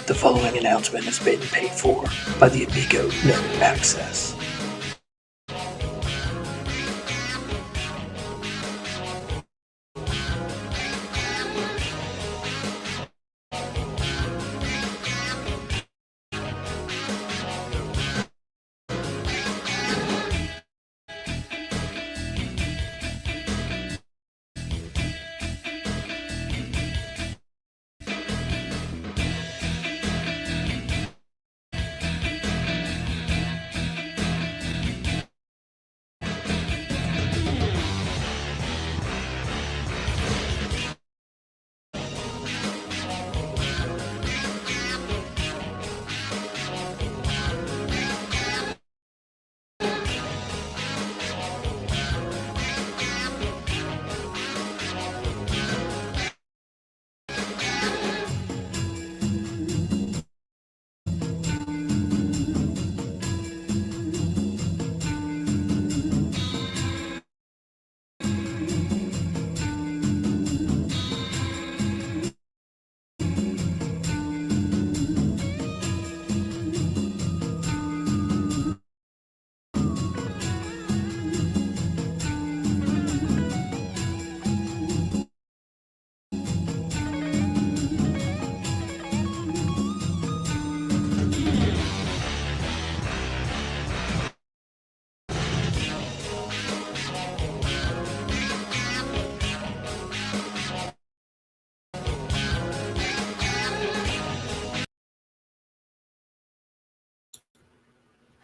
The following announcement has been paid for by the Amigo No Access.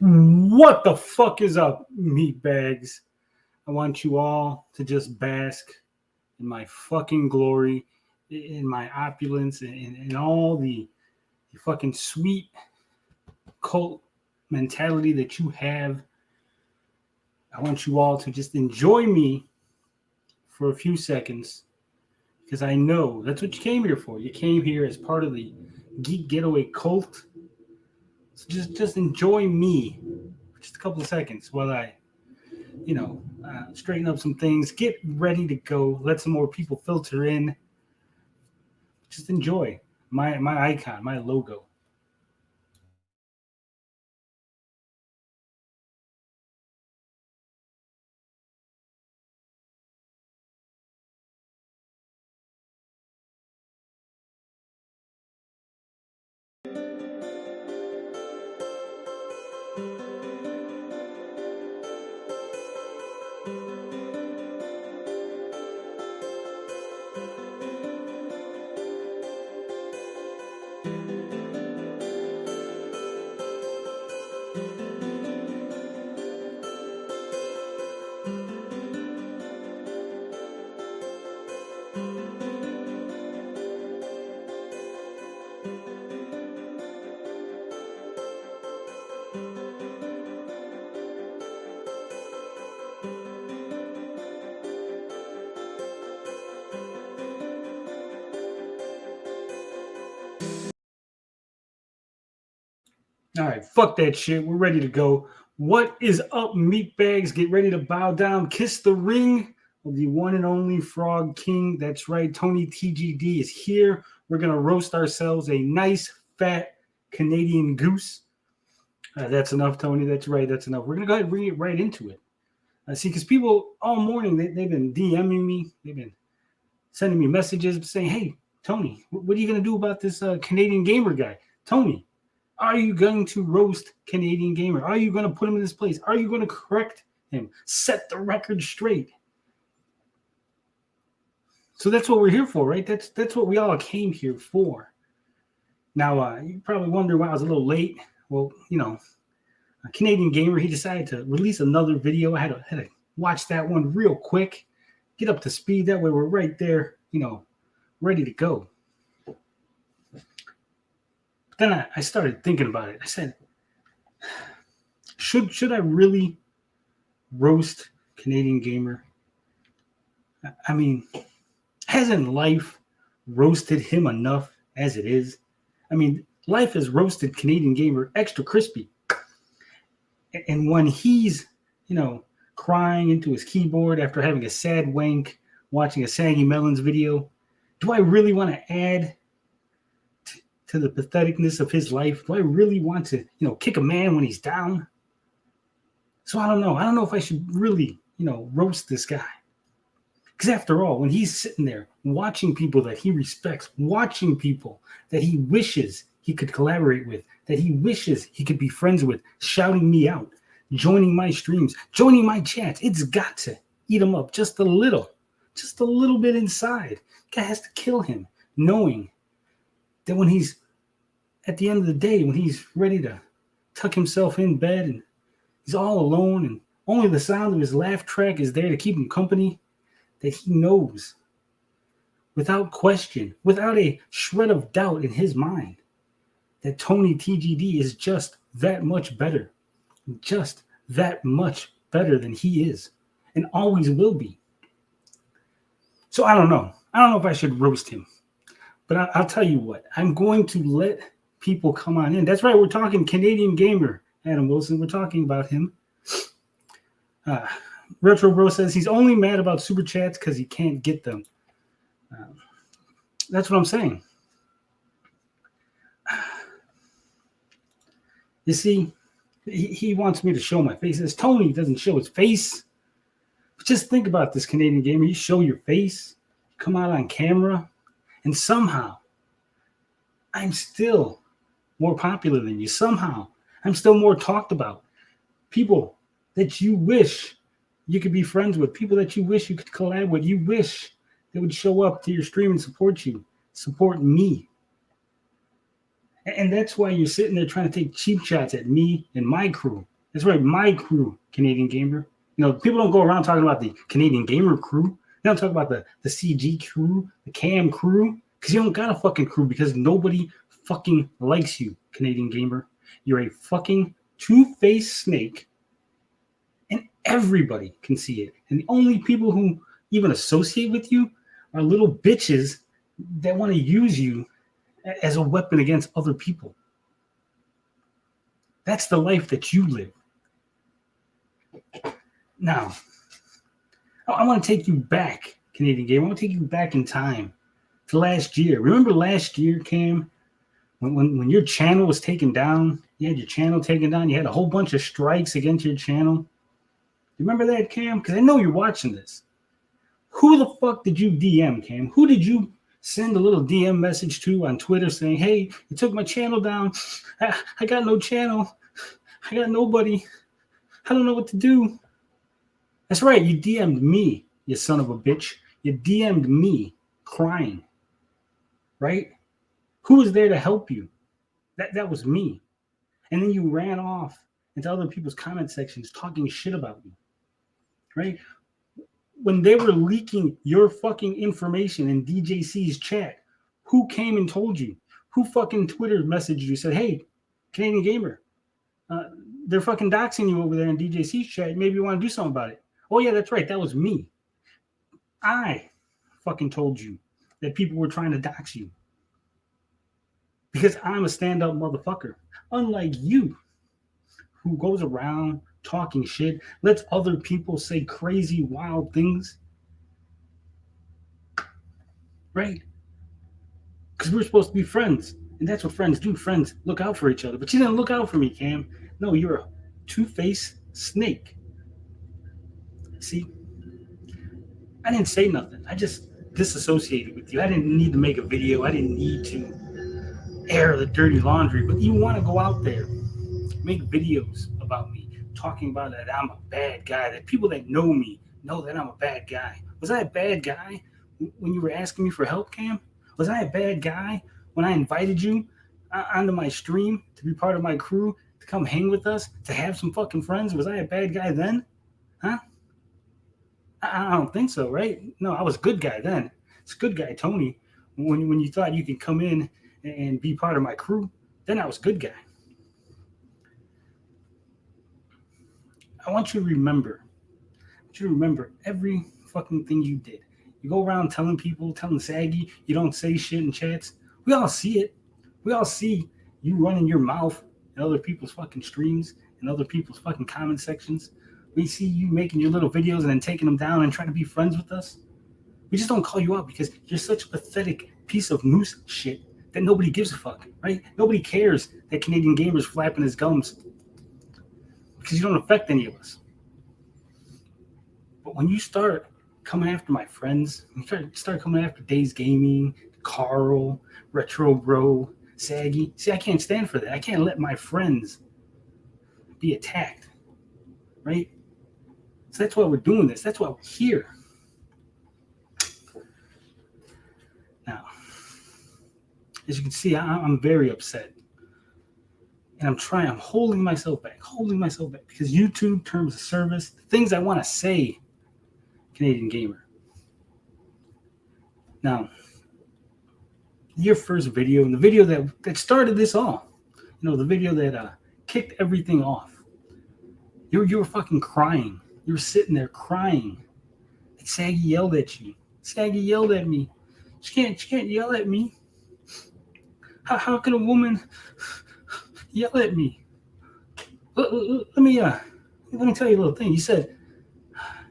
What the fuck is up, meat bags? I want you all to just bask in my fucking glory, in my opulence, and all the fucking sweet cult mentality that you have. I want you all to just enjoy me for a few seconds, because I know that's what you came here for. You came here as part of the Geek Getaway cult. So just enjoy me for just a couple of seconds while I straighten up some things, get ready to go, let some more people filter in. Just enjoy my icon, my logo. All right, fuck that shit. We're ready to go. What is up, meat bags? Get ready to bow down, kiss the ring of the one and only Frog King. That's right, Tony TGD is here. We're gonna roast ourselves a nice fat Canadian goose. That's enough, Tony. That's right. That's enough. We're gonna go ahead and bring it right into it. See, because people all morning they've been DMing me. They've been sending me messages saying, "Hey, Tony, what are you gonna do about this Canadian gamer guy, Tony? Are you going to roast Canadian Gamer? Are you going to put him in his place? Are you going to correct him? Set the record straight?" So that's what we're here for, right? That's what we all came here for. Now, you probably wonder why I was a little late. Well, a Canadian Gamer, he decided to release another video. I had to watch that one real quick, get up to speed. That way we're right there, ready to go. Then I started thinking about it. I said, should I really roast Canadian Gamer? I mean, hasn't life roasted him enough as it is? I mean, life has roasted Canadian Gamer extra crispy. And when he's, crying into his keyboard after having a sad wank, watching a Saggy Melons video, do I really want to add to the patheticness of his life? Do I really want to, kick a man when he's down? So I don't know. I don't know if I should really, roast this guy. Because after all, when he's sitting there watching people that he respects, watching people that he wishes he could collaborate with, that he wishes he could be friends with, shouting me out, joining my streams, joining my chats, it's got to eat him up just a little bit inside. Guy has to kill him, knowing that when he's at the end of the day, when he's ready to tuck himself in bed and he's all alone and only the sound of his laugh track is there to keep him company, that he knows without question, without a shred of doubt in his mind, that Tony TGD is just that much better, just that much better than he is and always will be. So I don't know. I don't know if I should roast him, but I'll tell you what, I'm going to let people come on in. That's right. We're talking Canadian gamer, Adam Wilson. We're talking about him. Retro Bro says he's only mad about super chats because he can't get them. That's what I'm saying. You see, he wants me to show my face. As Tony doesn't show his face. But just think about this, Canadian gamer. You show your face, come out on camera, and somehow I'm still more popular than you. Somehow I'm still more talked about. People that you wish you could be friends with, people that you wish you could collab with, you wish they would show up to your stream and support you, support me. And that's why you're sitting there trying to take cheap shots at me and my crew. That's right, my crew, Canadian gamer. People don't go around talking about the Canadian gamer crew. They don't talk about the CG crew, the Cam crew, because you don't got a fucking crew because nobody fucking likes you, Canadian gamer. You're a fucking two-faced snake, and everybody can see it. And the only people who even associate with you are little bitches that want to use you as a weapon against other people. That's the life that you live. Now, I want to take you back, Canadian Game. I want to take you back in time to last year. Remember last year, Cam, when your channel was taken down? You had your channel taken down. You had a whole bunch of strikes against your channel. You remember that, Cam? Because I know you're watching this. Who the fuck did you DM, Cam? Who did you send a little DM message to on Twitter saying, hey, you took my channel down. I got no channel. I got nobody. I don't know what to do. That's right. You DM'd me, you son of a bitch. You DM'd me crying. Right? Who was there to help you? That was me. And then you ran off into other people's comment sections talking shit about me. Right? When they were leaking your fucking information in DJC's chat, who came and told you? Who fucking Twitter messaged you, said, hey, Canadian Gamer, they're fucking doxing you over there in DJC's chat. Maybe you want to do something about it. Oh, yeah, that's right. That was me. I fucking told you that people were trying to dox you. Because I'm a stand-up motherfucker. Unlike you, who goes around talking shit, lets other people say crazy, wild things. Right? Because we're supposed to be friends. And that's what friends do. Friends look out for each other. But you didn't look out for me, Cam. No, you're a two-faced snake. See? I didn't say nothing. I just disassociated with you. I didn't need to make a video. I didn't need to air the dirty laundry. But you want to go out there, make videos about me, talking about that I'm a bad guy, that people that know me know that I'm a bad guy. Was I a bad guy when you were asking me for help, Cam? Was I a bad guy when I invited you onto my stream to be part of my crew, to come hang with us, to have some fucking friends? Was I a bad guy then? Huh? I don't think so, right? No, I was a good guy then. It's a good guy, Tony. When you thought you could come in and be part of my crew, then I was a good guy. I want you to remember every fucking thing you did. You go around telling people, telling Saggy you don't say shit in chats. We all see it. We all see you running your mouth in other people's fucking streams and other people's fucking comment sections. We see you making your little videos and then taking them down and trying to be friends with us. We just don't call you out because you're such a pathetic piece of moose shit that nobody gives a fuck, right? Nobody cares that Canadian Gamer's flapping his gums because you don't affect any of us. But when you start coming after my friends, you start coming after Days Gaming, Carl, Retro Bro, Saggy. See, I can't stand for that. I can't let my friends be attacked, right? So that's why we're doing this. That's why we're here. Now, as you can see, I'm very upset. And I'm holding myself back because YouTube, terms of service, the things I want to say, Canadian Gamer. Now, your first video, and the video that started this all, the video that kicked everything off, you were fucking crying. You were sitting there crying. And Saggy yelled at you. Saggy yelled at me. She can't yell at me. How can a woman yell at me? Let me tell you a little thing. You said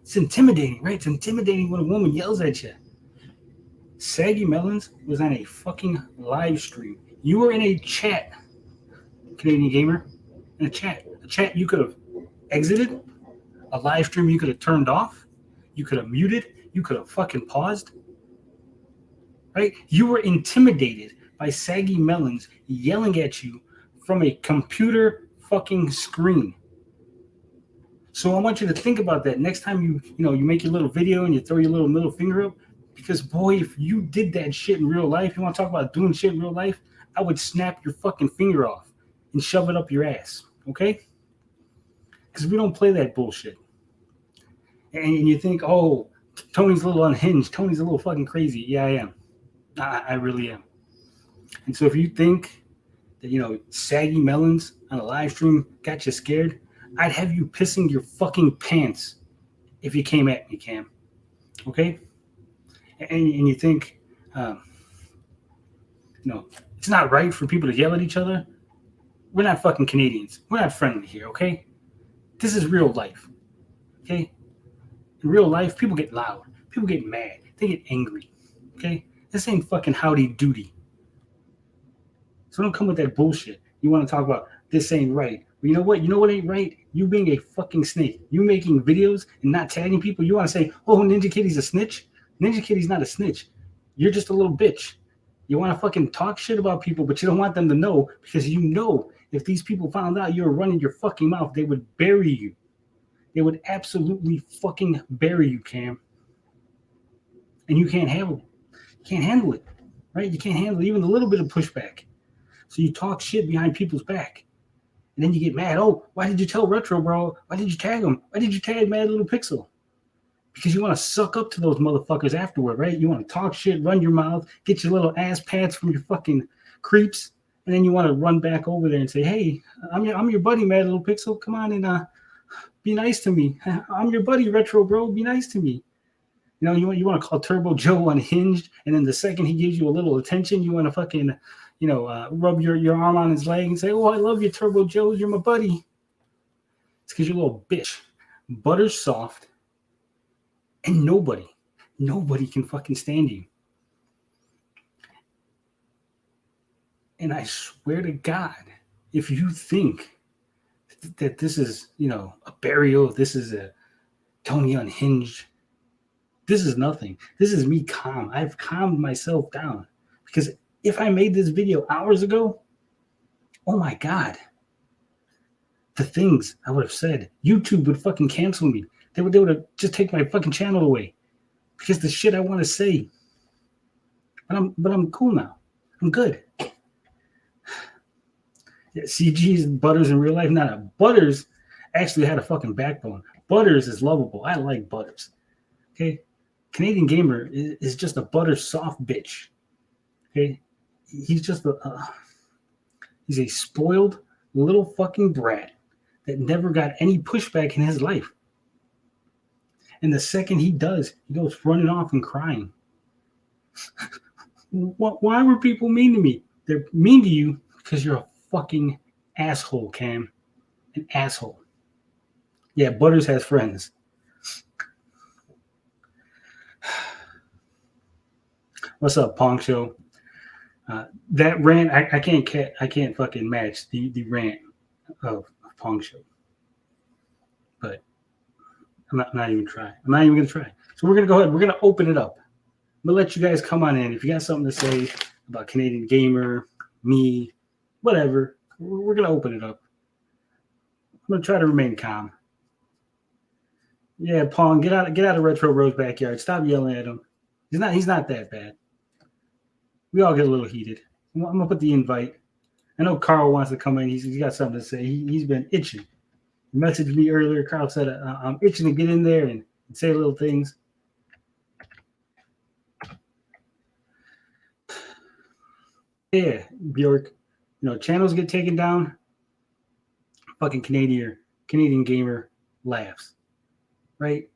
it's intimidating, right? It's intimidating when a woman yells at you. Saggy Melons was on a fucking live stream. You were in a chat, Canadian Gamer, in a chat. A chat you could have exited. A live stream you could have turned off. You could have muted. You could have fucking paused. Right? You were intimidated by Saggy Melons yelling at you from a computer fucking screen. So I want you to think about that next time you make your little video and you throw your little middle finger up. Because boy, if you did that shit in real life, you want to talk about doing shit in real life, I would snap your fucking finger off and shove it up your ass. Okay? Because we don't play that bullshit. And you think, oh, Tony's a little unhinged. Tony's a little fucking crazy. Yeah, I am. I really am. And so if you think that, Saggy Melons on a live stream got you scared, I'd have you pissing your fucking pants if you came at me, Cam. Okay? And you think, it's not right for people to yell at each other. We're not fucking Canadians. We're not friendly here, okay? This is real life, okay? In real life, people get loud. People get mad. They get angry, okay? This ain't fucking howdy doody. So don't come with that bullshit. You want to talk about this ain't right. But you know what? You know what ain't right? You being a fucking snake. You making videos and not tagging people. You want to say, oh, Ninja Kitty's a snitch? Ninja Kitty's not a snitch. You're just a little bitch. You want to fucking talk shit about people, but you don't want them to know because if these people found out you were running your fucking mouth, they would bury you. They would absolutely fucking bury you, Cam. And you can't handle it. You can't handle it, right? You can't handle even a little bit of pushback. So you talk shit behind people's back. And then you get mad. Oh, why did you tell Retro, bro? Why did you tag him? Why did you tag Mad Little Pixel? Because you want to suck up to those motherfuckers afterward, right? You want to talk shit, run your mouth, get your little ass pats from your fucking creeps, and then you want to run back over there and say, hey, I'm your buddy, Mad Little Pixel. Come on and be nice to me. I'm your buddy, Retro Bro. Be nice to me. You want to call Turbo Joe unhinged, and then the second he gives you a little attention, you want to fucking, rub your arm on his leg and say, oh, I love you, Turbo Joe. You're my buddy. It's because you're a little bitch. Butter's soft, and nobody can fucking stand you. And I swear to God, if you think that this is, a burial, this is a Tony unhinged, this is nothing. This is me calm. I've calmed myself down because if I made this video hours ago, oh my God, the things I would have said, YouTube would fucking cancel me. They would have just take my fucking channel away because the shit I want to say. But I'm cool now. I'm good. Yeah, CG is Butters in real life. Butters actually had a fucking backbone. Butters is lovable. I like Butters. Okay, Canadian Gamer is just a butter soft bitch. Okay, he's just he's a spoiled little fucking brat that never got any pushback in his life. And the second he does, he goes running off and crying. Why were people mean to me? They're mean to you because you're a fucking asshole, Cam. An asshole. Yeah, Butters has friends. What's up, Poncho? That rant, I can't fucking match the rant of Pong Show. But I'm not even trying. I'm not even gonna try. So we're gonna go ahead. We're gonna open it up. I'm gonna let you guys come on in. If you got something to say about Canadian Gamer, me, whatever, we're gonna open it up. I'm gonna try to remain calm. Yeah, Pong, get out of Retro Bro's backyard. Stop yelling at him. He's not that bad. We all get a little heated. I'm gonna put the invite. I know Carl wants to come in. He's got something to say. He's been itching. He messaged me earlier. Carl said I'm itching to get in there and say little things. Yeah, Bjork. Channels get taken down. Fucking Canadian Gamer laughs, right?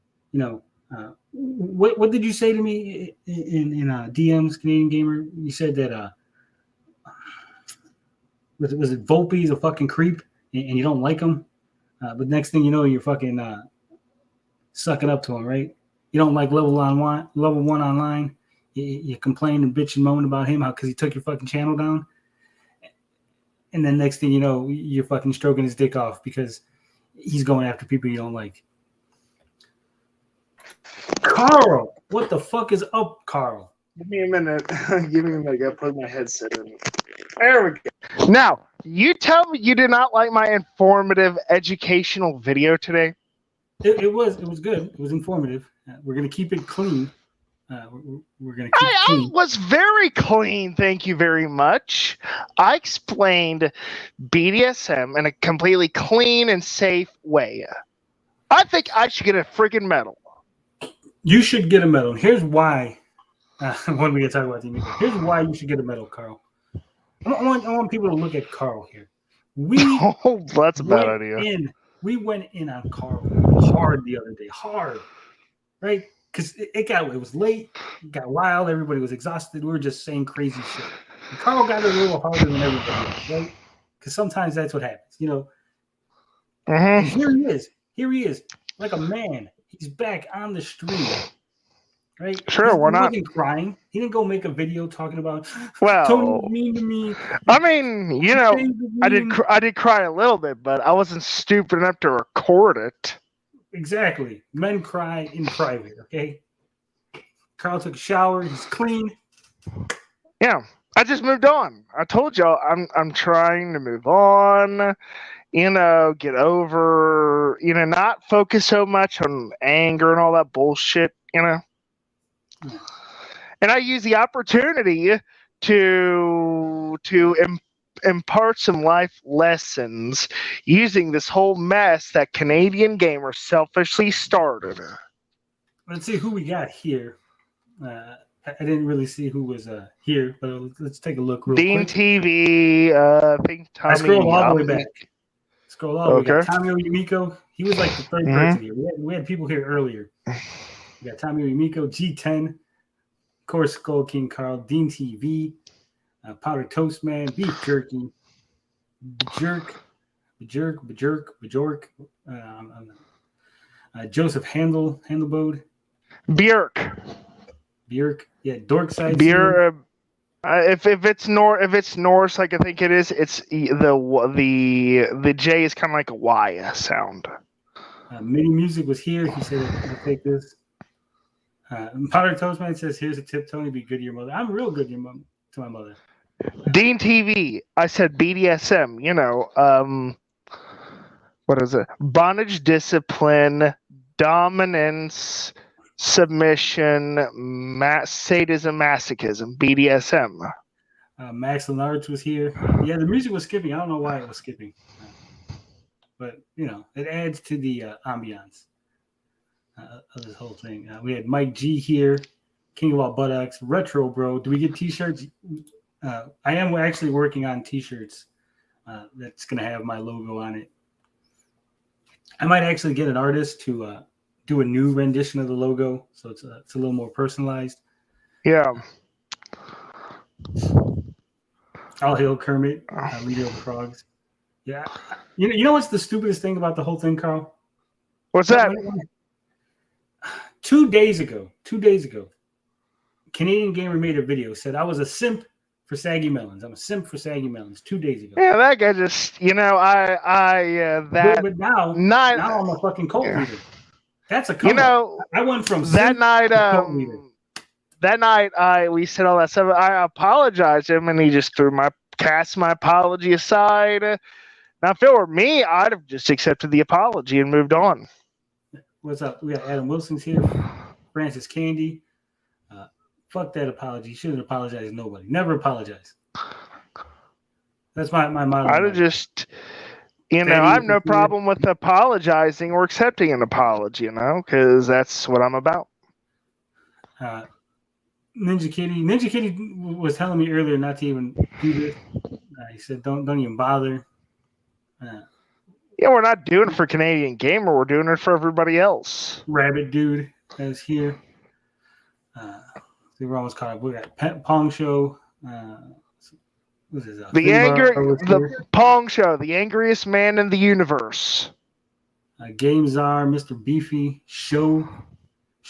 What did you say to me in DMs, Canadian Gamer? You said that was it Volpe's a fucking creep and you don't like him, but next thing you know, you're fucking sucking up to him, right? You don't like level one online. You complain and bitch and moan about him because he took your fucking channel down. And then next thing you know, you're fucking stroking his dick off because he's going after people you don't like. Carl, what the fuck is up, Carl? Give me a minute. Give me a minute. I gotta put my headset in. There we go. Now, you tell me you did not like my informative educational video today? It was good. It was informative. We're gonna keep it clean. We're gonna keep it clean. I was very clean, thank you very much. I explained BDSM in a completely clean and safe way. I think I should get a freaking medal. You should get a medal. Here's why. When we get to talk about the here's why you should get a medal, Carl. I want people to look at Carl here. That's a bad idea. We went in on Carl hard the other day. Hard. Right? Because it was late, it got wild, everybody was exhausted. We were just saying crazy shit. And Carl got it a little harder than everybody else, right? Because sometimes that's what happens, And here he is, like a man. He's back on the stream, right? Sure, why not? He wasn't crying. He didn't go make a video talking about, well, Tony's mean to me. I mean, I did cry a little bit, but I wasn't stupid enough to record it. Exactly. Men cry in private, okay? Carl took a shower. He's clean. Yeah, I just moved on. I told y'all I'm trying to move on, get over, not focus so much on anger and all that bullshit, And I use the opportunity to impart some life lessons using this whole mess that Canadian Gamer selfishly started. Let's see who we got here. I didn't really see who was here, but let's take a look real Dean quick. TV, I think Tommy. I scrolled all the way back. We got Okay. Tommy Yumiko. He was like the third person here. We had people here earlier. We got Tommy Yumiko, G10, of course, Skull King Carl, Dean TV, Powder Toast Man, Beef Jerky, Bajork, Joseph Handelbode, Björk, yeah, Dorkside. Björk. If it's Norse, like I think it is, it's the J is kind of like a Y sound. Mini Music was here. He said, "I'll take this." Powder Toastman says, "Here's a tip, Tony. Be good to your mother." I'm real good to my mother. Dean TV. I said BDSM. What is it? Bondage, discipline, dominance, submission, sadism, masochism, BDSM. Max Lenards was here. Yeah, the music was skipping. I don't know why it was skipping, but it adds to the ambiance of this whole thing. We had Mike G here, King of All Buttocks, Retro Bro. Do we get T-shirts? I am actually working on T-shirts that's going to have my logo on it. I might actually get an artist to do a new rendition of the logo, so it's a little more personalized. Yeah. All hail Kermit, leader of the frogs. Yeah. You know what's the stupidest thing about the whole thing, Carl? What's that? 2 days ago, Canadian Gamer made a video, said I was a simp for Saggy Melons. I'm a simp for Saggy Melons 2 days ago. Yeah, that guy just, that But now night, I'm a fucking cult leader. That's a come you up. know, I went from that simp night, to cult leader. we said all that stuff. I apologized to him, and he just cast my apology aside. Now, if it were me, I'd have just accepted the apology and moved on. What's up? We got Adam Wilson's here. Francis Candy. Fuck that apology. Shouldn't apologize to nobody. Never apologize. That's my motto. I'd have just, I have no problem with apologizing or accepting an apology, because that's what I'm about. Ninja Kitty was telling me earlier not to even do this. He said, "Don't even bother." Yeah, we're not doing it for Canadian Gamer. We're doing it for everybody else. Rabbit Dude is here. We're almost caught up. We got Pong Show. What is this? The Pong Show, the angriest man in the universe. Game Czar, Mr. Beefy showed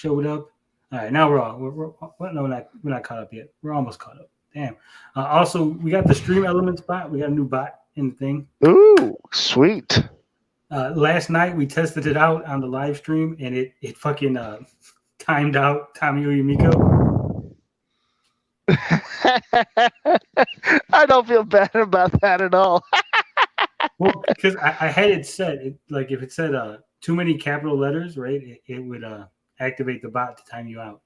up. All right, now we're not caught up yet. We're almost caught up. Damn. Also, we got the Stream Elements bot. We got a new bot in the thing. Ooh, sweet. Last night we tested it out on the live stream, and it fucking timed out Tommy Oyumiko. I don't feel bad about that at all. Well, because I had it set, if it said too many capital letters, right, it would activate the bot to time you out.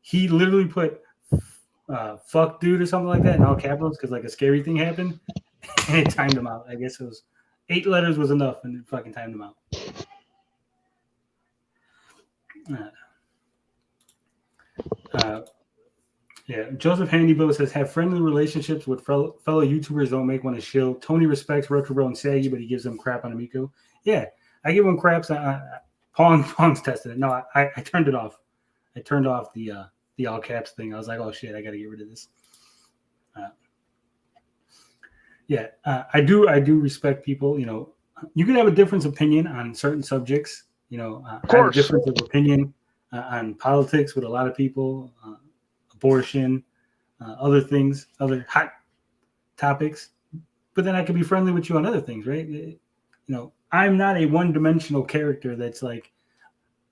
He literally put fuck dude or something like that in all capitals because like a scary thing happened, and it timed him out. I guess it was 8 letters was enough, and it fucking timed him out. Yeah, Joseph Handybill says, have friendly relationships with fellow YouTubers. Don't make one a shill. Tony respects Retro Bro and Saggy, but he gives them crap on Amico. Yeah, I give him craps. Pong's tested it. No, I turned it off. I turned off the all caps thing. I was like, oh shit, I got to get rid of this. I do respect people. You can have a different opinion on certain subjects. Of course. I have a difference of opinion on politics with a lot of people. Abortion, other things, other hot topics, but then I can be friendly with you on other things, right? I'm not a one-dimensional character that's like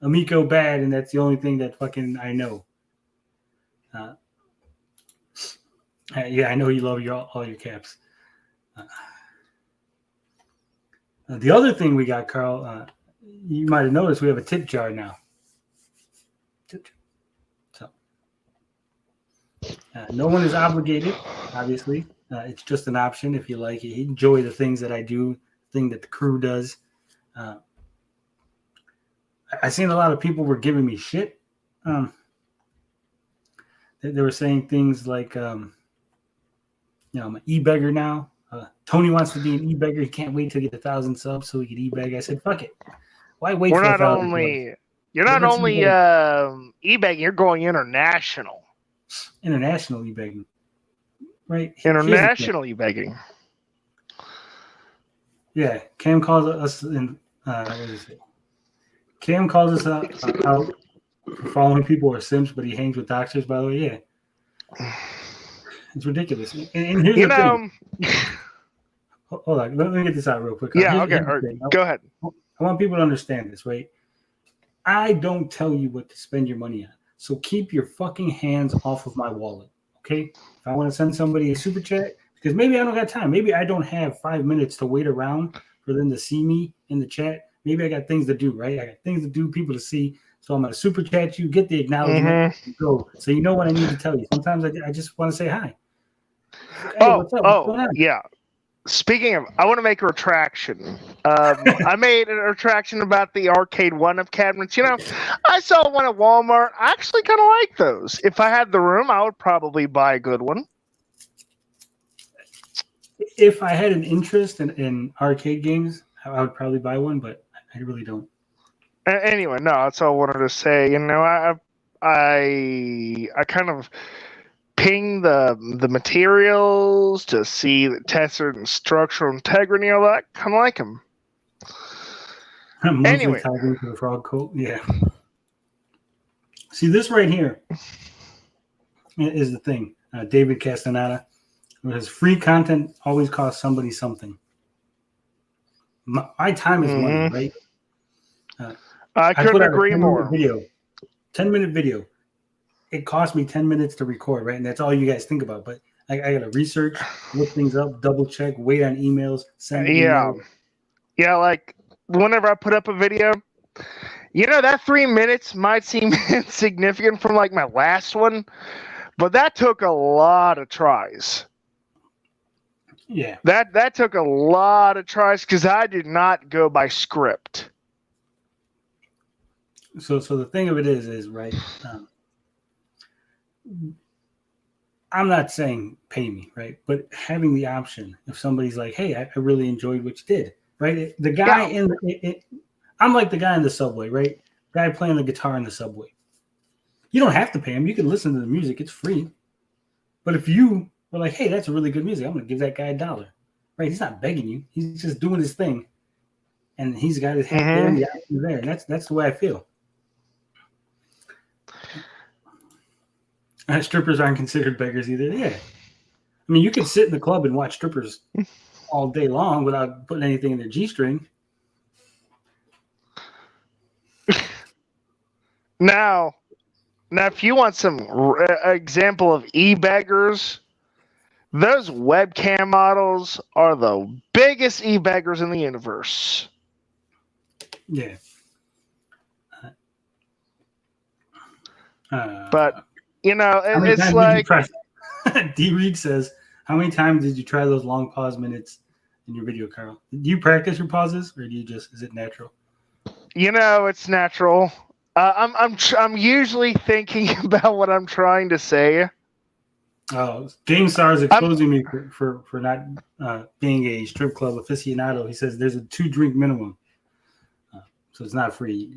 Amico bad, and that's the only thing that fucking I know. I know you love all your caps. The other thing we got, Carl, you might have noticed we have a tip jar now. No one is obligated, obviously. It's just an option if you like it. Enjoy the things that I do, thing that the crew does. I seen a lot of people were giving me shit. They were saying things like, I'm an e-beggar now. Tony wants to be an e-beggar. He can't wait to get 1,000 subs so he can e-beg. I said, fuck it. Why wait for 1,000 subs? You're not only e-begging, you're going international. International e-begging, right? International e-begging. Yeah, Cam calls us in. What is it? Cam calls us out for following people or simps, but he hangs with doctors. By the way, yeah, it's ridiculous. And here's the thing. Hold on, let me get this out real quick. Yeah, okay. Go ahead. I want people to understand this, right? I don't tell you what to spend your money on. So keep your fucking hands off of my wallet, okay? If I want to send somebody a super chat, because maybe I don't got time. Maybe I don't have 5 minutes to wait around for them to see me in the chat. Maybe I got things to do, right? I got things to do, people to see. So I'm going to super chat you, get the acknowledgement, and go. So you know what I need to tell you. Sometimes I just want to say hi. Hey, what's up? What's going on? Yeah. Speaking of, I want to make a retraction. I made a retraction about the Arcade 1 of cabinets. I saw one at Walmart. I actually kind of like those. If I had the room, I would probably buy a good one. If I had an interest in arcade games, I would probably buy one, but I really don't. Anyway, no, that's all I wanted to say. I kind of ping the materials to see the tested and structural integrity and all that. Kind of like them. Anyway, to the frog coat. Yeah. See, this right here is the thing. David Castaneda. Because free content always costs somebody something. My time is money, right? I I put couldn't out a agree 10-minute more. video. 10-minute video. It cost me 10 minutes to record, right? And that's all you guys think about. But I got to research, look things up, double check, wait on emails, send Yeah. emails. Yeah, like whenever I put up a video, that 3 minutes might seem insignificant from like my last one, but that took a lot of tries. Yeah. That took a lot of tries because I did not go by script. So the thing of it is right. I'm not saying pay me, right? But having the option, if somebody's like, "Hey, I really enjoyed what you did," right? The guy I'm like the guy in the subway, right? Guy playing the guitar in the subway. You don't have to pay him. You can listen to the music; it's free. But if you were like, "Hey, that's a really good music," I'm going to give that guy $1, right? He's not begging you; he's just doing his thing, and he's got his hat there and the option there. And that's the way I feel. Strippers aren't considered beggars either. Yeah. I mean, you could sit in the club and watch strippers all day long without putting anything in their G-string. Now, if you want some example of e-beggars, those webcam models are the biggest e-beggars in the universe. Yeah. But, it's like... D. Reed says, how many times did you try those long pause minutes in your video, Carl? Do you practice your pauses, or is it natural? It's natural. I'm usually thinking about what I'm trying to say. Oh, Game Star is exposing me for not being a strip club aficionado. He says there's a 2-drink minimum, so it's not free,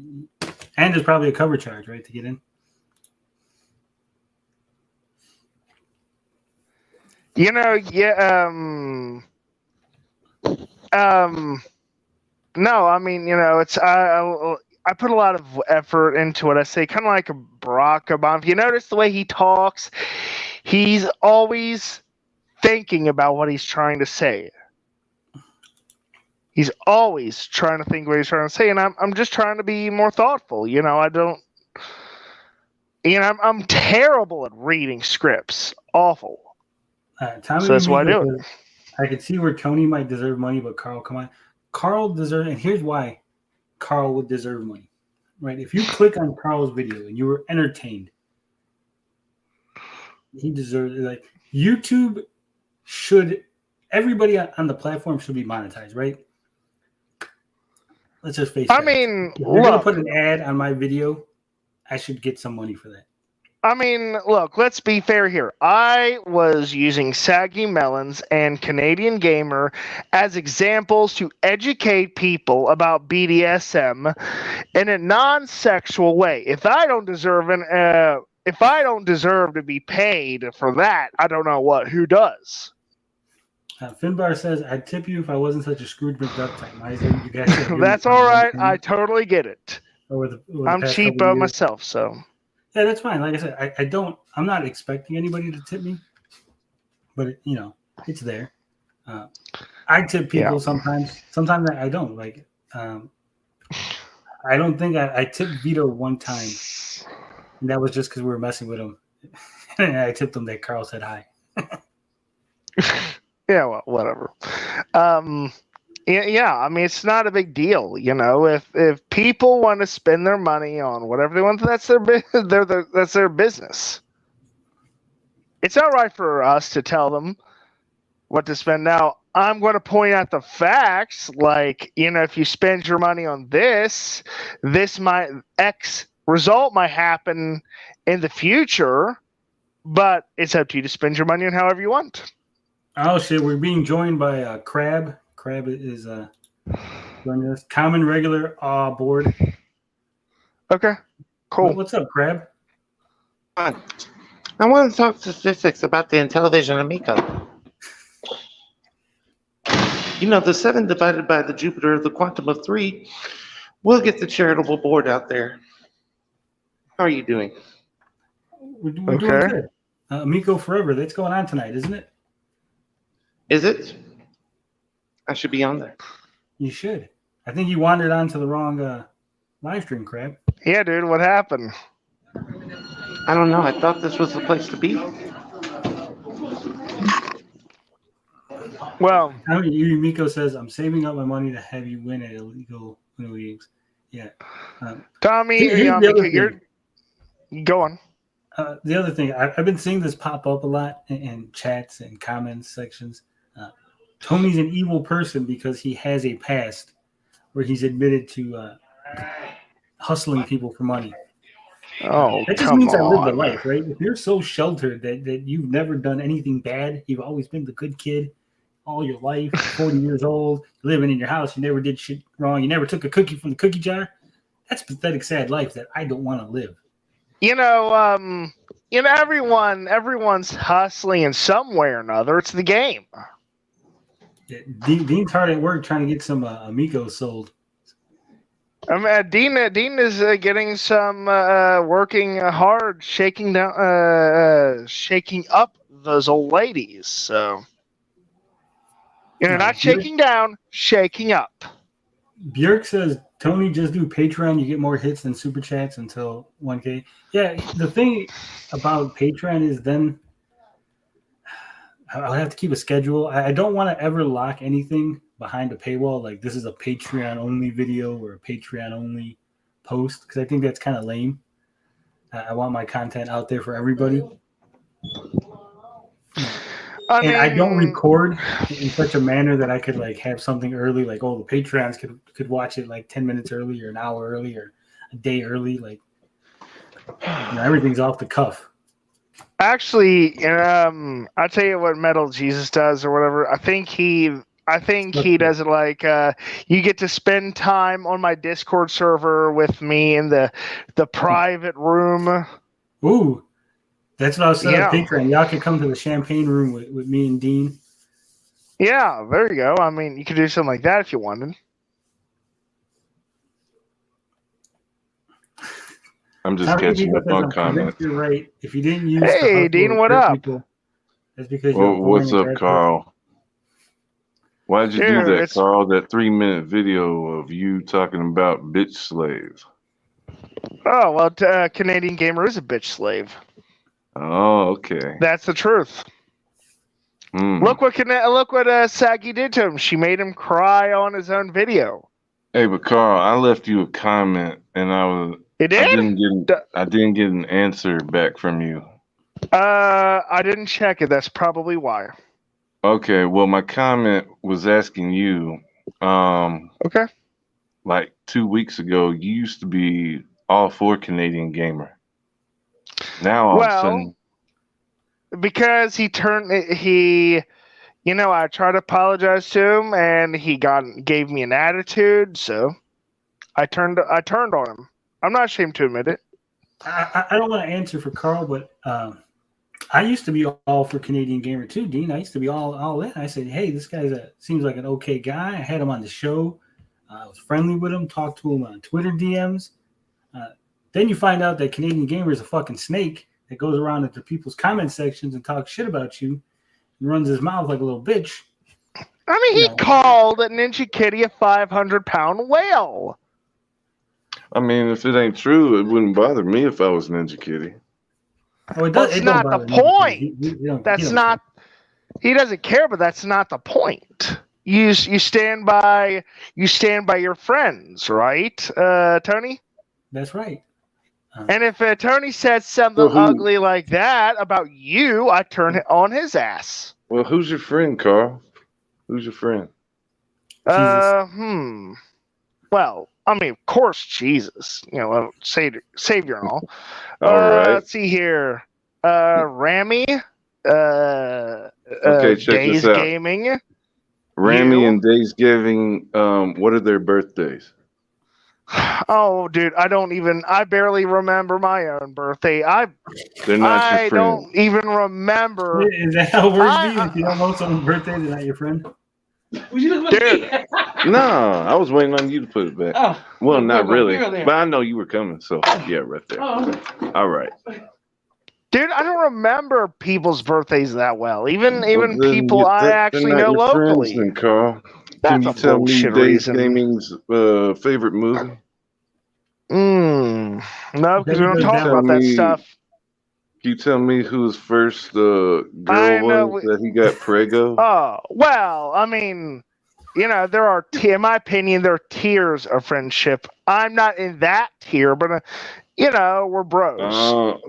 and there's probably a cover charge, right, to get in. No, I mean, it's I put a lot of effort into it. I say kind of like a Barack Obama. If you notice the way he talks, he's always thinking about what he's trying to say. He's always trying to think what he's trying to say, and I'm just trying to be more thoughtful. I don't. I'm terrible at reading scripts. Awful. So that's why I do it. I could see where Tony might deserve money, but Carl, come on. Carl deserves, and here's why Carl would deserve money, right? If you click on Carl's video and you were entertained, he deserves it. Like, YouTube everybody on the platform should be monetized, right? Let's just face it. I mean, if you're going to put an ad on my video, I should get some money for that. I mean, look, let's be fair here. I was using Saggy Melons and Canadian Gamer as examples to educate people about BDSM in a non-sexual way. If I don't deserve to be paid for that, I don't know who does. Finbar says, I'd tip you if I wasn't such a Scrooge McDuck type miser. You guys That's all right. I totally get it. I'm cheapo myself, so... Yeah, that's fine. Like I said, I'm not expecting anybody to tip me, but it's there. I tip people sometimes. Sometimes I don't. Like, I don't think I tipped Vito one time, and that was just because we were messing with him. And I tipped him that Carl said hi. Yeah, well, whatever. Yeah, I mean, it's not a big deal, If people want to spend their money on whatever they want, that's their business. It's not right for us to tell them what to spend. Now, I'm going to point out the facts, like, if you spend your money on this might X result might happen in the future, but it's up to you to spend your money on however you want. Oh shit, we're being joined by Crab. Crab is joining us. Common regular board. Okay, cool. What's up, Crab? I want to talk statistics about the Intellivision Amico. The 7 divided by the Jupiter, the quantum of 3, we'll get the charitable board out there. How are you doing? We're doing good. Amico Forever, that's going on tonight, isn't it? Is it? I should be on there. You should. I think you wandered onto the wrong live stream, Crab. Yeah, dude, what happened? I don't know. I thought this was the place to be. Well, Miko says, I'm saving up my money to have you win at illegal Uno leagues. Yeah. Tommy, here's the other you're going. The other thing, I've been seeing this pop up a lot in chats and comments sections. Tony's an evil person because he has a past where he's admitted to hustling people for money. Oh, that just means I lived the life, right? If you're so sheltered that you've never done anything bad, you've always been the good kid all your life, 40 years old, living in your house, you never did shit wrong, you never took a cookie from the cookie jar. That's a pathetic, sad life that I don't want to live. Everyone's hustling in some way or another. It's the game. Yeah, Dean's hard at work trying to get some Amigos sold. Dean is getting some working hard, shaking up those old ladies. So not shaking down, shaking up. Björk says, Tony, just do Patreon. You get more hits than Super Chats until 1K. Yeah, the thing about Patreon is then I'll have to keep a schedule. I don't want to ever lock anything behind a paywall. Like this is a Patreon-only video or a Patreon-only post because I think that's kind of lame. I want my content out there for everybody. I don't record in such a manner that I could like have something early, like the Patreons could watch it like 10 minutes early or an hour early or a day early. Like everything's off the cuff. Actually, I'll tell you what Metal Jesus does or whatever. I think he does it like you get to spend time on my Discord server with me in the private room. Ooh. That's what I was saying. Patreon. Y'all can come to the champagne room with me and Dean. Yeah, there you go. I mean, you could do something like that if you wanted. I'm just catching up on comments. You're right. If you didn't use Hey, Dean, what up? People, that's because what's up, Carl? Why did you do that, Carl? That 3-minute video of you talking about bitch slaves. Oh, well, Canadian Gamer is a bitch slave. Oh, okay. That's the truth. Look what Saggy did to him. She made him cry on his own video. Hey, but Carl, I left you a comment, and I didn't get an answer back from you. I didn't check it. That's probably why. Okay, well, my comment was asking you. Okay. Like 2 weeks ago, you used to be all for Canadian Gamer. Now all of a sudden, because I tried to apologize to him, and he gave me an attitude, so I turned on him. I'm not ashamed to admit it. I don't want to answer for Carl, but I used to be all for Canadian Gamer too, Dean. I used to be all in. I said, hey, this guy seems like an okay guy. I had him on the show. I was friendly with him, talked to him on Twitter DMs. Then you find out that Canadian Gamer is a fucking snake that goes around into people's comment sections and talks shit about you and runs his mouth like a little bitch. I mean, he called Ninja Kitty a 500-pound whale. I mean, if it ain't true, it wouldn't bother me if I was Ninja Kitty. Oh, that's not the point. He doesn't care, but that's not the point. You stand by your friends, right, Tony? That's right. And if Tony said something ugly like that about you, I turn it on his ass. Well, who's your friend, Carl? Who's your friend? Well, I mean, of course, Jesus. Savior and all. All right. Let's see here. Rami. Okay, check Days this out. Gaming. Rami and Days Gaming. What are their birthdays? Oh, dude, I barely remember my own birthday. They're not your friend. I don't even remember. Is that how it works, Dean? If you don't know someone's birthday, they're not your friend? Dude. No, I was waiting on you to put it back. Oh, well, not really. But I know you were coming, so yeah, right there. Oh. All right. Dude, I don't remember people's birthdays that well. Even Well, people I they're actually not know your friends, locally. then, Carl. Can That's you a tell me bullshit Days reason. Gaming's favorite movie? No, because we don't Goes talk down. about that stuff. Can you tell me who his first girl I know. was that he got prego? Oh, well, I mean, there are, in my opinion, there are tiers of friendship. I'm not in that tier, but, we're bros.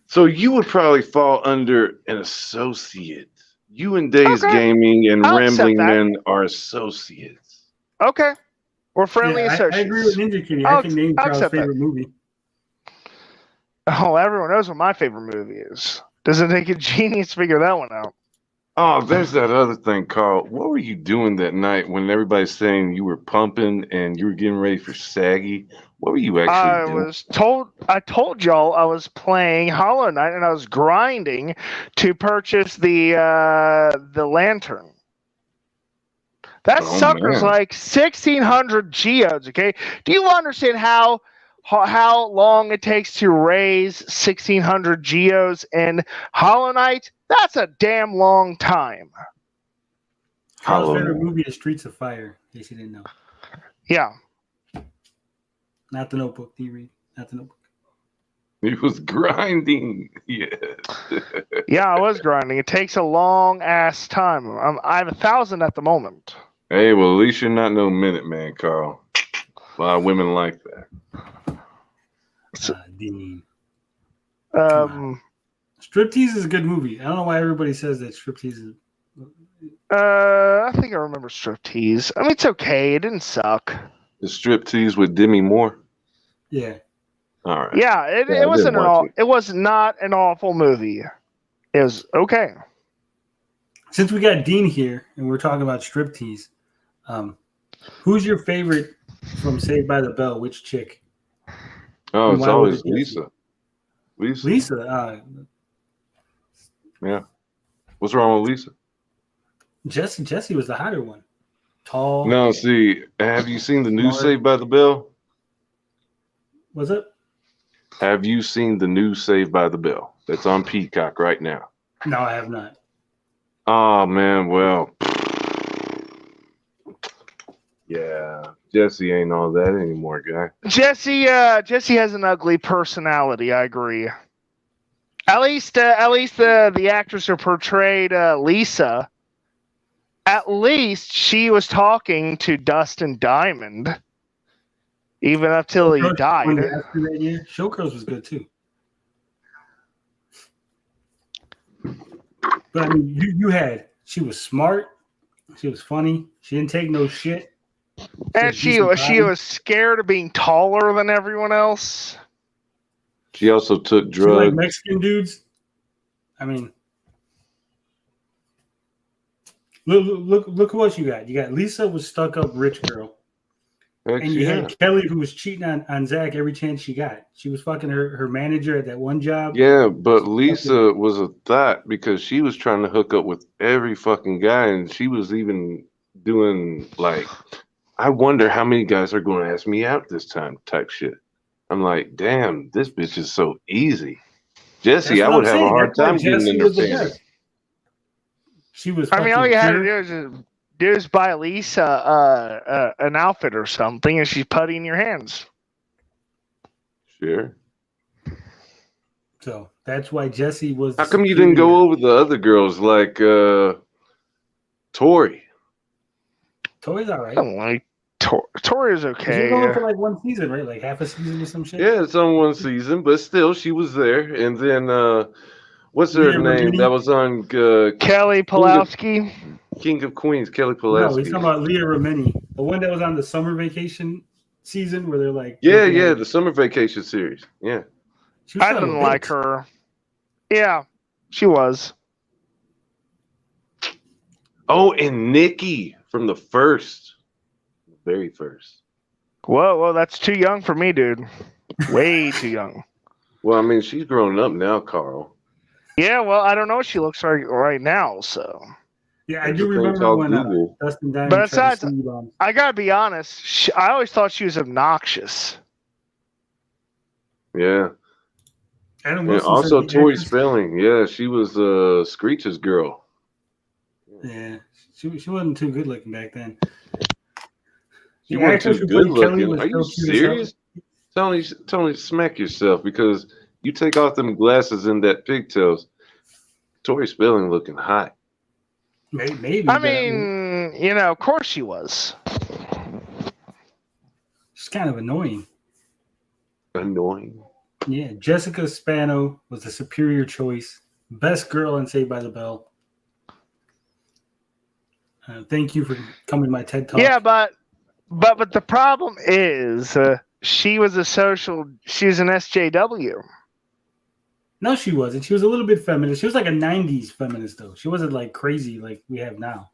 So you would probably fall under an associate. You and Days Okay. Gaming and I'll accept Rambling that. Men are associates. Okay. We're friendly Yeah, associates. I agree with Ninja Kitty. I can name Carl's favorite movie. Oh, everyone knows what my favorite movie is. Doesn't take a genius to figure that one out. Oh, there's that other thing, Carl. What were you doing that night when everybody's saying you were pumping and you were getting ready for Saggy? What were you actually doing? I told y'all I was playing Hollow Knight and I was grinding to purchase the lantern. That sucker's like 1,600 geodes. Okay, do you understand how long it takes to raise 1,600 geodes in Hollow Knight? That's a damn long time. Carl's favorite movie is Streets of Fire, in case you didn't know. Yeah. Not The Notebook. Do you read? Not The Notebook. He was grinding. Yes. Yeah, I was grinding. It takes a long ass time. I have 1,000 at the moment. Hey, well, at least you're not no minute man, Carl. A lot of women like that. Dean. Striptease is a good movie. I don't know why everybody says that Striptease is. I think I remember Striptease. I mean, it's okay. It didn't suck. The Striptease with Demi Moore. Yeah. All right. Yeah, it wasn't It was not an awful movie. It was okay. Since we got Dean here and we're talking about Striptease, who's your favorite from Saved by the Bell? Which chick? Oh, it's always Lisa. Lisa. Yeah. What's wrong with Lisa? Jesse was the hotter one. Tall. No, see, have you seen the new Saved by the Bell? What's it? Have you seen the new Saved by the Bell? That's on Peacock right now. No, I have not. Oh, man, well. Yeah, Jesse ain't all that anymore, guy. Jesse has an ugly personality, I agree. At least the actress who portrayed Lisa, at least she was talking to Dustin Diamond, even up till he died. Showgirls was good too. But I mean, she was smart, she was funny, she didn't take no shit. And she was scared of being taller than everyone else. She also took drugs. She like Mexican dudes. I mean, look what you got. You got Lisa was stuck up rich girl. Heck and you had Kelly who was cheating on Zach every chance she got. She was fucking her manager at that one job. Yeah, but Lisa was a thought because she was trying to hook up with every fucking guy, and she was even doing like, I wonder how many guys are going to ask me out this time type shit. I'm like, damn, this bitch is so easy. Jesse, I would have a hard time getting in her pants. She was. I mean, all you had to do is buy Lisa an outfit or something, and she's putty in your hands. Sure. So that's why Jesse was. How come you didn't go over the other girls like Tori? Tori's all right. I don't like Tori's okay. She's only for like one season, right? Like half a season or some shit. Yeah, it's on one season, but still, she was there. And then, what's her name? That was on Kelly Pulaski. King of Queens, Kelly Pulaski. No, he's talking about Leah Remini, the one that was on the summer vacation season where they're like, yeah, the summer vacation series. Yeah, I didn't like her. Yeah, she was. Oh, and Nikki from the very first. Whoa, that's too young for me, dude. Way too young. Well, I mean, she's grown up now, Carl. Yeah, well, I don't know what she looks like right now, so. Yeah, I do remember when Dustin Diamond. But besides, I gotta be honest. I always thought she was obnoxious. Yeah. Adam And Wilson also said the Tori actress. Spelling. Yeah, she was Screech's girl. Yeah, she wasn't too good looking back then. She The wasn't actress too who good played Kelly looking. was Are you still cute as hell. serious? Tony, smack yourself because you take off them glasses and that pigtails. Tori Spelling looking hot. Maybe, I but mean, of course she was. she's kind of annoying. Annoying. Yeah, Jessica Spano was the superior choice. Best girl in Saved by the Bell. Thank you for coming to my TED Talk. Yeah, but the problem is she was an SJW. No, she wasn't. She was a little bit feminist. She was like a 90s feminist, though. She wasn't like crazy like we have now.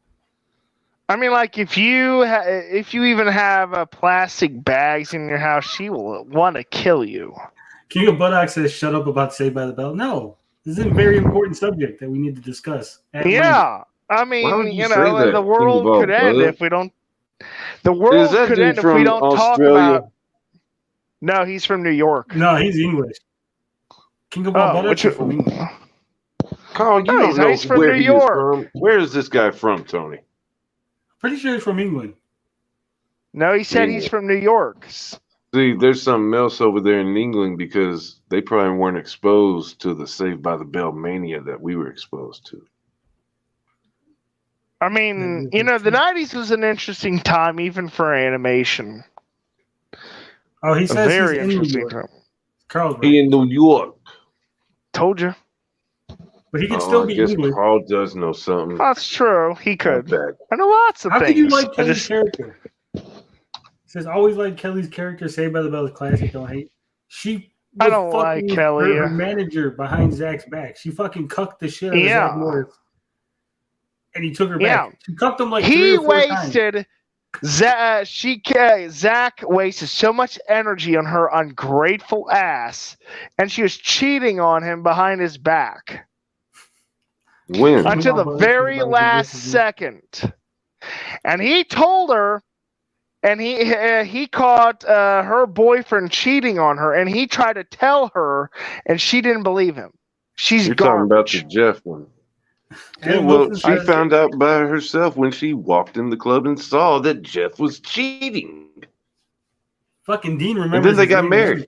I mean, like if you even have plastic bags in your house, she will want to kill you. King of Buttocks says, shut up about Saved by the Bell. No, this is a very important subject that we need to discuss. Yeah. I Why would mean, you say that, the King world of could end Bud? if we don't. The Is world that could dude end if we from don't talk Australia? about. No, he's from New York. No, he's English. King of Buttocks is from England. Carl, you No, don't know he's from where New he is York. from. Where is this guy from, Tony? Pretty sure he's from England. No, he said he's from New York. See, there's something else over there in England because they probably weren't exposed to the Saved by the Bell mania that we were exposed to. I mean, the 90s was an interesting time, even for animation. Oh, he A says very he's in New interesting York. time. Carl's right. He in New York. Told you. But he could still I be guess English. Carl does know something. That's true. He could. Not bad. I know lots of How things. could you like Kelly's just, character? He says, always like Kelly's character. Saved by the Bell is classic. Don't hate. She was I don't like fucking Kelly. her manager behind Zach's back. She fucking cucked the shit out of Zach Morris. And he took her back. She cucked him like he 3 or 4 times. wasted. Zach wasted so much energy on her ungrateful ass, and she was cheating on him behind his back. When? Until the very last second. And he told her, and he caught her boyfriend cheating on her, and he tried to tell her, and she didn't believe him. You're talking about the Jeff one. Yeah, well, she found out by herself when she walked in the club and saw that Jeff was cheating. Fucking Dean remembers. And then they got married.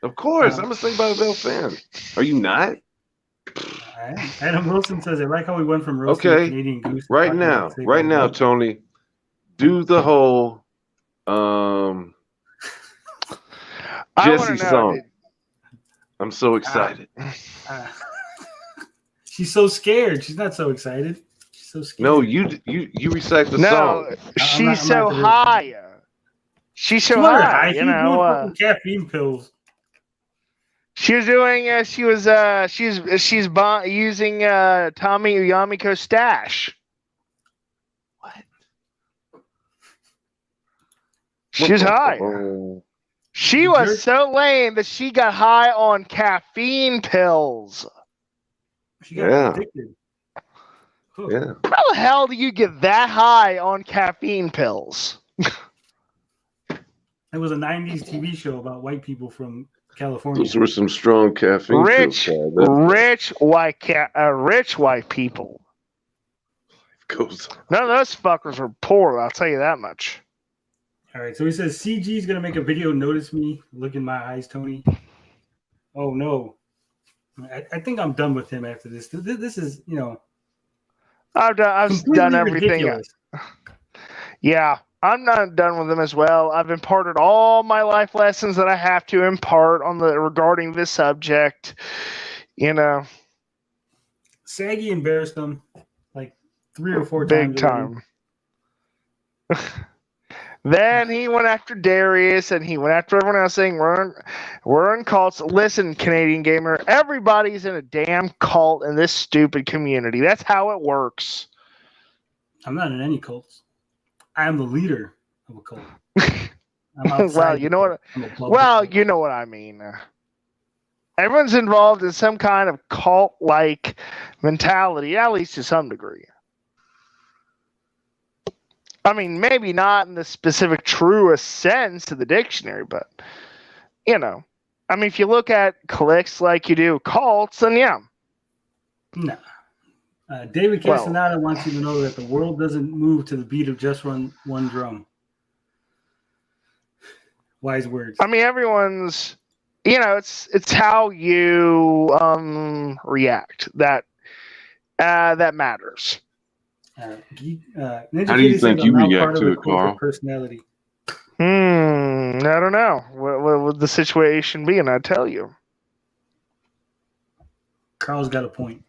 Of course, I'm a Saved by the Bell fan. Are you not? Adam Wilson says, I like how we went from roasting Canadian Goose. Right now, Tony, do the whole Jesse song. I'm so excited. She's so scared. She's not so excited. She's so scared. No, you recite the song. No, she's so high. She's so high. She's doing fucking caffeine pills. She was doing. She's using Tommy Yamiko stash. What? She's high. She was so lame that she got high on caffeine pills. She got addicted. Yeah. How the hell do you get that high on caffeine pills? It was a 90s TV show about white people from California. Those were some strong caffeine rich white people. None of those fuckers were poor, I'll tell you that much. All right, so he says CG is going to make a video. Notice me. Look in my eyes, Tony. Oh, no. I think I'm done with him after this. This is, I've done everything. Ridiculous. Yeah, I'm not done with him as well. I've imparted all my life lessons that I have to impart regarding this subject. Saggy embarrassed him like 3 or 4 times. Big time. Then he went after Darius, and he went after everyone else, saying we're in cults. Listen, Canadian gamer, everybody's in a damn cult in this stupid community. That's how it works. I'm not in any cults. I am the leader of a cult. Well, you know what? You know what I mean. Everyone's involved in some kind of cult-like mentality, at least to some degree. I mean, maybe not in the specific truest sense of the dictionary, but, I mean, if you look at clicks like you do cults, then yeah. Nah. David Well- Castaneda wants you to know that the world doesn't move to the beat of just one drum. Wise words. I mean, everyone's, it's how you react that matters. Ninja How do you Kitty think says, you I'm now react part of to the it, cult Carl? of personality. I don't know. What would the situation be? And I'd tell you. Carl's got a point.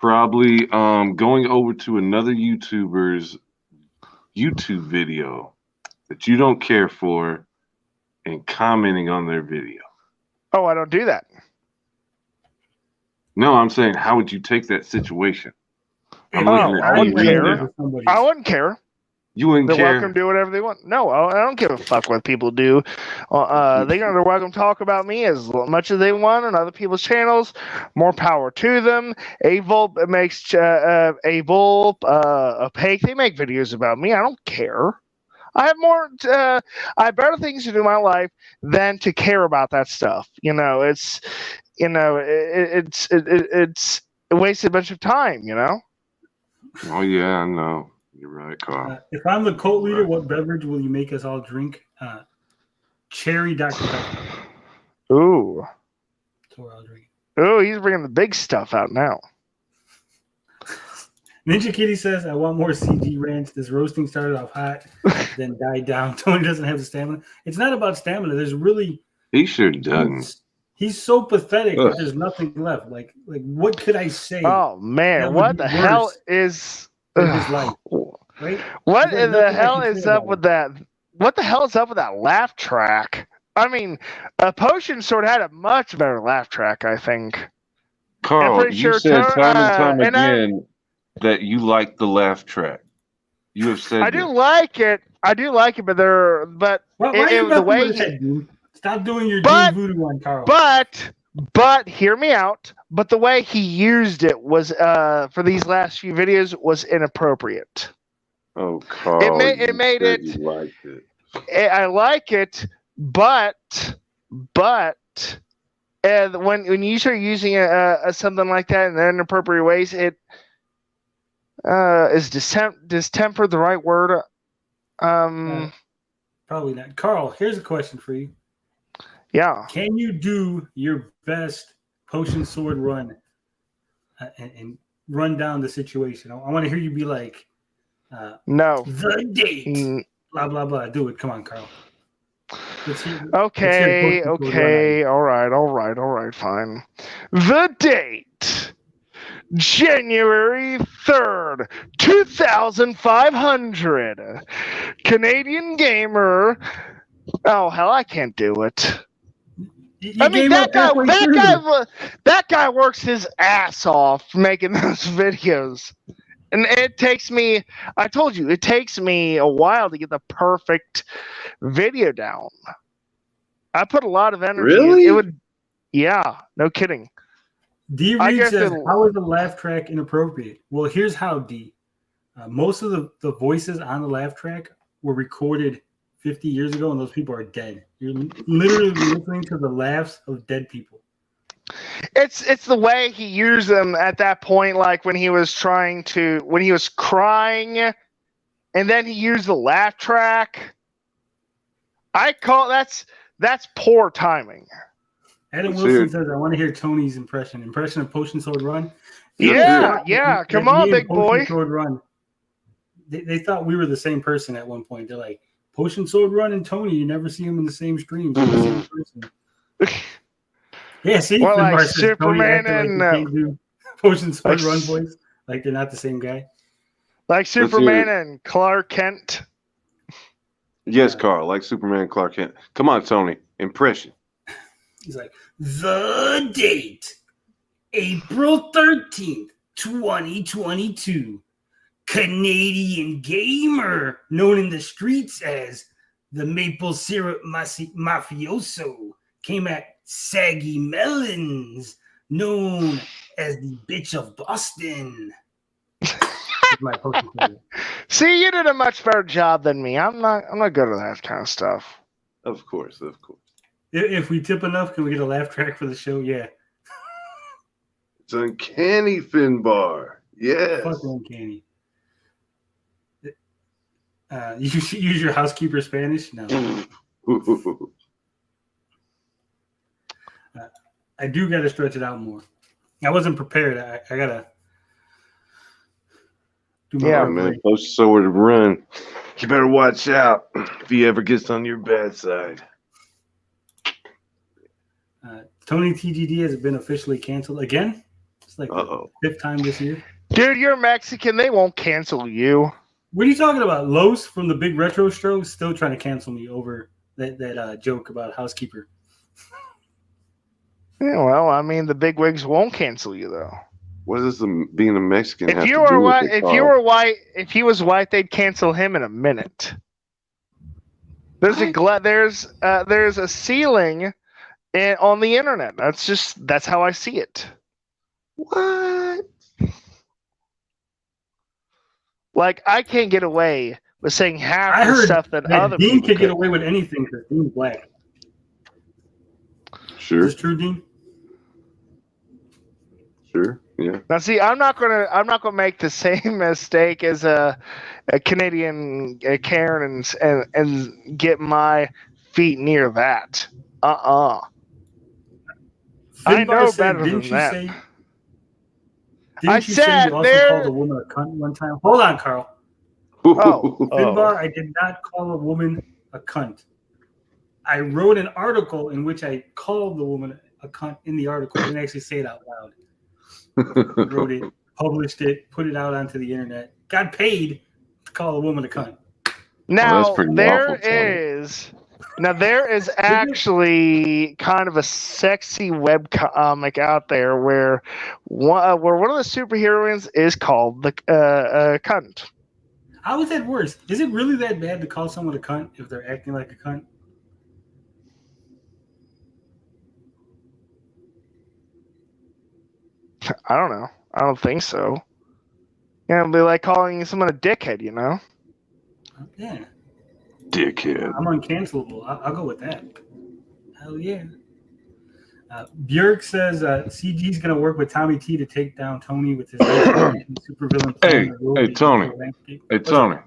Probably going over to another YouTuber's YouTube video that you don't care for and commenting on their video. Oh, I don't do that. No, I'm saying, how would you take that situation? I'm Oh, looking I at wouldn't me right care. now. I wouldn't care. You wouldn't They're care. welcome to do whatever they want. No, I don't give a fuck what people do. They're welcome to talk about me as much as they want on other people's channels. More power to them. Avulp makes Opaque. They make videos about me. I don't care. I have I have better things to do in my life than to care about that stuff. It's a wasted bunch of time. Oh yeah, I know. You're right, Carl. If I'm the cult leader, what beverage will you make us all drink? Cherry Dr. Pepper. Ooh. That's what I'll drink. Oh, he's bringing the big stuff out now. Ninja Kitty says, I want more CG ranch. This roasting started off hot, then died down. Tony doesn't have the stamina. It's not about stamina. There's really... He sure doesn't. He's so pathetic that there's nothing left. Like what could I say? Oh, man. What the hell is... his life, right? What the hell is up with that? What the hell is up with that laugh track? I mean, Potion Sword had a much better laugh track, I think. Carl, you said time and time again that you like the laugh track. You have said I do like it, but the way stop doing your Doom voodoo one, Carl. But hear me out. But the way he used it was for these last few videos was inappropriate. Oh, Carl, it made it. You liked it. I like it, but when you start using something like that in inappropriate ways, it is distemper the right word? Probably not. Carl, here's a question for you. Yeah. Can you do your best Potion Sword run and run down the situation? I want to hear you be like, no. The date. Blah, blah, blah. Do it. Come on, Carl. Okay. All right. Fine. The date. January 3rd, 2500. Canadian gamer. Oh, hell, I can't do it. I mean, that guy works his ass off making those videos. And it takes me, I told you, it takes me a while to get the perfect video down. I put a lot of energy. Really? Yeah, no kidding. D. Reed says, how is the laugh track inappropriate? Well, here's how, D. Most of the voices on the laugh track were recorded 50 years ago, and those people are dead. You're literally listening to the laughs of dead people. It's the way he used them at that point, like when he was crying, and then he used the laugh track. I call that's poor timing. Adam Wilson says, I want to hear Tony's impression of Potion Sword Run. Yeah. Come on, big boy. Sword Run. They thought we were the same person at one point. They're like, Potion Sword Run and Tony, you never see them in the same stream. They're the same person. Yeah, see? Well, like Superman and do Potion Sword Run voice. Like they're not the same guy. Like Superman and Clark Kent. Yes, Carl, like Superman and Clark Kent. Come on, Tony. Impression. He's like, the date, April 13th, 2022. Canadian gamer, known in the streets as the Maple Syrup Mafioso, came at Saggy Melons, known as the Bitch of Boston. See, you did a much better job than me. I'm not good at that kind of stuff. Of course, of course. If we tip enough, can we get a laugh track for the show? Yeah. It's uncanny, Finbar. Yes. Fucking uncanny. You should use your housekeeper Spanish? No. I do got to stretch it out more. I wasn't prepared. I got to do my Yeah, man. Post somewhere to run. You better watch out if he ever gets on your bad side. Tony TGD has been officially canceled again. It's like the 5th time this year. Dude, you're Mexican. They won't cancel you. What are you talking about? Los from the Big Retro Show still trying to cancel me over that joke about housekeeper. Yeah, well, I mean, the big wigs won't cancel you though. What does being a Mexican have If to you do were with white, it, if Carl? you were white, if he was white, they'd cancel him in a minute. There's there's a ceiling on the internet. That's how I see it. What? Like, I can't get away with saying half I the heard stuff that that other Dean people could get away with anything because Dean's black. Sure. Is this true, Dean? Sure. Yeah. Now, see, I'm not gonna make the same mistake as a Canadian Karen and get my feet near that. I know better than that. Didn't you say you also called a woman a cunt one time? Hold on, Carl. Finbar, I did not call a woman a cunt. I wrote an article in which I called the woman a cunt in the article. I didn't actually say it out loud. Wrote it, published it, put it out onto the internet. Got paid to call a woman a cunt. Now there is actually kind of a sexy web comic out there where one of the superheroines is called the cunt. How is that worse? Is it really that bad to call someone a cunt if they're acting like a cunt? I don't know. I don't think so. Yeah, it'd be like calling someone a dickhead, you know? Yeah. Dickhead. I'm uncancelable. I'll go with that. Hell yeah. Björk says CG's going to work with Tommy T to take down Tony with his supervillain plan. Hey, Tony. Hey, Tony.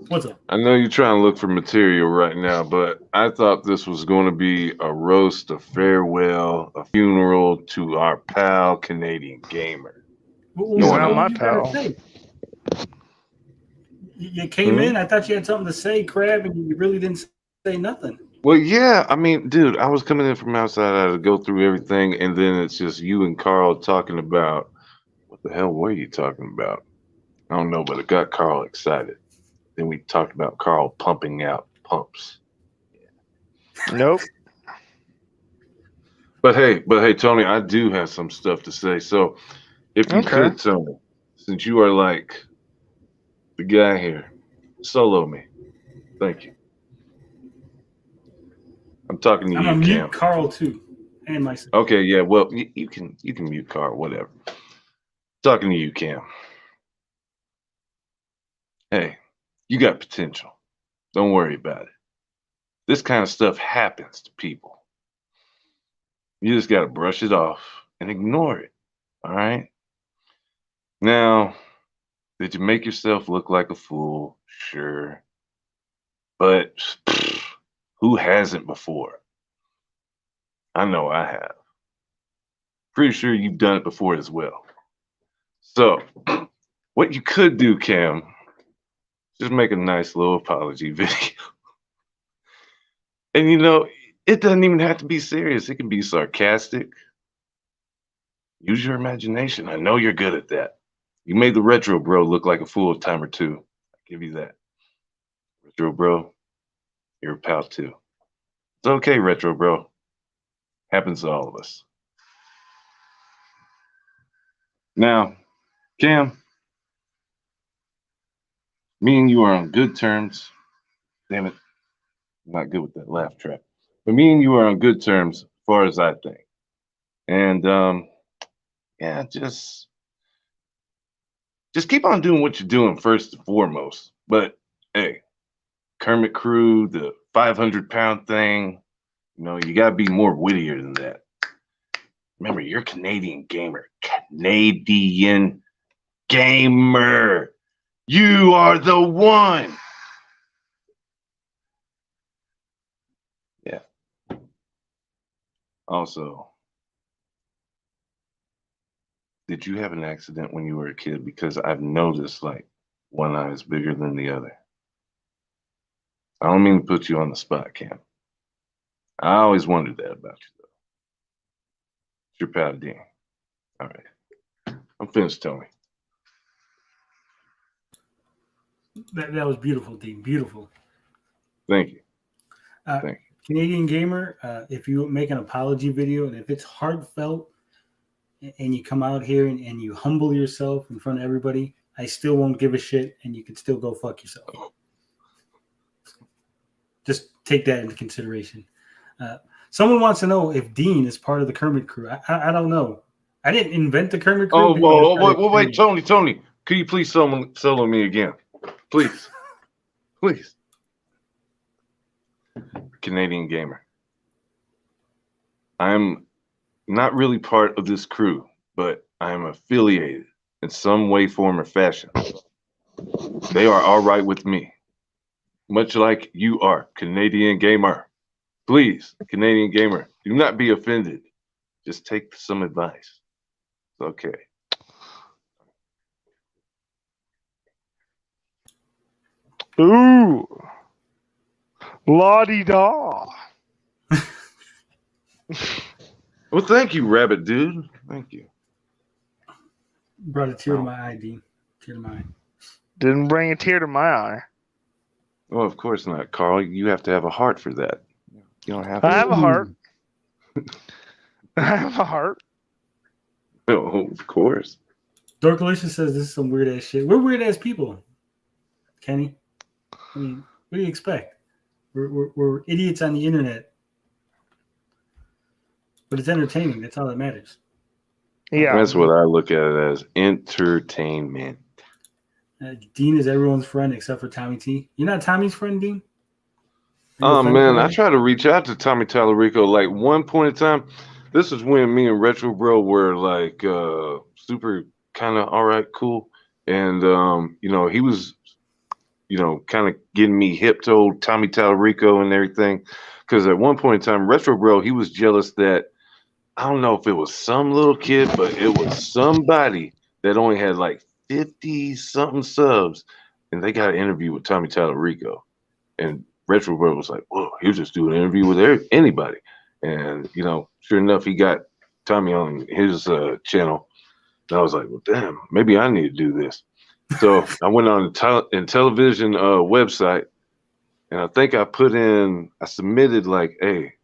What's up? I know you're trying to look for material right now, but I thought this was going to be a roast, a farewell, a funeral to our pal Canadian Gamer. He's not my pal. You came in, I thought you had something to say, Crab, and you really didn't say nothing. Well, yeah, I mean, dude, I was coming in from outside. I had to go through everything, and then it's just you and Carl talking about, what the hell were you talking about? I don't know, but it got Carl excited. Then we talked about Carl pumping out pumps. Nope. But hey, Tony, I do have some stuff to say. So if you could, Tony, since you are like the guy here, solo me. Thank you. I'm talking to you, I'm gonna Cam. mute Carl too, and myself. Okay, yeah. Well, you can mute Carl, whatever. Talking to you, Cam. Hey, you got potential. Don't worry about it. This kind of stuff happens to people. You just got to brush it off and ignore it. All right? Now, did you make yourself look like a fool? Sure. But who hasn't before? I know I have. Pretty sure you've done it before as well. So, what you could do, Cam, just make a nice little apology video. And you know, it doesn't even have to be serious. It can be sarcastic. Use your imagination. I know you're good at that. You made the Retro Bro look like a fool a time or two. I'll give you that. Retro Bro, you're a pal too. It's okay, Retro Bro. Happens to all of us. Now, Cam, me and you are on good terms. Damn it. I'm not good with that laugh track. But me and you are on good terms as far as I think. And yeah, just keep on doing what you're doing first and foremost. But hey, Kermit crew, the 500-pound thing. You know, you got to be more wittier than that. Remember, you're a Canadian gamer. Canadian gamer. You are the one. Yeah. Also, did you have an accident when you were a kid? Because I've noticed like one eye is bigger than the other. I don't mean to put you on the spot, Cam. I always wondered that about you, though. It's your pal, Dean. All right. I'm finished, Tony. That was beautiful, Dean. Beautiful. Thank you. Thank you. Canadian gamer, if you make an apology video and if it's heartfelt and you come out here and you humble yourself in front of everybody, I still won't give a shit and you can still go fuck yourself. Just take that into consideration. Someone wants to know if Dean is part of the Kermit crew. I don't know. I didn't invent the Kermit crew. Oh, wait, Tony. Could you please solo me again? Please. Please. Canadian gamer. I'm not really part of this crew, but I am affiliated in some way, form, or fashion. They are all right with me. Much like you are, Canadian gamer. Please, Canadian gamer, do not be offended. Just take some advice. Okay. Ooh. La-di-da. Well, thank you, Rabbit Dude. Thank you. Brought a tear to my eye, Dean. Tear to my eye. Didn't bring a tear to my eye. Well, of course not, Carl. You have to have a heart for that. You don't have to. I have a heart. I have a heart. Oh, of course. Dorkalicious says this is some weird ass shit. We're weird ass people, Kenny. I mean, what do you expect? We're idiots on the internet, but it's entertaining. That's all that matters. Yeah, That's what I look at it as, entertainment. Dean is everyone's friend except for Tommy T. You're not Tommy's friend, Dean? Oh man, I try to reach out to Tommy Tallarico. Like one point in time, this is when me and Retro Bro were like super kind of all right, cool, and you know, he was, you know, kind of getting me hip to old Tommy Tallarico and everything. Because at one point in time, Retro Bro, he was jealous that I don't know if it was some little kid, but it was somebody that only had like 50 something subs, and they got an interview with Tommy Tallarico, and Retro Bro was like, "Whoa, he'll just do an interview with anybody," and you know, sure enough, he got Tommy on his channel, and I was like, "Well, damn, maybe I need to do this." So I went on the television website, and I think I submitted like, "Hey,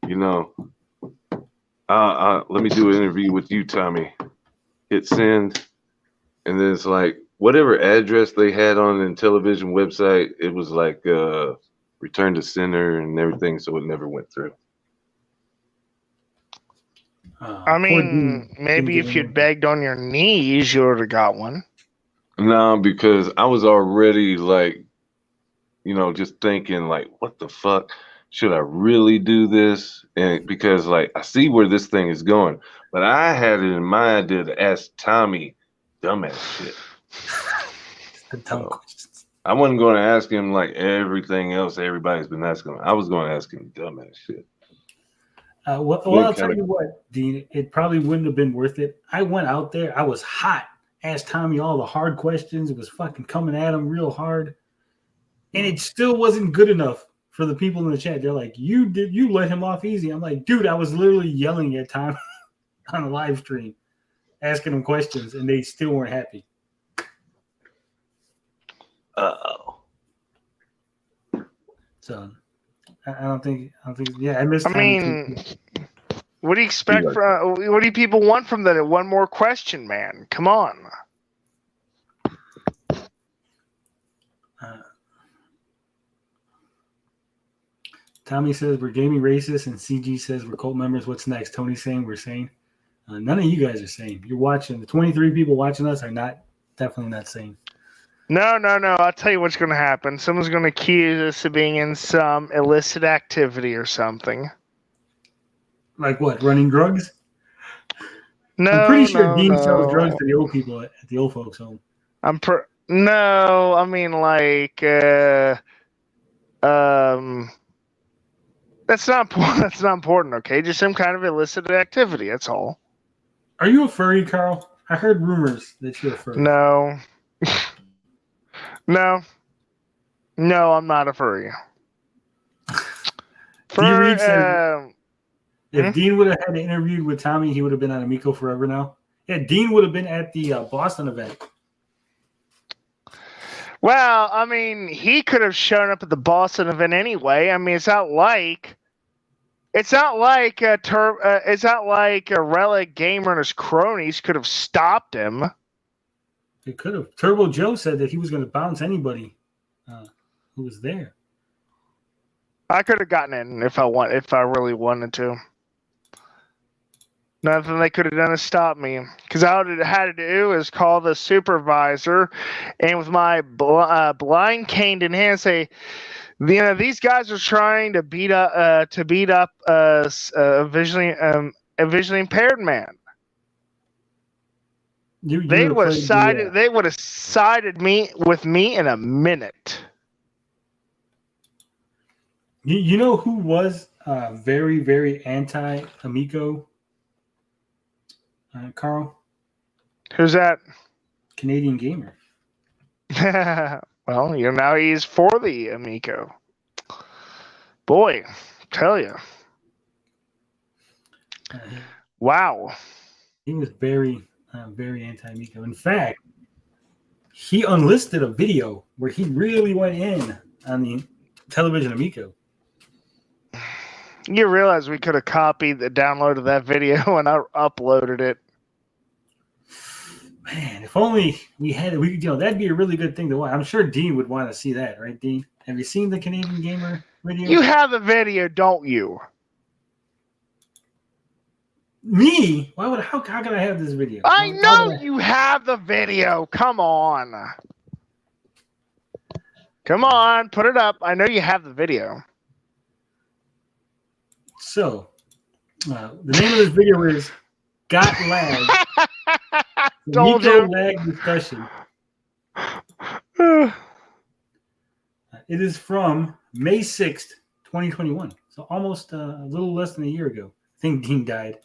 you know, let me do an interview with you, Tommy." Hit send. And then it's like whatever address they had on the television website, it was like return to sender and everything, so it never went through. I mean, maybe if you'd begged on your knees, you would have got one. No, because I was already like, you know, just thinking like, what the fuck? Should I really do this? And because like I see where this thing is going, but I had it in my idea to ask Tommy dumbass shit. The dumb questions. I wasn't going to ask him like everything else everybody's been asking him. I was going to ask him dumbass shit. Well, I'll tell you what, Dean, it probably wouldn't have been worth it. I went out there. I was hot. Asked Tommy all the hard questions. It was fucking coming at him real hard. And it still wasn't good enough for the people in the chat. They're like, you let him off easy. I'm like, dude, I was literally yelling at Tommy on a live stream, asking him questions, and they still weren't happy. Uh-oh. So I don't think I missed. I mean, what do you expect from? What do people want from that? One more question, man. Come on. Tommy says we're gaming racist, and CG says we're cult members. What's next? Tony's saying we're sane. None of you guys are sane. You're watching. The 23 people watching us are definitely not sane. No. I'll tell you what's going to happen. Someone's going to accuse us of being in some illicit activity or something. Like what? Running drugs? No, I'm pretty sure Dean sells no. drugs to the old people at the old folks' home. No, I mean like that's not that's not important, okay? Just some kind of illicit activity, that's all. Are you a furry, Carl? I heard rumors that you're a furry. No. No, I'm not a furry. D-Reed says if hmm? Dean would have had interviewed with Tommy, he would have been on Amico forever now. Yeah, Dean would have been at the Boston event. Well, I mean, he could have shown up at the Boston event anyway. I mean, it's not like a Relic Gamer and his cronies could have stopped him. It could have. Turbo Joe said that he was going to bounce anybody who was there. I could have gotten in if I really wanted to. Nothing they could have done to stop me. Because all I had to do is call the supervisor, and with my blind cane in hand, say, these guys are trying to beat up a visually impaired man. They would have sided with me in a minute. You know who was very, very anti-Amico, Carl? Who's that? Canadian Gamer. Well, now he's for the Amico. Boy, tell you. Wow. He was very, very anti-Amico. In fact, he unlisted a video where he really went in on the television Amico. You realize we could have copied the download of that video and I uploaded it. Man, if only we had it, that'd be a really good thing to watch. I'm sure Dean would want to see that, right, Dean? Have you seen the Canadian Gamer video? You have the video, don't you? Me? How could I have this video? I know you have the video. Come on. Come on, put it up. I know you have the video. So, the name of this video is Got Lag. Told you. Lag discussion. It is from May 6th, 2021. So almost a little less than a year ago. I think Dean died.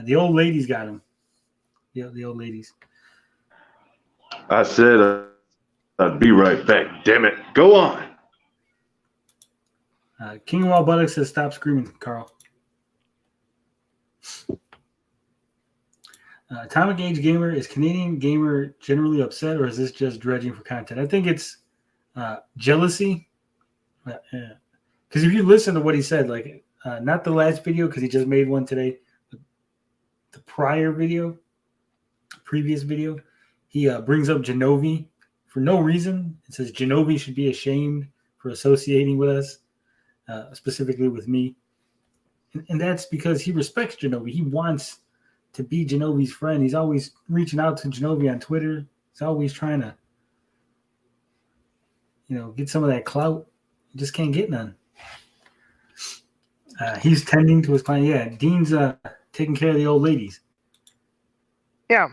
The old ladies got him. The old ladies. I said I'd be right back. Damn it. Go on. King of All Buttocks says, stop screaming, Carl. Atomic Age Gamer, is Canadian Gamer generally upset, or is this just dredging for content? I think it's jealousy. Because if you listen to what he said, like not the last video, because he just made one today, but the previous video, he brings up Genovi for no reason. It says Genovi should be ashamed for associating with us, specifically with me. And that's because he respects Genovi. He wants to be Genovi's friend. He's always reaching out to Genovi on Twitter. He's always trying to, get some of that clout. He just can't get none. He's tending to his client. Yeah, Dean's taking care of the old ladies. Yeah.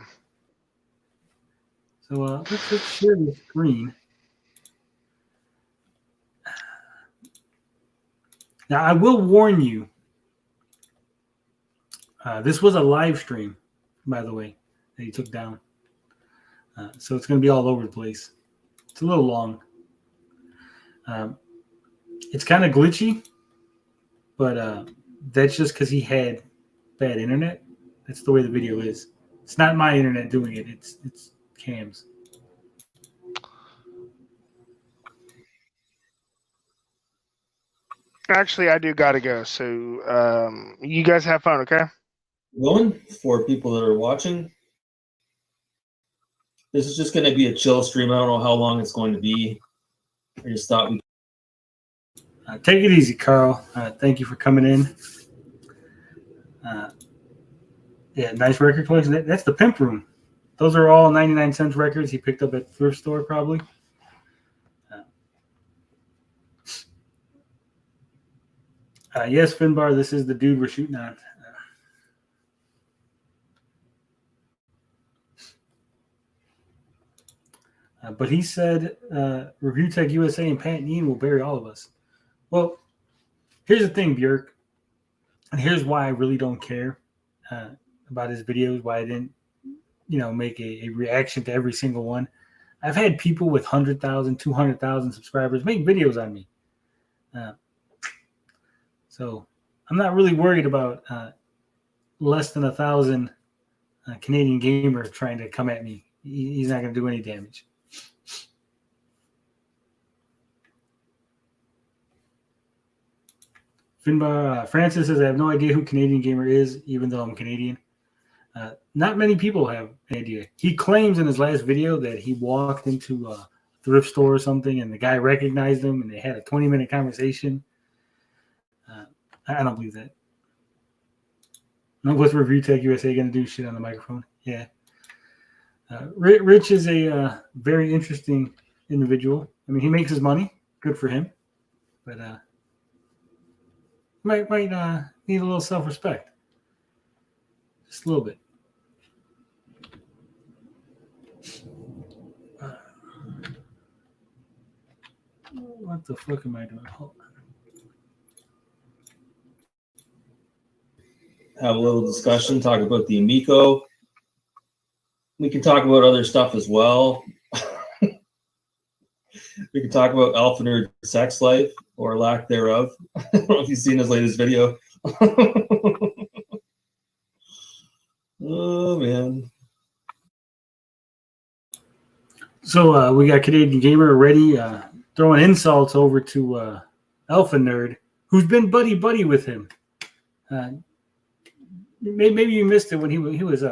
So let's share the screen. Now, I will warn you. This was a live stream, by the way, that he took down. So it's going to be all over the place. It's a little long. It's kind of glitchy, but that's just because he had bad internet. That's the way the video is. It's not my internet doing it. It's Cam's. Actually, I do gotta go. So you guys have fun, okay? Going for people that are watching. This is just going to be a chill stream. I don't know how long it's going to be. I just thought we. Take it easy, Carl. Thank you for coming in. Yeah, nice record collection. That's the Pimp Room. Those are all 99-cent records he picked up at thrift store, probably. Yes, Finbar, this is the dude we're shooting on. But he said Review Tech USA and Pat Neen will bury all of us. Well, here's the thing, Björk, and here's why I really don't care about his videos, why I didn't, make a reaction to every single one. I've had people with 100,000, 200,000 subscribers make videos on me. So I'm not really worried about less than 1,000 Canadian gamer trying to come at me. He's not going to do any damage. Finbar Francis says, I have no idea who Canadian Gamer is, even though I'm Canadian. Not many people have an idea. He claims in his last video that he walked into a thrift store or something and the guy recognized him and they had a 20-minute conversation. I don't believe that. No, what's Review Tech USA going to do? Shit on the microphone? Yeah. Rich is a very interesting individual. I mean, he makes his money. Good for him. But might need a little self-respect. Just a little bit. What the fuck am I doing? Hold on. Have a little discussion, talk about the Amico. We can talk about other stuff as well. We can talk about Alpha Nerd sex life or lack thereof. I don't know if you've seen his latest video. Oh, man. So we got Canadian Gamer already throwing insults over to Alpha Nerd, who's been buddy with him. Maybe you missed it when he was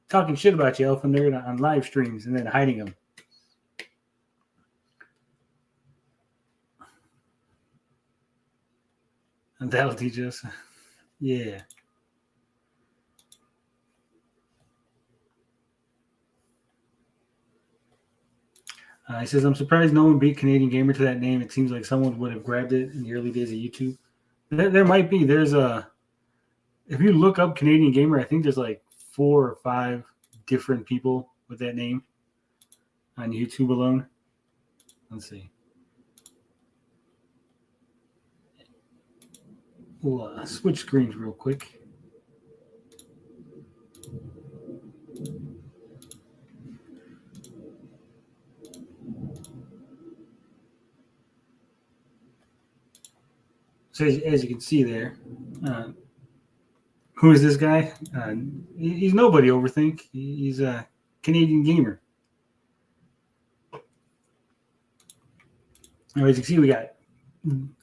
talking shit about you, Alpha Nerd, on live streams and then hiding them. And that'll teach us. Yeah. He says, I'm surprised no one beat Canadian Gamer to that name. It seems like someone would have grabbed it in the early days of YouTube. There might be. There's if you look up Canadian Gamer, I think there's like 4 or 5 different people with that name on YouTube alone. Let's see. We'll switch screens real quick. So as you can see there, who is this guy? He's nobody, Overthink. He's a Canadian Gamer. As you can see, we got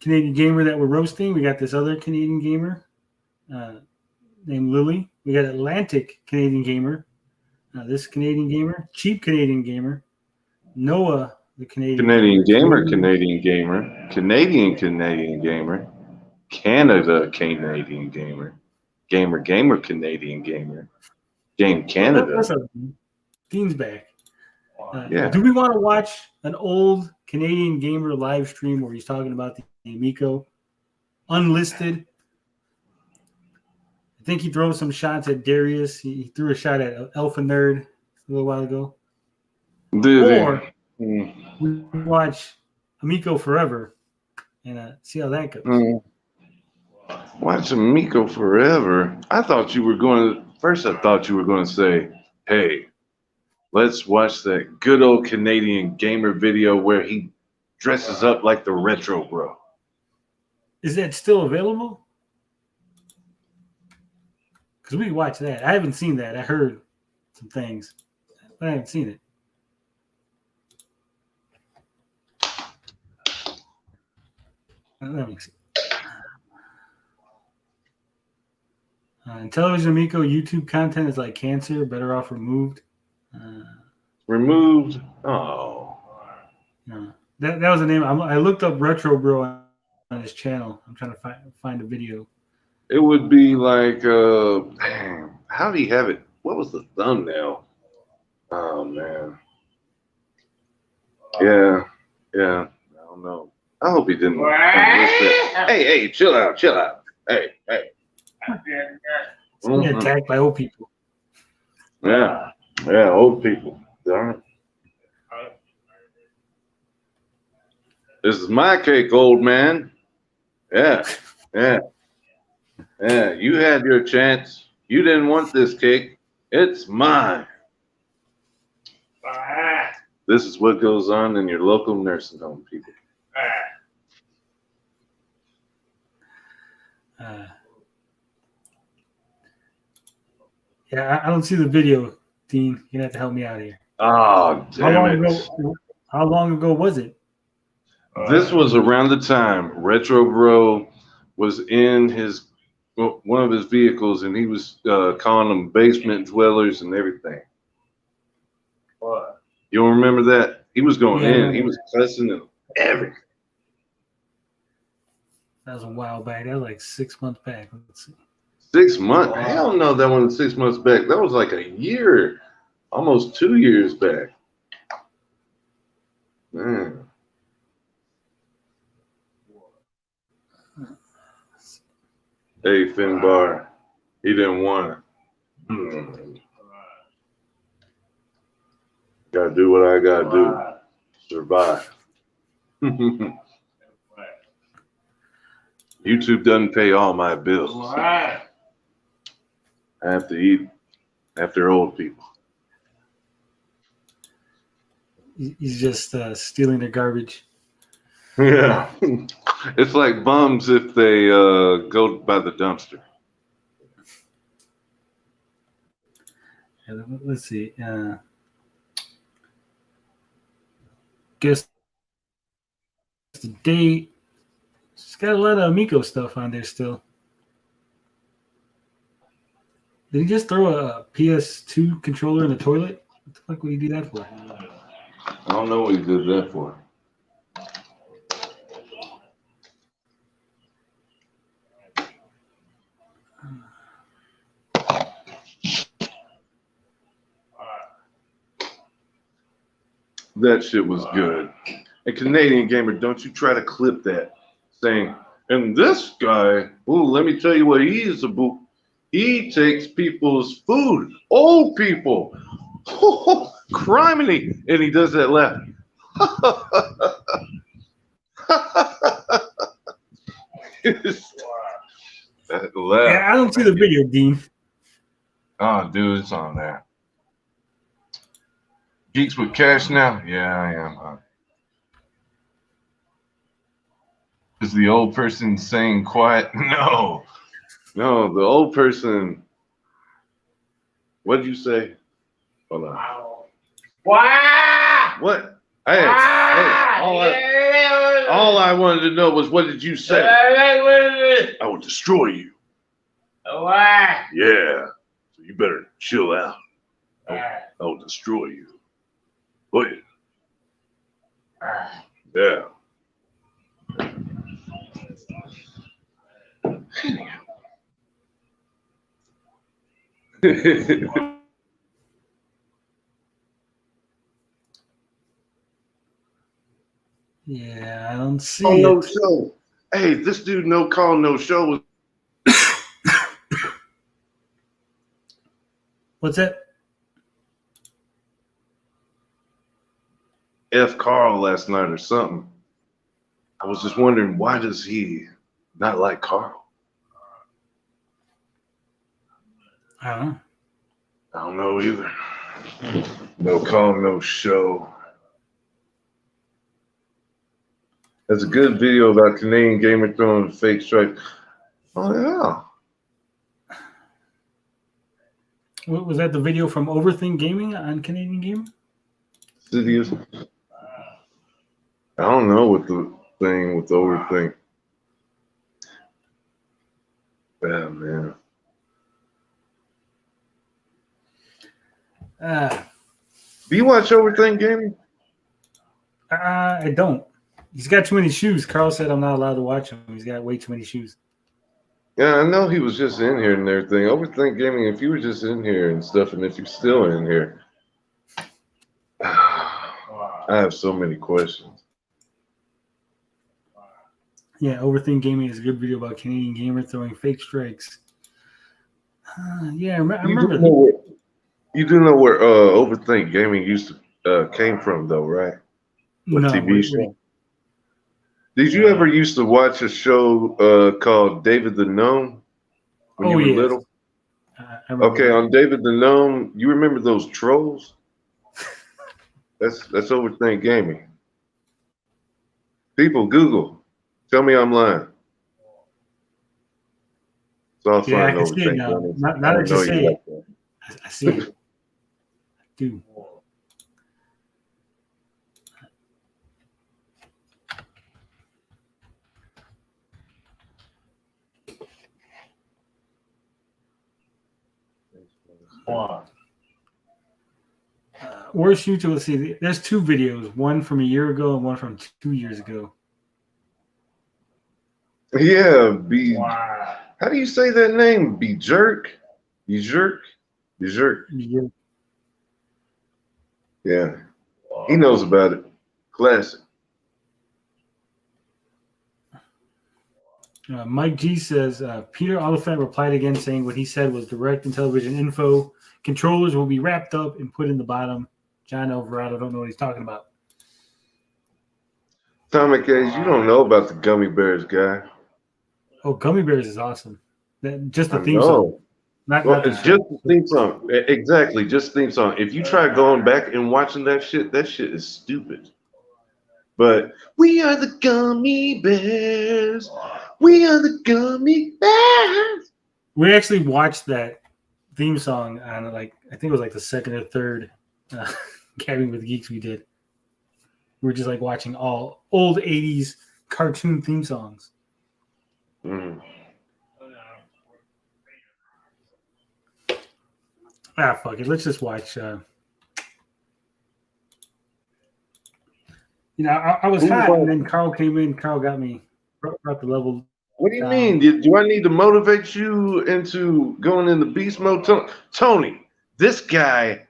Canadian Gamer that we're roasting. We got this other Canadian Gamer named Lily. We got Atlantic Canadian Gamer. This Canadian Gamer. Cheap Canadian Gamer. Noah, the Canadian Gamer, Canadian Gamer. Canadian Gamer. Canada Canadian Gamer. Gamer, Canadian Gamer. Game Canada. What's up? Dean's back. Yeah. Do we want to watch an old Canadian Gamer live stream where he's talking about the Amico unlisted? I think he threw some shots at Darius. He threw a shot at Alpha Nerd a little while ago. Or we watch Amico Forever and see how that goes. Watch Amico Forever. I thought you were going to say, hey, let's watch that good old Canadian Gamer video where he dresses up like the retro bro. Is that still available? Because we can watch that. I haven't seen that. I heard some things, but I haven't seen it. Let me see. And Television Amico YouTube content is like cancer, better off removed. Removed? Oh. No. That was the name. I looked up Retro Bro on his channel. I'm trying to find a video. It would be like, dang, how did he have it? What was the thumbnail? Oh man. Yeah. I don't know. I hope he didn't. Hey, chill out. Hey. Being attacked by old people. Yeah, old people. Darn it. This is my cake, old man. Yeah. You had your chance. You didn't want this cake. It's mine. This is what goes on in your local nursing home, people. Yeah, I don't see the video, Dean. You're gonna have to help me out here. Oh, damn it. How long ago was it? This was around the time Retro Bro was in one of his vehicles, and he was calling them basement dwellers and everything. What? You don't remember that? He was going in. He was cussing and everything. That was a while back. That was like 6 months back. Let's see. 6 months? Hell no, that wasn't 6 months back. That was like a year, almost 2 years back. Man. Hey, Finbar, he didn't want it. Gotta do what I gotta do. Survive. YouTube doesn't pay all my bills. I have to eat after old people. He's just stealing their garbage. Yeah. It's like bums if they go by the dumpster. Let's see. Guess the date. She's got a lot of Amico stuff on there still. Did he just throw a PS2 controller in the toilet? What the fuck would he do that for? I don't know what he did that for. That shit was good. And Canadian Gamer, don't you try to clip that saying, and this guy, ooh, let me tell you what he is about. He takes people's food, old people. Criminy. And he does that laugh. That laugh. Yeah, I don't see the video, Dean. Oh, dude, it's on there. Geeks with cash now? Yeah, I am. Is the old person saying quiet? No, the old person. What did you say? Hold on. Wow. What? Hey, all I wanted to know was, what did you say? I will destroy you. What? Yeah. So you better chill out. I will destroy you. What? Yeah. Yeah, I don't see Oh, it. no show. Hey, this dude no call, no show was. What's that? F. Carl last night or something. I was just wondering, why does he not like Carl? I don't know either. No call, no show. That's a good video about Canadian Gamer throwing fake strike. Oh, yeah. Was that the video from Overthink Gaming on Canadian Gamer? Cities. I don't know what the thing with the Overthink. Yeah, man. Do you watch Overthink Gaming? I don't. He's got too many shoes. Carl said I'm not allowed to watch him. He's got way too many shoes. Yeah, I know he was just in here and everything. Overthink Gaming, if you were just in here and stuff, and if you're still in here, I have so many questions. Yeah, Overthink Gaming is a good video about Canadian gamer throwing fake strikes. Yeah, I remember. You do know where Overthink Gaming used to came from, though, right? What No, TV show? Did you ever used to watch a show called David the Gnome when you were yes. little? I remember Okay, that. on David the Gnome, you remember those trolls? That's Overthink Gaming. People, Google. Tell me I'm lying. It's all Yeah, I fun can see it Overthink now. Gaming. Now that you say it, that. I see it. Dude. Worst YouTube. Let's see. There's two videos. One from a year ago and one from 2 years ago. Yeah, how do you say that name? Be jerk? Be jerk? Be jerk. Yeah. He knows about it. Classic. Mike G says Peter Oliphant replied again saying what he said was direct and television info. Controllers will be wrapped up and put in the bottom. John Alvarado don't know what he's talking about. Atomic Age, you don't know about the gummy bears guy. Oh, Gummy Bears is awesome. Just the I theme know. song. Not the Just show. the theme song. Exactly, just theme song. If you try going back and watching that shit is stupid. But we are the gummy bears. We are the gummy bears. We actually watched that theme song on I think it was like the second or third Gabbing with Geeks we did. We were just like watching all old 80s cartoon theme songs. Mm. Fuck it. Let's just watch. I was hot, and then Carl came in. Carl got me, brought the level. What do you mean? Do I need to motivate you into going into beast mode? Tony, this guy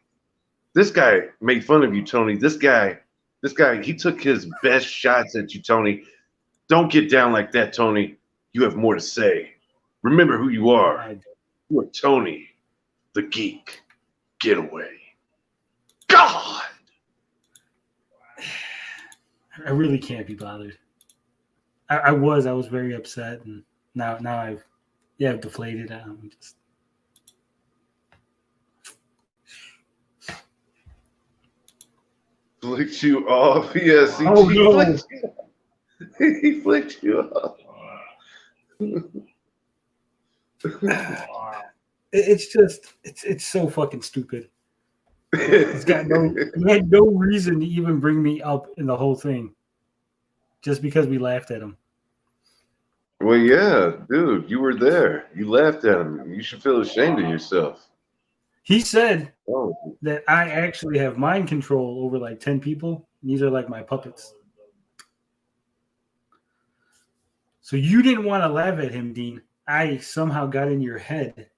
made fun of you, Tony. This guy, he took his best shots at you, Tony. Don't get down like that, Tony. You have more to say. Remember who you are. You are Tony, the geek. Getaway. God! I really can't be bothered. I was very upset, and now I've deflated. I'm just. Flicked you off. Yes, he flicked you off. It's so fucking stupid. He had no reason to even bring me up in the whole thing, just because we laughed at him. Well, yeah, dude, you were there. You laughed at him. You should feel ashamed of yourself. He said that I actually have mind control over like 10 people. These are like my puppets. So you didn't want to laugh at him, Dean. I somehow got in your head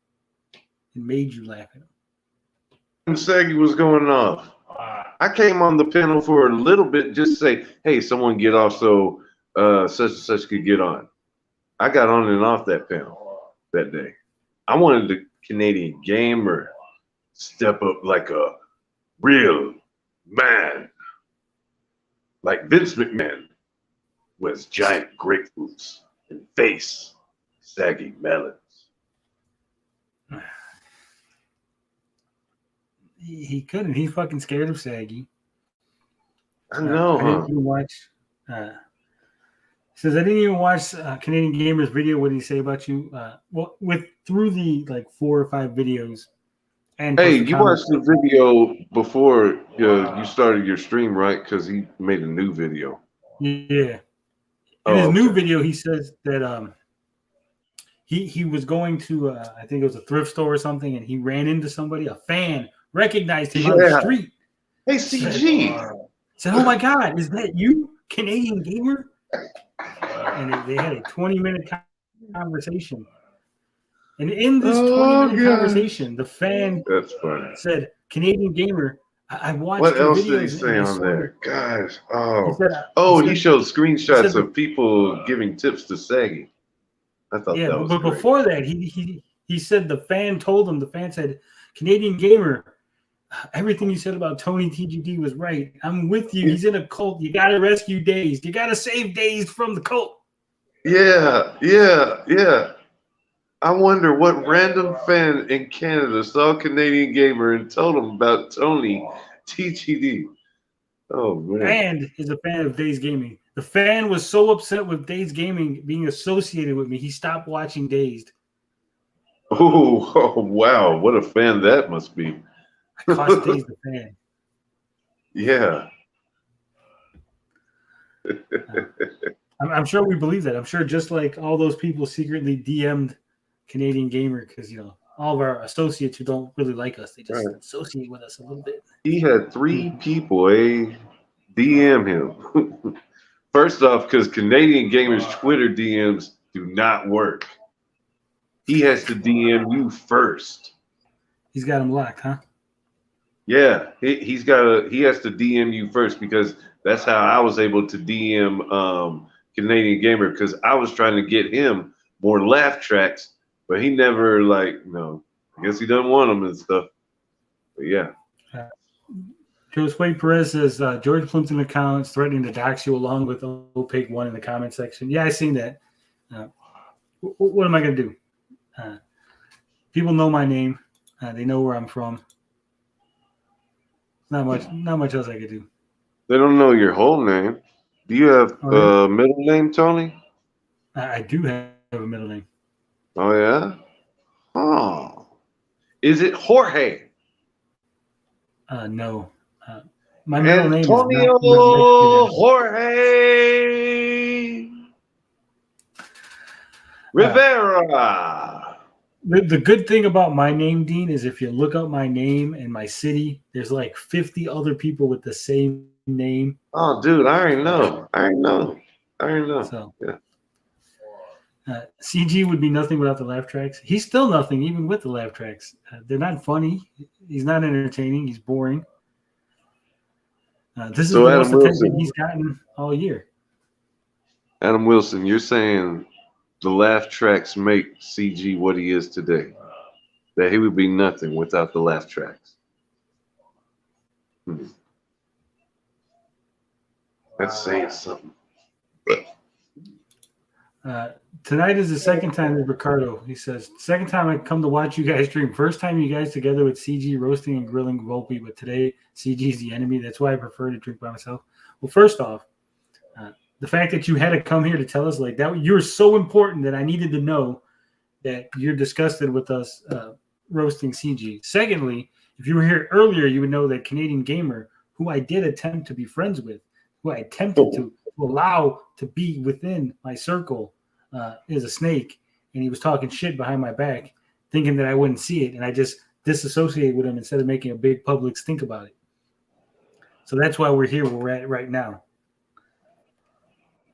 and made you laugh at him. Saggy was going off. I came on the panel for a little bit, just say, hey, someone get off so such and such could get on. I got on and off that panel that day. I wanted the Canadian gamer step up like a real man, like Vince McMahon with giant grapefruits and face saggy melons. He couldn't. He's fucking scared of Saggy. I know. I didn't even watch. Says I didn't even watch Canadian Gamer's video. What did he say about you? Through the like 4 or 5 videos. And hey, you watched the video before you started your stream, right? Because he made a new video. Yeah. In his new video, he says that he was going to I think it was a thrift store or something, and he ran into somebody. A fan recognized him on the street. Hey, CG. Said, "Oh my God, is that you, Canadian Gamer?" And they had a 20-minute conversation. And in this 20-minute conversation, the fan said, "Canadian Gamer, I watched What your else did he videos say and I on saw there, your, guys? he Oh, said, on there, guys. Oh, he he said, showed he said screenshots that, of people giving tips to Saggy. I thought yeah, that was but great. before that, he said the fan told him, the fan said, Canadian Gamer, everything you said about Tony TGD was right. I'm with you. He's in a cult. You got to rescue Dazed. You got to save Dazed from the cult. Yeah. I wonder what random fan in Canada saw Canadian Gamer and told him about Tony TGD. Oh man. And is a fan of Days Gaming. The fan was so upset with Days Gaming being associated with me, he stopped watching Dazed. Oh wow, what a fan that must be. I cost Dazed the fan. Yeah. I'm sure we believe that. I'm sure just like all those people secretly DM'd Canadian Gamer because, all of our associates who don't really like us, they just Right. associate with us a little bit. He had 3 people DM him. First off, because Canadian Gamer's Twitter DMs do not work. He has to DM you first. He's got him locked, huh? Yeah, he has to DM you first because that's how I was able to DM Canadian Gamer because I was trying to get him more laugh tracks, but he never I guess he doesn't want them and stuff. But yeah. Josue Perez says George Plimpton accounts threatening to dox you along with Opaque One in the comment section. Yeah, I seen that. What am I gonna do? People know my name. They know where I'm from. Not much else I could do. They don't know your whole name. Do you have a middle name, Tony? I do have a middle name. Oh yeah. Oh, is it Jorge? No. My middle name is Antonio not Jorge Rivera. The good thing about my name, Dean, is if you look up my name and my city, there's like 50 other people with the same name. Oh, dude, I already know. So, yeah. CG would be nothing without the laugh tracks. He's still nothing, even with the laugh tracks. They're not funny. He's not entertaining. He's boring. This is So the Adam most attention Wilson. he's gotten all year. Adam Wilson, you're saying the laugh tracks make CG what he is today. That he would be nothing without the laugh tracks. That's saying something. Tonight is the second time with Ricardo. He says, second time I come to watch you guys stream. First time you guys together with CG roasting and grilling Volpe, but today CG is the enemy. That's why I prefer to drink by myself. Well, first off, the fact that you had to come here to tell us like that, you're so important that I needed to know that you're disgusted with us roasting CG. Secondly, if you were here earlier, you would know that Canadian Gamer, who I did attempt to be friends with, who I attempted to allow to be within my circle, is a snake, and he was talking shit behind my back, thinking that I wouldn't see it, and I just disassociated with him instead of making a big public stink about it. So that's why we're here where we're at right now.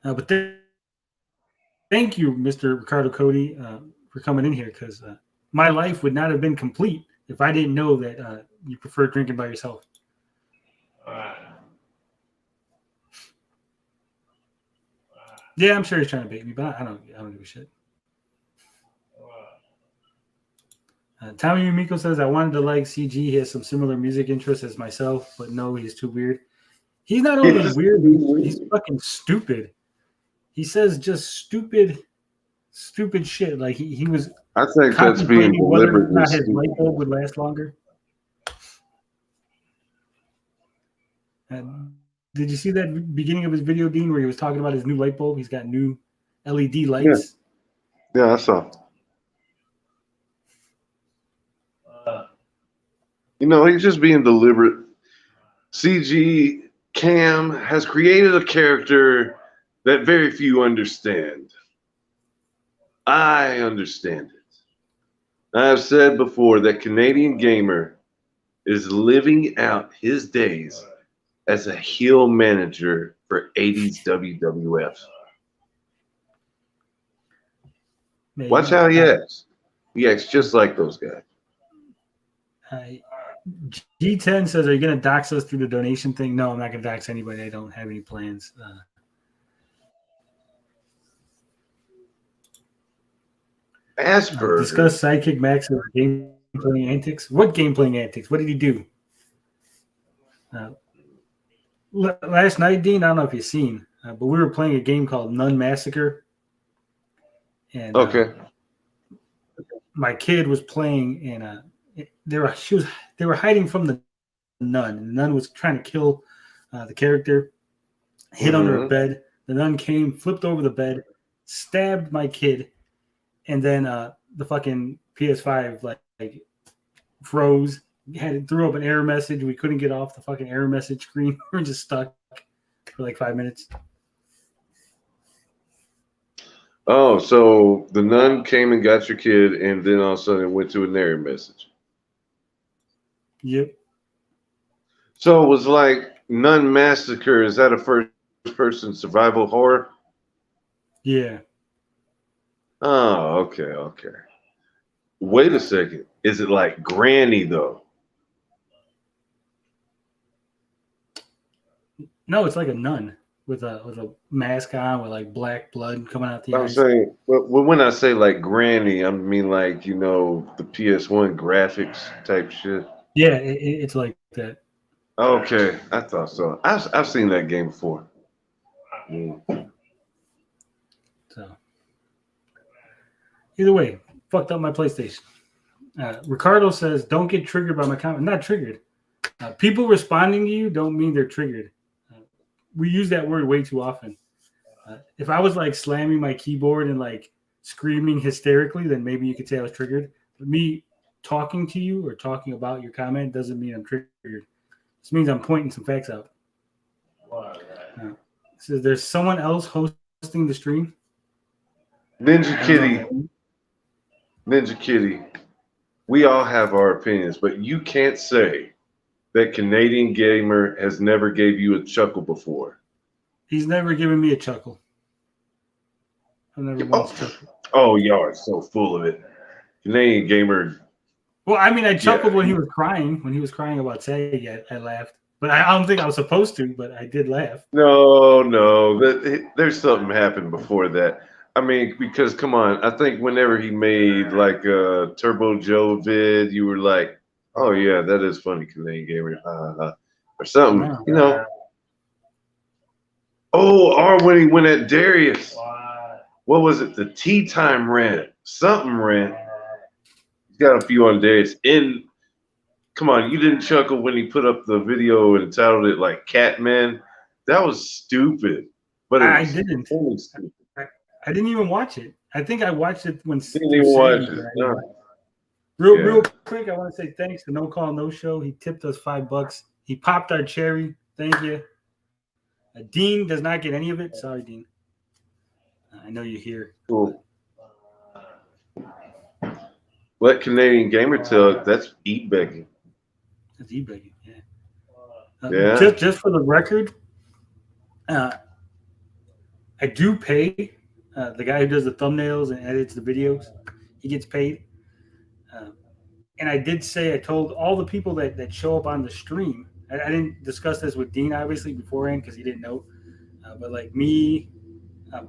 But thank you, Mr. Ricardo Cody, for coming in here, because my life would not have been complete if I didn't know that you prefer drinking by yourself. Yeah, I'm sure he's trying to bait me, but I don't give a shit. Tommy Mimiko says, I wanted to like CG. He has some similar music interests as myself, but no, he's too weird. He's not only weird, he's fucking stupid. He says just stupid shit. Like he was I think that's being contemplating whether or not his deliberately light stupid. bulb would last longer. Did you see that beginning of his video, Dean, where he was talking about his new light bulb? He's got new LED lights. Yeah, I saw. He's just being deliberate. CG Cam has created a character that very few understand. I understand it. I have said before that Canadian Gamer is living out his days as a heel manager for 80s WWF. Maybe. Watch how he acts. He acts just like those guys. G10 says, "Are you going to dox us through the donation thing?" No, I'm not going to dox anybody. I don't have any plans. Asperger. Discuss Sidekick Max's game playing antics. What game playing antics? What did he do? Last night, Dean, I don't know if you've seen, but we were playing a game called Nun Massacre. And Okay. my kid was playing, and they were hiding from the nun. And the nun was trying to kill the character, hid under a bed. The nun came, flipped over the bed, stabbed my kid, and then the fucking PS5 like froze. Threw up an error message. We couldn't get off the fucking error message screen. We were just stuck for like 5 minutes. Oh, so the nun came and got your kid, and then all of a sudden it went to an error message. Yep. So it was like Nun Massacre. Is that a first-person survival horror? Yeah. Oh, okay. Wait a second. Is it like Granny though? No, it's like a nun with a mask on with like black blood coming out the I'm eyes. saying, well, when I say like Granny, I mean like the PS1 graphics type shit. Yeah, it's like that. Okay, I thought so. I've seen that game before. So either way, fucked up my PlayStation. Ricardo says, "Don't get triggered by my comment." Not triggered. People responding to you don't mean they're triggered. We use that word way too often. If I was like slamming my keyboard and like screaming hysterically, then maybe you could say I was triggered. But me talking to you or talking about your comment doesn't mean I'm triggered. This means I'm pointing some facts out. So there's someone else hosting the stream. Ninja Kitty. We all have our opinions, but you can't say that Canadian Gamer has never gave you a chuckle before. He's never given me a chuckle. I've never once chuckled. Oh, y'all are so full of it. Canadian Gamer. Well, I mean, I chuckled when he was crying. When he was crying about SAG, I laughed. But I don't think I was supposed to, but I did laugh. No. There's something happened before that. I mean, because come on, I think whenever he made like a Turbo Joe vid, you were like, "Oh yeah, that is funny, Canadian Gamer," or something, Wow. Oh, or when he went at Darius. What was it? The tea time rant, something rant. He's got a few on Darius. Come on, you didn't chuckle when he put up the video and titled it like Catman. That was stupid. But I didn't. Totally stupid. I didn't even watch it. I think I watched it when. Didn't even watch it. No. Real quick, I want to say thanks to No Call No Show. He tipped us $5. He popped our cherry. Thank you. Dean does not get any of it. Sorry, Dean. I know you're here. Cool. Let Canadian Gamer tell that's eat begging. That's e-begging, yeah. Just for the record, I do pay the guy who does the thumbnails and edits the videos. He gets paid. And I did say, I told all the people that show up on the stream, I didn't discuss this with Dean, obviously, beforehand because he didn't know. But like me,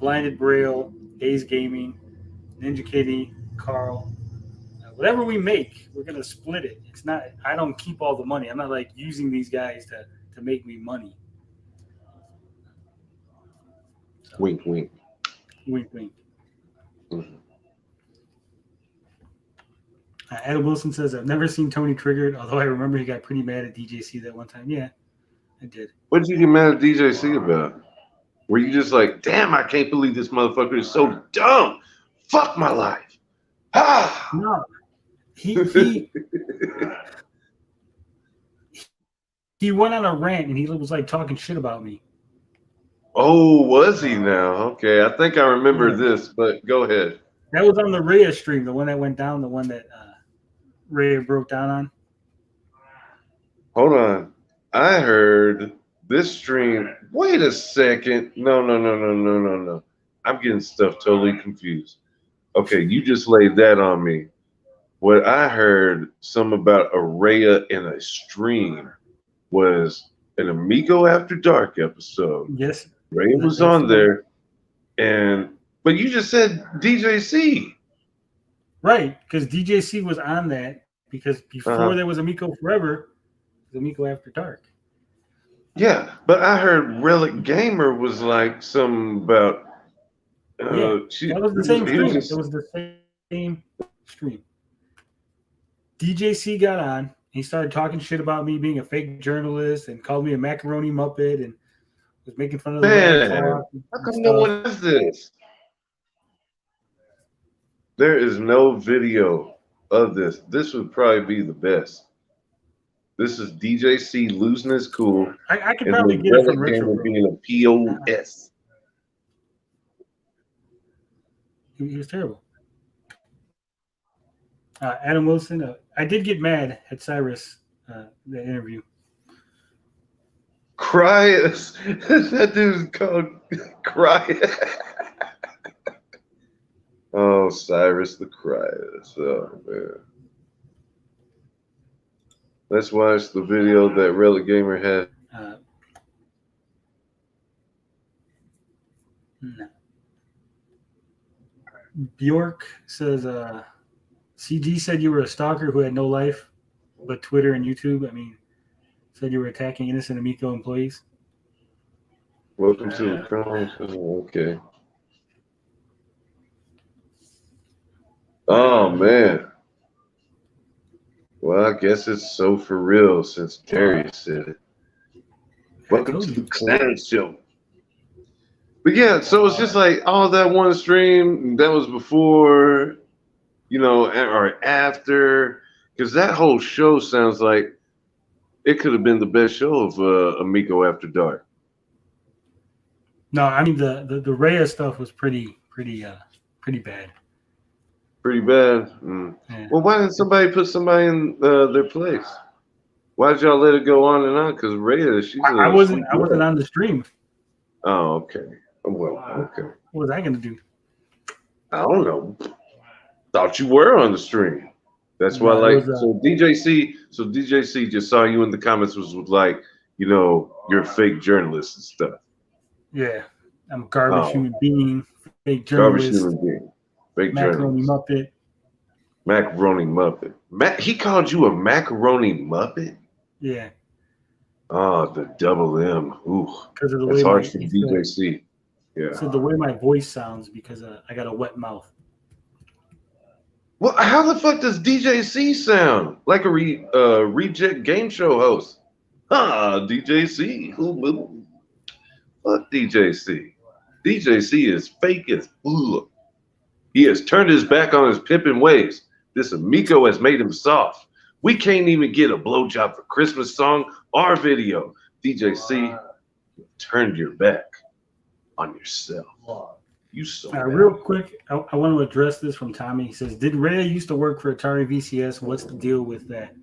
Blinded Braille, Days Gaming, Ninja Kitty, Carl, whatever we make, we're going to split it. It's not, I don't keep all the money. I'm not like using these guys to make me money. So, wink, wink. Wink, wink. Mm-hmm. Adam Wilson says, "I've never seen Tony triggered, although I remember he got pretty mad at DJC that one time." Yeah, I did. What did you get mad at DJC about? Were you just like, "Damn, I can't believe this motherfucker is so dumb. Fuck my life." Ah. No, he went on a rant and he was like talking shit about me. Oh, was he now? Okay, I think I remember this, but go ahead. That was on the Rhea stream, the one that went down, the one that Rhea broke down on. Hold on. I heard this stream. Wait a second. No. I'm getting stuff totally confused. Okay, you just laid that on me. what I heard some about Araya in a stream was an Amigo After Dark episode. Yes, Raya was that's on there, but you just said DJC. right, because DJC was on that because before there was Amico Forever, it was Amico After Dark. Yeah, but I heard Relic Gamer was like some about. Yeah, that was the same He was stream. just, It was the same stream. DJC got on. He started talking shit about me being a fake journalist and called me a macaroni muppet and was making fun of the way I man. talk How and come no stuff. one does this? There is no video of this. This would probably be the best. This is DJC losing his cool, I could and probably then get it from Relic Retro Gamer Bro. being a POS. He was terrible. Adam Wilson. I did get mad at Cyrus the interview. Cryus. That dude's called Cryus. Oh, Cyrus the Cryus. Oh, man. Let's watch the video that Relic Gamer had. No. Bjork says, CG said you were a stalker who had no life, but Twitter and YouTube, said you were attacking innocent Amico employees. Welcome to the Crown. Okay. Oh, man. Well, I guess it's so for real since Jerry said it. Welcome to the Clown Show. But yeah, so it's just like all that one stream that was before, or after, because that whole show sounds like it could have been the best show of Amico After Dark. No, the Rhea stuff was pretty bad. Pretty bad. Yeah. Well, why didn't somebody put somebody in their place? Why did y'all let it go on and on? Because Rhea, I wasn't on the stream. Oh, okay. Well, okay. What was I gonna do? I don't know. Thought you were on the stream. That's why, so DJC just saw you in the comments was like, you're a fake journalist and stuff. Yeah, I'm a garbage human being, fake journalist, garbage human being, fake macaroni journalist. Muppet. Macaroni Muppet. He called you a macaroni Muppet? Yeah. Oh, the double M. Ooh, because of the that's way harsh for DJC. Yeah. So the way my voice sounds because I got a wet mouth. Well, how the fuck does DJC sound? Like a reject game show host? DJC. Fuck DJC. DJC is fake as ugh. He has turned his back on his pimping ways. This Amico has made him soft. We can't even get a blowjob for Christmas song or video. DJC, turned your back on yourself. You so real quick, I want to address this from Tommy. He says, did Rhea used to work for Atari VCS? What's the deal with that?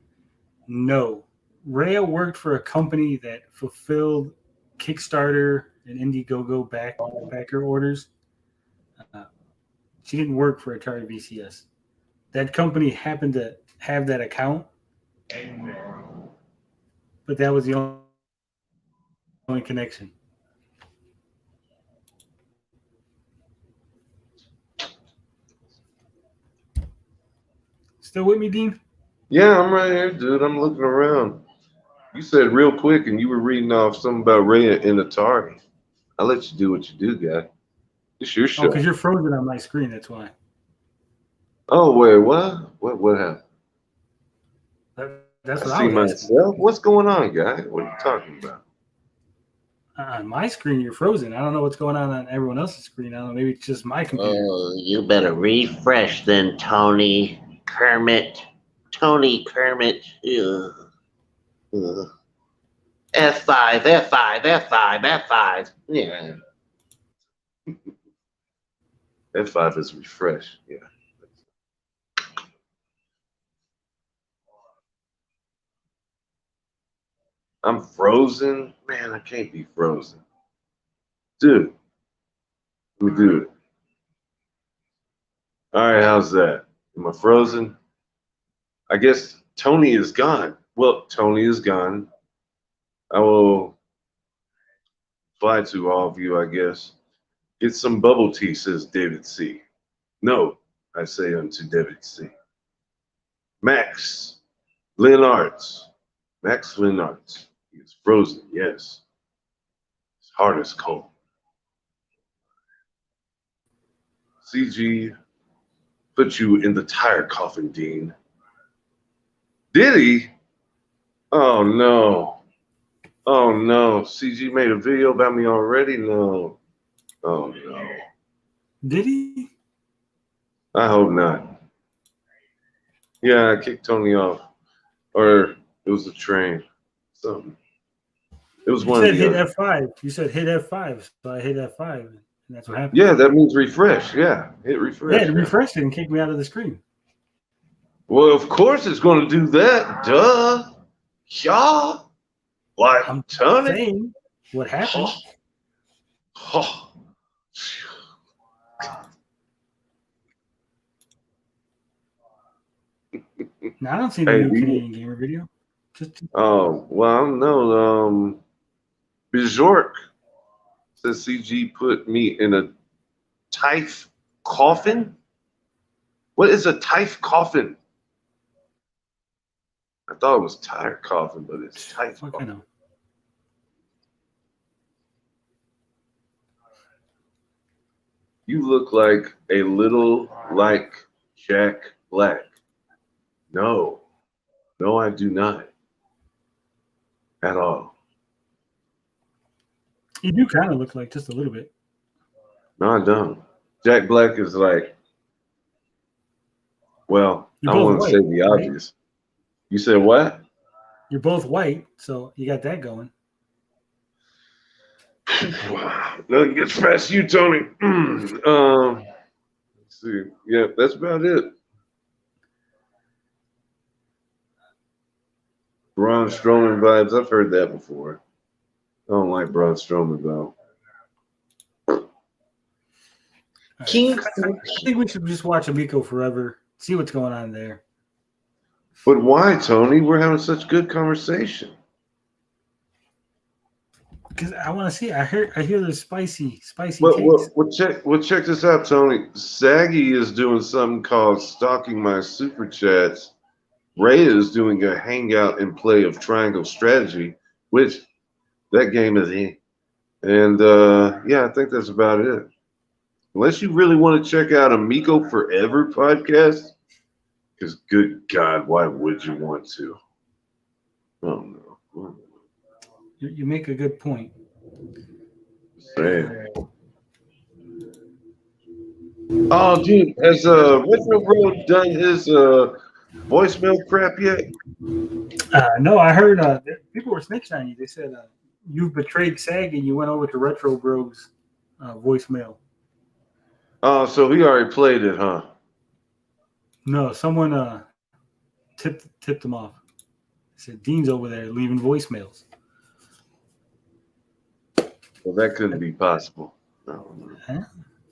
No. Rhea worked for a company that fulfilled Kickstarter and Indiegogo backer orders. She didn't work for Atari VCS. That company happened to have that account, but that was the only connection. Still with me, Dean? Yeah, I'm right here, dude. I'm looking around. You said real quick, and you were reading off something about Rhea and Atari. I'll let you do what you do, guy. It's your show. Oh, because you're frozen on my screen. That's why. Oh, wait, what? What happened? That's what I see myself. What's going on, guy? What are you talking about? On my screen, you're frozen. I don't know what's going on everyone else's screen. I don't know. Maybe it's just my computer. Oh, you better refresh then, Tony Kermit. Tony Kermit. F5, F5, F5, F5. Yeah. F5 is refresh. Yeah. I'm frozen? Man, I can't be frozen. Dude, let me do it. All right, how's that? Am I frozen? I guess Tony is gone. Well, Tony is gone. I will fly to all of you, I guess. Get some bubble tea, says David C. No, I say unto David C. Max Leonards. Max Leonards. He is frozen, yes. His heart is cold. CG put you in the tire coffin, Dean. Did he? Oh no. Oh no. CG made a video about me already? No. Oh no. Did he? I hope not. Yeah, I kicked Tony off. Or it was a train. Something. It was You one said of the hit other. F5. You said hit F5. So I hit F5. And that's what happened. Yeah, that means refresh. Yeah. Hit refresh. Yeah, it refreshed it and kicked me out of the screen. Well, of course it's going to do that. Duh. Yeah. Like, I'm Tony. saying what happened. Oh. Now I don't see the Hey, new do you- Canadian Gamer video. Just Oh, well, I don't know. Bjork says CG put me in a TIFE coffin? What is a TIFE coffin? I thought it was tire coffin, but it's TIFE fuck I coffin. know. You look like a little like Jack Black. No. No, I do not. At all. You do kind of look like just a little bit. No, I don't. Jack Black is like, well, You're I both want to say white, the right? obvious. You said what? You're both white, so you got that going. Wow. Nothing gets past you, Tony. Let's see. Yeah, that's about it. Braun Strowman vibes. I've heard that before. I don't like Braun Strowman though. All right. King. I think we should just watch Amico Forever, see what's going on there. But why, Tony? We're having such good conversation. Because I want to see. I hear there's spicy Well, takes. check this out, Tony. Saggy is doing something called stalking my super chats. Ray is doing a hangout and play of Triangle Strategy, which that game is in. And yeah, I think that's about it. Unless you really want to check out Amico Forever podcast, because good God, why would you want to? Oh no. You make a good point. Saying. Oh, dude, has Retro Bro done his voicemail crap yet? No, I heard people were snitching on you. They said you betrayed SAG and you went over to Retro Bros voicemail. Oh, so he already played it, huh? No, someone tipped him off. Said Dean's over there leaving voicemails. Well, that couldn't be possible. No.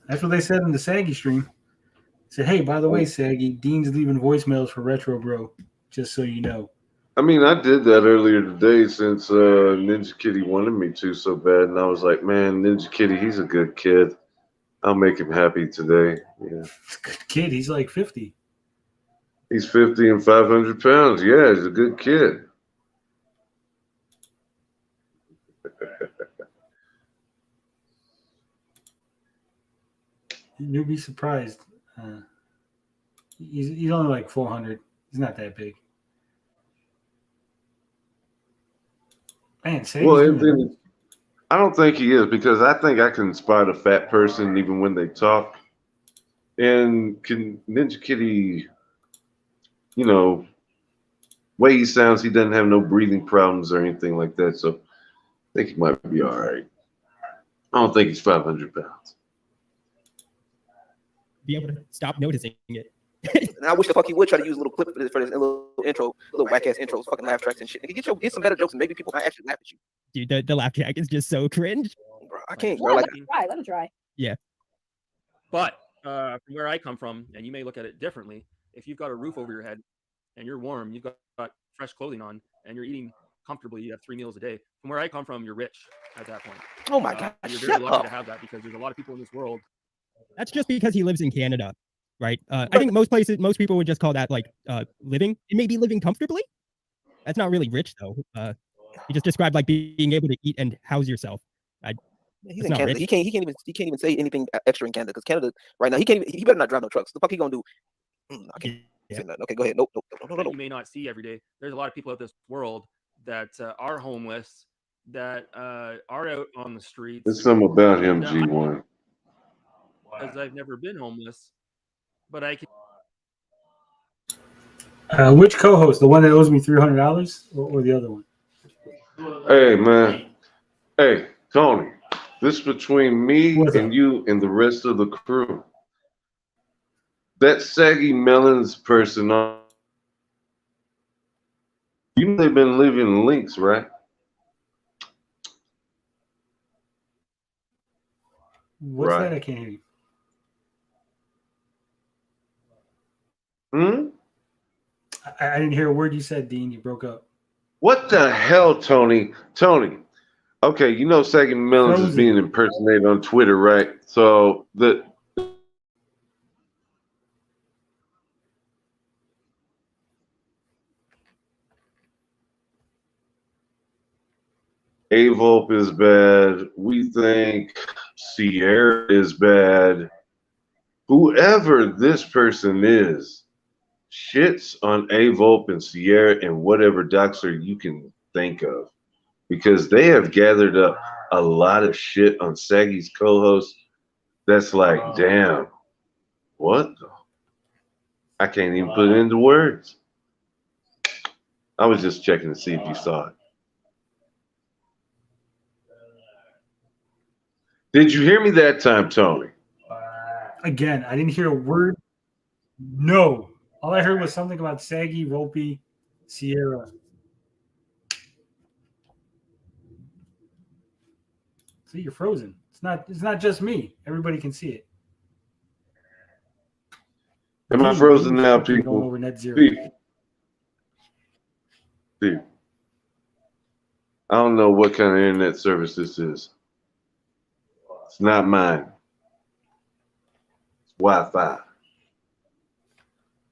That's what they said in the Saggy stream. Said, hey, by the way, Saggy, Dean's leaving voicemails for Retro Bro, just so you know. I mean, I did that earlier today since Ninja Kitty wanted me to so bad, and I was like, man, Ninja Kitty, he's a good kid. I'll make him happy today. Yeah. Good kid, he's like 50. He's 50 and 500 pounds. Yeah, he's a good kid. You'll be surprised. He's only like 400. He's not that big. Man, Saggy's Well, doing it. I don't think he is, because I think I can spot a fat person even when they talk. And can Ninja Kitty, you know, way he sounds, he doesn't have no breathing problems or anything like that. So I think he might be all right. I don't think he's 500 pounds. Be able to stop noticing it. And I wish the fuck he would try to use a little clip for this little intro, little whack ass intros, fucking laugh tracks and shit. Get some better jokes and maybe people might actually laugh at you. Dude, the laugh track is just so cringe. Bro, I can't, Well, bro. let him try. Let him try. Yeah. But from where I come from, and you may look at it differently, if you've got a roof over your head and you're warm, you've got fresh clothing on, and you're eating comfortably. You have 3 meals a day. From where I come from, you're rich at that point. Oh my God! You're very Shut lucky up. to have that because there's a lot of people in this world. That's just because he lives in Canada, right? I think most people would just call that like living. It may be living comfortably. That's not really rich though. You just described like being able to eat and house yourself. He's in Canada. He can't even say anything extra in Canada because Canada right now he can't even. He better not drive no trucks. The fuck he gonna do? I can't say nothing. Okay, go ahead. Nope. You may not see every day. There's a lot of people out this world that are homeless, that are out on the streets. There's something about him, G1. Because I've never been homeless, but I can. Which co-host? The one that owes me $300 or the other one? Hey, man. Hey, Tony. This is between me and you and the rest of the crew. That saggy melons person, you know they've been leaving links, right? What's that? I can't hear you. I didn't hear a word you said, Dean. You broke up. What the hell, Tony? Tony. Okay, you know Saggy Melons is being impersonated on Twitter, right? So the Avulp is bad. We think Sierra is bad. Whoever this person is shits on Avulp and Sierra and whatever doxer you can think of, because they have gathered up a lot of shit on Saggy's co-host. That's like, damn, what? I can't even put it into words. I was just checking to see if you saw it. Did you hear me that time, Tony? Again, I didn't hear a word. No. All I heard was something about Saggy, Volpe, Sierra. See, you're frozen. It's not just me. Everybody can see it. Am I frozen now, people? Going over net zero. People. I don't know what kind of internet service this is. It's not mine. It's Wi-Fi.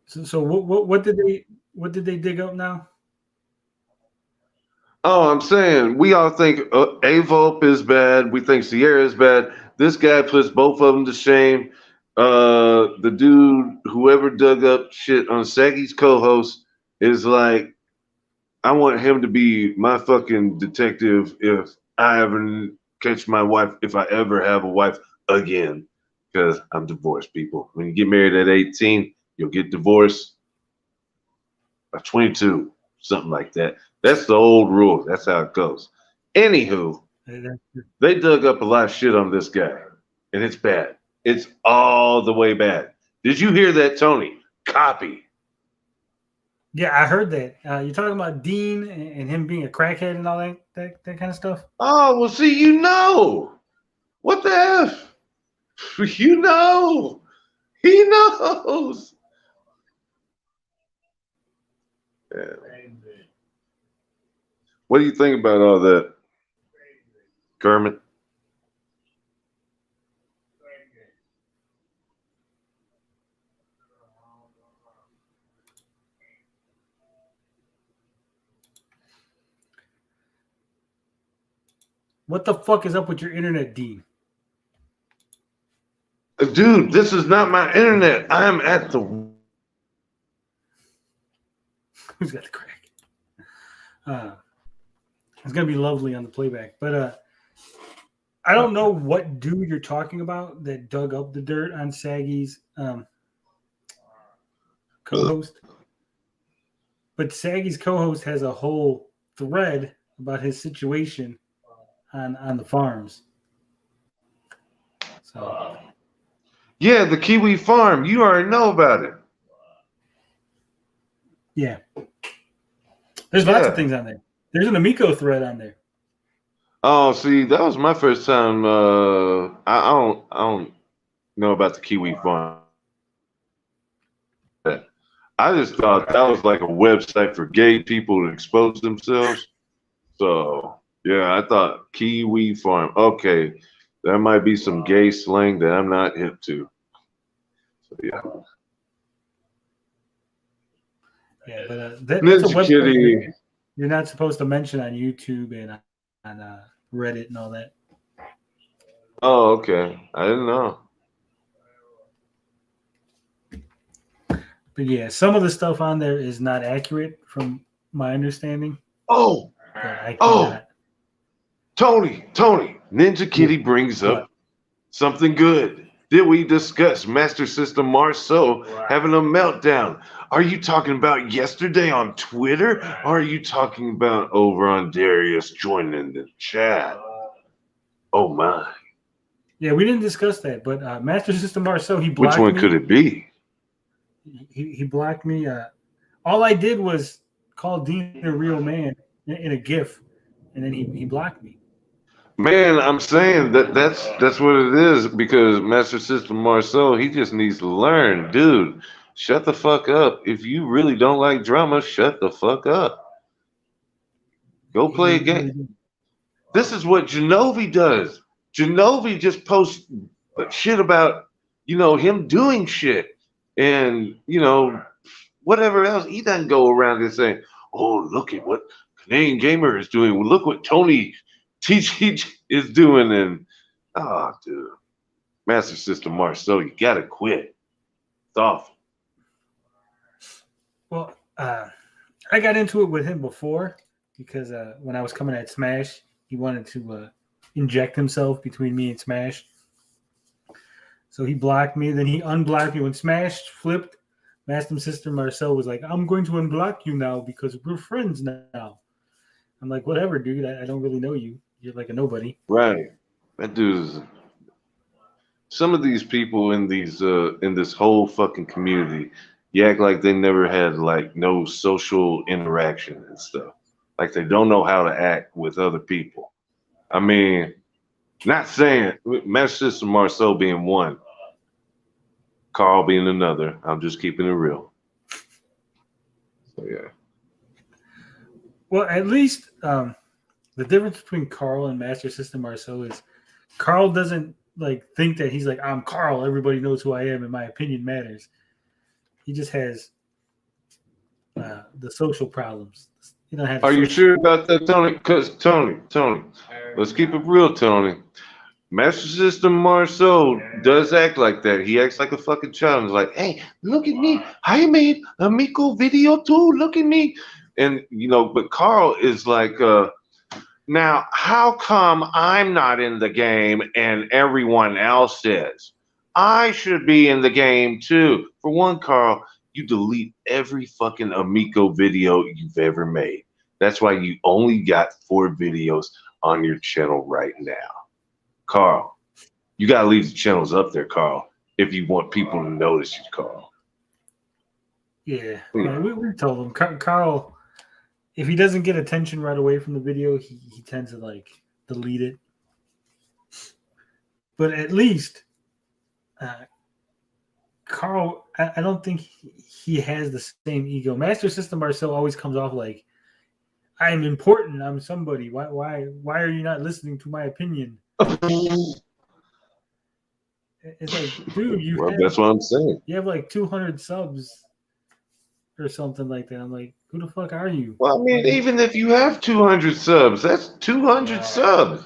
So what did they dig up now? Oh, I'm saying we all think Avulp is bad. We think Sierra is bad. This guy puts both of them to shame. The dude, whoever dug up shit on Saggy's co-host, is like, I want him to be my fucking detective if I ever catch my wife, if I ever have a wife again, because I'm divorced, people. When you get married at 18, you'll get divorced by 22, something like that. That's the old rule. That's how it goes. Anywho, they dug up a lot of shit on this guy, and it's bad. It's all the way bad. Did you hear that, Tony? Copy. Yeah, I heard that. You're talking about Dean and him being a crackhead and all that kind of stuff? Oh, well, see, you know. What the F? You know. He knows. Yeah. What do you think about all that, Kermit? What the fuck is up with your internet, Dean? Dude, this is not my internet. I am at the... Who's got the crack? It's going to be lovely on the playback. But I don't know what dude you're talking about that dug up the dirt on Saggy's co-host. But Saggy's co-host has a whole thread about his situation on the farms. So yeah, the Kiwi farm. You already know about it. Yeah. There's lots of things on there. There's an Amico thread on there. Oh, see, that was my first time. I don't know about the Kiwi farm. I just thought that was like a website for gay people to expose themselves. So yeah, I thought Kiwi Farm. Okay, there might be some gay slang that I'm not hip to. So yeah. Yeah, but that's a Ninja website Kitty. you're not supposed to mention on YouTube and on Reddit and all that. Oh, okay. I didn't know. But yeah, some of the stuff on there is not accurate from my understanding. Oh, But I oh, cannot. Tony. Ninja Kitty brings What? up something good. Did we discuss Master System Marceau having a meltdown? Are you talking about yesterday on Twitter? Or are you talking about over on Darius joining the chat? Oh my. Yeah, we didn't discuss that, but Master System Marceau, he Which blocked one me. could it be? He blocked me. All I did was call Dean a real man in a GIF, and then he blocked me. Man, I'm saying that's what it is because Master System Marceau, he just needs to learn, dude. Shut the fuck up. If you really don't like drama, shut the fuck up. Go play a game. This is what Genovi does. Genovi just posts shit about, him doing shit. And, whatever else. He doesn't go around and saying, oh, look at what Canadian Gamer is doing. Look what Tony TG is doing. And, oh, dude. Master System Marceau, you got to quit. It's awful. Well, I got into it with him before because when I was coming at Smash, he wanted to inject himself between me and Smash. So he blocked me. Then he unblocked me. When Smash flipped, Master System Marceau was like, I'm going to unblock you now because we're friends now. I'm like, whatever, dude. I don't really know you. You're like a nobody. Right. That dude is... Some of these people in this whole fucking community, you act like they never had like no social interaction and stuff. Like they don't know how to act with other people. I mean, not saying Master System Marceau being one, Carl being another. I'm just keeping it real. So yeah. Well, at least the difference between Carl and Master System Marceau is Carl doesn't like think that he's like, I'm Carl, everybody knows who I am and my opinion matters. He just has the social problems. You don't have. Are you sure about that, Tony? Because Tony, let's keep it real, Tony. Master System Marceau does act like that. He acts like a fucking child. He's like, hey, look at me. I made a Miko video too. Look at me. And, but Carl is like, now, how come I'm not in the game and everyone else is? I should be in the game too. For one, Carl, you delete every fucking Amico video you've ever made. That's why you only got 4 videos on your channel right now. Carl, you got to leave the channels up there, Carl, if you want people to notice you, Carl. Yeah, we told him. Carl, if he doesn't get attention right away from the video, he tends to like delete it. But at least Carl, I don't think he has the same ego. Master System Marceau always comes off like, I'm important. I'm somebody. Why are you not listening to my opinion? It's like, dude, that's what I'm saying. You have like 200 subs or something like that. I'm like, who the fuck are you? Well, I mean, even if you have 200 subs, that's 200 subs.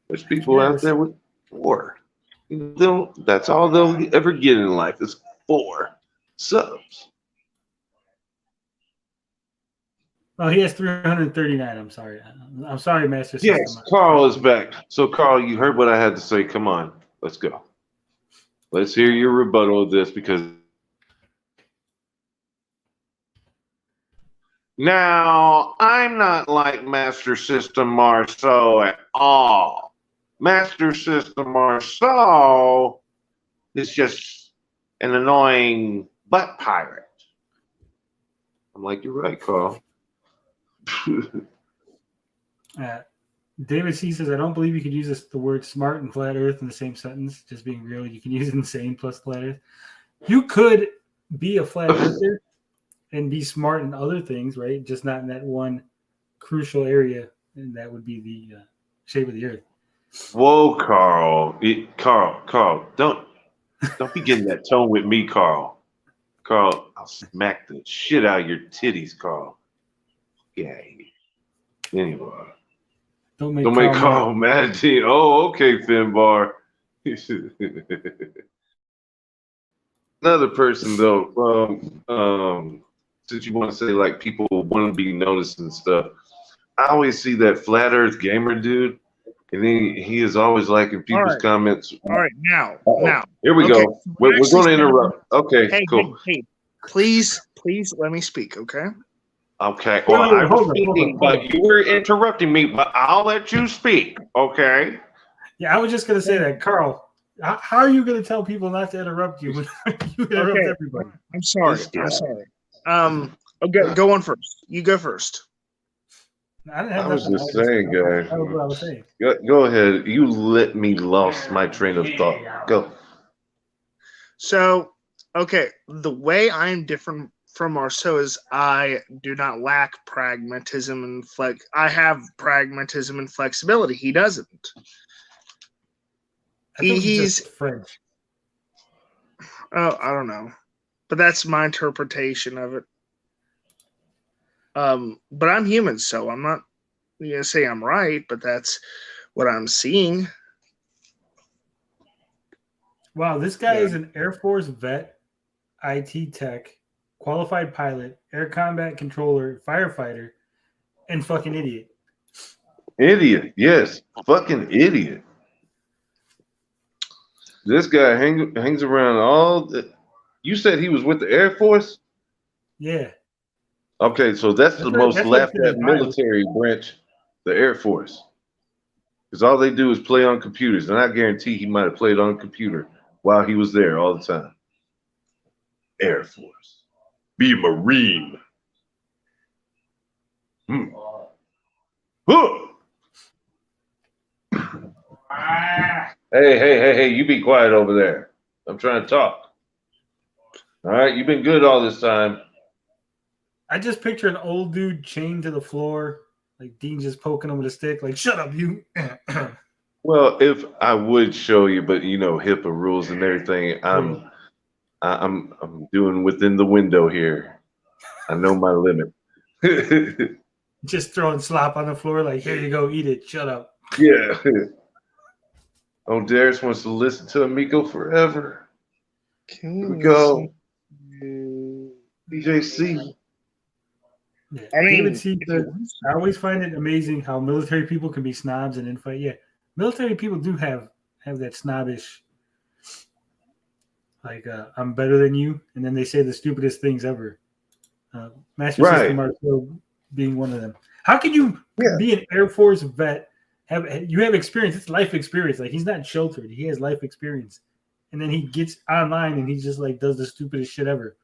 There's people out there with 4. That's all they'll ever get in life is 4 subs. Oh, he has 339. I'm sorry, Master System. Yes, Carl is back. So, Carl, you heard what I had to say. Come on, let's go. Let's hear your rebuttal of this because now I'm not like Master System Marceau at all. Master System Marceau is just an annoying butt pirate. I'm like, you're right, Carl. David C says, I don't believe you could use the word smart and flat earth in the same sentence. Just being real, you can use insane plus flat earth. You could be a flat earther and be smart in other things, right? Just not in that one crucial area, and that would be the shape of the earth. Whoa, Carl. Carl, don't be getting that tone with me, Carl. Carl, I'll smack the shit out of your titties, Carl. Yeah. Anyway. Don't make Carl mad. Oh, okay, Finbar. Another person though, since you want to say like people want to be noticed and stuff, I always see that flat Earth gamer dude, and he is always liking people's comments. All right, now, here we go. We're going to interrupt. Okay, hey, cool. Hey, please let me speak, okay? Okay. Well, I was speaking, but you were interrupting me. But I'll let you speak. Okay. Yeah, I was just gonna say that, Carl. How are you gonna tell people not to interrupt you when you interrupt everybody? I'm sorry. Okay, go on first. You go first. I was just saying, guys. That was what I was saying. Go ahead. You let me lost my train of thought. Go. So, okay, the way I'm different from Marceau is I do not lack pragmatism and I have pragmatism and flexibility. He doesn't. He's French. Oh, I don't know, but that's my interpretation of it. But I'm human, so I'm not gonna say I'm right, but that's what I'm seeing. Wow, this guy is an Air Force vet, IT tech, qualified pilot, air combat controller, firefighter, and fucking idiot. Idiot, yes, fucking idiot. This guy hangs around all the. You said he was with the Air Force? Yeah. Okay, so that's the most laughed at military branch, the Air Force. Because all they do is play on computers, and I guarantee he might have played on a computer while he was there all the time. Air Force. Be a Marine. Huh. Hey, you be quiet over there. I'm trying to talk. All right, you've been good all this time. I just picture an old dude chained to the floor, like Dean just poking him with a stick, like, shut up, you. Well, if I would show you, but you know, HIPAA rules and everything, I'm doing within the window here. I know my limit. Just throwing slop on the floor, like, here you go, eat it, shut up. Yeah. Oh, Darius wants to listen to Amico forever. Here we go. BJC. Yeah. David C. I always find it amazing how military people can be snobs and infight. Yeah, military people do have that snobbish, like, I'm better than you, and then they say the stupidest things ever. Master System Marshal being one of them. How can you be an Air Force vet? You have experience. It's life experience. Like, he's not sheltered. He has life experience, and then he gets online and he just like does the stupidest shit ever.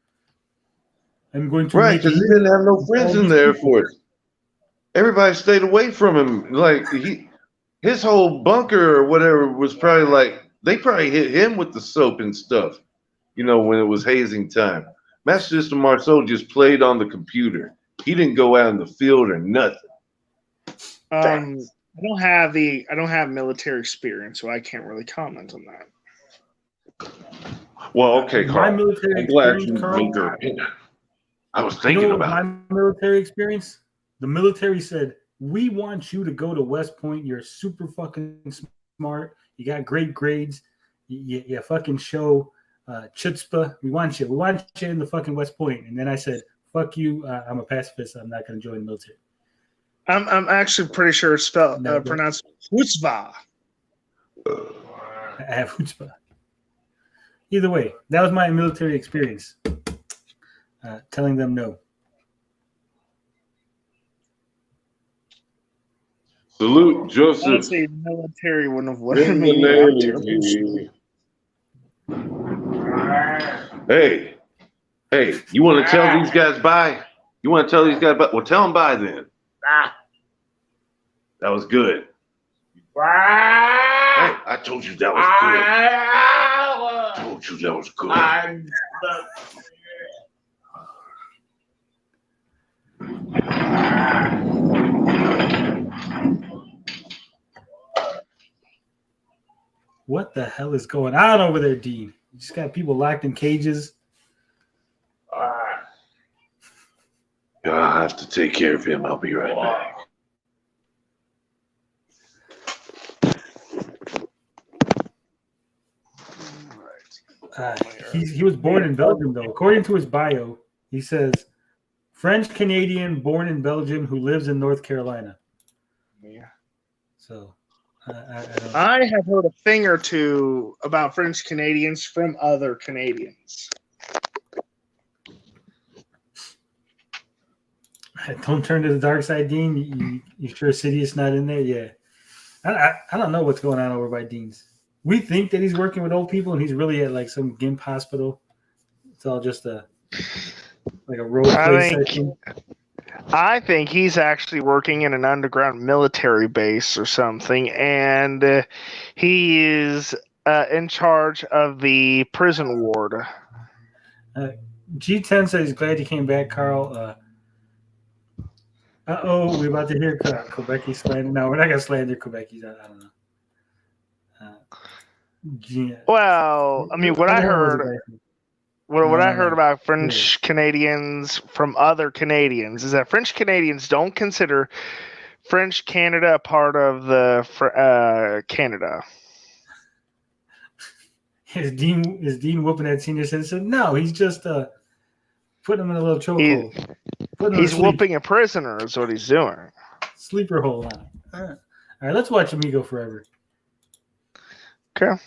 I'm going to because he didn't have no friends in the Air Force. Everybody stayed away from him. Like his whole bunker or whatever was probably like they probably hit him with the soap and stuff. You know, when it was hazing time. Master System Marceau just played on the computer. He didn't go out in the field or nothing. I don't have military experience, so I can't really comment on that. Well, okay, Carl. My military I'm glad experience, you Carl, made your opinion. I was thinking about my military experience. The military said, we want you to go to West Point. You're super fucking smart. You got great grades. You fucking show chutzpah. We want you in the fucking West Point. And then I said, fuck you. I'm a pacifist. I'm not going to join the military. I'm actually pretty sure it's pronounced chutzpah. I have chutzpah. Either way, that was my military experience. Telling them no. Salute, Joseph. Honestly, the military wouldn't have let me. Hey, you want to tell these guys bye? You want to tell these guys bye? Well, tell them bye then. That was good. I told you that was good. I told you that was good. What the hell is going on over there, Dean? You just got people locked in cages. I'll have to take care of him. I'll be right back. He was born in Belgium, though. According to his bio, he says French Canadian born in Belgium who lives in North Carolina. Yeah. So I have heard a thing or two about French Canadians from other Canadians. Don't turn to the dark side, Dean. You sure Sidious's not in there? Yeah. I don't know what's going on over by Dean's. We think that he's working with old people, and he's really at like some GIMP hospital. It's all just a role play session. I think he's actually working in an underground military base or something, and he is in charge of the prison ward. G10 says he's glad you came back, Carl. We're about to hear Quebecy slander. No, we're not going to slander Quebecy's. I don't know. Yeah. Well, I mean, what I heard about French Canadians from other Canadians is that French Canadians don't consider French Canada a part of the Canada. Is Dean whooping that senior citizen? No, he's just putting him in a little chokehold. He's whooping a prisoner is what he's doing. Sleeper hold on. All right, let's watch Amigo Forever. Okay.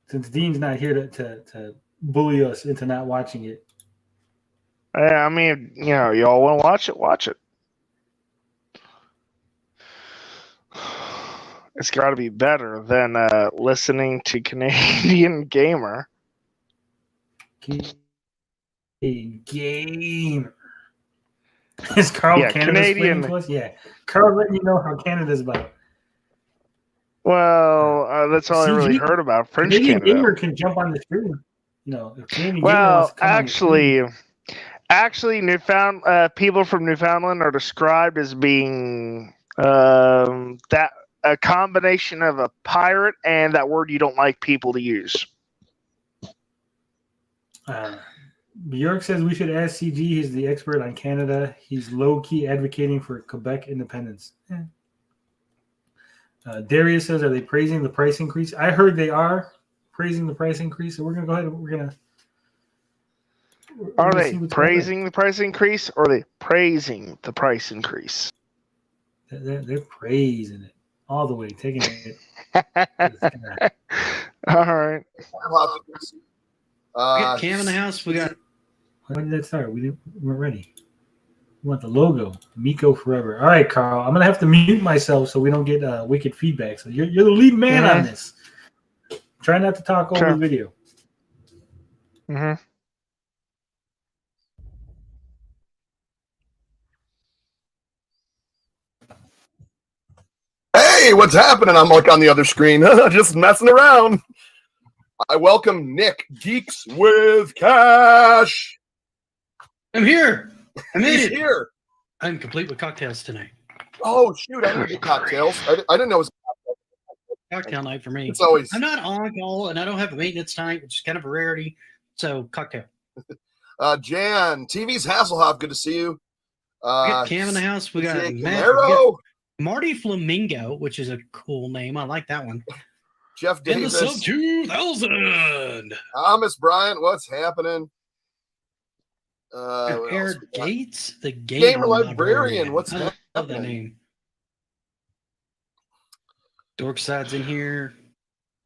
Since Dean's not here to bully us into not watching it. I mean, y'all want to watch it. It's got to be better than listening to Canadian Gamer. Gamer. Is Carl Canadian to us? Yeah. Carl letting you know how Canada's about. Well, that's all I really heard about French Canadian Canada. Gamer can jump on the screen. If Canadian well, Gamer actually, people from Newfoundland are described as being that a combination of a pirate and that word you don't like people to use. Bjork says we should ask CG. He's the expert on Canada. He's low-key advocating for Quebec independence. Yeah. Darius says, are they praising the price increase? I heard they are praising the price increase, so we're going to go ahead and we're going to... Are they praising the price increase or are they praising the price increase? They're praising it all the way, taking it. All right. We got Cam in the house. We got... When did that start? We weren't ready. We want the logo, Miko Forever. All right, Carl. I'm gonna have to mute myself so we don't get wicked feedback. So you're the lead man on this. Try not to talk over the video. Mm-hmm. Hey, what's happening? I'm like on the other screen, just messing around. I welcome Nick, Geeks with Cash. I'm here. I made it. Here. I'm complete with cocktails tonight. Oh, shoot. I didn't get cocktails. I didn't know it was cocktail night for me. It's always... I'm not on call, and I don't have a maintenance time, which is kind of a rarity. So, cocktail. Jan, TV's Hasselhoff. Good to see you. We got Cam in the house. We got Matt. We got Marty Flamingo, which is a cool name. I like that one. Jeff Davis. And the Sub 2000. Thomas Bryant, what's happening? Eric Gates, the Gamer Librarian. What's happening? I love that name. Dorkside's in here.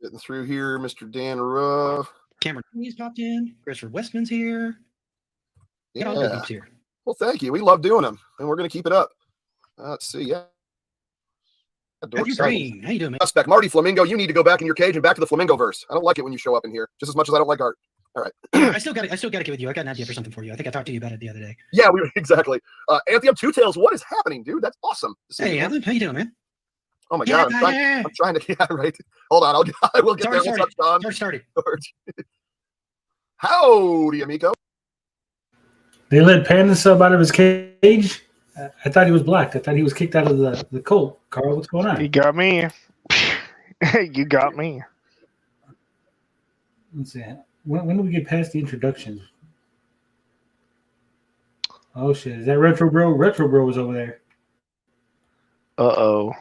Getting through here, Mr. Dan Ruff. Cameron He's popped in. Christopher Westman's here. Yeah. All the here. Well, thank you. We love doing them, and we're going to keep it up. Let's see. Yeah. Matthew Green. How you doing, man? Suspect Marty Flamingo, you need to go back in your cage and back to the Flamingo verse. I don't like it when you show up in here, just as much as I don't like art. All right. I still got to get with you. I got an idea for something for you. I think I talked to you about it the other day. Yeah, exactly. Anthony, I'm Two Tails. What is happening, dude? That's awesome. Hey, Evan, how you doing, man? Oh my God, I'm trying to, yeah, right. Hold on, I will get there. What's up, Sean? Started. Howdy, amigo. They let Panda Sub out of his cage. I thought he was blocked. I thought he was kicked out of the cult. Carl, what's going on? You got me. You got me. Let's see. When do we get past the introductions? Oh shit! Is that Retro Bro? Retro Bro was over there. Uh-oh.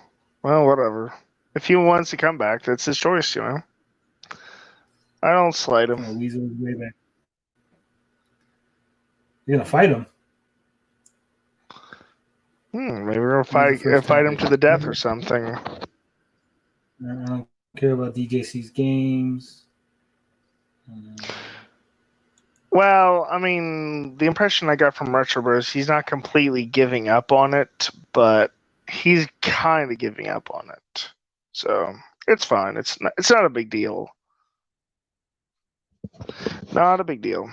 Well, whatever. If he wants to come back, that's his choice, you know. I don't slight him. Weasel is way back. You're gonna fight him? Maybe we're gonna fight him to the death or something. I don't care about DJC's games. Well, I mean, the impression I got from Retro Bros, he's not completely giving up on it, but he's kind of giving up on it. So it's fine. It's not a big deal. Not a big deal.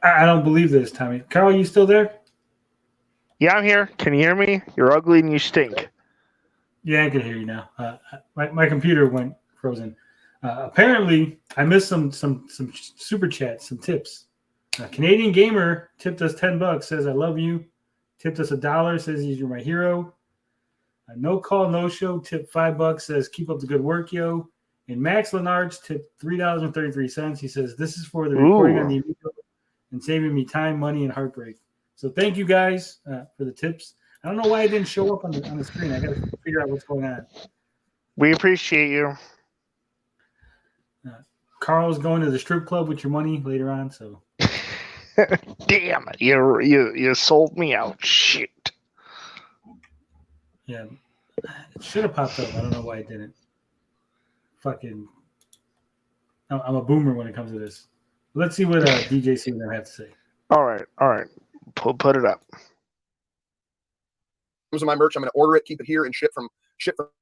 I don't believe this, Tommy. Carl, you still there? Yeah, I'm here. Can you hear me? You're ugly and you stink. Yeah, I can hear you now. My computer went frozen. Apparently, I missed some super chats, some tips. Canadian Gamer tipped us $10. Says I love you. Tipped us $1. Says you're my hero. No call, no show. Tipped $5. Says keep up the good work, yo. And Max Lenards tipped $3.33. He says this is for the recording on the Amigo and saving me time, money, and heartbreak. So thank you guys for the tips. I don't know why it didn't show up on the screen. I got to figure out what's going on. We appreciate you. Carl's going to the strip club with your money later on. So, damn it, you sold me out. Shit. Yeah, it should have popped up. I don't know why it didn't. Fucking, I'm a boomer when it comes to this. Let's see what DJ C would have to say. All right. Put it up. Of my merch, I'm going to order it, keep it here, and ship from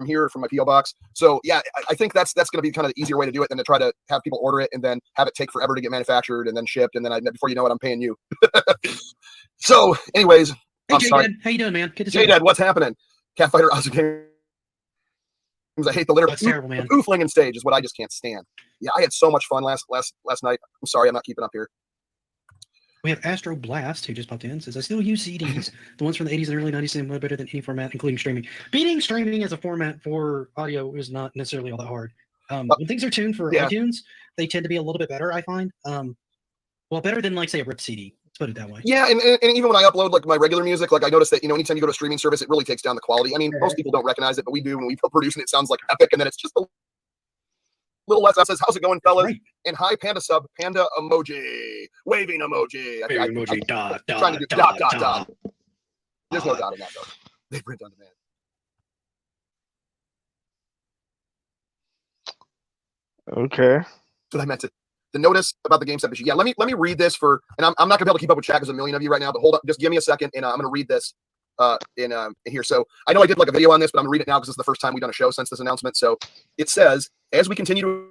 here from my PO box. So yeah, I think that's going to be kind of the easier way to do it than to try to have people order it and then have it take forever to get manufactured and then shipped, and then before you know it, I'm paying you. So, anyways, hey, I'm sorry. Dad, how you doing, man? Good to see you. Dad, what's happening? Catfighter Ozzy Games. I hate the litter. That's terrible, man. The oofling in stage is what I just can't stand. Yeah, I had so much fun last night. I'm sorry, I'm not keeping up here. We have Astro Blast, who just popped in, says, I still use CDs. The ones from the 80s and early 90s seem way better than any format, including streaming. Beating streaming as a format for audio is not necessarily all that hard. When things are tuned for iTunes, they tend to be a little bit better, I find. Well, better than, like, say, a RIP CD. Let's put it that way. Yeah, and even when I upload, like, my regular music, like, I notice that, anytime you go to a streaming service, it really takes down the quality. I mean, most people don't recognize it, but we do. When we produce it, it sounds like epic, and then it's just a little less. That says, how's it going, fellas? Right. And hi, Panda Sub, Panda emoji, waving emoji. Waving emoji, dot. There's no dot in that, though. They print on demand. Okay. So I meant to. The notice about the game step issue. Yeah, let me read this and I'm not gonna be able to keep up with chat because there's a million of you right now, but hold up, just give me a second, and I'm gonna read this in here. So I know I did like a video on this, but I'm gonna read it now because it's the first time we've done a show since this announcement. So it says, as we continue to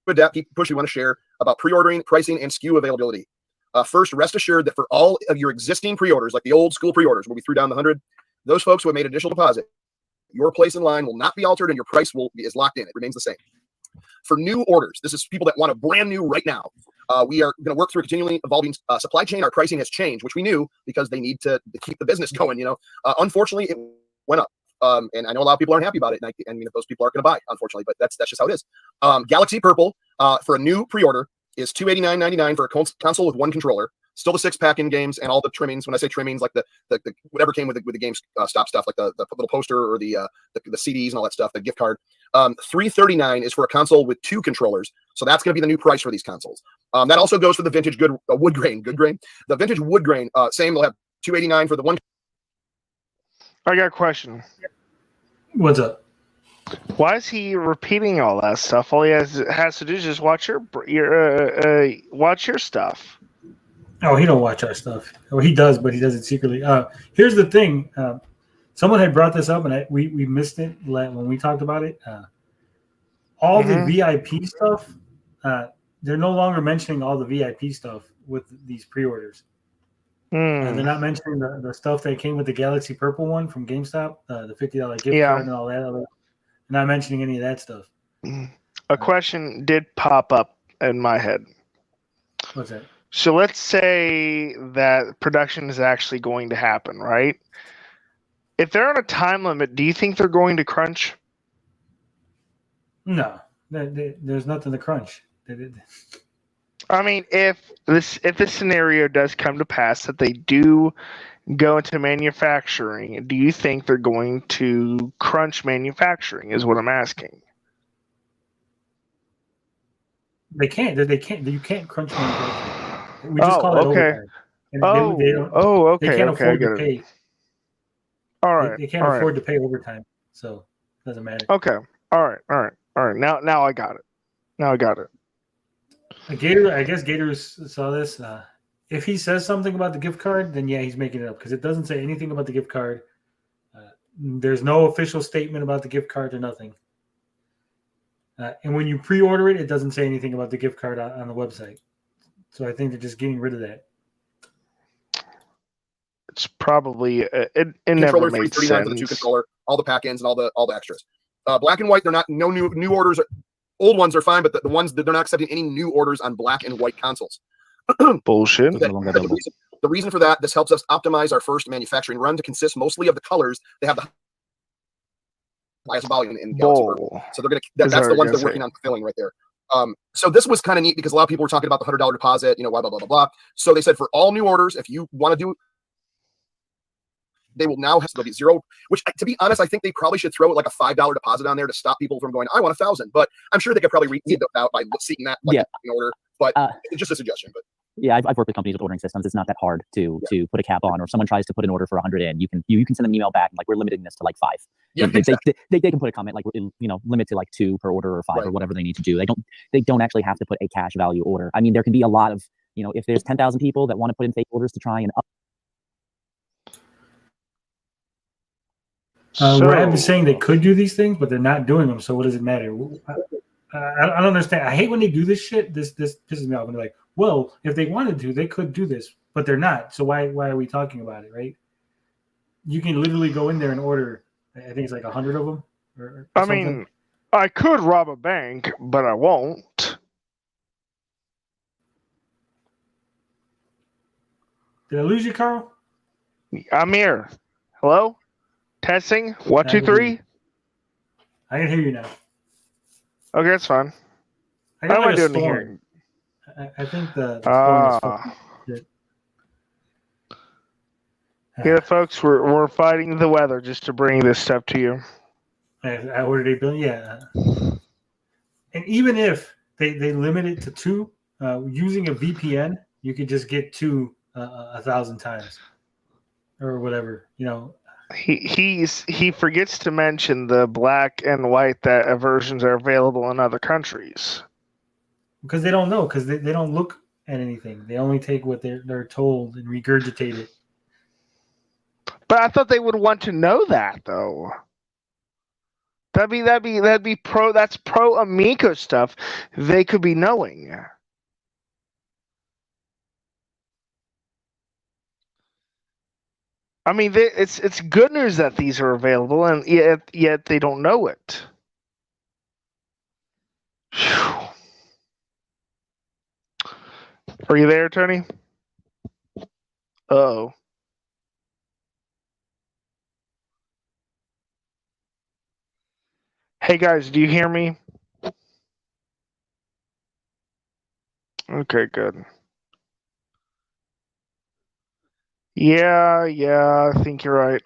adapt, keep push, we want to share about pre-ordering, pricing, and SKU availability. First, rest assured that for all of your existing pre-orders, like the old school pre-orders where we threw down the 100, those folks who have made additional deposit, your place in line will not be altered and your price is locked in. It remains the same. For new orders, this is people that want a brand new right now. We are going to work through a continually evolving supply chain. Our pricing has changed, which we knew because they need to keep the business going. Unfortunately, it went up. And I know a lot of people aren't happy about it. And I mean, if those people aren't going to buy, unfortunately, but that's just how it is. Galaxy Purple for a new pre-order is $289.99 for a console with one controller. Still the 6-pack in games and all the trimmings. When I say trimmings, like the whatever came with the game stop stuff, like the little poster or the CDs and all that stuff, the gift card. $339 is for a console with 2 controllers. So that's going to be the new price for these consoles. That also goes for the vintage wood grain. The vintage wood grain, same. They'll have $289 for the one. I got a question. What's up? Why is he repeating all that stuff? All he has to do is just watch your stuff. Oh, he don't watch our stuff. Or he does, but he does it secretly. Here's the thing. Someone had brought this up, and we missed it when we talked about it. All the VIP stuff, they're no longer mentioning all the VIP stuff with these pre-orders. They're not mentioning the stuff that came with the Galaxy Purple one from GameStop, the $50 gift card and all that. They're not mentioning any of that stuff. A question did pop up in my head. What's that? So let's say that production is actually going to happen, right? If they're on a time limit, do you think they're going to crunch? No, there's nothing to crunch. I mean, if this scenario does come to pass that they do go into manufacturing, do you think they're going to crunch manufacturing? Is what I'm asking. They can't. You can't crunch manufacturing. We just call it overtime. And okay. They can't Okay, afford to pay. All right. They can't afford to pay overtime, so it doesn't matter. Okay. All right. Now I got it. Gator, I guess Gator saw this. If he says something about the gift card, then yeah, he's making it up because it doesn't say anything about the gift card. There's no official statement about the gift card or nothing. And when you pre-order it, it doesn't say anything about the gift card on the website. So I think they're just getting rid of that. It's probably it controller never made 339 sense. for the 2 controller, all the pack-ins and all the extras. Black and white, they're not no new orders. Old ones are fine, but the ones that they're not accepting any new orders on black and white consoles. Bullshit. The reason for that, this helps us optimize our first manufacturing run to consist mostly of the colors that have the highest volume in Galaxy Purple. So they're that's the ones they're working on fulfilling right there. So this was kind of neat because a lot of people were talking about the $100 deposit, blah, blah, blah, blah, blah. So they said for all new orders, if you want to do, they will now have to be zero, which to be honest, I think they probably should throw like a $5 deposit on there to stop people from going, I want 1,000, but I'm sure they could probably read it out by seeing that in order, but it's just a suggestion. But yeah, I've worked with companies with ordering systems. It's not that hard to put a cap on, or if someone tries to put an order for 100 in, you can send them an email back and like, we're limiting this to like 5. Yeah, they can put a comment like, limit to like 2 per order or 5 or whatever they need to do. They don't actually have to put a cash value order. I mean, there can be a lot of, if there's 10,000 people that want to put in fake orders to try and up. Rab is saying they could do these things, but they're not doing them. So what does it matter? I don't understand. I hate when they do this shit. This pisses me off. And they're like, well, if they wanted to, they could do this, but they're not. So why are we talking about it, right? You can literally go in there and order. I think it's like 100 of them. Or I mean, I could rob a bank, but I won't. Did I lose you, Carl? I'm here. Hello? Testing? 1, 2, 3? I can hear you now. Okay, that's fine. I got How am I like a doing storm. I think the storm is fucking shit. Yeah, folks, we're fighting the weather just to bring this stuff to you. I ordered 8 billion. Yeah. And even if they limit it to 2, using a VPN, you could just get 2 1,000 times or whatever, He forgets to mention the black and white versions are available in other countries. Because they don't know, because they don't look at anything. They only take what they're told and regurgitate it. But I thought they would want to know that though. That'd be pro. That's pro Amico stuff. They could be knowing. I mean, it's good news that these are available, and yet they don't know it. Whew. Are you there, Tony? Uh-oh. Hey guys, do you hear me? Okay, good. Yeah, I think you're right.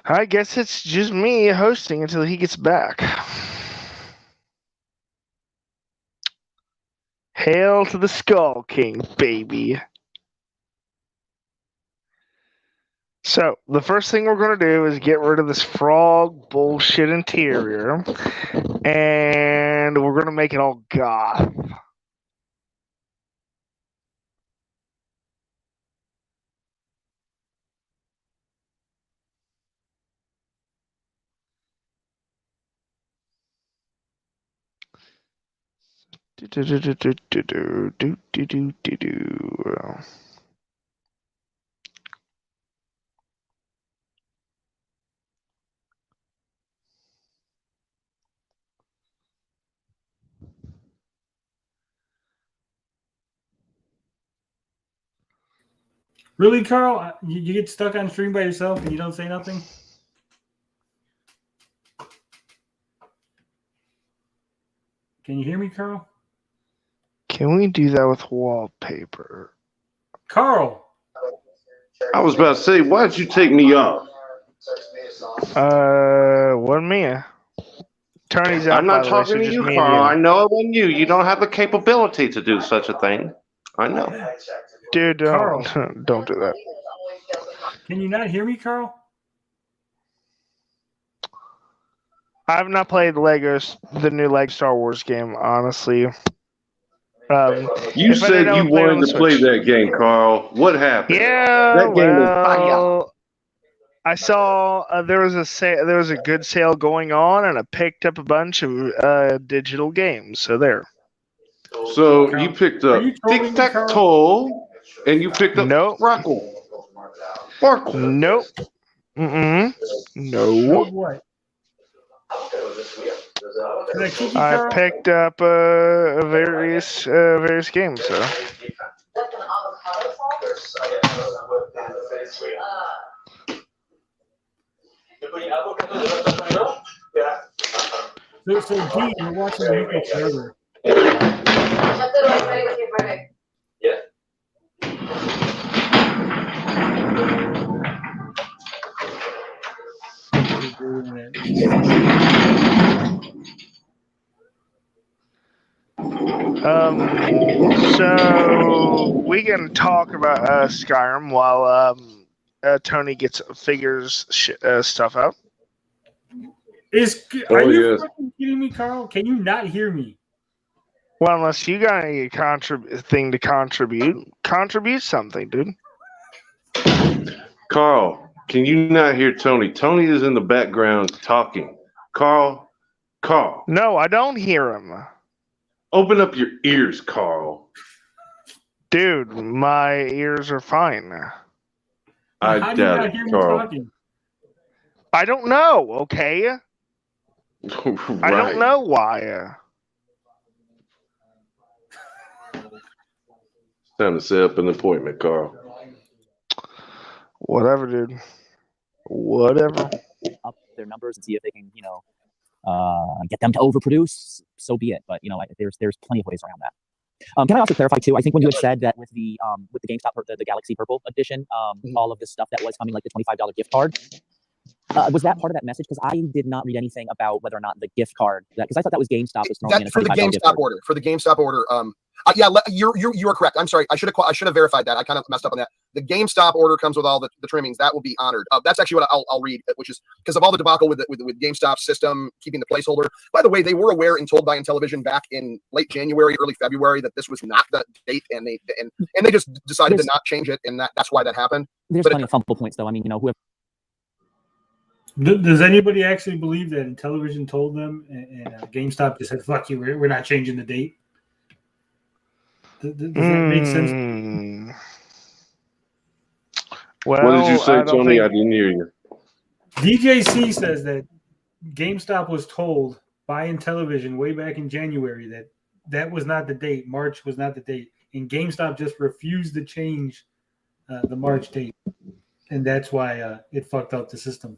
I guess it's just me hosting until he gets back. Hail to the Skull King, baby. So the first thing we're gonna do is get rid of this frog bullshit interior, and we're gonna make it all goth. Really, Carl? You get stuck on stream by yourself and you don't say nothing? Can you hear me, Carl? Can we do that with wallpaper? Carl! I was about to say, why'd you take me off? What me? Tony's out. I'm not by the way, talking so to just you, me Carl. I and you. know it wasn't you. You don't have the capability to do such a thing. I know. Dude, Carl. don't do that. Can you not hear me, Carl? I have not played the new Lego Star Wars game, honestly. You if I did, said I you would play it on wanted the to play Switch. that game, Carl. What happened? Yeah, That game is fire. well, I saw there was a good sale going on, and I picked up a bunch of digital games. So there. So you picked up Tic Tac Toe, and you picked up Sparkle. Nope. No. What? I picked up various games. So. So D, you're watching the Nico forever. So we can talk about Skyrim while Tony figures stuff out. Are you fucking kidding me, Carl? Can you not hear me? Well, unless you got any thing to contribute something, dude. Carl, can you not hear Tony? Tony is in the background talking. Carl. No, I don't hear him. Open up your ears, Carl. Dude, my ears are fine. I How do you doubt not it, hear me Carl. talking? I don't know, okay? Right. I don't know why. It's time to set up an appointment, Carl. Whatever, dude. Whatever. Up their numbers and see if they can, get them to overproduce. So be it. But there's plenty of ways around that. Can I also clarify too? I think when you had said that with the GameStop the Galaxy Purple edition, all of this stuff that was coming, like the $25 gift card, was that part of that message? Because I did not read anything about whether or not the gift card because I thought that was GameStop was throwing in a for the GameStop order. For the GameStop order, you are correct. I'm sorry. I should have verified that. I kind of messed up on that. The GameStop order comes with all the trimmings that will be honored. That's actually what I'll read, which is because of all the debacle with GameStop's system keeping the placeholder. By the way, they were aware and told by Intellivision back in late January, early February that this was not the date, and they just decided to not change it, and that's why that happened. There's plenty of fumble points, though. I mean, whoever. Does anybody actually believe that Intellivision told them and GameStop just said, fuck you, we're not changing the date? Does that make sense? Well, what did you say, Tony? I didn't hear you. DJC says that GameStop was told by Intellivision way back in January that was not the date. March was not the date. And GameStop just refused to change the March date. And that's why it fucked up the system.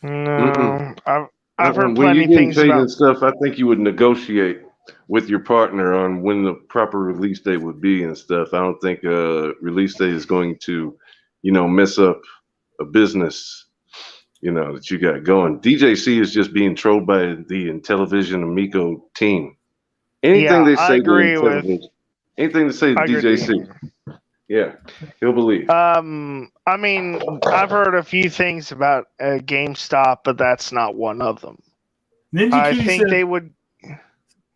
No, I've heard when plenty you of get things paid about and stuff. I think you would negotiate with your partner on when the proper release date would be and stuff. I don't think release date is going to, mess up a business, that you got going. DJC is just being trolled by the Intellivision Amico team. Anything they say to Intellivision, anything to say to DJC. Yeah, he'll believe. I mean, I've heard a few things about GameStop, but that's not one of them. Ninja I Cutie think said, they would.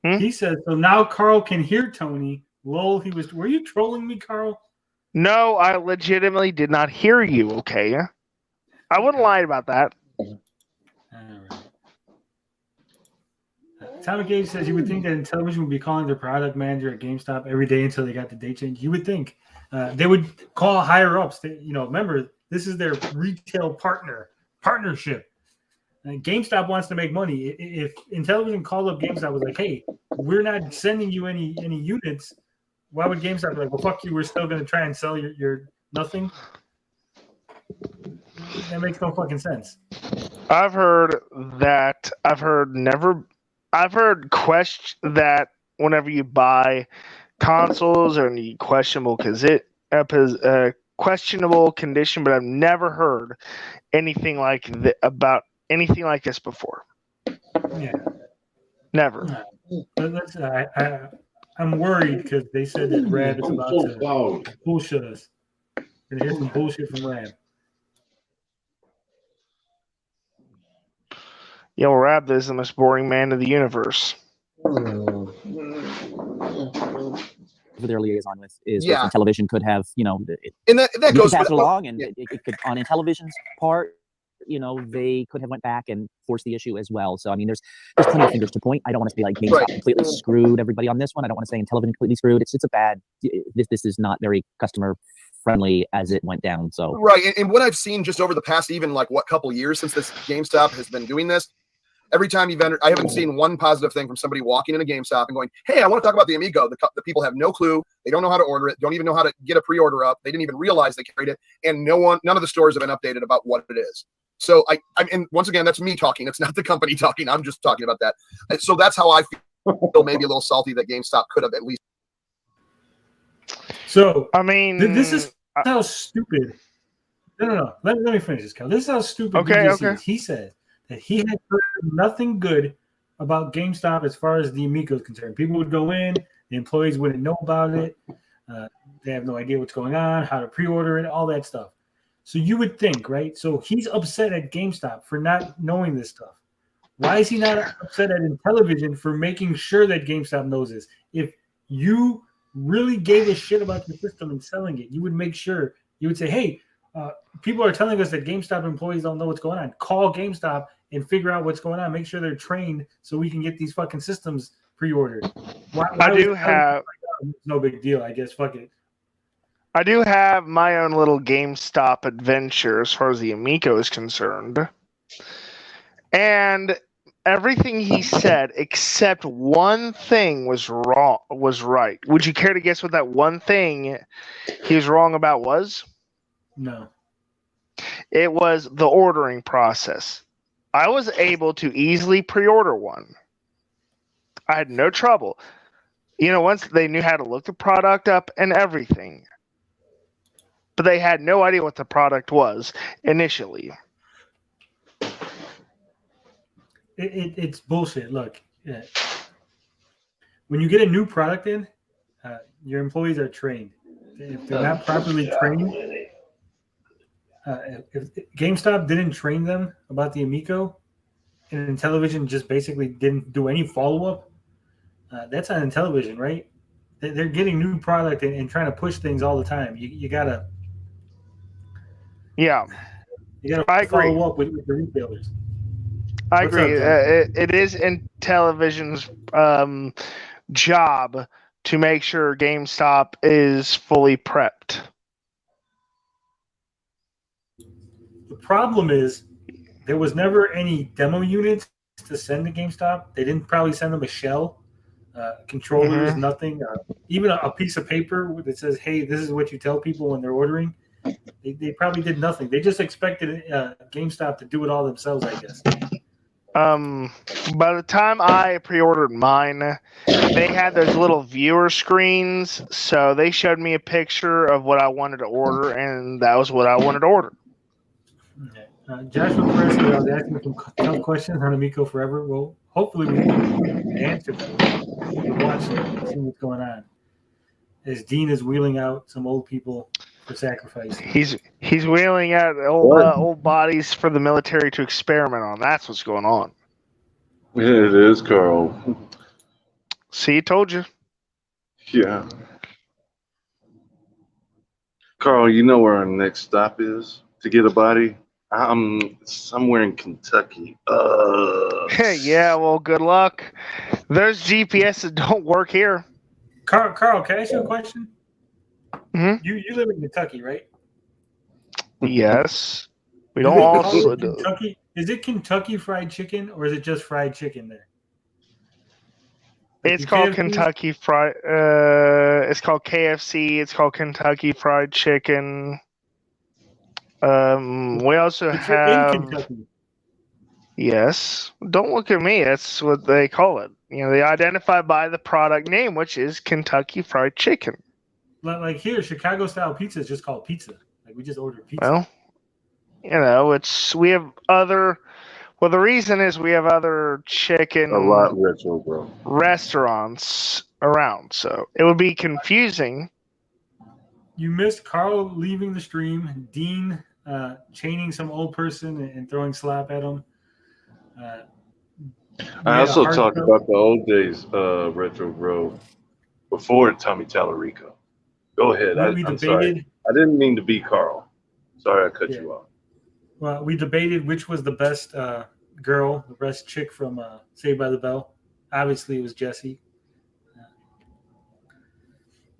He said, so now Carl can hear Tony. Lol, were you trolling me, Carl? No, I legitimately did not hear you, okay? I wouldn't lie about that. All right. Tommy Gage says you would think that in television would be calling their product manager at GameStop every day until they got the date change. You would think they would call higher ups. Remember, this is their retail partnership. And GameStop wants to make money. If Intellivision called up GameStop was like, "Hey, we're not sending you any units," why would GameStop be like, "Well, fuck you. We're still going to try and sell your nothing"? That makes no fucking sense. I've heard that whenever you buy consoles or any questionable condition, but I've never heard anything like about anything like this before. Yeah, never. I'm worried because they said that Rab is about to bullshit us. We're gonna hear some bullshit from Rab. Yo, Rab is the most boring man in the universe. Who their liaison with is what television could have, and that goes pass it along, and it could on Intellivision's part, they could have went back and forced the issue as well. So I mean, there's plenty of fingers to point. I don't want to be like GameStop completely screwed everybody on this one. I don't want to say Intellivision completely screwed. It's a bad. This is not very customer friendly as it went down. So right, and what I've seen just over the past even couple years since this GameStop has been doing this. Every time you've entered, I haven't seen one positive thing from somebody walking in a GameStop and going, "Hey, I want to talk about the Amigo." The people have no clue. They don't know how to order it. Don't even know how to get a pre-order up. They didn't even realize they carried it, and none of the stores have been updated about what it is. So and once again, that's me talking. It's not the company talking. I'm just talking about that. So that's how I feel. Maybe a little salty that GameStop could have at least. So I mean, this is how stupid. No. Let me finish this, Cal. This is how stupid. Okay. Is. He said that he had heard nothing good about GameStop as far as the Amico is concerned. People would go in, the employees wouldn't know about it. They have no idea what's going on, how to pre-order it, all that stuff. So you would think, right? So he's upset at GameStop for not knowing this stuff. Why is he not upset at Intellivision for making sure that GameStop knows this? If you really gave a shit about the system and selling it, you would make sure, you would say, "Hey, people are telling us that GameStop employees don't know what's going on. Call GameStop and figure out what's going on. Make sure they're trained so we can get these fucking systems pre-ordered." I do have no big deal. I guess fuck it. I do have my own little GameStop adventure as far as the Amico is concerned, and everything he said except one thing was right. Would you care to guess what that one thing he was wrong about was? No. It was the ordering process. I was able to easily pre-order one. I had no trouble. Once they knew how to look the product up and everything. But they had no idea what the product was initially. It's bullshit. Look, when you get a new product in, your employees are trained. If they're not properly trained, if GameStop didn't train them about the Amico, and Intellivision just basically didn't do any follow-up, that's on Intellivision, right? They're getting new product and trying to push things all the time. You gotta, I agree. Follow up with the retailers. I agree. It is Intellivision's job to make sure GameStop is fully prepped. The problem is there was never any demo units to send to GameStop. They didn't probably send them a shell, controllers, nothing, even a piece of paper that says, "Hey, this is what you tell people when they're ordering." They probably did nothing. They just expected GameStop to do it all themselves, I guess. By the time I pre-ordered mine, they had those little viewer screens, so they showed me a picture of what I wanted to order, and that was what I wanted to order. Joshua Perez, I was asking some tough questions on Amico Forever. Well, hopefully we can answer them. We'll watch it and see what's going on. as Dean is wheeling out some old people for sacrifice. He's wheeling out old bodies for the military to experiment on. That's what's going on. Yeah, it is, Carl. See, told you. Yeah. Carl, you know where our next stop is to get a body? I'm somewhere in Kentucky. Yeah, well, good luck. There's GPS that don't work here. Carl, can I ask you a question? Mm-hmm. You live in Kentucky, right? Yes. We Do don't they all. call it Kentucky? Is it Kentucky Fried Chicken or is it just fried chicken there? It's called Kentucky Fried. It's called KFC. It's called Kentucky Fried Chicken. We also But you're in have. Kentucky. Yes. Don't look at me. That's what they call it. You know, they identify by the product name, which is Kentucky Fried Chicken. Like here, Chicago style pizza is just called pizza. Like we just ordered pizza. Well, you know, we have other. Well, the reason is we have other chicken A lot retro, bro. restaurants around, so it would be confusing. You missed Carl leaving the stream, Dean chaining some old person and throwing slap at him. I also talked about the old days, retro, bro, before Tommy Tallarico. Go ahead. I'm sorry. I didn't mean to be Carl. Sorry I cut you off. Well, we debated which was the best girl, the best chick from Saved by the Bell. Obviously, it was Jessie.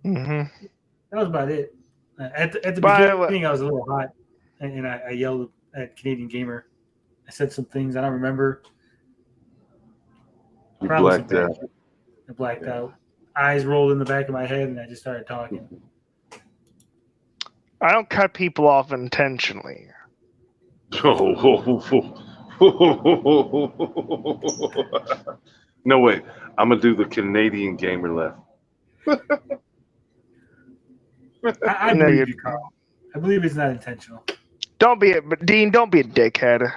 Mm-hmm. That was about it. At the beginning, I was a little hot, and I yelled at Canadian Gamer. I said some things I don't remember. You blacked out. I blacked out. Eyes rolled in the back of my head, and I just started talking. I don't cut people off intentionally. No, wait. I'm going to do the Canadian Gamer left. I believe you, Carl. I believe it's not intentional. Dean, don't be a dickhead.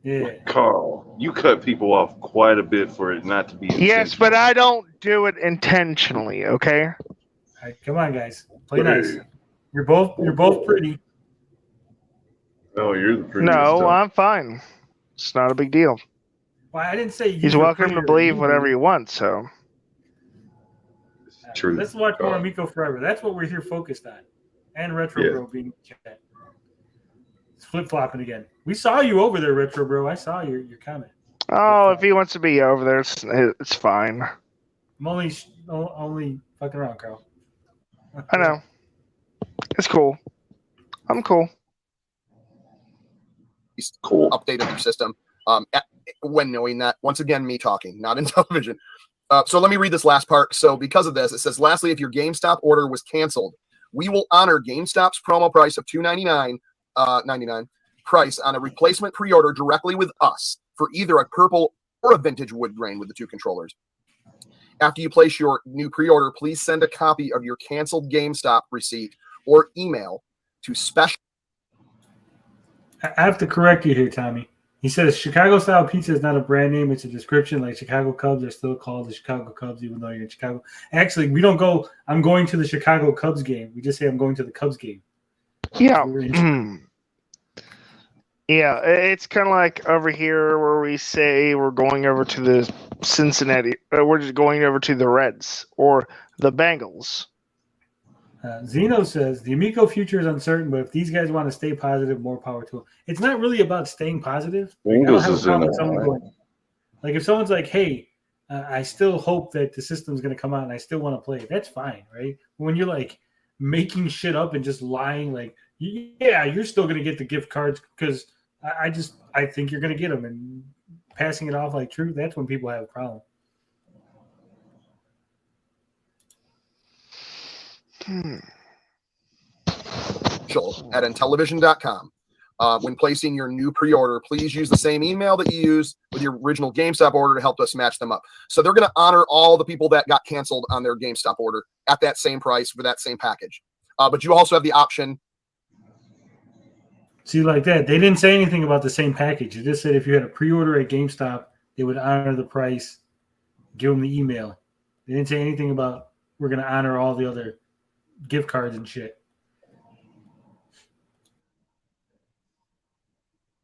Yeah. Carl, you cut people off quite a bit for it not to be intentional. Yes, but I don't do it intentionally, okay? All right, come on, guys. Play nice. You're both pretty. Oh, you're the prettiest. No, I'm fine. It's not a big deal. Well, I didn't say he's welcome to believe whatever you want, so. True. Let's watch more Amico Forever. That's what we're here focused on. And Retro Bro being chat. It's flip-flopping again. We saw you over there, Retro Bro. I saw your comment. Oh, if he wants to be over there, it's fine. I'm only fucking around, Carl. I know. It's cool. I'm cool. Updated their system. When knowing that, once again, me talking, not in television. So let me read this last part. So because of this, it says, lastly, if your GameStop order was canceled, we will honor GameStop's promo price of $299.99 price on a replacement pre-order directly with us for either a purple or a vintage wood grain with the two controllers. After you place your new pre-order, please send a copy of your canceled GameStop receipt or email to special. I have to correct you here, Tommy. He says Chicago style pizza is not a brand name; it's a description. Like Chicago Cubs are still called the Chicago Cubs, even though you're in Chicago. Actually, we don't go. I'm going to the Chicago Cubs game. We just say I'm going to the Cubs game. Yeah. Yeah, it's kind of like over here where we say we're going over to the Cincinnati. We're just going over to the Reds or the Bengals. Zeno says the Amico future is uncertain, but if these guys want to stay positive, more power to them. It's not really about staying positive. Bengals is in there. Like if someone's like, "Hey, I still hope that the system's going to come out, and I still want to play," that's fine, right? When you're like making shit up and just lying, like, yeah, you're still going to get the gift cards because I think you're going to get them, and passing it off like truth. That's when people have a problem. At Intellivision.com. When placing your new pre-order, please use the same email that you used with your original GameStop order to help us match them up. So they're going to honor all the people that got canceled on their GameStop order at that same price for that same package. But you also have the option. See, like that, they didn't say anything about the same package. They just said if you had a pre-order at GameStop, they would honor the price, give them the email. They didn't say anything about we're going to honor all the other gift cards and shit.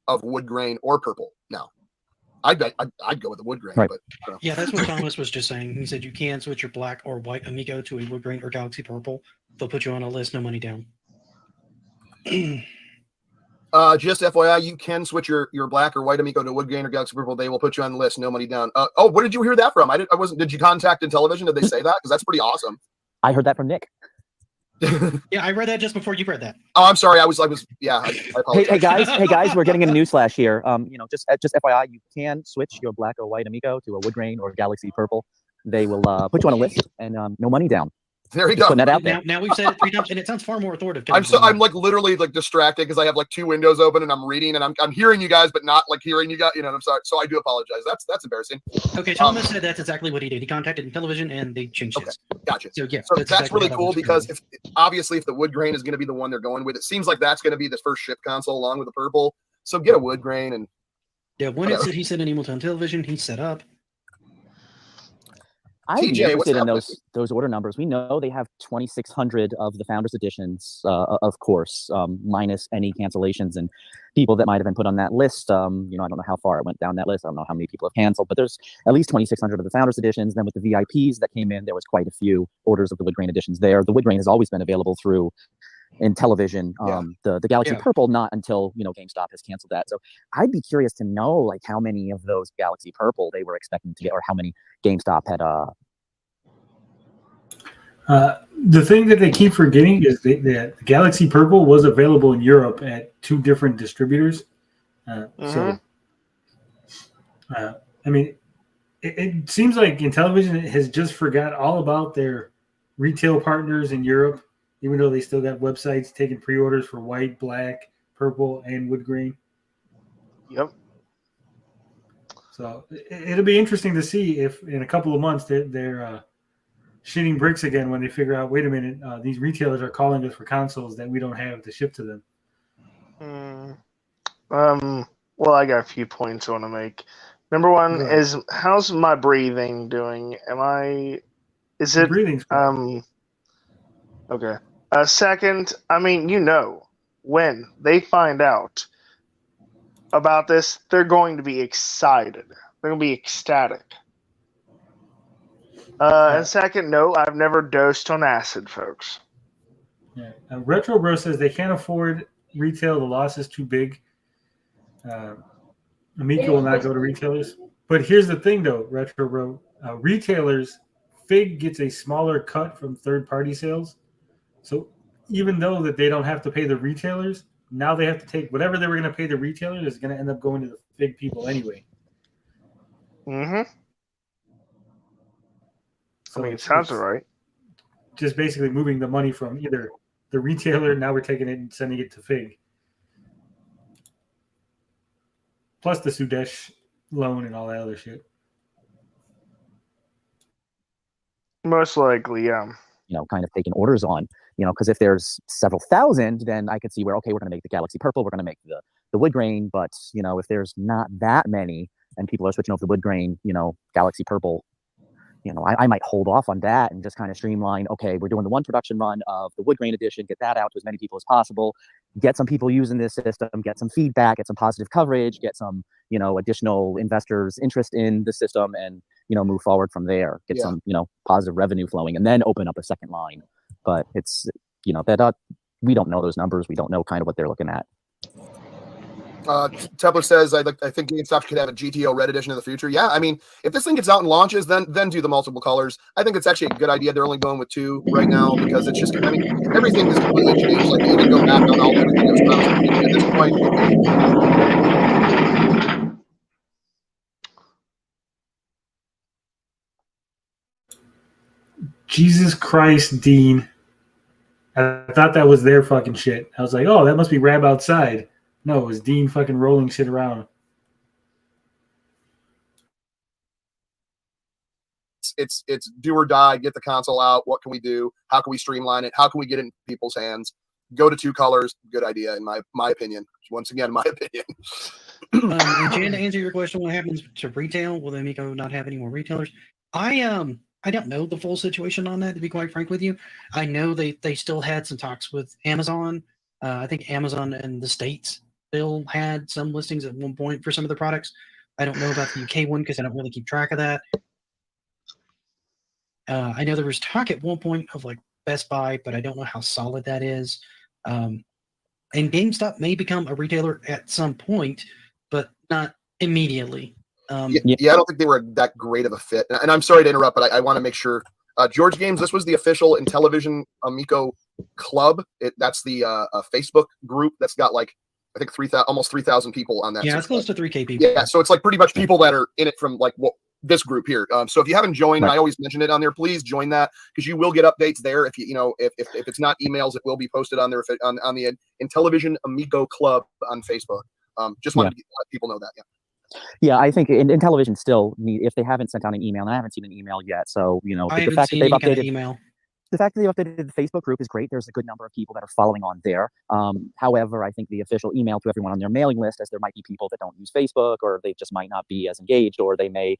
Of wood grain or purple. No, I'd go with the wood grain. Right. But Yeah, that's what Thomas was just saying. He said you can switch your black or white Amigo to a wood grain or Galaxy Purple. They'll put you on a list, no money down. Just FYI, you can switch your black or white Amigo to wood grain or Galaxy Purple. They will put you on the list, no money down. Oh, where did you hear that from? I wasn't. Did you contact Intellivision? Did they say that? Because that's pretty awesome. I heard that from Nick. Yeah, I read that just before you read that. Oh, I'm sorry. I apologize. Hey guys, we're getting a newsflash here. Just FYI, you can switch your black or white Amigo to a wood grain or Galaxy Purple. They will put you on a list and no money down. There we Just go. putting that out there. Now we've said it 3 times, and it sounds far more authoritative. I'm like literally like distracted because I have like 2 windows open and I'm reading and I'm hearing you guys, but not like hearing you guys. I'm sorry. So I do apologize. That's embarrassing. Okay, Thomas said that's exactly what he did. He contacted Intellivision and they changed it. Gotcha. So yeah, So that's exactly really how that cool works. because if the wood grain is going to be the one they're going with, it seems like that's going to be the first ship console along with the purple. So get a wood grain and when he sent an email to Intellivision, he set up. I'd be TJ, interested in those order numbers. We know they have 2,600 of the Founders Editions, of course, minus any cancellations and people that might have been put on that list. I don't know how far it went down that list. I don't know how many people have canceled, but there's at least 2,600 of the Founders Editions. Then with the VIPs that came in, there was quite a few orders of the wood grain editions there. The wood grain has always been available through Intellivision. The Galaxy Purple, not until GameStop has canceled that. So I'd be curious to know like how many of those Galaxy Purple they were expecting to get, or how many GameStop had. The thing that they keep forgetting is that the Galaxy Purple was available in Europe at 2 different distributors. So, I mean, it seems like Intellivision has just forgot all about their retail partners in Europe, even though they still got websites taking pre-orders for white, black, purple, and wood grain. Yep. So it'll be interesting to see if in a couple of months they're shitting bricks again when they figure out, wait a minute, these retailers are calling us for consoles that we don't have to ship to them. Well, I got a few points I want to make. Number one is, how's my breathing doing? Is it breathing's okay. Second, when they find out about this, they're going to be excited. They're going to be ecstatic. And second, no, I've never dosed on acid, folks. Yeah. Retro Bro says they can't afford retail. The loss is too big. Amico will not go to retailers. But here's the thing, though, Retro Bro. Retailers, Fig gets a smaller cut from third-party sales. So even though that they don't have to pay the retailers, now they have to take whatever they were going to pay the retailers is going to end up going to the Fig people anyway. Mm-hmm. So it sounds all right. Just basically moving the money from either the retailer, now we're taking it and sending it to Fig. Plus the Sudesh loan and all that other shit. Most likely, yeah. Kind of taking orders on, because if there's several thousand, then I could see where, okay, we're going to make the Galaxy Purple, we're going to make the wood grain, but, if there's not that many and people are switching over to wood grain, Galaxy Purple, I might hold off on that and just kind of streamline, okay, we're doing the one production run of the wood grain edition, get that out to as many people as possible, get some people using this system, get some feedback, get some positive coverage, get some, additional investors' interest in the system, and, move forward from there, get some, positive revenue flowing, and then open up a second line. But it's, that we don't know those numbers. We don't know kind of what they're looking at. Tepler says, I think GameStop could have a GTO Red Edition in the future. Yeah, I mean, if this thing gets out and launches, then do the multiple colors. I think it's actually a good idea. They're only going with 2 right now because it's just, everything is completely changed. Like, you can go back on all everything that's promised at this point. Jesus Christ, Dean. I thought that was their fucking shit. I was like, oh, that must be Rab outside. No, it was Dean fucking rolling shit around. It's do or die. Get the console out. What can we do? How can we streamline it? How can we get it in people's hands? Go to 2 colors. Good idea, in my opinion. Once again, my opinion. And Jan, to answer your question, what happens to retail? Will Amico not have any more retailers? I I don't know the full situation on that, to be quite frank with you. I know they still had some talks with Amazon. I think Amazon in the States still had some listings at one point for some of the products. I don't know about the UK one because I don't really keep track of that. I know there was talk at one point of like Best Buy, but I don't know how solid that is. And GameStop may become a retailer at some point, but not immediately. I don't think they were that great of a fit. And I'm sorry to interrupt, but I want to make sure. George Games, this was the official Intellivision Amico Club. That's the Facebook group that's got like, I think almost 3,000 people on that. Yeah, it's close to 3K people. Yeah, so it's like pretty much people that are in it from like this group here. So if you haven't joined, I always mention it on there. Please join that because you will get updates there. If if it's not emails, it will be posted on there on the Intellivision Amico Club on Facebook. Just wanted to let people know that. Yeah. Yeah, I think in television still need, if they haven't sent out an email, and I haven't seen an email yet. So, the fact that they've updated email. The fact that they've updated the Facebook group is great. There's a good number of people that are following on there. However, I think the official email to everyone on their mailing list, as there might be people that don't use Facebook, or they just might not be as engaged, or they may,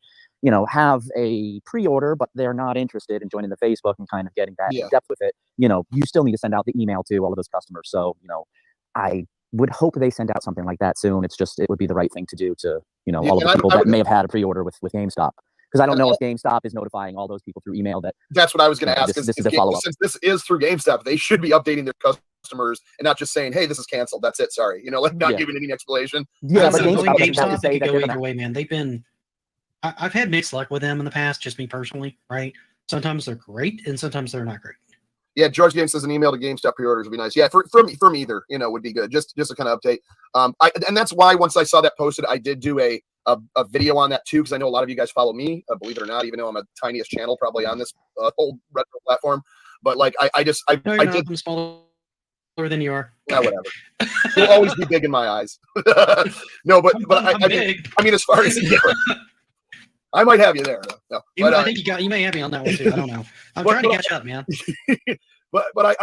have a pre-order, but they're not interested in joining the Facebook and kind of getting that in depth with it. You still need to send out the email to all of those customers. So, I would hope they send out something like that soon. It would be the right thing to do to, all of the people that may have had a pre-order with GameStop. Because I don't know if GameStop is notifying all those people through email that. That's what I was going to ask. This is a follow-up. Since this is through GameStop, they should be updating their customers and not just saying, "Hey, this is canceled. That's it. Sorry." Not giving any explanation. Yeah, but GameStop they could go either way, man. They've been. I've had mixed luck with them in the past. Just me personally, right? Sometimes they're great, and sometimes they're not great. Yeah, George James says an email to GameStop pre-orders would be nice. Yeah, from either, would be good. Just a kind of update. And that's why once I saw that posted, I did do a video on that too, because I know a lot of you guys follow me, believe it or not, even though I'm a tiniest channel probably on this whole retro platform. But like I did. I'm smaller than you are. Yeah, whatever. You'll always be big in my eyes. No, but I mean, as far as I might have you there. No, I think you may have me on that one too. I don't know. I'm trying to catch up, man. But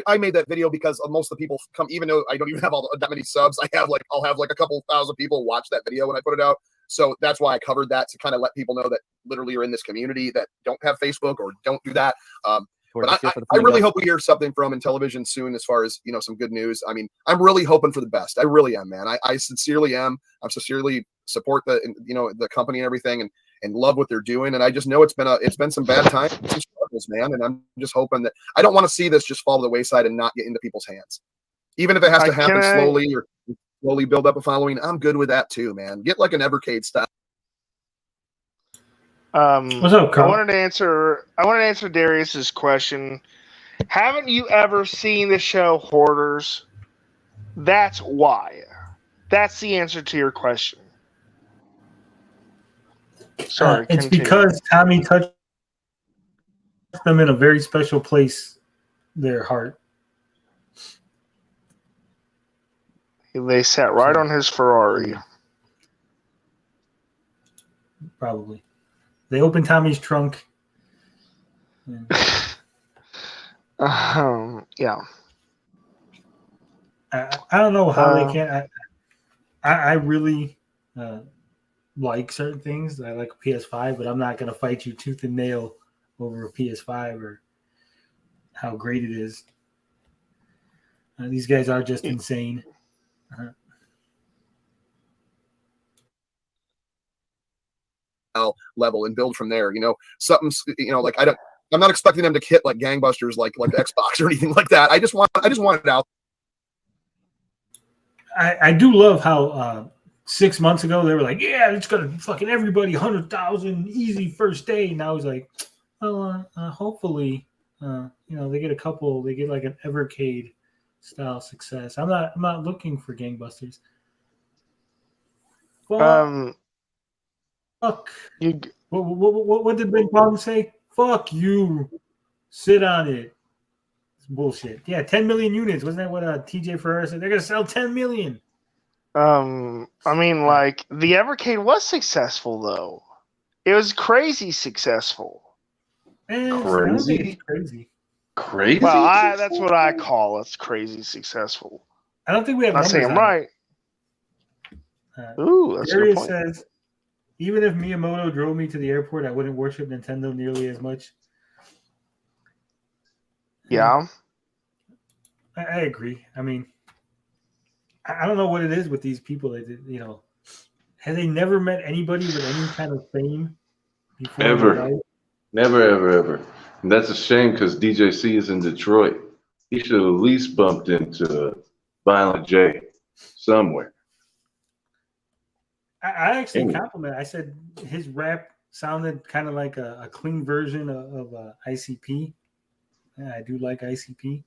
I made that video because most of the people come, even though I don't even have that many subs, I'll have like a couple thousand people watch that video when I put it out. So that's why I covered that, to kind of let people know that literally you're in this community that don't have Facebook or don't do that. But I really hope we hear something from Intellivision soon, as far as some good news. I mean, I'm really hoping for the best. I really am, man. I sincerely am. I sincerely support the company and everything, and love what they're doing. And I just know it's been some bad times, some struggles, man. And I'm just hoping that I don't want to see this just fall to the wayside and not get into people's hands, even if it has to happen slowly or slowly build up a following. I'm good with that too, man. Get like an Evercade style. What's up, Carl? I wanted to answer Darius's question. Haven't you ever seen the show Hoarders? That's why. That's the answer to your question. Sorry. It's because Tommy touched them in a very special place, their heart. They sat right on his Ferrari. Probably. They opened Tommy's trunk. Yeah. I don't know how they can't. I really like certain things. I like a PS5, but I'm not going to fight you tooth and nail over a PS5 or how great it is. These guys are just insane. Level and build from there. Something. Like I'm not expecting them to hit like gangbusters, like the Xbox or anything like that. I just want it out. I do love how 6 months ago they were like, yeah, it's gonna fucking everybody 100,000 easy first day. And I was like, well, hopefully, they get like an Evercade style success. I'm not looking for gangbusters. Fuck. What did Big Bong say? Fuck you. Sit on it. It's bullshit. Yeah, 10 million units. Wasn't that what TJ Ferrer said? They're gonna sell 10 million. I mean, like, the Evercade was successful though. It was crazy successful. Crazy. Crazy. Well, that's what I call it. Crazy successful. I don't think we have. I'm saying I'm right. Ooh, that's a good point. Says Even if Miyamoto drove me to the airport, I wouldn't worship Nintendo nearly as much. Yeah. I agree. I mean, I don't know what it is with these people. That, you know, have they never met anybody with any kind of fame before? in their Ever. life? Never, ever, ever. And that's a shame because DJC is in Detroit. He should have at least bumped into Violent J somewhere. I actually Anyway. compliment. I said his rap sounded kind of like a clean version of ICP. Yeah, I do like ICP.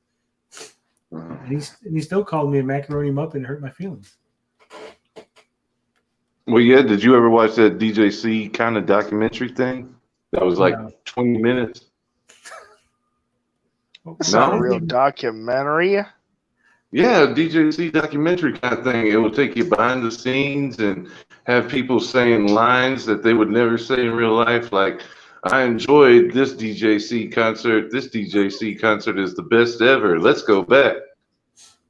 And he still called me a macaroni muppet and hurt my feelings. Well, yeah, did you ever watch that DJC kind of documentary thing? That was like No. 20 minutes. It's No? not a real documentary. Yeah, DJC documentary kind of thing. It will take you behind the scenes and have people saying lines that they would never say in real life. Like, I enjoyed this DJC concert. This DJC concert is the best ever. Let's go back.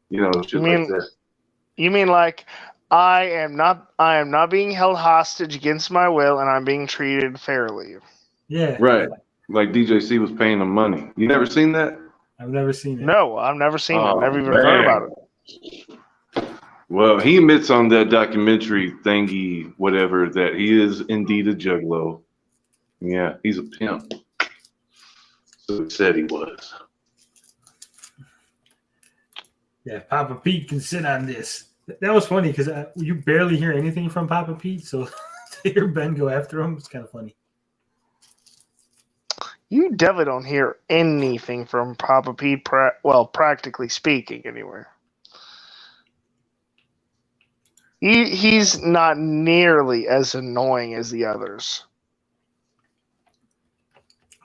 You know, shit like that. You mean like I am not being held hostage against my will, and I'm being treated fairly. Yeah. Right. Like DJC was paying them money. You never seen that? I've never seen it. No, I've never seen it. Oh, Never even heard about it. Well, he admits on that documentary thingy, whatever, that he is indeed a juggalo. Yeah, he's a pimp. So he said he was. Yeah, Papa Pete can sit on this. That was funny because you barely hear anything from Papa Pete, so to hear Ben go after him, it's kind of funny. You definitely don't hear anything from Papa Pete, practically speaking, anywhere. He's not nearly as annoying as the others.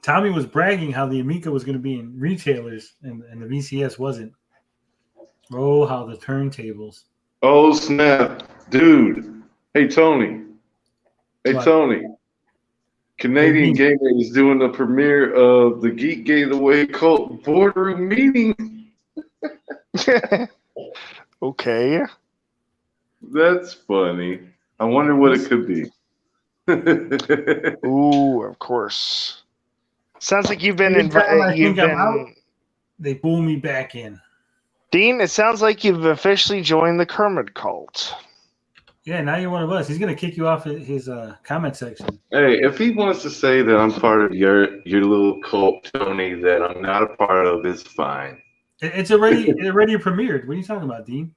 Tommy was bragging how the Amiga was going to be in retailers and the VCS wasn't. Oh, how the turntables. Oh, snap. Dude. Hey, Tony. Hey, What? Tony. Canadian Hey, Gamer is doing the premiere of the Geek Gateway Cult Boardroom Meeting. Okay. That's funny. I wonder what it could be. Ooh, of course. Sounds like you've been Every time I you've think I'm been out, they pull me back in. Dean, it sounds like you've officially joined the Kermit cult. Yeah, now you're one of us. He's going to kick you off his comment section. Hey, if he wants to say that I'm part of your little cult, Tony, that I'm not a part of, it's fine. It already premiered. What are you talking about, Dean?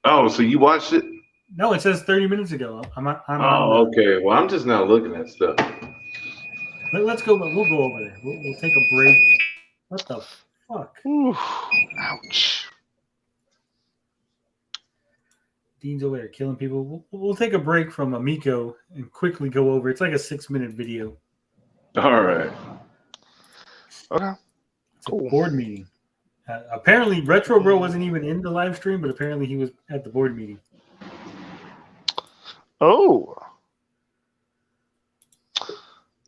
Oh, so you watched it? No, it says 30 minutes ago. Oh, okay. Well, I'm just not looking at stuff. Let's go. We'll go over there. We'll take a break. What the fuck? Ooh, ouch. Dean's over there killing people. We'll take a break from Amico and quickly go over. It's like a 6-minute video. All right. Okay. It's a board meeting. Apparently, Retro Bro wasn't even in the live stream, but apparently he was at the board meeting. Oh.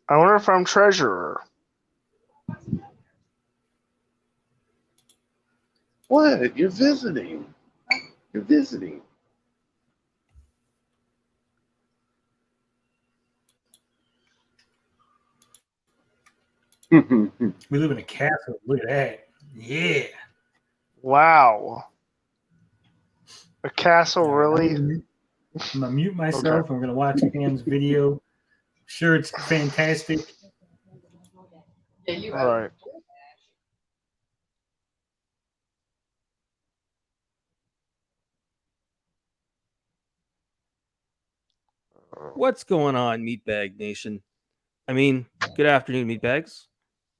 I wonder if I'm treasurer. What? You're visiting. You're visiting. We live in a castle. Look at that. Yeah. Wow. A castle, really? I'm going to mute myself. Okay. And we're going to watch Cam's video. Sure, it's fantastic. All right. What's going on, Meatbag Nation? I mean, good afternoon, Meatbags.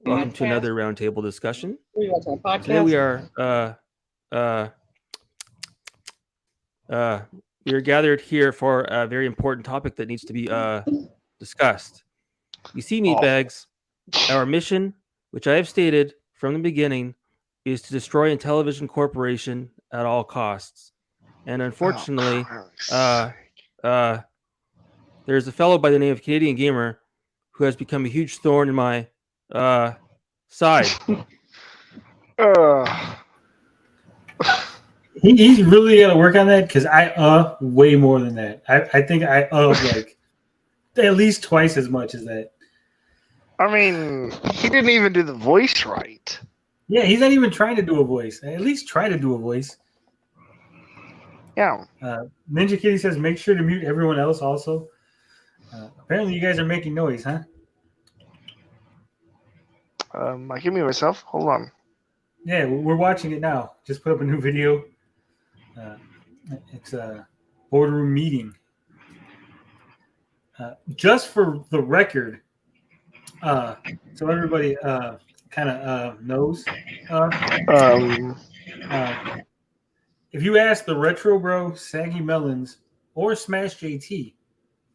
Welcome to another roundtable discussion. Today we are we are gathered here for a very important topic that needs to be discussed. You see, Meatbags, our mission, which I have stated from the beginning, is to destroy Intellivision Corporation at all costs. And unfortunately, there's a fellow by the name of Canadian Gamer who has become a huge thorn in my side. He's really got to work on that because I way more than that. I think I like at least twice as much as that. I mean, he didn't even do the voice right. Yeah, he's not even trying to do a voice. At least try to do a voice. Yeah. Ninja Kitty says, make sure to mute everyone else also. Apparently, you guys are making noise, huh? I can mute myself. Hold on. Yeah, we're watching it now. Just put up a new video. It's a boardroom meeting. Just for the record, so everybody kind of knows. If you ask the Retro Bro, Saggy Melons, or Smash JT,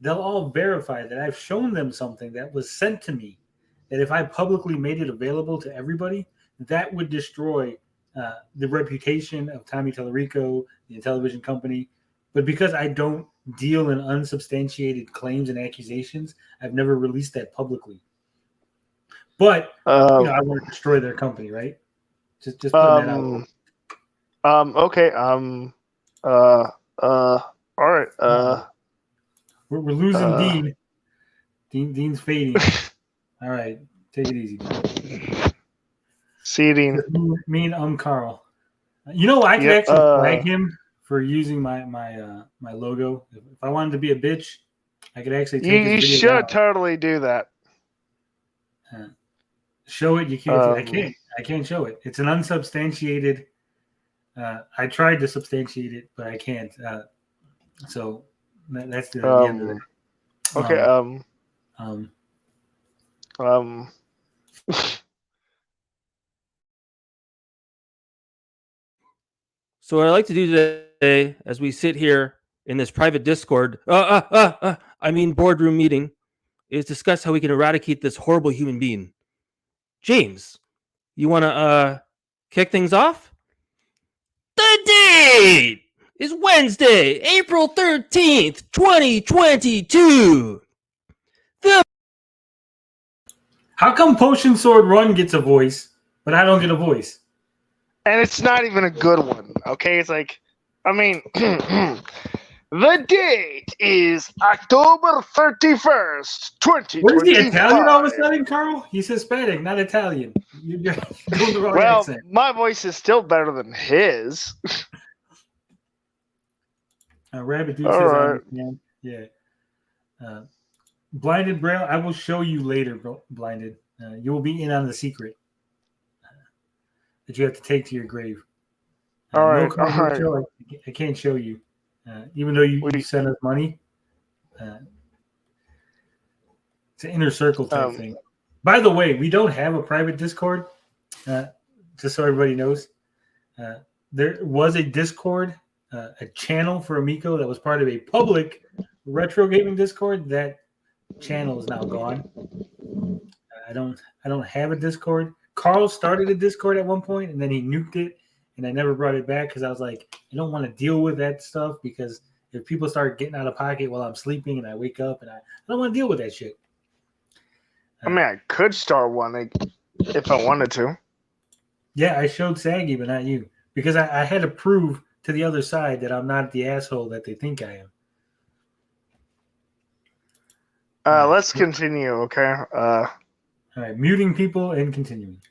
they'll all verify that I've shown them something that was sent to me. That if I publicly made it available to everybody, that would destroy the reputation of Tommy Tellerico, the Intellivision company. But because I don't deal in unsubstantiated claims and accusations, I've never released that publicly. But I want to destroy their company, right? Just putting that out. Okay. All right. We're losing Dean. Dean's fading. All right, take it easy. Seating. Me and Carl. You know, I could actually flag him for using my logo. If I wanted to be a bitch, I could actually take his video should down. totally do that. Show it. You can't. I can't show it. It's an unsubstantiated. I tried to substantiate it, but I can't. So that's the end of it. Okay. So what I like to do today, as we sit here in this private Discord, boardroom meeting, is discuss how we can eradicate this horrible human being. James, you want to kick things off? The date is Wednesday, April 13th, 2022. How come Potion Sword Run gets a voice, but I don't get a voice? And it's not even a good one, okay? It's like, I mean, the date is October 31st, 2025. What is he, Italian all of a sudden, Carl? He's Hispanic, not Italian. You're doing the wrong accent. My voice is still better than his. Rabbit Dude all says, right. Yeah. Blinded Braille, I will show you later, Blinded. You will be in on the secret that you have to take to your grave. All right. Show, I can't show you. Even though you sent us money. It's an inner circle type thing. By the way, we don't have a private Discord, just so everybody knows. There was a Discord, a channel for Amico that was part of a public retro gaming Discord. That channel is now gone. I don't have a Discord. Carl started a Discord at one point, and then he nuked it, and I never brought it back because I was like, I don't want to deal with that stuff because if people start getting out of pocket while I'm sleeping and I wake up, and I don't want to deal with that shit. I mean, I could start one if I wanted to. Yeah, I showed Saggy, but not you, because I had to prove to the other side that I'm not the asshole that they think I am. Let's continue, okay? All right, muting people and continuing.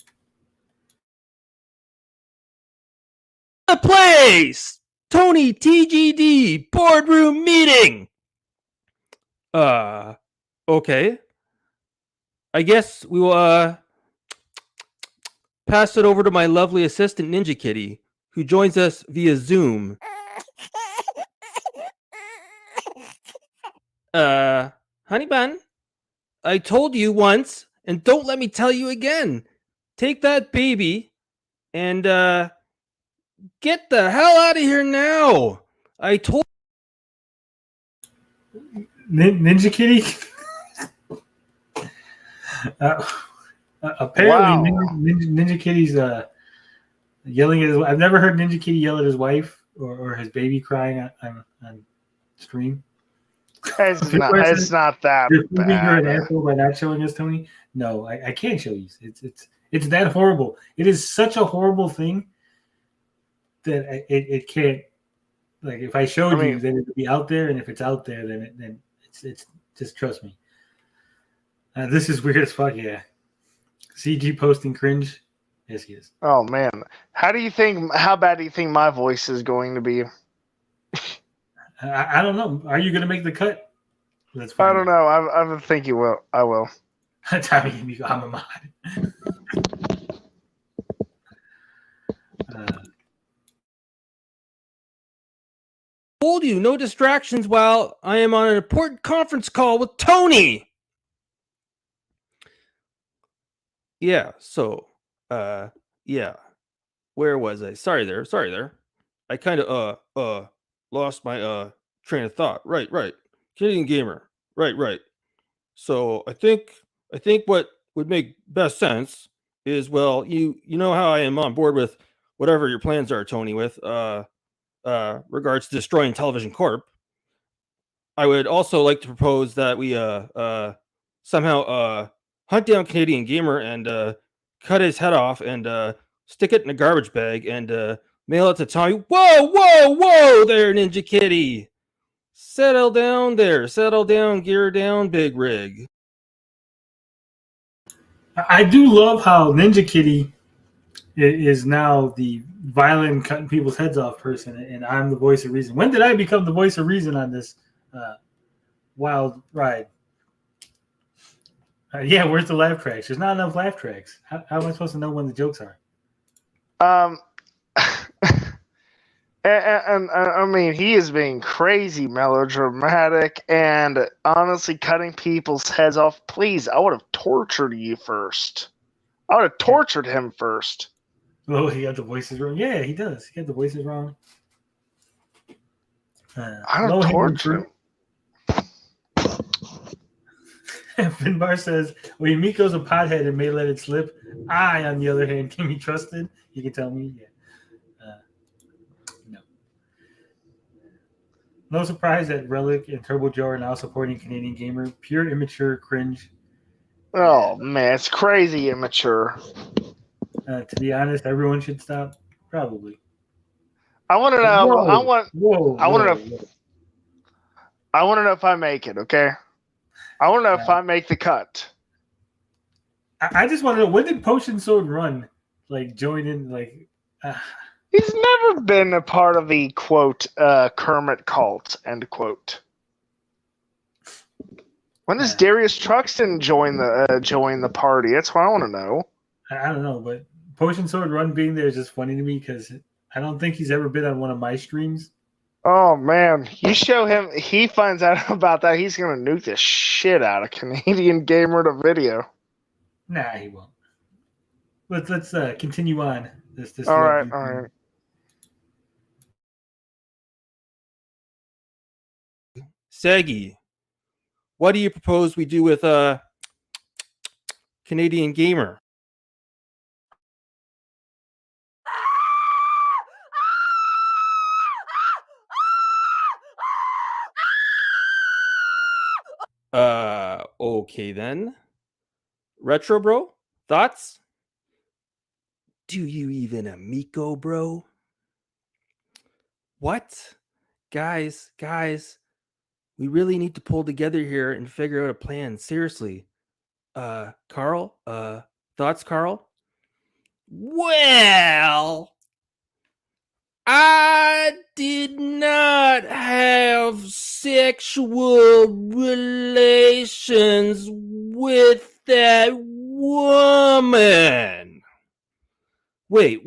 The place! Tony TGD boardroom meeting! Okay. I guess we will pass it over to my lovely assistant Ninja Kitty, who joins us via Zoom. Honey bun, I told you once, and don't let me tell you again. Take that baby and get the hell out of here now. I told Ninja Kitty. Apparently, wow. Ninja Kitty's yelling at his. I've never heard Ninja Kitty yell at his wife or his baby crying on stream. It's not that You're bad. an asshole by not showing us, Tony. No, I can't show you. It's that horrible. It is such a horrible thing that it can't. Like if I showed you, then it would be out there, and if it's out there, then it's just trust me. This is weird as fuck. Yeah. CG posting cringe. Yes, he is. Oh man, how bad do you think my voice is going to be? I don't know. Are you gonna make the cut? Let's I find don't know. I think you will. I will. Tommy, I'm a mod. Told you, no distractions while I am on an important conference call with Tony. Yeah, so, yeah. Where was I? Sorry there. I kind of, lost my, train of thought. Right. Canadian Gamer. Right. So I think what would make best sense is, well, you know how I am on board with whatever your plans are, Tony, with, regards to destroying Television Corp. I would also like to propose that we somehow hunt down Canadian Gamer and cut his head off and stick it in a garbage bag and mail it to Tommy. Whoa there, Ninja Kitty. Settle down there. Settle down, gear down, big rig. I do love how Ninja Kitty is now the violent cutting people's heads off person, and I'm the voice of reason. When did I become the voice of reason on this wild ride? Yeah, where's the laugh tracks? There's not enough laugh tracks. How am I supposed to know when the jokes are? And I mean, he is being crazy melodramatic and honestly cutting people's heads off. Please, I would have tortured you first. I would have tortured him first. Oh, he got the voices wrong. Yeah, he does. He got the voices wrong. I don't torture him. Finbar says, well, Miko's a pothead and may let it slip. I, on the other hand, can be trusted. You can tell me. Yeah. No. No surprise that Relic and Turbo Joe are now supporting Canadian Gamer. Pure immature cringe. Oh, man, it's crazy immature. To be honest, everyone should stop. Probably. I want to know. Whoa, I want to know if I make it. Okay. I want to know if I make the cut. I just want to know, when did Potion Sword Run join in? He's never been a part of the quote Kermit cult, end quote. When does Darius Truxton join the party? That's what I want to know. I don't know, but Potion Sword Run being there is just funny to me because I don't think he's ever been on one of my streams. Oh man, you show him, he finds out about that, he's gonna nuke the shit out of Canadian Gamer to video. Nah, he won't. Let's continue on this. All right. Saggy, what do you propose we do with Canadian Gamer? Okay then. Retro bro, thoughts? Do you even amico, bro? What? Guys, we really need to pull together here and figure out a plan. Seriously. Carl, thoughts, Carl? Well, I did not have sexual relations with that woman. Wait,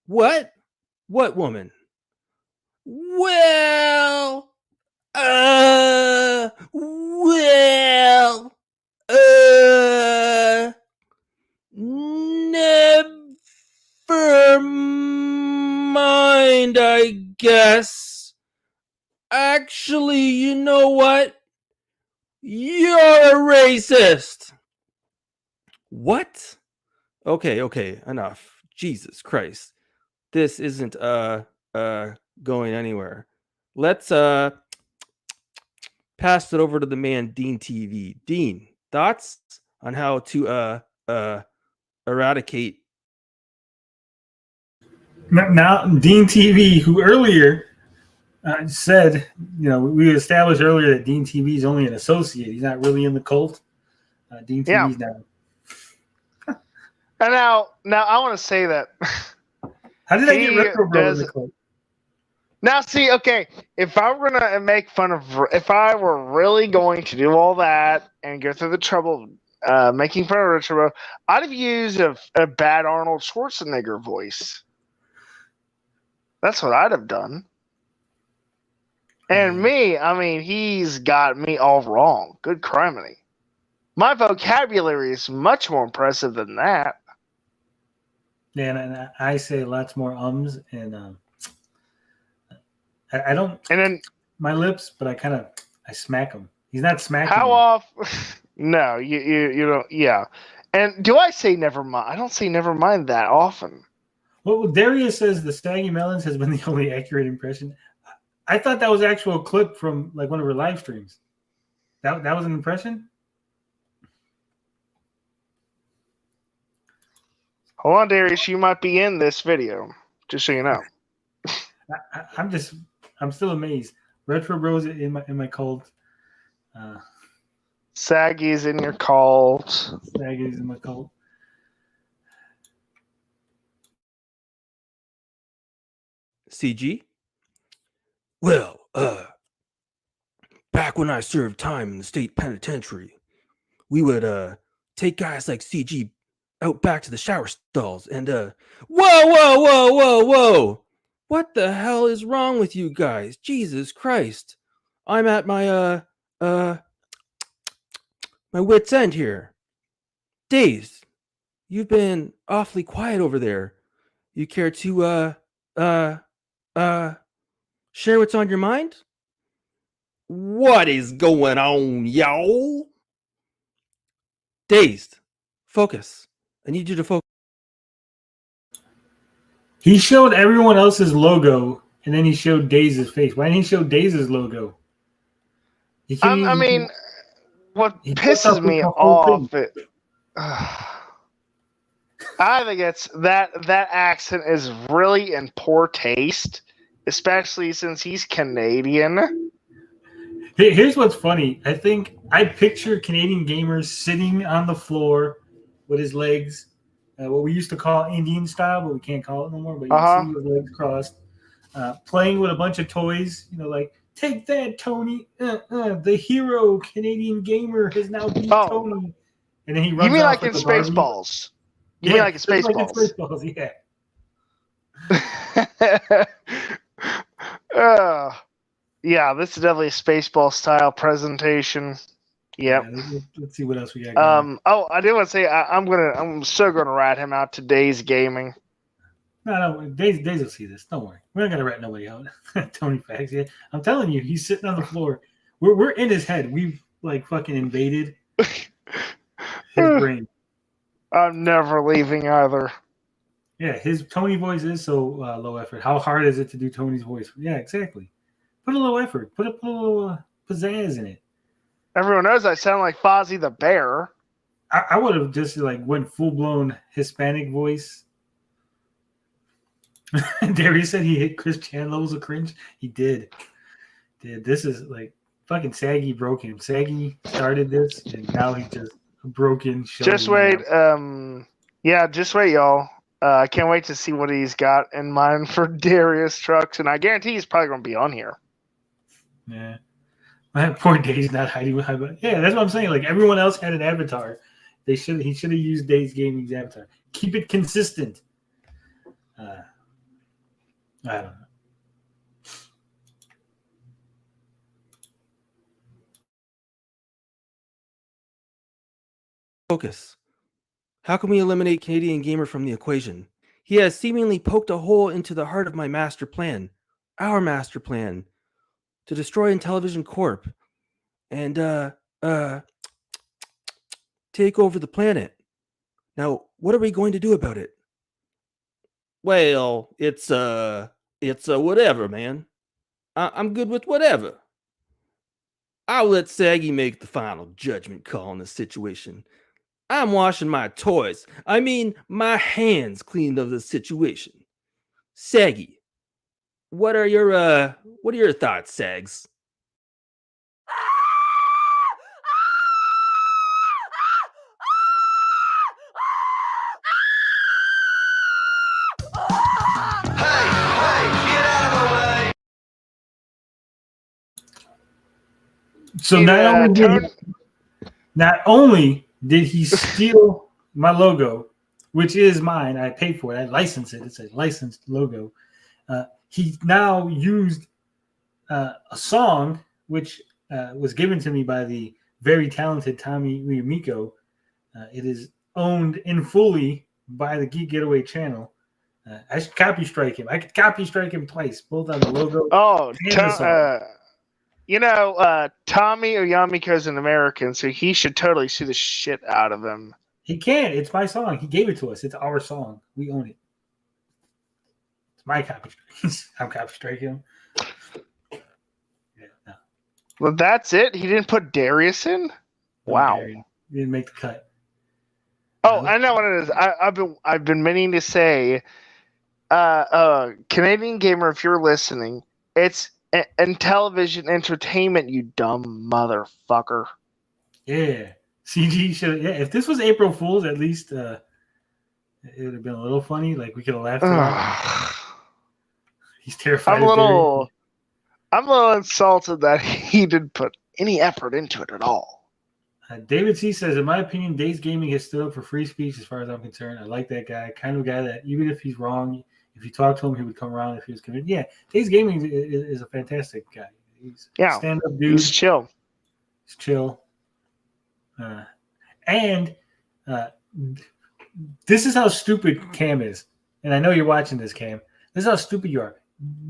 what? What woman? Well, never mind, I guess. Actually, you know what? You're a racist. What? Okay, enough. Jesus Christ. This isn't going anywhere. Let's pass it over to the man Dean TV. Dean, thoughts on how to eradicate? Now, Dean TV, who earlier said, we established earlier that Dean TV is only an associate. He's not really in the cult. Dean Yeah. TV's down. And now I want to say that. How did I get Retro Bro in the clip? Now, see, okay, if I were gonna make fun of, if I were really going to do all that and go through the trouble of making fun of Retro Bro, I'd have used a bad Arnold Schwarzenegger voice. That's what I'd have done. And me, I mean, he's got me all wrong. Good criminy. My vocabulary is much more impressive than that. Yeah, and I say lots more ums, and I don't. And then my lips, but I smack them. He's not smacking. How often? No, you don't. Yeah. And do I say never mind? I don't say never mind that often. Well, Darius says the Saggy Melons has been the only accurate impression. I thought that was actual clip from like one of her live streams. That was an impression? Hold on, Darius. You might be in this video, just so you know. I'm still amazed. Retro Bros in my cult. Saggy's in your cult. Saggy's in my cult. CG? Well, back when I served time in the state penitentiary, we would take guys like CG out back to the shower stalls and whoa! What the hell is wrong with you guys? Jesus Christ. I'm at my my wit's end here. Dazed. You've been awfully quiet over there. You care to share what's on your mind? What is going on, y'all? Dazed. Focus. I need you to focus. He showed everyone else's logo, and then he showed Dazed's face. Why didn't he show Dazed's logo? I mean, what pisses me off, I think it's that accent is really in poor taste, especially since he's Canadian. Here's what's funny. I think I picture Canadian gamers sitting on the floor with his legs, what we used to call Indian style, but we can't call it no more. But you see his legs crossed, playing with a bunch of toys. You know, like take that, Tony. The hero Canadian gamer has now beat Tony. And then he runs. You mean off like in with the Barbie. Spaceballs? You mean like in Spaceballs? Yeah. Yeah, this is definitely a Spaceball style presentation. Yep. Yeah, let's see what else we got going. I did want to say I'm still gonna rat him out today's gaming. No, Days will see this. Don't worry. We're not gonna rat nobody out. Tony Fags, yeah. I'm telling you, he's sitting on the floor. We're in his head. We've like fucking invaded his brain. I'm never leaving either. Yeah, his Tony voice is so low effort. How hard is it to do Tony's voice? Yeah, exactly. Put a little effort. Put a little pizzazz in it. Everyone knows I sound like Fozzie the Bear. I would have just like went full blown Hispanic voice. Darius said he hit Chris Chan levels of cringe. He did. This is like fucking Saggy broke him. Saggy started this, and now he's just a broken show. Just wait. Just wait, y'all. I can't wait to see what he's got in mind for Darius Trucks, and I guarantee he's probably going to be on here. Yeah. My poor Dave's not hiding behind. But yeah, that's what I'm saying. Like everyone else had an avatar. He should have used Dave's Gaming's avatar. Keep it consistent. I don't know. Focus. How can we eliminate Canadian Gamer from the equation? He has seemingly poked a hole into the heart of my master plan, our master plan, to destroy Intellivision Corp and take over the planet. Now, what are we going to do about it? Well, it's whatever, man. I'm good with whatever. I'll let Saggy make the final judgment call on the situation. I'm washing my toys. I mean, my hands clean of the situation. Saggy, what are your thoughts, Sags? So not only did he steal my logo, which is mine, I paid for it, I licensed it. It's a licensed logo. He now used a song which was given to me by the very talented Tommy Uyumiko. It is owned in fully by the Geek Getaway channel. I should copy strike him. I could copy strike him twice, both on the logo and the song. Tommy Uyumiko is an American, so he should totally sue the shit out of him. He can't. It's my song. He gave it to us. It's our song. We own it. It's my copy strike. I'm copy striking him. Yeah, no. Well, that's it. He didn't put Darius in. Wow. He didn't make the cut. Oh, I know what it is. I've been meaning to say, Canadian Gamer, if you're listening, it's in television entertainment, you dumb motherfucker. Yeah. CG should. Yeah, if this was April Fool's, at least it would have been a little funny. Like we could have laughed. He's terrified. I'm a little insulted that he didn't put any effort into it at all. David C says, in my opinion, Days Gaming has stood up for free speech as far as I'm concerned. I like that guy. Kind of guy that even if he's wrong, if you talk to him, he would come around if he was convinced. Yeah, Days Gaming is a fantastic guy. He's a stand-up dude. He's chill. He's chill. And this is how stupid Cam is. And I know you're watching this, Cam. This is how stupid you are.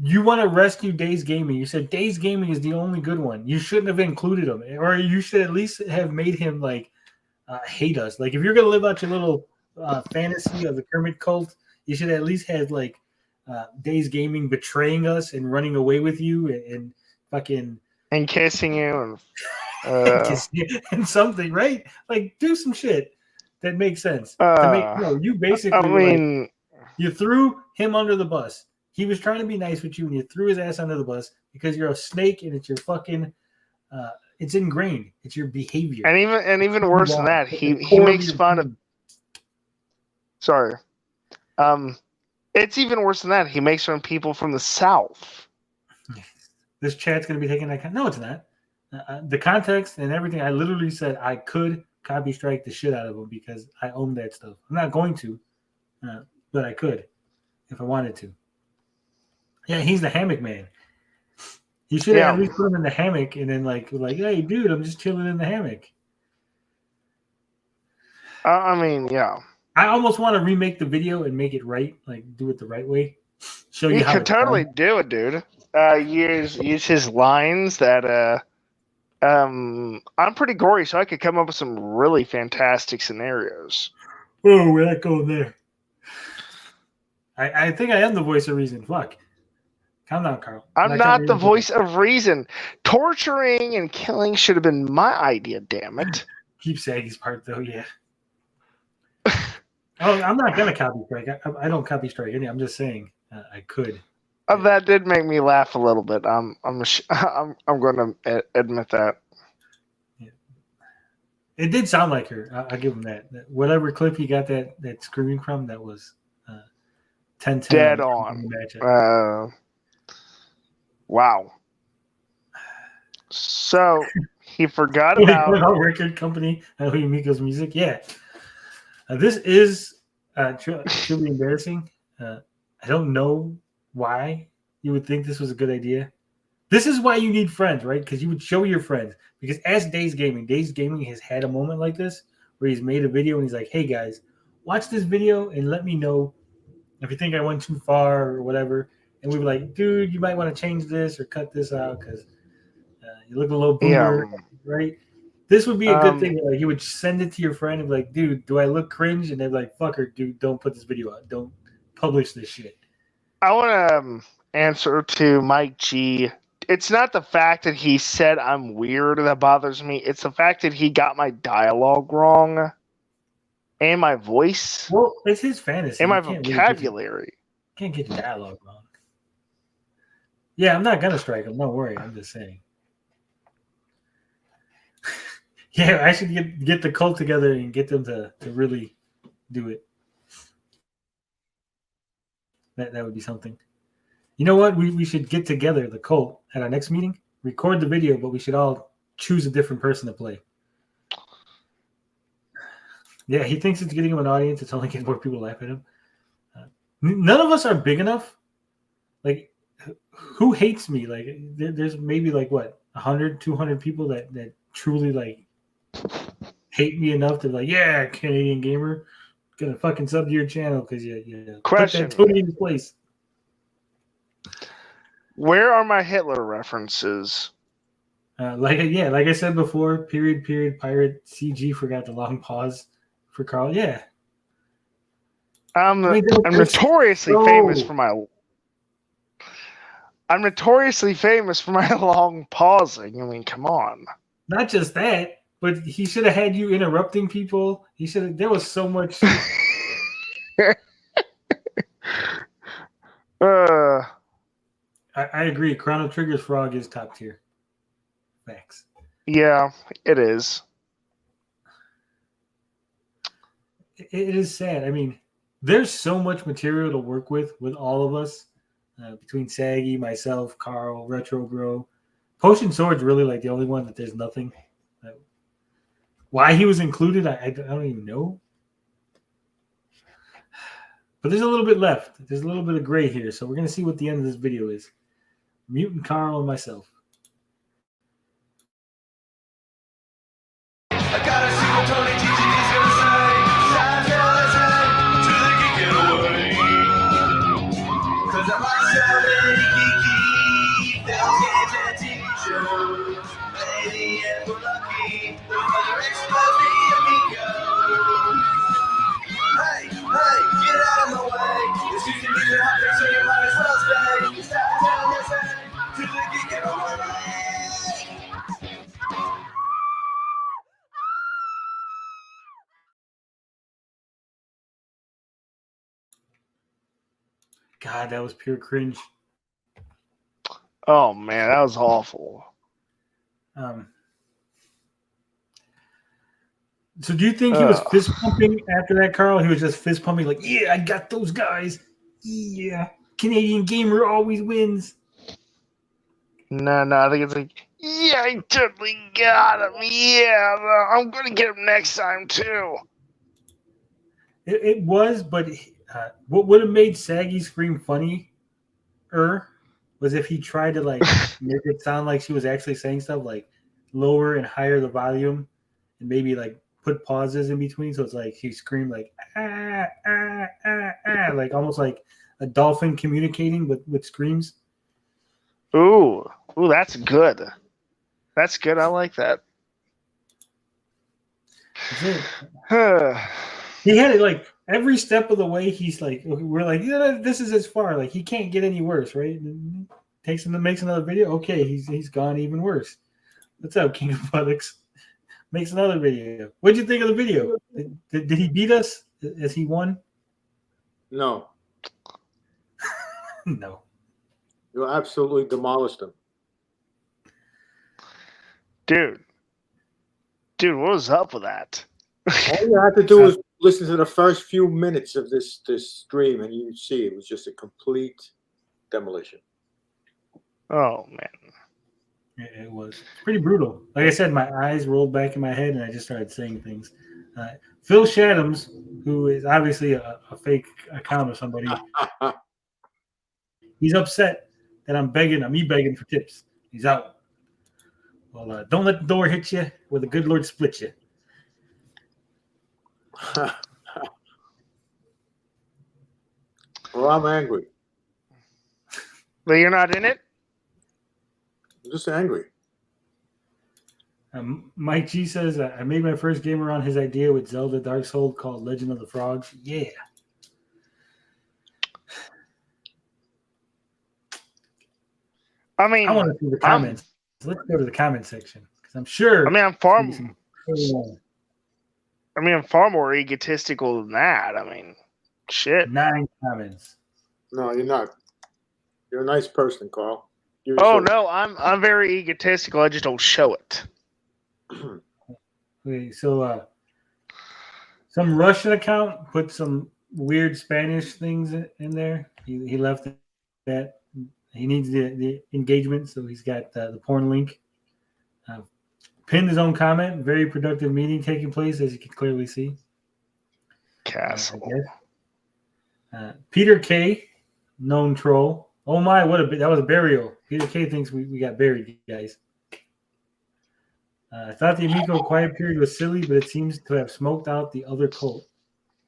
You want to rescue Days Gaming. You said Days Gaming is the only good one. You shouldn't have included him. Or you should at least have made him like hate us. Like if you're going to live out your little fantasy of the Kermit cult, you should at least have like Days Gaming betraying us and running away with you and fucking... And kissing you and something, right? Like do some shit that makes sense. You basically you threw him under the bus. He was trying to be nice with you, and you threw his ass under the bus because you're a snake, and it's your fucking. It's ingrained. It's your behavior. And even worse than that, he makes fun of. Sorry, it's even worse than that. He makes fun of people from the South. This chat's gonna be taking that. No, it's not. The context and everything. I literally said I could copy strike the shit out of him because I own that stuff. I'm not going to, but I could if I wanted to. Yeah, he's the hammock man. You should have at least put him in the hammock and then like, hey, dude, I'm just chilling in the hammock. Yeah. I almost want to remake the video and make it right, like do it the right way. Show you how could totally do it, dude. Use his lines that I'm pretty gory, so I could come up with some really fantastic scenarios. Oh, we're not going there. I think I am the voice of reason. Fuck. Calm down, Carl. I'm not the voice of reason. Torturing and killing should have been my idea, damn it. Keep saying his part, though, yeah. I'm not going to copy strike. I don't copy strike any. I'm just saying I could. That did make me laugh a little bit. I'm going to admit that. Yeah. It did sound like her. I'll give him that. Whatever clip he got that screaming from, that was 10-10. Dead on. Wow. So he forgot about record company Uyumiko's music. Yeah, this is truly embarrassing. I don't know why you would think this was a good idea. This is why you need friends, right? Because you would show your friends. Because as Days Gaming has had a moment like this where he's made a video and he's like, "Hey guys, watch this video and let me know if you think I went too far or whatever." And we were like, dude, you might want to change this or cut this out because you look a little boomer, right? This would be a good thing. Like you would send it to your friend and be like, dude, do I look cringe? And they're like, fucker, dude, don't put this video out. Don't publish this shit. I want to answer to Mike G. It's not the fact that he said I'm weird that bothers me. It's the fact that he got my dialogue wrong and my voice. Well, it's his fantasy. And my vocabulary. Can't get the dialogue wrong. Yeah, I'm not gonna strike him. Don't worry. I'm just saying. Yeah, I should get the cult together and get them to really do it. That would be something. You know what? We should get together, the cult, at our next meeting. Record the video, but we should all choose a different person to play. Yeah, he thinks it's getting him an audience. It's only getting more people laugh at him. None of us are big enough. Like, who hates me? Like, there's maybe like what 100, 200 people that truly like hate me enough to be like, yeah, Canadian gamer, gonna fucking sub to your channel because you put that Tony in place. Where are my Hitler references? Like I said before, period, pirate, CG forgot the long pause for Carl. Yeah. I'm notoriously famous for my. I'm notoriously famous for my long pausing. I mean, come on. Not just that, but he should have had you interrupting people. He should have. There was so much. I agree. Chrono Trigger's Frog is top tier. Thanks. Yeah, it is. It is sad. I mean, there's so much material to work with all of us, between Saggy, myself, Carl, Retro Grow. Potion Sword's really like the only one that there's nothing. Why he was included, I don't even know. But there's a little bit left. There's a little bit of gray here, so we're going to see what the end of this video is. Mutant Carl and myself. I gotta see what Tony TGD's gonna say. Time to listen to the geeking away. Cause I'm myself and geeky. Films, games, and TV shows. Maybe if we're lucky, the mother explode the amigo. Hey, get out of my way. This season is a hot take, so you might as well stay. It's time to listen to the geeking away. God, that was pure cringe. Oh man, that was awful. So do you think he was fist pumping after that, Carl? He was just fist pumping like, yeah, I got those guys. Yeah, Canadian gamer always wins. No, I think it's like, yeah, I totally got him. Yeah, I'm gonna get him next time too. It was, but what would have made Saggy scream funny was if he tried to like make it sound like she was actually saying stuff, like lower and higher the volume and maybe like put pauses in between, so it's like she screamed like like almost like a dolphin communicating with screams. Ooh, that's good. That's good. I like that. He had it like every step of the way. He's like, we're like, yeah, this is as far. Like he can't get any worse, right? Takes him to makes another video. Okay, he's gone even worse. What's up, King of Buttocks? Makes another video. What'd you think of the video? Did he beat us? As he won? No. No. You absolutely demolished him. Dude, what was up with that? All you had to do was listen to the first few minutes of this stream, and you see it was just a complete demolition. Oh man, it was pretty brutal. Like I said, my eyes rolled back in my head, and I just started saying things. Phil Shadams, who is obviously a fake account of somebody, he's upset that I'm begging for tips. He's out. Well, don't let the door hit you, or the good Lord split you. Well, I'm angry. But you're not in it? I'm just angry. Mike G says, I made my first game around his idea with Zelda Dark Souls called Legend of the Frogs. Yeah. I mean, I want to see the comments. Let's go to the comment section because I'm sure. I'm far more egotistical than that. I mean, shit. 9 comments. No, you're not. You're a nice person, Carl. No, I'm very egotistical. I just don't show it. Okay, so some Russian account put some weird Spanish things in there. He left that. He needs the engagement, so he's got the porn link. pinned his own comment. Very productive meeting taking place, as you can clearly see. Castle. Peter K, known troll. Oh my, that was a burial. Peter K thinks we got buried, guys. I thought the Amico quiet period was silly, but it seems to have smoked out the other cult.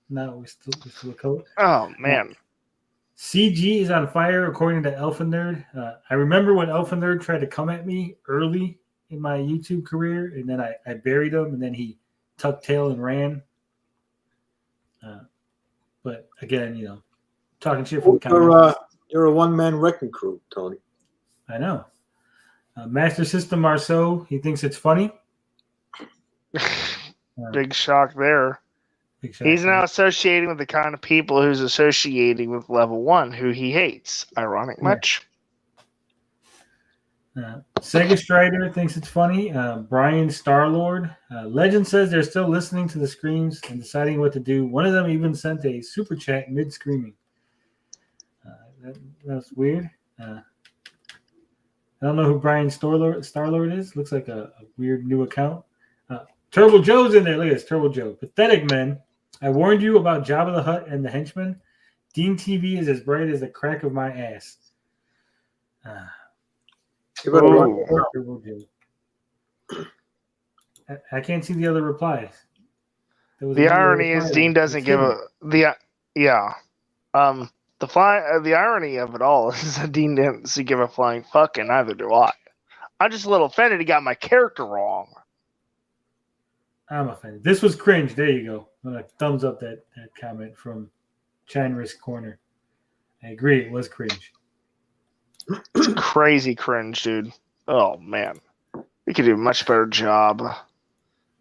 No, we're still a cult. Oh man. CG is on fire, according to Elfin Nerd. I remember when Elfin Nerd tried to come at me early in my YouTube career, and then I buried him, and then he tucked tail and ran. But again, talking shit from the comments. You're a one-man wrecking crew, Tony. I know. Master System Marceau, he thinks it's funny. Big shock there. He's now associating with the kind of people who's associating with level 1, who he hates. Ironic much? Sega Strider thinks it's funny. Brian Starlord. Legend says they're still listening to the screams and deciding what to do. One of them even sent a super chat mid-screaming. That's weird. I don't know who Brian Starlord is. Looks like a weird new account. Turbo Joe's in there. Look at this. Turbo Joe. Pathetic men. I warned you about Jabba the Hutt and the Henchman. Dean TV is as bright as the crack of my ass. Turbo Joe. I can't see the other replies. The irony is Dean doesn't give the irony of it all is that Dean doesn't give a flying fuck, and neither do I. I'm just a little offended he got my character wrong. I'm offended. This was cringe. There you go. I'm gonna thumbs up that comment from Chinrisk Corner. I agree. It was cringe. It's crazy cringe, dude. Oh man, we could do a much better job.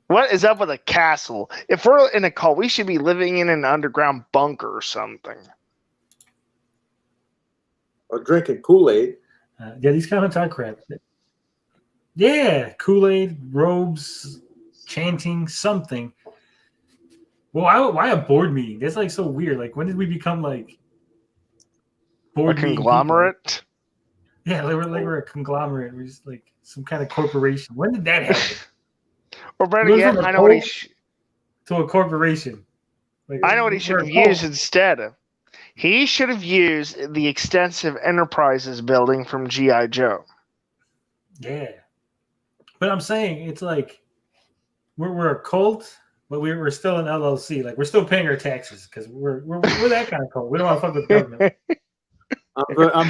What is up with a castle? If we're in a cult, we should be living in an underground bunker or something. Or drinking Kool-Aid. Yeah, these comments are crap. Yeah, Kool-Aid, robes, chanting, something. Well, why a board meeting? That's like so weird. Like, when did we become like board a conglomerate? People? Yeah, we're a conglomerate. We're just like some kind of corporation. When did that happen? Or better yet, I know what to a corporation. Like, I know what he should have used instead. He should have used the extensive enterprises building from G.I. Joe. Yeah, but I'm saying it's like we're a cult, but we're still an LLC. Like, we're still paying our taxes because we're that kind of cult. We don't want to fuck with government. I'm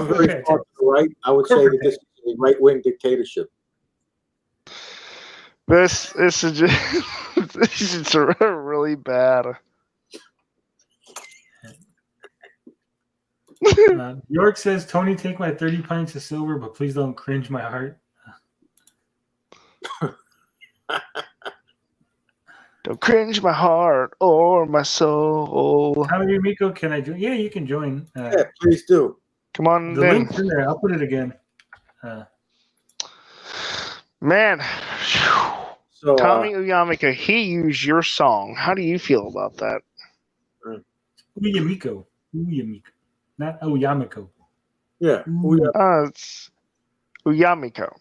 very far to the right. I would say that this is a right-wing dictatorship. This is just this is really bad. York says, Tony, take my 30 pints of silver, but please don't cringe my heart. Don't cringe my heart or my soul. How many, Miko? Can I join? Yeah, you can join. Yeah, please do. Come on, the link's in there. I'll put it again. Man, so, Tommy Uyamika, he used your song. How do you feel about that? Uyamiko. Not Uyamiko. Yeah. It's Uyamiko.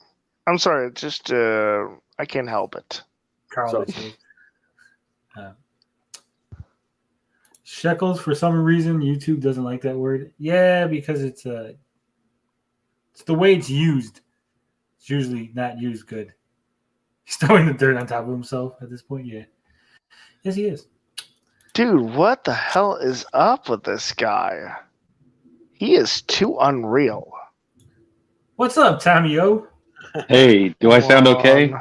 I'm sorry, it's just I can't help it. Carl, Shekels, for some reason, YouTube doesn't like that word. Yeah, because it's the way it's used. It's usually not used good. He's throwing the dirt on top of himself at this point. Yeah. Yes, he is. Dude, what the hell is up with this guy? He is too unreal. What's up, Tommy O? Hey, do I sound okay?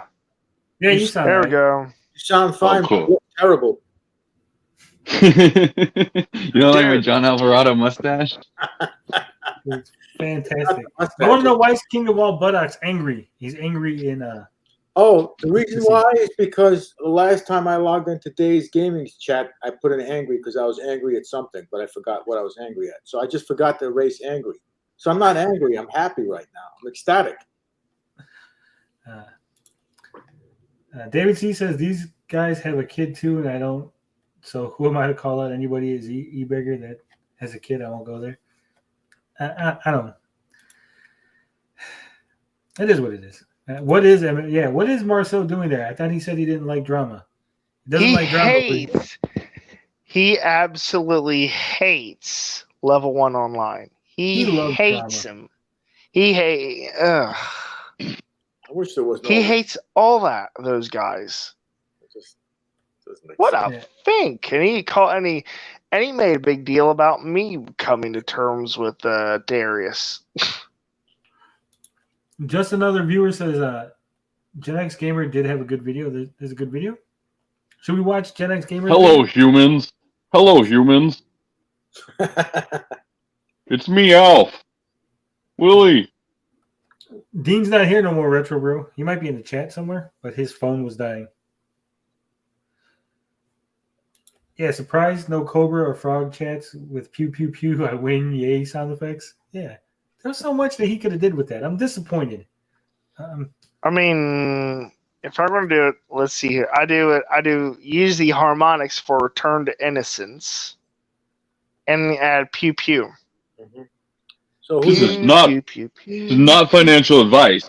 Yeah, you sound There right. we go. You sound fine. Oh, cool. You look terrible. You don't like my John Alvarado mustache? It's fantastic. I want to know why is King of All Buttocks angry? He's angry in Oh, the reason why is because the last time I logged into Dave's Gaming chat, I put an angry because I was angry at something, but I forgot what I was angry at. So I just forgot to erase angry. So I'm not angry. I'm happy right now. I'm ecstatic. David C says these guys have a kid too, and I don't. So who am I to call out anybody as e-beggar that has a kid? I won't go there. I don't know. It is what it is. What is what is Marcel doing there? I thought he said he didn't like drama. He doesn't He like drama. hates. He absolutely hates level 1 online. He loves hates drama. him. He I wish there was no. He hates all those guys. It just doesn't make What sense. a think! And he made a big deal about me coming to terms with Darius. Just another viewer says Gen X Gamer did have a good video. There's a good video. Should we watch Gen X Gamer? Hello, humans. Hello, humans. It's me, Alf. Willie. Dean's not here no more, Retro Bro. He might be in the chat somewhere, but his phone was dying. Yeah, surprise, no Cobra or Frog chats with pew pew pew, I win, yay sound effects. Yeah, there's so much that he could have did with that. I'm disappointed. I mean, if I'm going to do it, let's see here. I do use the harmonics for Return to Innocence, and add pew pew. Mm-hmm. So this is not financial advice.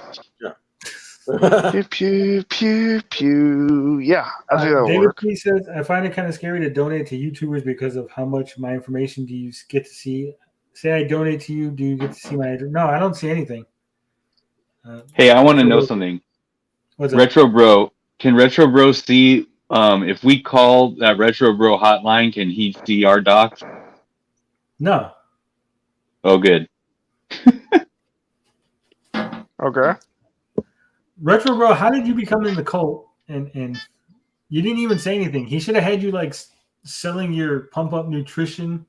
Pew pew pew pew. Yeah, I think that'll David work. P says, I find it kind of scary to donate to YouTubers because of how much my information do you get to see. Say I donate to you, do you get to see my address? No, I don't see anything. Hey, I want to know something. What's up? Retro Bro, can Retro Bro see if we call that Retro Bro hotline? Can he see our docs? No. Oh, good. Okay. Retro Bro, how did you become in the cult? And you didn't even say anything. He should have had you like selling your pump up nutrition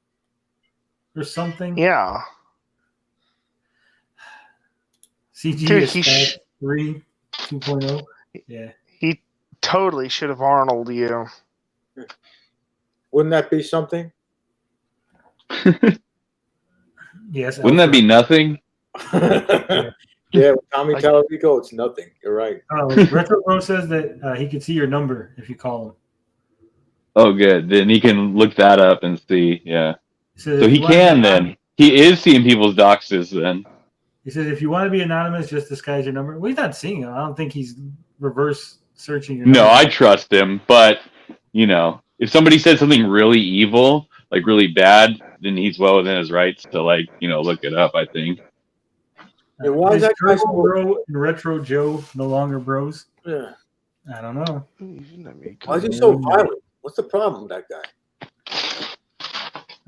or something. Yeah. CG Dude, is 3 2.0. Yeah. He totally should have Arnold you. Wouldn't that be something? Yes. Wouldn't that be nothing? Yeah, with Tommy Talarico, it's nothing. You're right. Retro Bro says that he can see your number if you call him. Oh, good. Then he can look that up and see. Yeah. So he if you want can to be then. He is seeing people's doxes then. He says if you want to be anonymous, just disguise your number. Well, he's not seeing him. I don't think he's reverse searching your number. No, I trust him, but if somebody said something really evil, like really bad, then he's well within his rights to look it up, I think. Yeah, why is that guy Turbo Bro and Retro Joe no longer bros? Yeah. I don't know. Why is he so violent? What's the problem with that guy?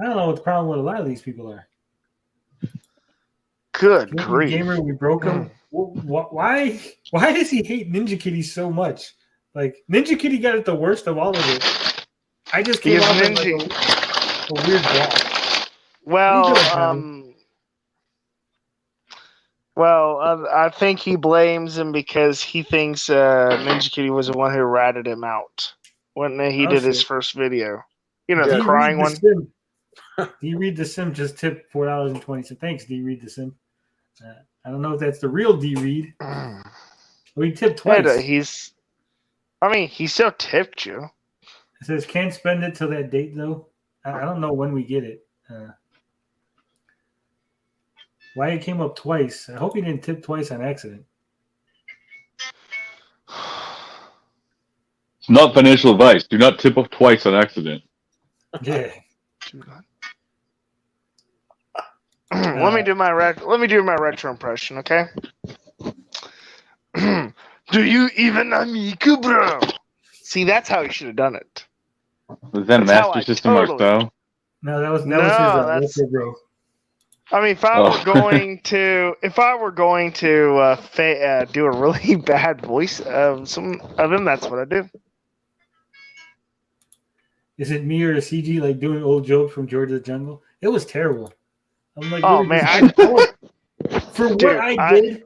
I don't know what the problem with a lot of these people are. Good grief. Gamer, we broke him. Why does he hate Ninja Kitty so much? Like, Ninja Kitty got it the worst of all of it. I just came off with like a weird block. I think he blames him because he thinks Ninja Kitty was the one who ratted him out when he did his first video. The crying one. D Read the Sim just tipped $4.20. Thanks, D Read the Sim. I don't know if that's the real D Read. We tipped twice. He still tipped you. It says can't spend it till that date though. I don't know when we get it. Why it came up twice? I hope you didn't tip twice on accident. It's not financial advice. Do not tip up twice on accident. Yeah. Let me do my retro impression, okay? Do you even amigo, bro? See, that's how he should have done it. Was that a Master System or so? No, that was his retro bro. I mean, if I were going to do a really bad voice of some of him, that's what I do. Is it me or a CG like doing old jokes from George of the Jungle? It was terrible. I'm like, oh man, for what I did,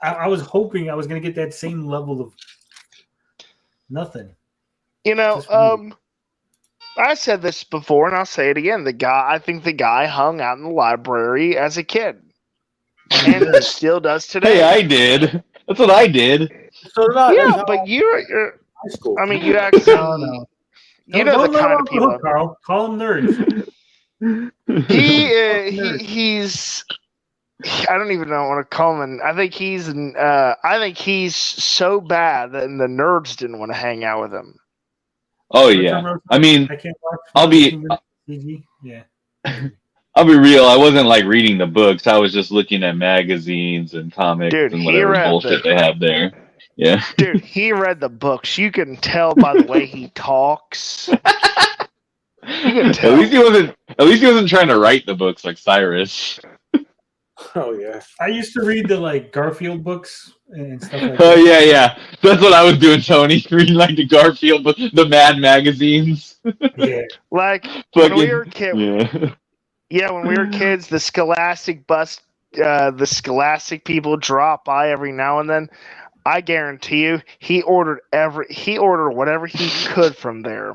I was hoping I was gonna get that same level of nothing. I said this before, and I'll say it again. I think the guy hung out in the library as a kid, and still does today. Hey, I did. That's what I did. So did I. Yeah, but you're. High school. I mean, you actually. No. You know the kind of people. Carl, call him nerds. He's I don't even know what to call him. I think he's so bad that the nerds didn't want to hang out with him. Oh yeah. I mean, I can't watch I'll be CG. Yeah. I'll be real. I wasn't like reading the books. I was just looking at magazines and comics Dude, and he whatever read bullshit the- they have there. Yeah. Dude, he read the books. You can tell by the way he talks. You can tell. At least he wasn't trying to write the books like Cyrus. Oh yeah. I used to read the like Garfield books and stuff like Oh that. yeah. That's what I was doing, Tony. Reading like the Garfield book, the Mad magazines. Yeah. Like when we Fucking were kids. yeah. Yeah, when we were kids, the Scholastic people drop by every now and then. I guarantee you, he ordered whatever he could from there.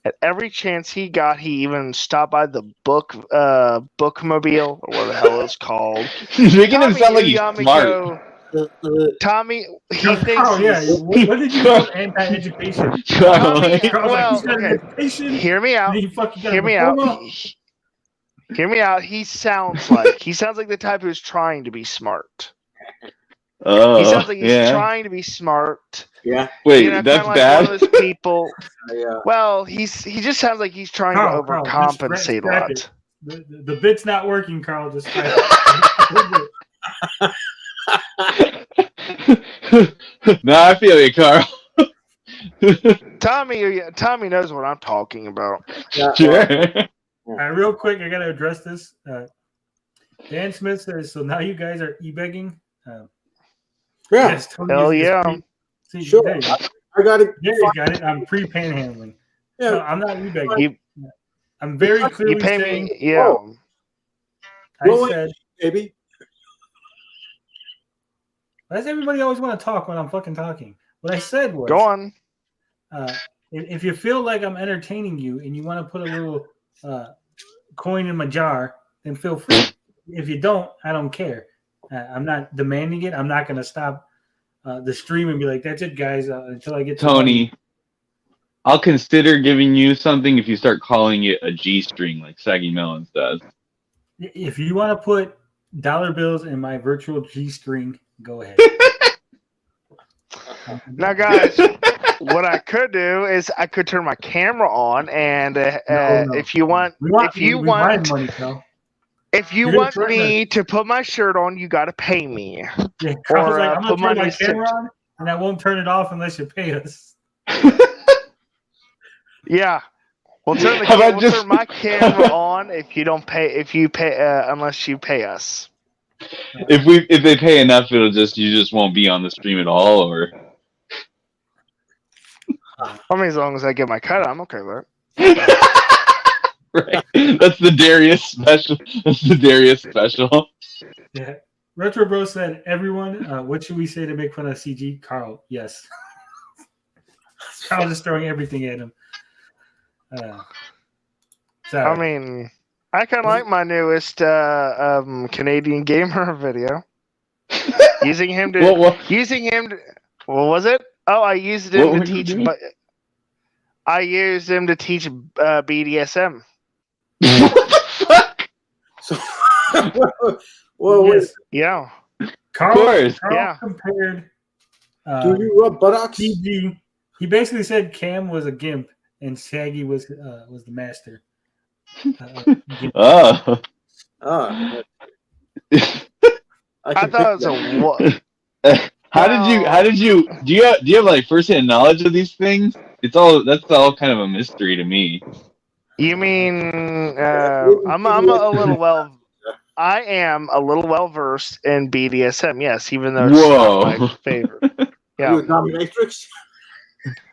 At every chance he got, he even stopped by the bookmobile or what the hell it's called. Making him sound like he's smart. Tommy, he Oh, thinks yeah. he's. What did you call anti-education? Tommy, Carl's like, well, he's got an okay. education. Hear me out. and he fucking got Hear a me out. diploma. Hear me out. He sounds like the type who's trying to be smart. Oh, He sounds like he's yeah. trying to be smart. Yeah. Wait, kinda that's like bad. One of those people. Yeah. Well, he just sounds like he's trying Carl, to Carl, just overcompensate a scratch lot. it. The bit's not working, Carl. Just scratch it. No, I feel you, Carl. Tommy knows what I'm talking about. Yeah, Sure. All right, real quick, I gotta address this. Dan Smith says, "So now you guys are e-begging." Yeah. Yes, Tony Hell is yeah. See, Sure. there you go. I got it. There you got it. I'm pre-panhandling. Yeah. No, I'm not e-begging. I'm very clearly You pay saying. me, yeah. Oh. I Well, said, baby. why does everybody always want to talk when I'm fucking talking? What I said was, Go on. if you feel like I'm entertaining you and you want to put a little coin in my jar, then feel free. If you don't, I don't care. I'm not demanding it. I'm not going to stop the stream and be like, "That's it, guys," until I get to Tony, I'll consider giving you something if you start calling it a G string like Saggy Melons does. If you want to put dollar bills in my virtual G string, go ahead. Now, guys, what I could do is I could turn my camera on, and No. if you want, We mind money, Cal. if you You're want trying me to put my shirt on, you got to pay me. Yeah, Carl's Or, like, I'm put gonna turn my money camera on, and I won't turn it off unless you pay us. Yeah. We'll turn How about just- turn my camera on if you pay unless you pay us. If they pay enough, you just won't be on the stream at all, or I mean, as long as I get my cut, I'm okay with it. right? That's the Darius special. That's the Darius special. Yeah. Retro Bro said, "Everyone, what should we say to make fun of CG?" Carl, yes. Carl just throwing everything at him. Sorry. I mean, I kind of like my newest Canadian gamer video. Using him to What what was it? Oh, I used him What to were you teach. doing? I used him to teach BDSM. Well, yes. Yeah. Carl, course. Carl Yeah. compared. do you rub buttocks? CG. He basically said Cam was a gimp and Shaggy was the master. Gimp. Oh. Ah. I thought it was a what? How did you do you have like first-hand knowledge of these things? That's all kind of a mystery to me. You mean I am a little well versed in BDSM, yes, even though it's not my favorite. Yeah. You a dominatrix?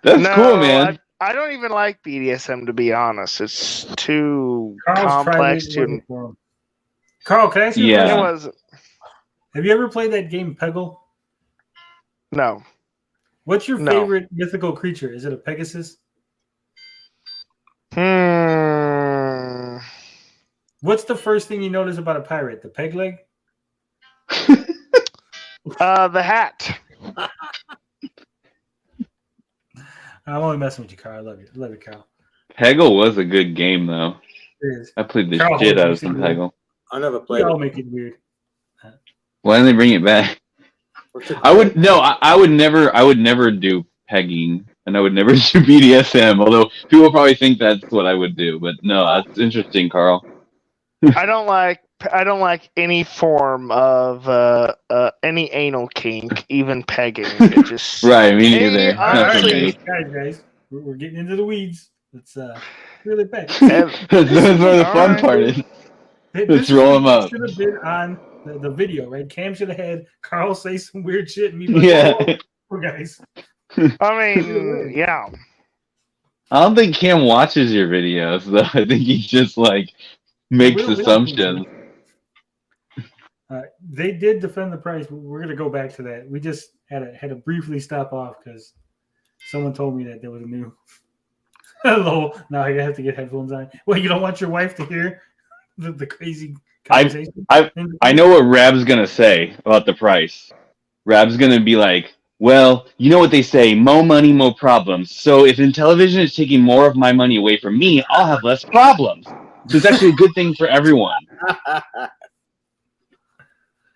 That's cool, man. I don't even like BDSM, to be honest. It's too Carl's complex tried to. it for him. Carl, can I ask you a Yeah. question? It was Have you ever played that game Peggle? no. What's your No. favorite mythical creature? Is it a Pegasus? What's the first thing you notice about a pirate? The peg leg? The hat. I'm only messing with you, Carl. I love you. I love you, Carl. Peggle was a good game though. It is. I played the Carl shit out of makes it some weird. Peggle. I never We played all it. make it weird. Why don't they bring it back? I would never do pegging, and I would never do BDSM. Although people probably think that's what I would do, but no, that's interesting, Carl. I don't like any form of any anal kink, even pegging. It just Right, me neither. honestly, guys, we're getting into the weeds. It's really bad. That's where the fun part is. Let's roll them up. Should have been on the video, right? Cam should have had Carl say some weird shit and me like, Yeah. oh, guys. I mean, yeah. I don't think Cam watches your videos though. I think he just like makes assumptions. They did defend the price. We're gonna go back to that. We just had to briefly stop off because someone told me that there was a new. Hello. Now I have to get headphones on. Well, you don't want your wife to hear the crazy conversation. I know what Rab's gonna say about the price. Rab's gonna be like, well, you know what they say, mo money, mo problems. So if Intellivision is taking more of my money away from me, I'll have less problems. So it's actually a good thing for everyone.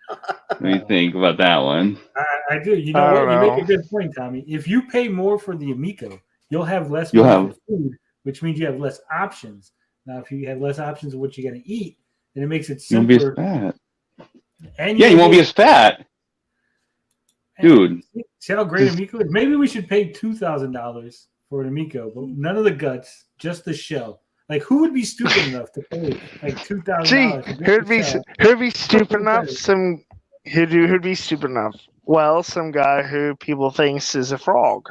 What do you think about that one? I do. You know what? You make a good point, Tommy. If you pay more for the Amico, you'll have less You'll money have- for food, which means you have less options. Now, if you have less options of what you're going to eat, then it makes it You won't be as simpler. fat. And Yeah, you won't be get- as fat. Dude. See how great Amico is? Maybe we should pay $2,000 for an Amico, but none of the guts, just the shell. Like, who would be stupid enough to pay like $2,000? Gee, who'd be stupid enough? Who'd be stupid enough? Well, some guy who people thinks is a frog.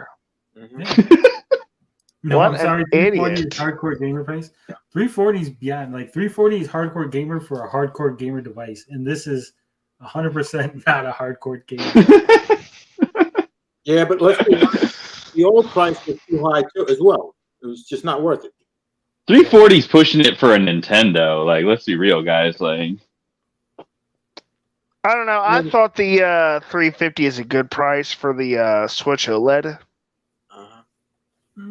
No, What I'm sorry. an 340 idiot. is hardcore gamer price. 340 is beyond. Like 340 is hardcore gamer for a hardcore gamer device, and this is 100% not a hardcore gamer. Yeah, but let's be honest. The old price was too high too, as well. It was just not worth it. 340's pushing it for a Nintendo. Like, let's be real, guys. Like, I don't know. I thought the 350 is a good price for the Switch OLED.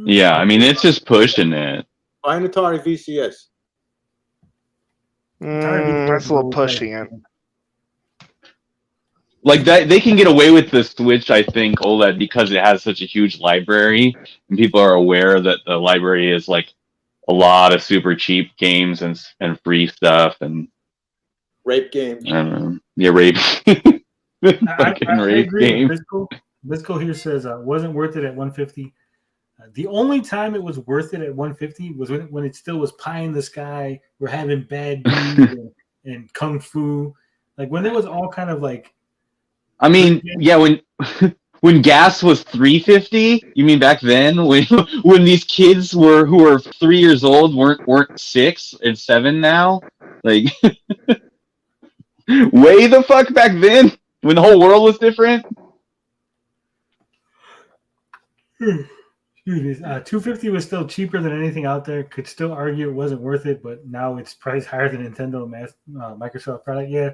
yeah, I mean, it's just pushing it. Buy an Atari VCS. That's a little pushing it. Like that, they can get away with the Switch, I think, OLED because it has such a huge library, and people are aware that the library is like a lot of super cheap games and free stuff and rape games. I don't know. Yeah, rape. Fucking I rape agree game. with Bisco here says wasn't worth it at 150. The only time it was worth it at 150 was when it still was pie in the sky. We're having bad dude and kung fu, like when there was all kind of like. I mean, yeah, when gas was $3.50, you mean back then when these kids who are 3 years old weren't 6 and 7 now? Like way the fuck back then when the whole world was different? Excuse me. 250 was still cheaper than anything out there. Could still argue it wasn't worth it, but now it's priced higher than Nintendo and Microsoft product. Yeah.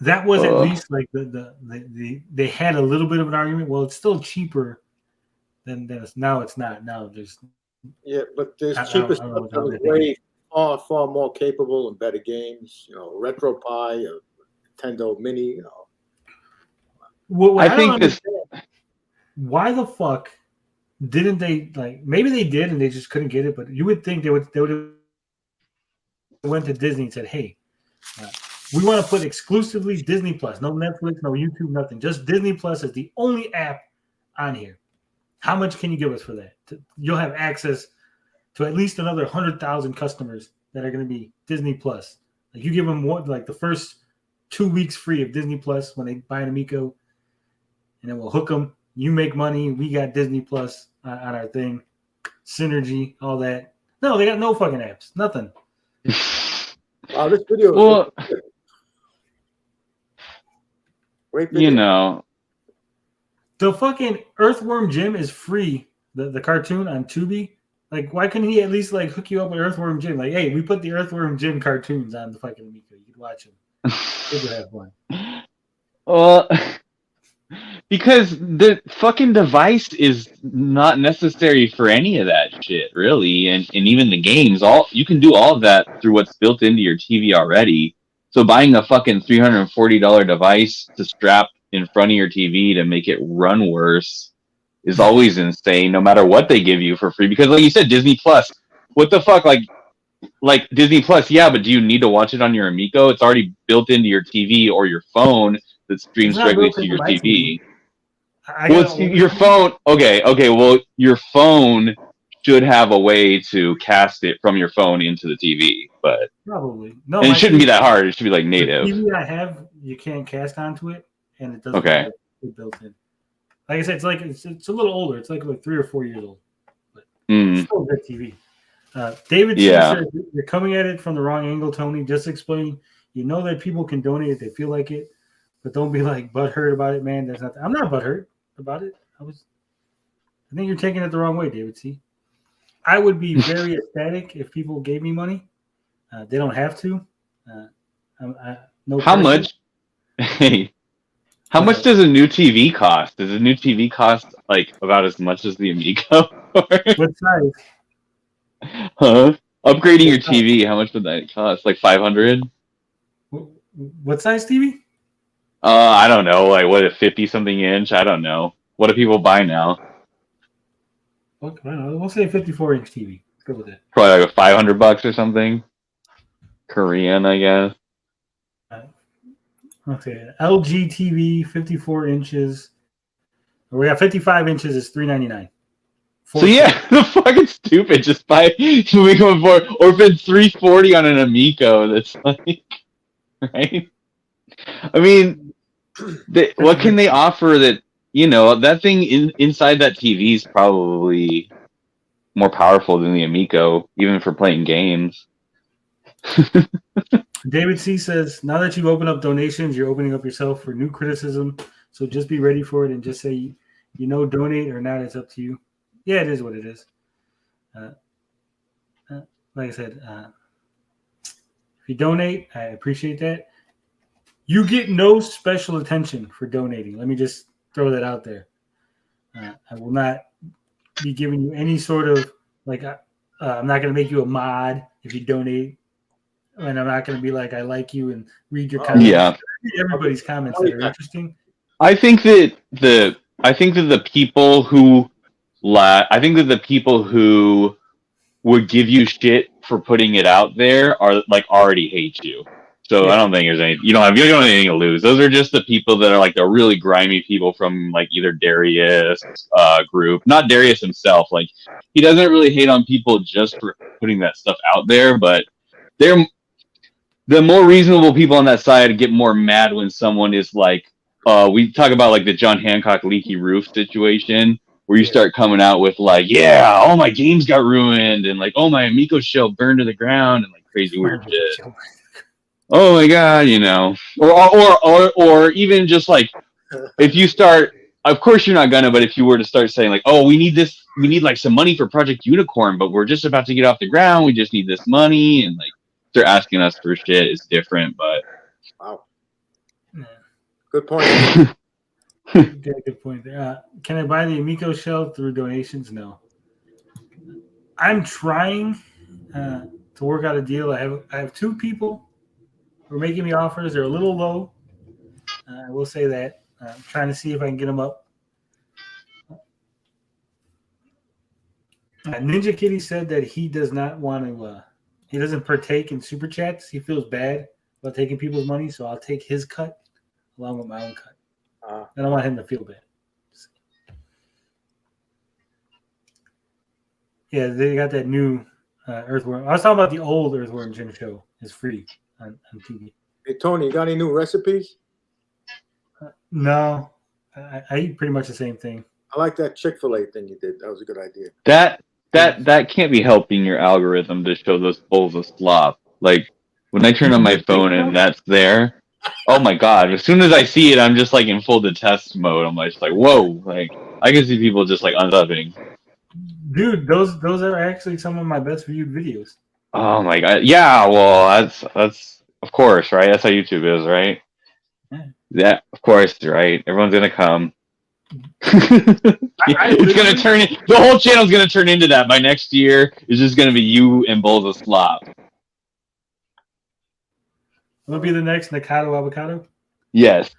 That was at least like they had a little bit of an argument. Well, it's still cheaper than this. Now it's not. Now there's But there's cheaper stuff that was way far more capable and better games. You know, Retro Pie, Nintendo Mini. You know, well, I think this. Why the fuck didn't they like? Maybe they did and they just couldn't get it. But you would think they would have went to Disney and said, "Hey, we want to put exclusively Disney Plus, no Netflix, no YouTube, nothing. Just Disney Plus is the only app on here. How much can you give us for that? You'll have access to at least another 100,000 customers that are going to be Disney Plus. Like you give them like the first 2 weeks free of Disney Plus when they buy an Amico, and then we'll hook them. You make money. We got Disney Plus on our thing, Synergy, all that. No, they got no fucking apps, nothing. Wow, this video. Well, great video. You know, the fucking Earthworm Jim is free. The cartoon on Tubi. Like, why couldn't he at least like hook you up with Earthworm Jim? Like, hey, we put the Earthworm Jim cartoons on the fucking Amico. You could watch them. It would have fun. Well, because the fucking device is not necessary for any of that shit, really, and even the games. You can do all of that through what's built into your TV already. So buying a fucking $340 device to strap in front of your TV to make it run worse is always insane, no matter what they give you for free. Because like you said, Disney Plus, what the fuck, like Disney Plus, yeah, but do you need to watch it on your Amico? It's already built into your TV or your phone that streams It's not directly built to into your my TV. Well, It's your phone. Okay. Well, your phone should have a way to cast it from your phone into the TV, but Probably. No, and my it shouldn't be TV that hard. It should be like The native. TV I have, you can't cast onto it, and it doesn't Okay. have it built in. Like I said, it's a little older. It's like 3 or 4 years old. But it's still a good TV. David C. Yeah. says, you're coming at it from the wrong angle, Tony. Just explain. You know that people can donate if they feel like it, but don't be like butthurt about it, man. I'm not butthurt about it. I think you're taking it the wrong way, David C. I would be very ecstatic if people gave me money. They don't have to. No How pressure. much? Hey, how much does a new TV cost? Does a new TV cost like about as much as the Amico? What size? Huh? Upgrading your TV, how much would that cost? Like 500? What size TV? I don't know. Like what, a 50 something inch? I don't know. What do people buy now? I don't know. We'll say a 54-inch TV. Let's go with that. Probably like $500 or something. Korean, I guess. Okay, LG TV, 54 inches. We got 55 inches is $399. So yeah, the fucking stupid. Just buy Amico for, or spend $340 on an Amico. That's like, right? I mean, what can they offer that, you know, that thing inside that TV is probably more powerful than the Amico, even for playing games. David C says, now that you've opened up donations, you're opening up yourself for new criticism. So just be ready for it and just say, donate or not. It's up to you. Yeah, it is what it is. Like I said, if you donate, I appreciate that. You get no special attention for donating. Let me just throw that out there. I will not be giving you any sort of, I'm not going to make you a mod if you donate. And I'm not going to be like, I like you and read your comments. Yeah. I read everybody's comments that are interesting. I think that the people who would give you shit for putting it out there are like already hate you. So I don't think there's any. You don't have anything to lose. Those are just the people that are like the really grimy people from like either Darius group, not Darius himself. Like he doesn't really hate on people just for putting that stuff out there, but they're the more reasonable people on that side get more mad when someone is like, we talk about like the John Hancock leaky roof situation, where you start coming out with like, yeah, all my games got ruined, and like, oh, my Amico shell burned to the ground, and like crazy weird shit. Oh my god, or even just like, if you start, of course you're not gonna, but if you were to start saying like, oh, we need like some money for Project Unicorn, but we're just about to get off the ground, we just need this money, and like they're asking us for shit, it's different, but wow, good point. Good point there. Can I buy the Amico shell through donations? No. I'm trying to work out a deal. I have two people who are making me offers. They're a little low. I will say that. I'm trying to see if I can get them up. Ninja Kitty said that he does not want to. He doesn't partake in super chats. He feels bad about taking people's money, so I'll take his cut along with my own cut. I don't want him to feel bad. Yeah, they got that new Earthworm. I was talking about the old Earthworm Jim show. It's free on TV. Hey, Tony, you got any new recipes? No, I eat pretty much the same thing. I like that Chick-fil-A thing you did. That was a good idea. that can't be helping your algorithm to show those bowls of slop. Like when I turn on my phone and that's there, oh my god! As soon as I see it, I'm just like in full detest mode. I'm just like, whoa! Like I can see people just like unsubbing. Dude, those are actually some of my best viewed videos. Oh my god! Yeah, well, that's of course, right? That's how YouTube is, right? Yeah, of course, right? Everyone's gonna come. It's gonna turn. The whole channel's gonna turn into that by next year. It's just gonna be you and bowls of slop. Will be the next Nakado Avocado? Yes.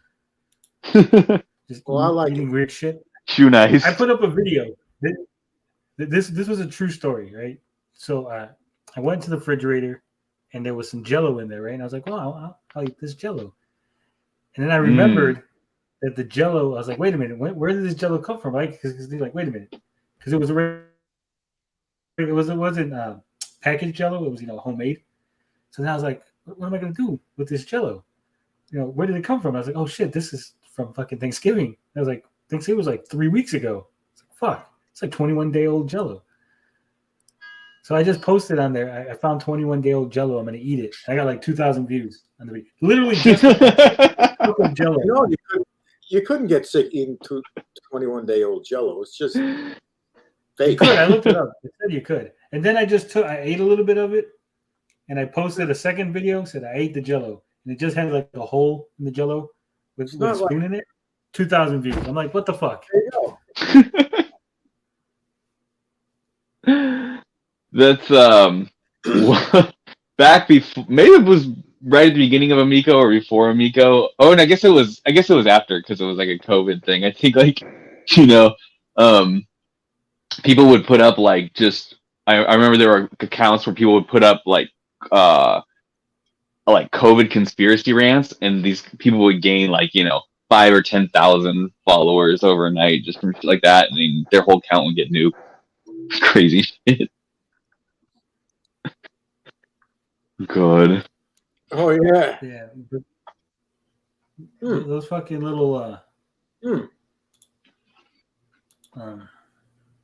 Just Well, I like eating weird shit. Shoe nice. I put up a video. This was a true story, right? So I went to the refrigerator, and there was some Jello in there, right? And I was like, well, I'll eat this Jello. And then I remembered that the Jello. I was like, wait a minute, where did this Jello come from? Right? Because they're like, wait a minute, because it wasn't packaged Jello. It was homemade. So then I was like, what am I gonna do with this Jello? Where did it come from? I was like, oh shit, this is from fucking Thanksgiving. I was like, Thanksgiving was like 3 weeks ago. It's like, fuck, it's like 21-day-old Jello. So I just posted on there. I found 21-day-old Jello. I'm gonna eat it. I got like 2,000 views on the video. Literally just fucking Jello. No, you couldn't get sick eating 21-day-old Jello. It's just fake. You could. I looked it up. It said you could. And then I ate a little bit of it, and I posted a second video. Said I ate the Jello, and it just had like a hole in the Jello with a spoon in it. 2,000 views. I'm like, what the fuck? There you go. That's back before, maybe it was right at the beginning of Amico or before Amico. Oh, and I guess it was after, because it was like a COVID thing. I think people would put up like just I remember there were accounts where people would put up like COVID conspiracy rants, and these people would gain 5 or 10,000 followers overnight just from shit like that. I mean, their whole account would get nuked. Crazy shit. Good. Oh yeah. Yeah. Those fucking little.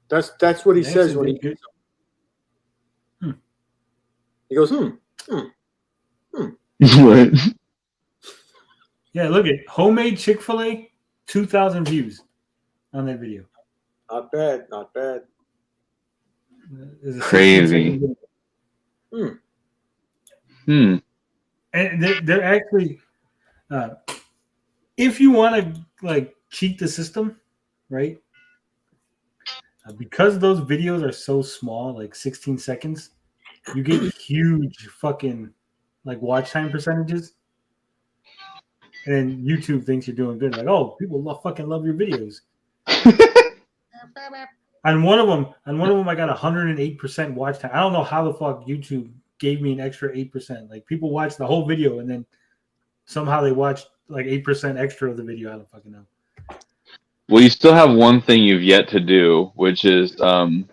That's what he says when he. He goes, What? Yeah, look at homemade Chick-fil-A, 2,000 views on that video. Not bad, not bad. Crazy. And they're actually, if you want to cheat the system, right? Because those videos are so small, like 16 seconds, you get huge fucking watch time percentages. And then YouTube thinks you're doing good. Like, oh, people fucking love your videos. On one of them, I got 108% watch time. I don't know how the fuck YouTube gave me an extra 8%. Like, people watched the whole video and then somehow they watched 8% extra of the video. I don't fucking know. Well, you still have one thing you've yet to do, which is the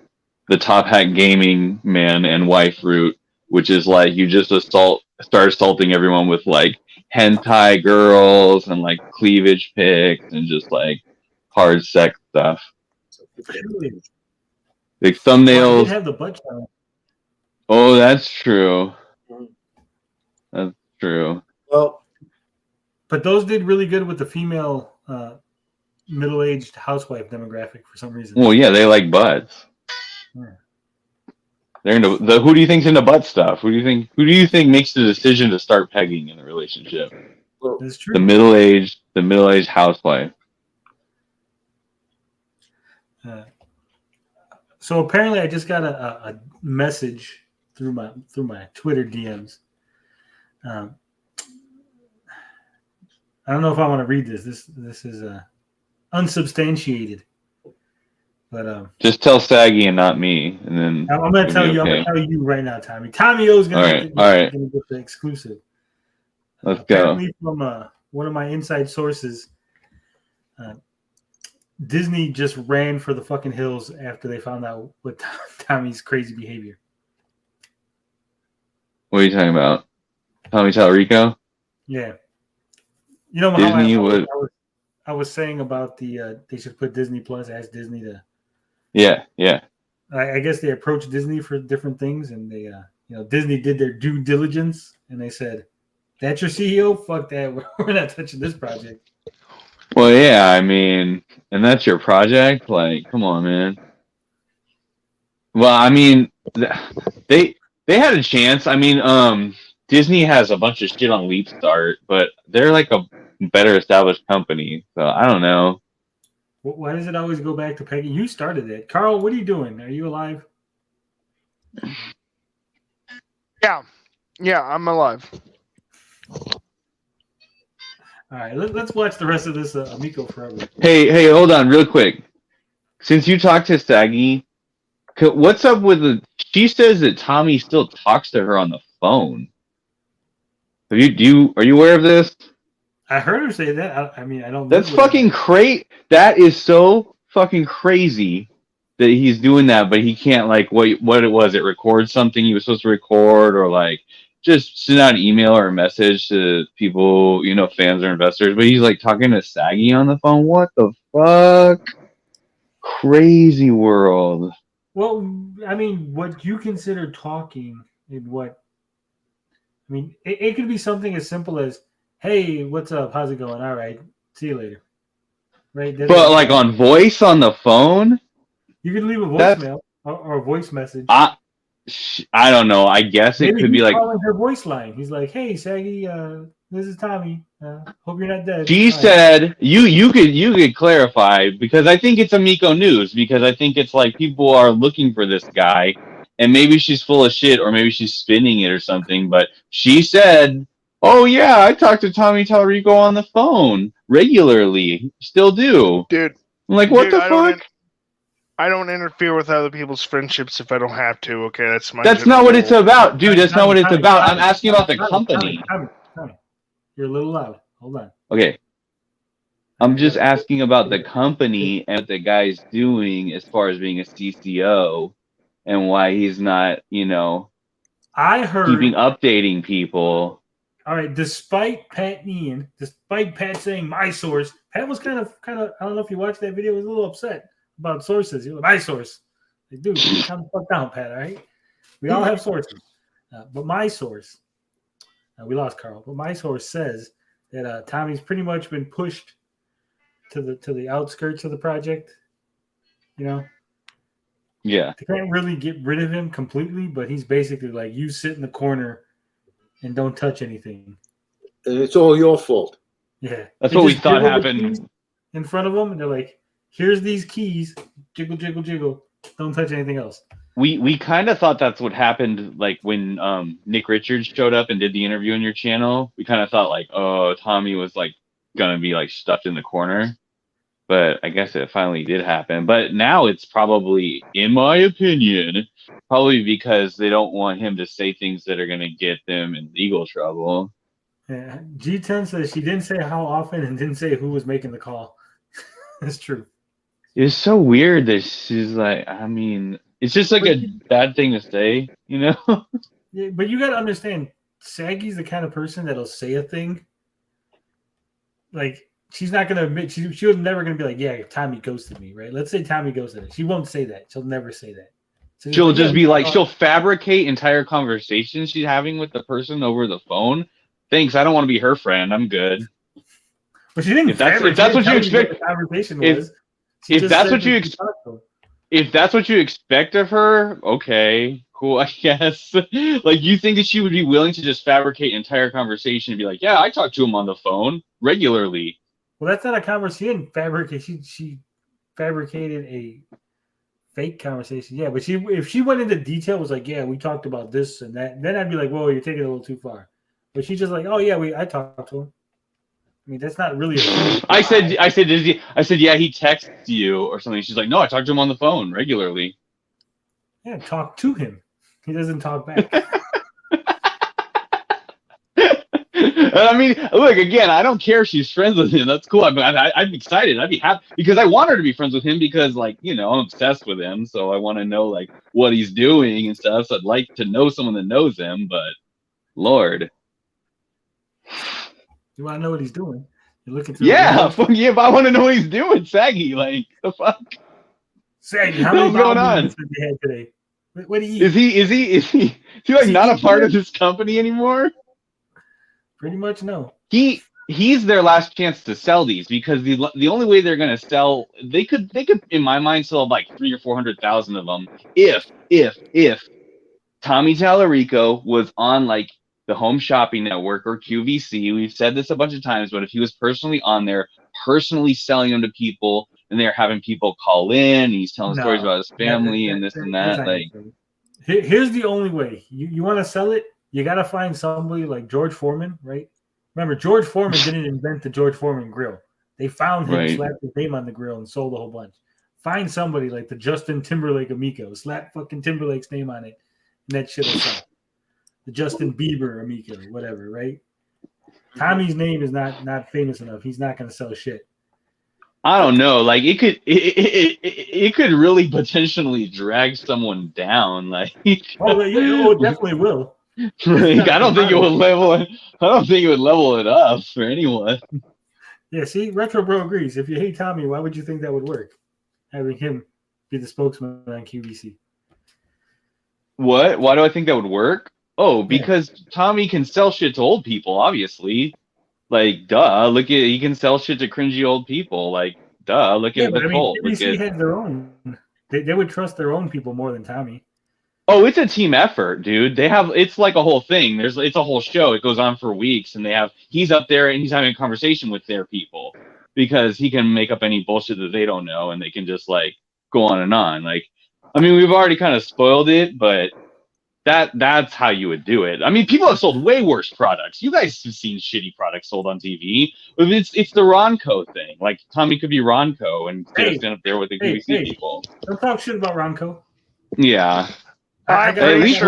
Top Hat Gaming man and wife route, which is you just start assaulting everyone with hentai girls and cleavage pics and just hard sex stuff. Like thumbnails. I did have the butt challenge. Oh, that's true. That's true. Well, but those did really good with the female middle-aged housewife demographic for some reason. Well, yeah, they like butts. Yeah. They're into who do you think's into butt stuff? Who do you think makes the decision to start pegging in a relationship? That's true. The middle-aged housewife. So apparently, I just got a message through my Twitter DMs. I don't know if I want to read this. This is unsubstantiated. But just tell Saggy and not me, and then I'm going to tell you. Okay. I'm going to tell you right now, Tommy. Tommy O is going to get the exclusive. Let's apparently go. From one of my inside sources, Disney just ran for the fucking hills after they found out what Tommy's crazy behavior. What are you talking about? Tommy Tallarico? Yeah. You know Disney how I was saying about the they should put Disney Plus, ask Disney to. Yeah. I guess they approached Disney for different things, and they Disney did their due diligence, and they said, "That's your CEO? Fuck that. We're not touching this project." Well, yeah, I mean, and that's your project? Come on, man. Well, I mean, they had a chance. I mean, Disney has a bunch of shit on Leap Start, but they're a better established company. So I don't know. Why does it always go back to Peggy? You started it. Carl, what are you doing? Are you alive? Yeah, I'm alive. All right, let's watch the rest of this Amico Forever. Hey, hold on, real quick. Since you talked to Saggy, what's up with the? She says that Tommy still talks to her on the phone. Are you aware of this? I heard her say that. I mean, I don't. That's live with her. fucking crazy. That is so fucking crazy that he's doing that, but he can't like what it was. It records something he was supposed to record, or like just send out an email or a message to people, fans or investors. But he's like talking to Saggy on the phone. What the fuck? Crazy world. Well, I mean, what you consider talking and what. I mean, it could be something as simple as, "Hey, what's up? How's it going? All right, see you later." Right? But like on voice on the phone, you can leave a voicemail or a voice message. I don't know. I guess it Maybe could be he's like calling her voice line. He's like, "Hey, Saggy, this is Tommy. Hope you're not dead." she Fine. said. You could clarify, because I think it's Amico news, because I think it's like people are looking for this guy, and maybe she's full of shit or maybe she's spinning it or something. But she said, "Oh yeah, I talk to Tommy Tallarico on the phone regularly. Still do." Dude. I'm like, what the fuck? I don't interfere with other people's friendships if I don't have to. Okay, that's my. That's not what it's about, dude. That's not what it's about. I'm asking about the company. Tommy, you're a little loud. Hold on. Okay. I'm just asking about the company and what the guy's doing as far as being a CCO and why he's not, I heard. keeping updating people. All right, despite Pat saying my source, Pat was kind of. I don't know if you watched that video. He was a little upset about sources. He was like, my source. Like, dude, calm the fuck down, Pat. All right, we all have sources, but my source. We lost Carl, but my source says that Tommy's pretty much been pushed to the outskirts of the project. Yeah. They can't really get rid of him completely, but he's basically like, you sit in the corner and don't touch anything. And it's all your fault. Yeah. That's They what we just thought jiggle the happened. keys in front of them, and they're like, here's these keys. Jiggle, jiggle, jiggle. Don't touch anything else. We kind of thought that's what happened, like when Nick Richards showed up and did the interview on your channel. We kind of thought like, oh, Tommy was like gonna be like stuffed in the corner, but I guess it finally did happen. But now it's probably, in my opinion, probably because they don't want him to say things that are gonna get them in legal trouble. Yeah. G10 says she didn't say how often and didn't say who was making the call. That's true. It's so weird that she's like, I mean, it's just like a bad thing to say, Yeah, but you got to understand, Saggy's the kind of person that'll say a thing. Like, she's not going to admit, she was never going to be like, yeah, Tommy ghosted me, right? Let's say Tommy ghosted her. She won't say that. She'll never say that. So she'll just be like, she'll fabricate entire conversations she's having with the person over the phone. Thanks, I don't want to be her friend. I'm good. But she didn't. If that's what you expect, the conversation was. If that's what you expect of her, okay, cool, I guess. Like, you think that she would be willing to just fabricate an entire conversation and be like, yeah, I talk to him on the phone regularly. Well, that's not a conversation. She fabricated a fake conversation. Yeah, but if she went into detail, was like, yeah, we talked about this and that, then I'd be like, whoa, you're taking it a little too far. But she's just like, oh yeah, I talked to him. I mean, that's not really. I said, yeah, he texts you or something. She's like, no, I talk to him on the phone regularly. Yeah, talk to him. He doesn't talk back. I mean, look, again, I don't care if she's friends with him. That's cool. I'm excited. I'd be happy because I want her to be friends with him because, like, I'm obsessed with him. So I want to know, like, what he's doing and stuff. So I'd like to know someone that knows him, but Lord. You want to know what he's doing? You're looking through. Yeah, but I want to know what he's doing, Saggy. Like, the fuck? Saggy, how many going on did you have today? What do you eat? Is he like not a part of this company anymore? Pretty much no. He's their last chance to sell these because the only way they're gonna sell, they could in my mind sell like 300,000 or 400,000 of them if Tommy Tallarico was on like the Home Shopping Network or QVC. We've said this a bunch of times, but if he was personally on there, personally selling them to people, and they're having people call in, and he's telling stories about his family and this and that. Like, here's the only way you want to sell it. You got to find somebody like George Foreman, right? Remember, George Foreman didn't invent the George Foreman grill. They found him, Right. slapped his name on the grill, and sold a whole bunch. Find somebody like the Justin Timberlake Amico, slap fucking Timberlake's name on it, and that shit will sell. The Justin Bieber Amico, whatever, right? Tommy's name is not famous enough. He's not going to sell shit. I don't know. Like it could really potentially drag someone down. Like, Oh, yeah, it definitely will. like, I don't think it would level. I don't think it would level it up for anyone. Yeah, see, Retro Bro agrees. If you hate Tommy, why would you think that would work? Having him be the spokesman on QVC. What? Why do I think that would work? Oh, because Tommy can sell shit to old people, obviously. Like, duh. Look at he can sell shit to cringy old people. Like, duh. Look Yeah, at but the I mean, cult. Look QVC at. has their own. They would trust their own people more than Tommy. Oh, it's a team effort, dude. It's like a whole thing. It's a whole show. It goes on for weeks, and he's up there and he's having a conversation with their people because he can make up any bullshit that they don't know, and they can just like go on and on. Like, I mean, we've already kind of spoiled it, but that's how you would do it. I mean, people have sold way worse products. You guys have seen shitty products sold on TV. It's the Ronco thing. Like, Tommy could be Ronco and stand up there with the QVC people. Don't talk shit about Ronco. Yeah. At least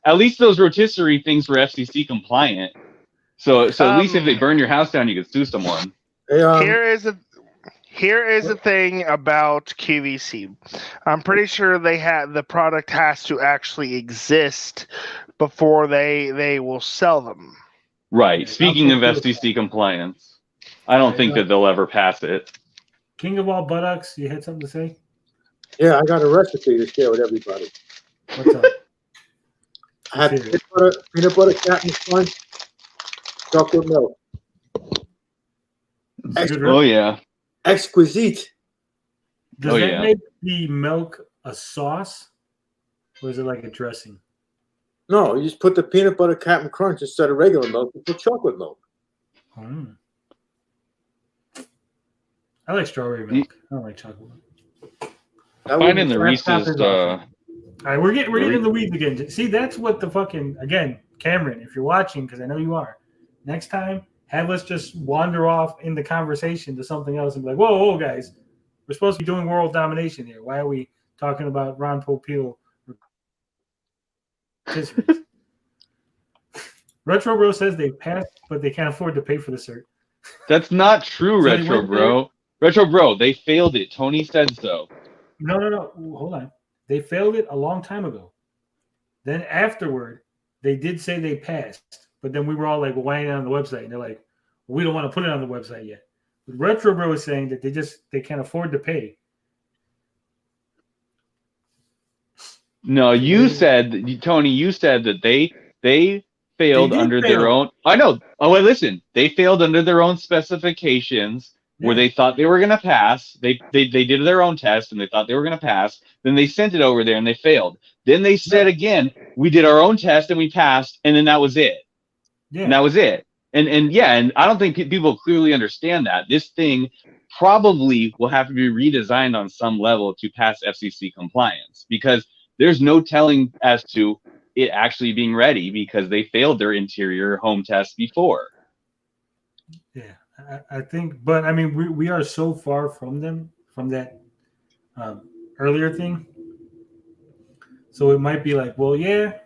at least those rotisserie things were FCC compliant. So at least if they burn your house down, you could sue someone. Here is the thing about QVC. I'm pretty sure the product has to actually exist before they will sell them. Right. Speaking of FCC compliance, I don't think that they'll ever pass it. King of all buttocks, you had something to say? Yeah, I got a recipe to share with everybody. What's up? I had peanut butter Captain Crunch, chocolate milk. Oh yeah. Exquisite. Does that make the milk a sauce, or is it like a dressing? No, you just put the peanut butter Captain Crunch instead of regular milk. You put chocolate milk. I like strawberry milk. I don't like chocolate milk. Find in the Reese's. All right, we're getting in the weeds again. See, that's what the fucking again, Cameron. If you're watching, because I know you are, next time have us just wander off in the conversation to something else and be like, "Whoa, guys, we're supposed to be doing world domination here. Why are we talking about Ron Popeil?" Retro Bro says they passed, but they can't afford to pay for the cert. That's not true, So Retro Bro. Retro Bro, they failed it. Tony said so. No. Hold on. They failed it a long time ago. Then afterward, they did say they passed, but then we were all like, well, why ain't it on the website? And they're like, well, we don't want to put it on the website yet. But Retro Bro is saying that they can't afford to pay. No, you said, Tony, you said that they failed under their own. I know. Oh, wait, listen. They failed under their own specifications. Where they thought they were going to pass. They did their own test and they thought they were going to pass. Then they sent it over there and they failed. Then they said again, we did our own test and we passed, and then that was it. Yeah. And that was it. And I don't think people clearly understand that. This thing probably will have to be redesigned on some level to pass FCC compliance because there's no telling as to it actually being ready because they failed their interior home test before. Yeah. I think, but I mean, we are so far from them, from that earlier thing. So it might be like, well, yeah,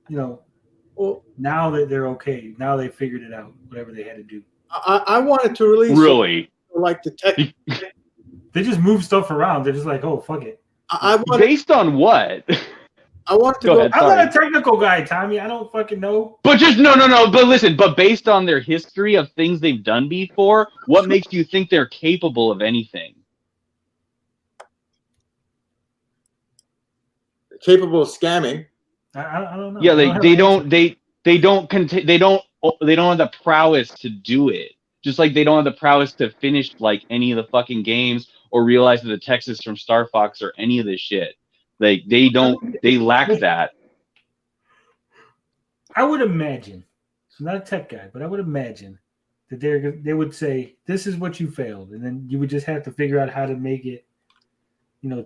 well, now that they're okay, now they figured it out, whatever they had to do. I wanted to release really like the tech. They just move stuff around. They're just like, oh, fuck it. Based on what? I want to go ahead, I'm not a technical guy, Tommy. I don't fucking know. But just no. But listen, but based on their history of things they've done before, what makes you think they're capable of anything? Capable of scamming. I don't know. Yeah, they don't have the prowess to do it. Just like they don't have the prowess to finish like any of the fucking games or realize that the text is from Star Fox or any of this shit. Like they lack that. I would imagine, I'm not a tech guy, but I would imagine that they would say, this is what you failed. And then you would just have to figure out how to make it,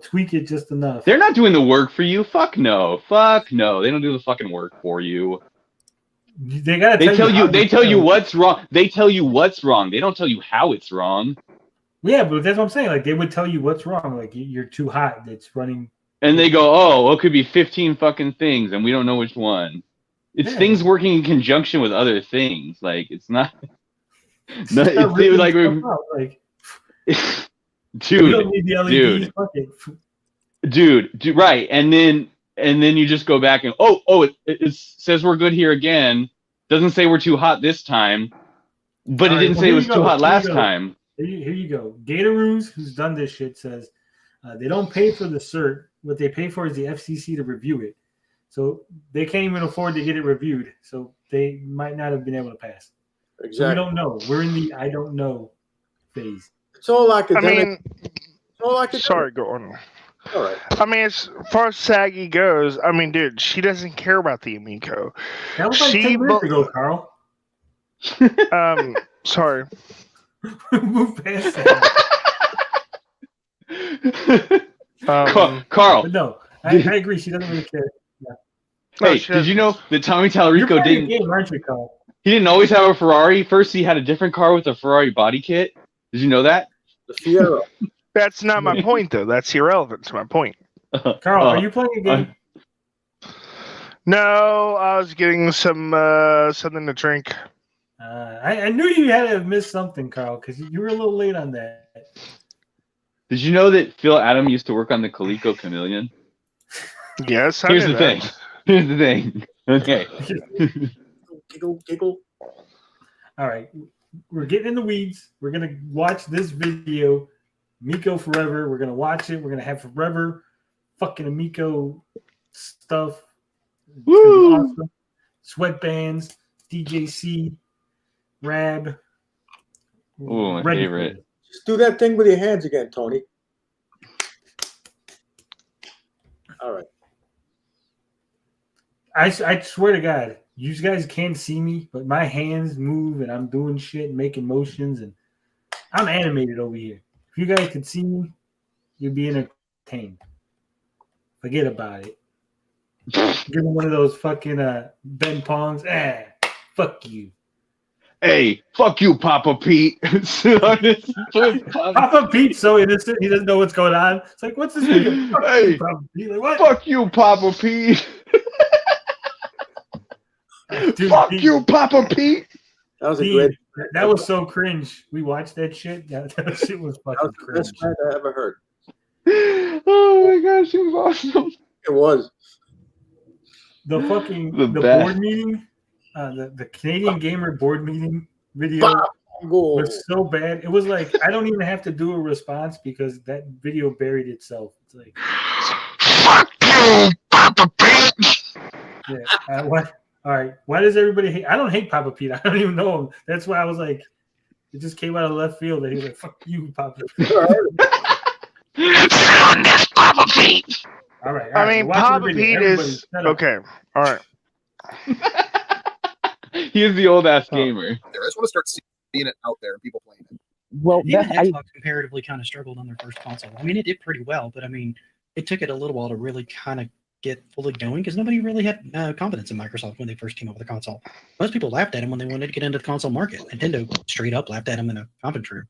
tweak it just enough. They're not doing the work for you. Fuck no. They don't do the fucking work for you. They gotta They tell you. how They it's tell you done. what's wrong. They tell you what's wrong. They don't tell you how it's wrong. Yeah, but that's what I'm saying. Like they would tell you what's wrong. Like you're too hot. It's running. And they go, oh, well, it could be 15 fucking things, and we don't know which one. It's Yeah. things working in conjunction with other things. Like it's not. No, Start it's ripping like, stuff out, like we dude, don't need the LEDs. Fuck it. dude, right? And then you just go back and it says we're good here again. Doesn't say we're too hot this time, but All it right, didn't well, say it here was you too go. hot Here you last go. time. Here you go. Gataroos, who's done this shit, says they don't pay for the cert. What they pay for is the FCC to review it. So they can't even afford to get it reviewed. So they might not have been able to pass. Exactly. So we don't know. We're in the I don't know phase. It's all academic. I mean, it's all academic. sorry, go on. All right. I mean, as far as Saggy goes, I mean, dude, she doesn't care about the Amico. That was like 10 minutes ago, Carl. Sorry. Move past that. Carl. But no, I agree. She doesn't really care. Yeah. Hey, did you know that Tommy You're Tallarico playing didn't? a game, aren't you, Carl? He didn't always have a Ferrari. First, he had a different car with a Ferrari body kit. Did you know that? The Fiero. That's not my point, though. That's irrelevant to my point. Carl, are you playing a game? No, I was getting some something to drink. I knew you had to have missed something, Carl, because you were a little late on that. Did you know that Phil Adam used to work on the Coleco Chameleon? Yes, I Here's knew the that. thing. Here's the thing. Okay. Giggle. All right, we're getting in the weeds. We're gonna watch this video, Amico Forever. We're gonna watch it. We're gonna have forever fucking Amico stuff. It's gonna be awesome. Sweatbands, DJC, Rab. Ooh, my Ready for favorite. it. Just do that thing with your hands again, Tony. All right. I swear to God, you guys can't see me, but my hands move and I'm doing shit, making motions, and I'm animated over here. If you guys could see me, you'd be entertained. Forget about it. Give him one of those fucking Ben Pongs. Fuck you. Hey, fuck you, Papa Pete. Papa Pete's so innocent, he doesn't know what's going on. It's like, what's this video? Fuck Hey, you, Papa Pete. Like, what? fuck you, Papa Pete. Dude, fuck Pete, you, Papa Pete. That was a Pete, great. that was so cringe. We watched that shit. That shit was That fucking was the cringe. best fight I ever heard. Oh my gosh, it was awesome. It was. The fucking The the best. board meeting, the Canadian Gamer board meeting video was so bad. It was like I don't even have to do a response because that video buried itself. It's like Fuck you, Papa Pete. yeah. What? All right. Why does everybody hate? I don't hate Papa Pete. I don't even know him. That's why I was like, it just came out of left field. And he was like, "Fuck you, Papa Pete." Sit on this, Papa Pete. All right. I mean, watch the Papa video. Pete Everybody is shut up. okay. All right. He is the old ass gamer. I just want to start seeing it out there and people playing it. Well, Even Xbox comparatively kind of struggled on their first console. I mean, it did pretty well, but I mean, it took it a little while to really kind of get fully going because nobody really had confidence in Microsoft when they first came up with a console. Most people laughed at them when they wanted to get into the console market. Nintendo straight up laughed at them in a conference room.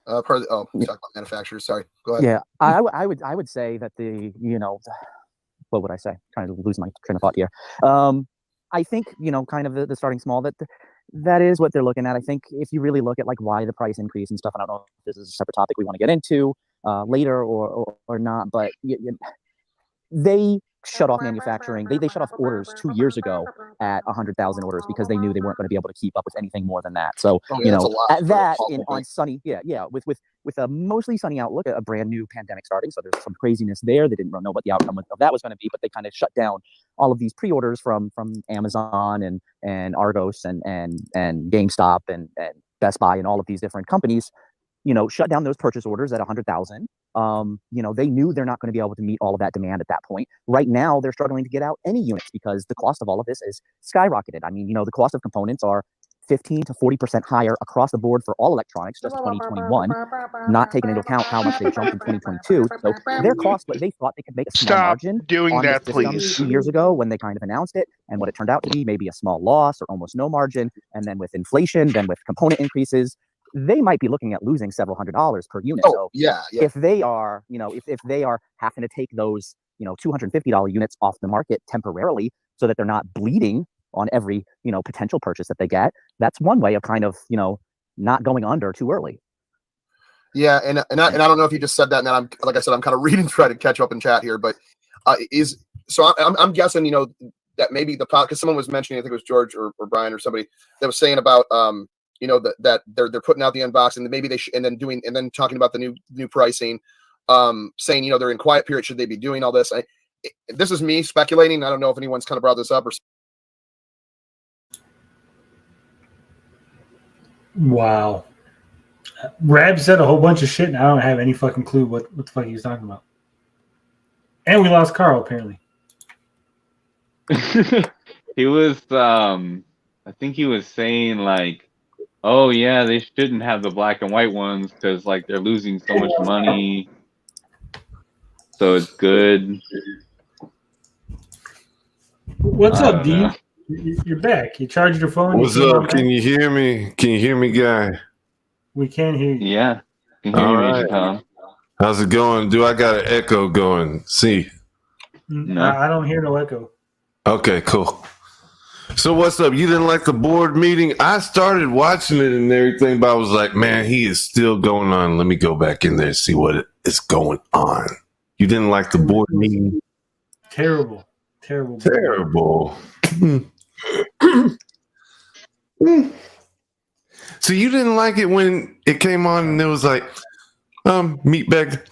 You talk about manufacturers. Sorry, go ahead. Yeah, I would say that what would I say? Trying to lose my train of thought here. I think kind of the starting small that is what they're looking at. I think if you really look at like why the price increase and stuff, and I don't know if this is a separate topic we want to get into later or not, but they shut off manufacturing. They shut off orders 2 years ago at 100,000 orders because they knew they weren't going to be able to keep up with anything more than that. So that's a lot at for that a on sunny, with a mostly sunny outlook, a brand new pandemic starting. So there's some craziness there. They didn't know what the outcome of that was going to be, but they kind of shut down all of these pre-orders from Amazon and Argos and GameStop and Best Buy and all of these different companies. Shut down those purchase orders at 100,000. They knew they're not going to be able to meet all of that demand at that point. Right now, they're struggling to get out any units because the cost of all of this is skyrocketed. I mean, the cost of components are 15 to 40% higher across the board for all electronics, just 2021, not taking into account how much they jumped in 2022. So their cost, they thought they could make a small margin doing on that, this system please. 2 years ago when they kind of announced it, and what it turned out to be maybe a small loss or almost no margin. And then with inflation, then with component increases, they might be looking at losing several $100s per unit. So if they are, if they are having to take those, $250 units off the market temporarily so that they're not bleeding on every, potential purchase that they get, that's one way of kind of, not going under too early. Yeah, and I don't know if you just said that, and then I'm like I said, I'm kind of reading, trying to catch up in chat here, but I'm guessing, that maybe because someone was mentioning, I think it was George or Brian or somebody that was saying about that they're putting out the unboxing, and maybe and then talking about the new pricing, saying they're in quiet period, should they be doing all this? This is me speculating. I don't know if anyone's kind of brought this up or. Wow. Rab said a whole bunch of shit, and I don't have any fucking clue what the fuck he was talking about. And we lost Carl, apparently. He was, I think he was saying, like, oh, yeah, they shouldn't have the black and white ones because, like, they're losing so much money. So it's good. What's up, D? You're back. You charged your phone. What's up? Can you hear me? Can you hear me, guy? We can hear you. Yeah. Can hear All you, right. Tom. How's it going? Do I got an echo going? See. No. I don't hear no echo. Okay, cool. So what's up? You didn't like the board meeting? I started watching it and everything, but I was like, man, he is still going on. Let me go back in there and see what is going on. You didn't like the board meeting? Terrible. So you didn't like it when it came on and it was like, meatbag.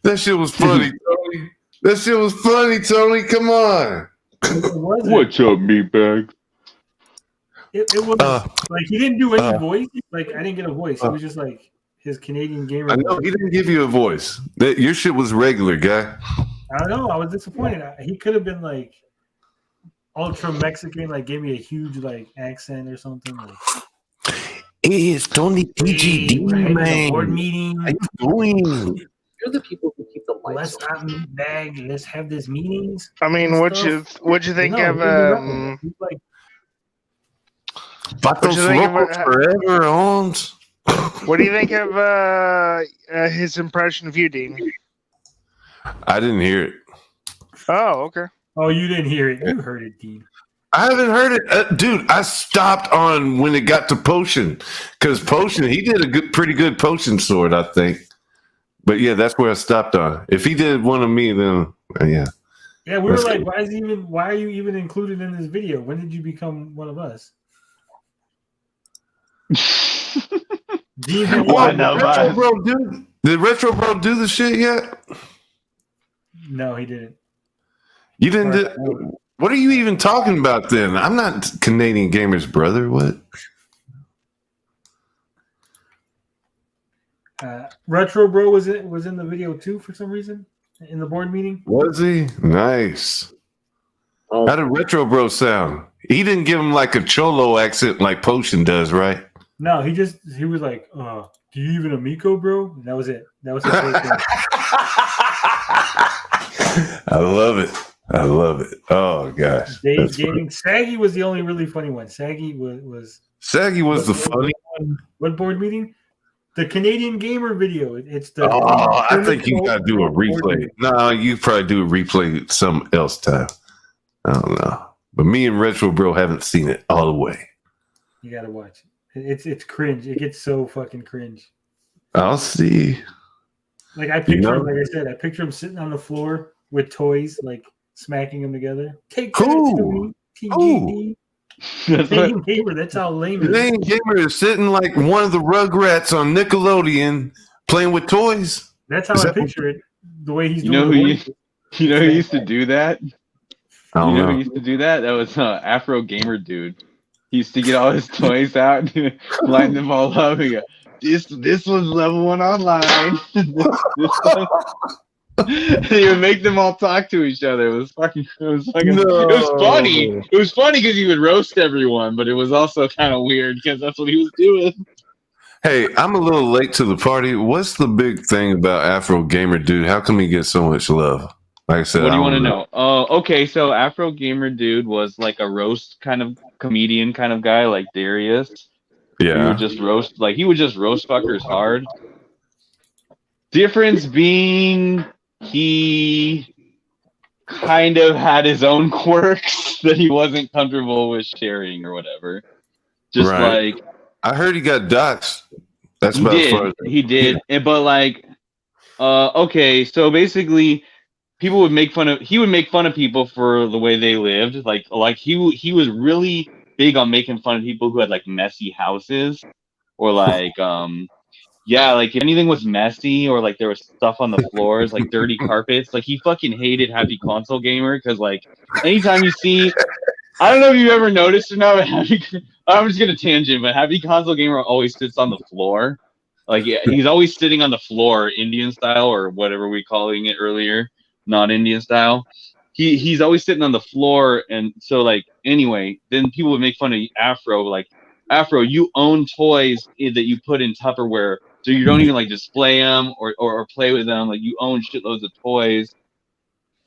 That shit was funny, Tony. That shit was funny, Tony. Come on. What's up, meatbag? It was like he didn't do any voice. Like I didn't get a voice. It was just like his Canadian gamer. I know he didn't give you a voice. Your shit was regular, guy. I don't know. I was disappointed. He could have been like ultra Mexican, like gave me a huge like accent or something. Like, it's Tony PGD, man. Board meeting. How you doing? You're the people who keep the lights Let's not meet bag. Let's have these meetings. I what'd you think of like, forever on. What do you think of his impression of you, Dean? I didn't hear it. Oh, okay. Oh, you didn't hear it. You heard it, Dean. I haven't heard it, dude. I stopped on when it got to Potion because Potion, he did a pretty good Potion sword, I think. But yeah, that's where I stopped on. If he did one of me, then yeah. Yeah, we were like, why are you even included in this video? When did you become one of us? Did Retro Bro do the shit yet? No, he didn't. You didn't do. What are you even talking about then? I'm not Canadian Gamers, brother. What? Retro Bro was in the video too for some reason in the board meeting. Was he? Nice. How did Retro Bro sound? He didn't give him like a Cholo accent like Potion does, right? No, he was like, do you even Amico, bro? And that was it. That was his whole thing. I love it. Oh gosh. Dave's Gaming. Saggy was the only really funny one. Saggy was the funny one. What board meeting? The Canadian Gamer video. It's the. Oh, I think you gotta do a replay. No, you probably do a replay some else time. I don't know, but me and Retro Bro haven't seen it all the way. You gotta watch it. It's cringe. It gets so fucking cringe. I'll see. Like I picture him, like I said, I picture him sitting on the floor with toys, like smacking them together. Take that to me, TGD. Canadian Gamer, that's how lame it is. Canadian Gamer is sitting like one of the Rugrats on Nickelodeon playing with toys. That's how I picture it. The way he's doing it. You know who used to do that? I don't know. Who used to do that? That was Afro Gamer dude. He used to get all his toys out, line them all up, and go, this was level 1 online. this one. He would make them all talk to each other. It was funny. No. It was funny. It was funny because he would roast everyone, but it was also kind of weird because that's what he was doing. Hey, I'm a little late to the party. What's the big thing about Afro Gamer Dude? How come he gets so much love? Like I said, What do you I want to don't know? Oh, okay. So Afro Gamer Dude was like a roast kind of comedian kind of guy, like Darius. Yeah. He would just roast, like he would just roast fuckers hard. Difference being, he kind of had his own quirks that he wasn't comfortable with sharing or whatever. Just Right. like I heard he got doxxed. That's he about as did, far as he did. But like, okay, so basically, people would make fun of. He would make fun of people for the way they lived. Like he was really big on making fun of people who had like messy houses or like yeah, like if anything was messy or like there was stuff on the floors, like dirty carpets, like he fucking hated Happy Console Gamer because like anytime you see, I don't know if you've ever noticed or not, but I'm just gonna tangent, but Happy Console Gamer always sits on the floor. Like yeah, he's always sitting on the floor, Indian style or whatever we calling it earlier, not Indian style. He's always sitting on the floor, and so like anyway, then people would make fun of Afro, like Afro, you own toys that you put in Tupperware, so you don't even like display them or play with them. Like you own shitloads of toys.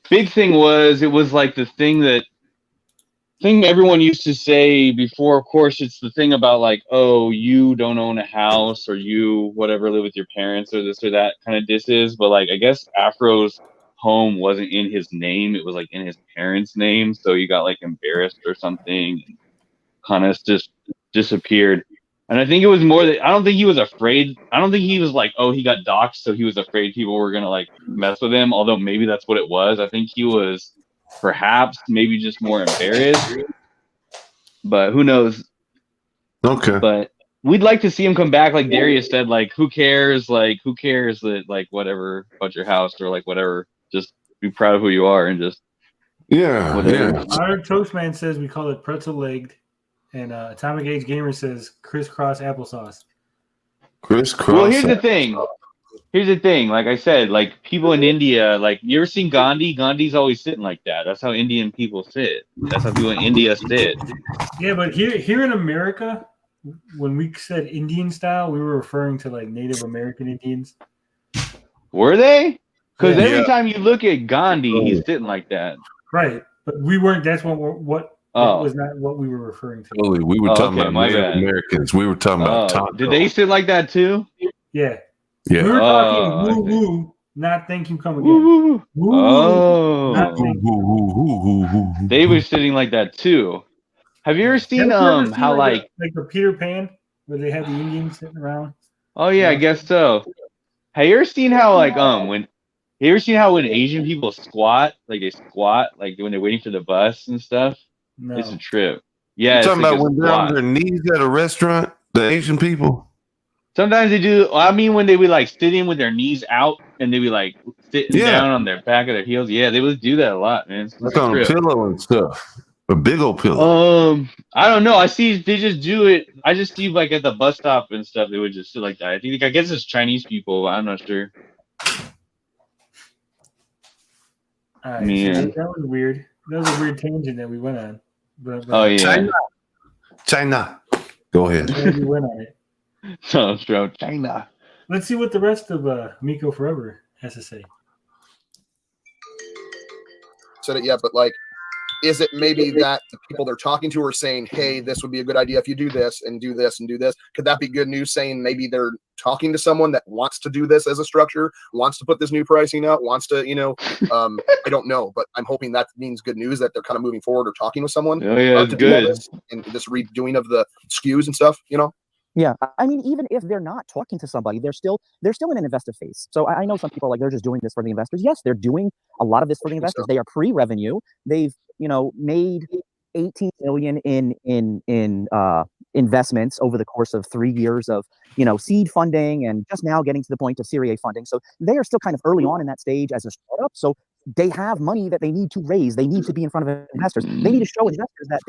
Big thing was it was like the thing everyone used to say before. Of course, it's the thing about like, oh, you don't own a house or you whatever live with your parents or this or that kind of disses. But like, I guess Afro's home wasn't in his name; it was like in his parents' name. So he got like embarrassed or something, and kind of just disappeared. And I think it was more that I don't think he was afraid. I don't think he was like, oh, he got doxxed, so he was afraid people were gonna like mess with him. Although maybe that's what it was. I think he was perhaps maybe just more embarrassed. But who knows? Okay. But we'd like to see him come back, like Darius said. Like, who cares? Like, who cares that like whatever about your house or like whatever? Just be proud of who you are and just whatever. Our Toastman says we call it pretzel legged. And Atomic Age Gamer says crisscross applesauce. Crisscross. Well, here's the thing. Here's the thing. Like I said, like people in India, like you ever seen Gandhi? Gandhi's always sitting like that. That's how Indian people sit. That's how people in India sit. Yeah, but here in America, when we said Indian style, we were referring to like Native American Indians. Were they? Because Yeah. every time you look at Gandhi, he's sitting like that. Right, but we weren't. That's what. Oh. That was not what we were referring to. Totally. We were talking about my Native bad. Americans. We were talking about Tonto. Did they sit like that too? Yeah. Yeah. We were talking Oh, woo woo, not thank you, come again. Woo, Oh. not thank you. They were sitting like that too. Have you ever seen Have you ever seen, how like the Peter Pan where they had the Indians sitting around? oh yeah, I guess so. Have you ever seen how like when you ever seen how when Asian people squat, like they squat like when they're waiting for the bus and stuff? No. It's a trip. Yeah, You it's talking like about a when they're on squat. their knees at a restaurant? The Asian people? Sometimes they do. I mean, when they would like sit in with their knees out and they would like sitting Yeah. down on their back of their heels. Yeah, they would do that a lot, man. It's Like a on a trip. pillow and stuff. A big old pillow. I don't know. I see they just do it. I just see like at the bus stop and stuff. They would just sit like that. I guess it's Chinese people. But I'm not sure. All right, Man. so that was weird. That was a weird tangent that we went on. But Oh yeah. China. Go ahead. glad we went on it. So from China. Let's see what the rest of Miko Forever has to say. Said it yet, but like, is it maybe that the people they're talking to are saying, hey, this would be a good idea if you do this and do this and do this? Could that be good news saying maybe they're talking to someone that wants to do this as a structure, wants to put this new pricing out, wants to, I don't know, but I'm hoping that means good news that they're kind of moving forward or talking with someone. Oh yeah, it's to do all good. this and this redoing of the SKUs and stuff, Yeah, I mean, even if they're not talking to somebody, they're still in an investor phase. So I know some people are like they're just doing this for the investors. Yes, they're doing a lot of this for the investors. They are pre-revenue. They've made 18 million in investments over the course of 3 years of seed funding and just now getting to the point of Series A funding. So they are still kind of early on in that stage as a startup. So they have money that they need to raise. They need to be in front of investors. They need to show investors that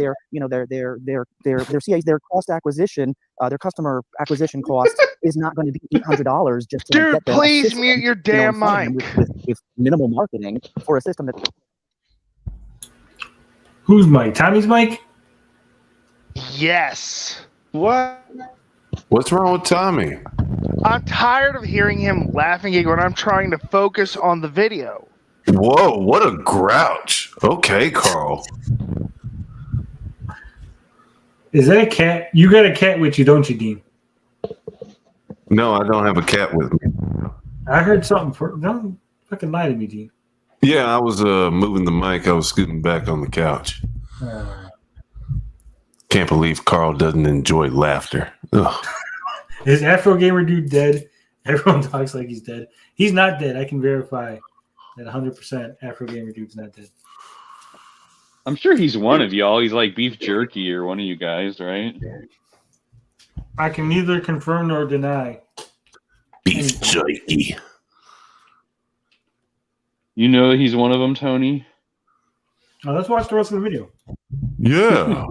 their cost acquisition, their customer acquisition cost is not going to be $800 just to Dude, get them please officially, mute your in damn front of them mic. with with minimal marketing for a system that. Who's Mike? Tommy's Mike? Yes. What? What's wrong with Tommy? I'm tired of hearing him laughing when I'm trying to focus on the video. Whoa, what a grouch. Okay, Carl. Is that a cat? You got a cat with you, don't you, Dean? No, I don't have a cat with me. I heard something. Don't fucking lie to me, Dean. Yeah, I was moving the mic. I was scooting back on the couch. Can't believe Carl doesn't enjoy laughter. Ugh. Is Afro Gamer dude dead? Everyone talks like he's dead. He's not dead. I can verify that 100% Afro Gamer dude's not dead. I'm sure he's one of y'all. He's like Beef Jerky or one of you guys, right? I can neither confirm nor deny. Beef Jerky. You know he's one of them, Tony? Let's watch the rest of the video. Yeah.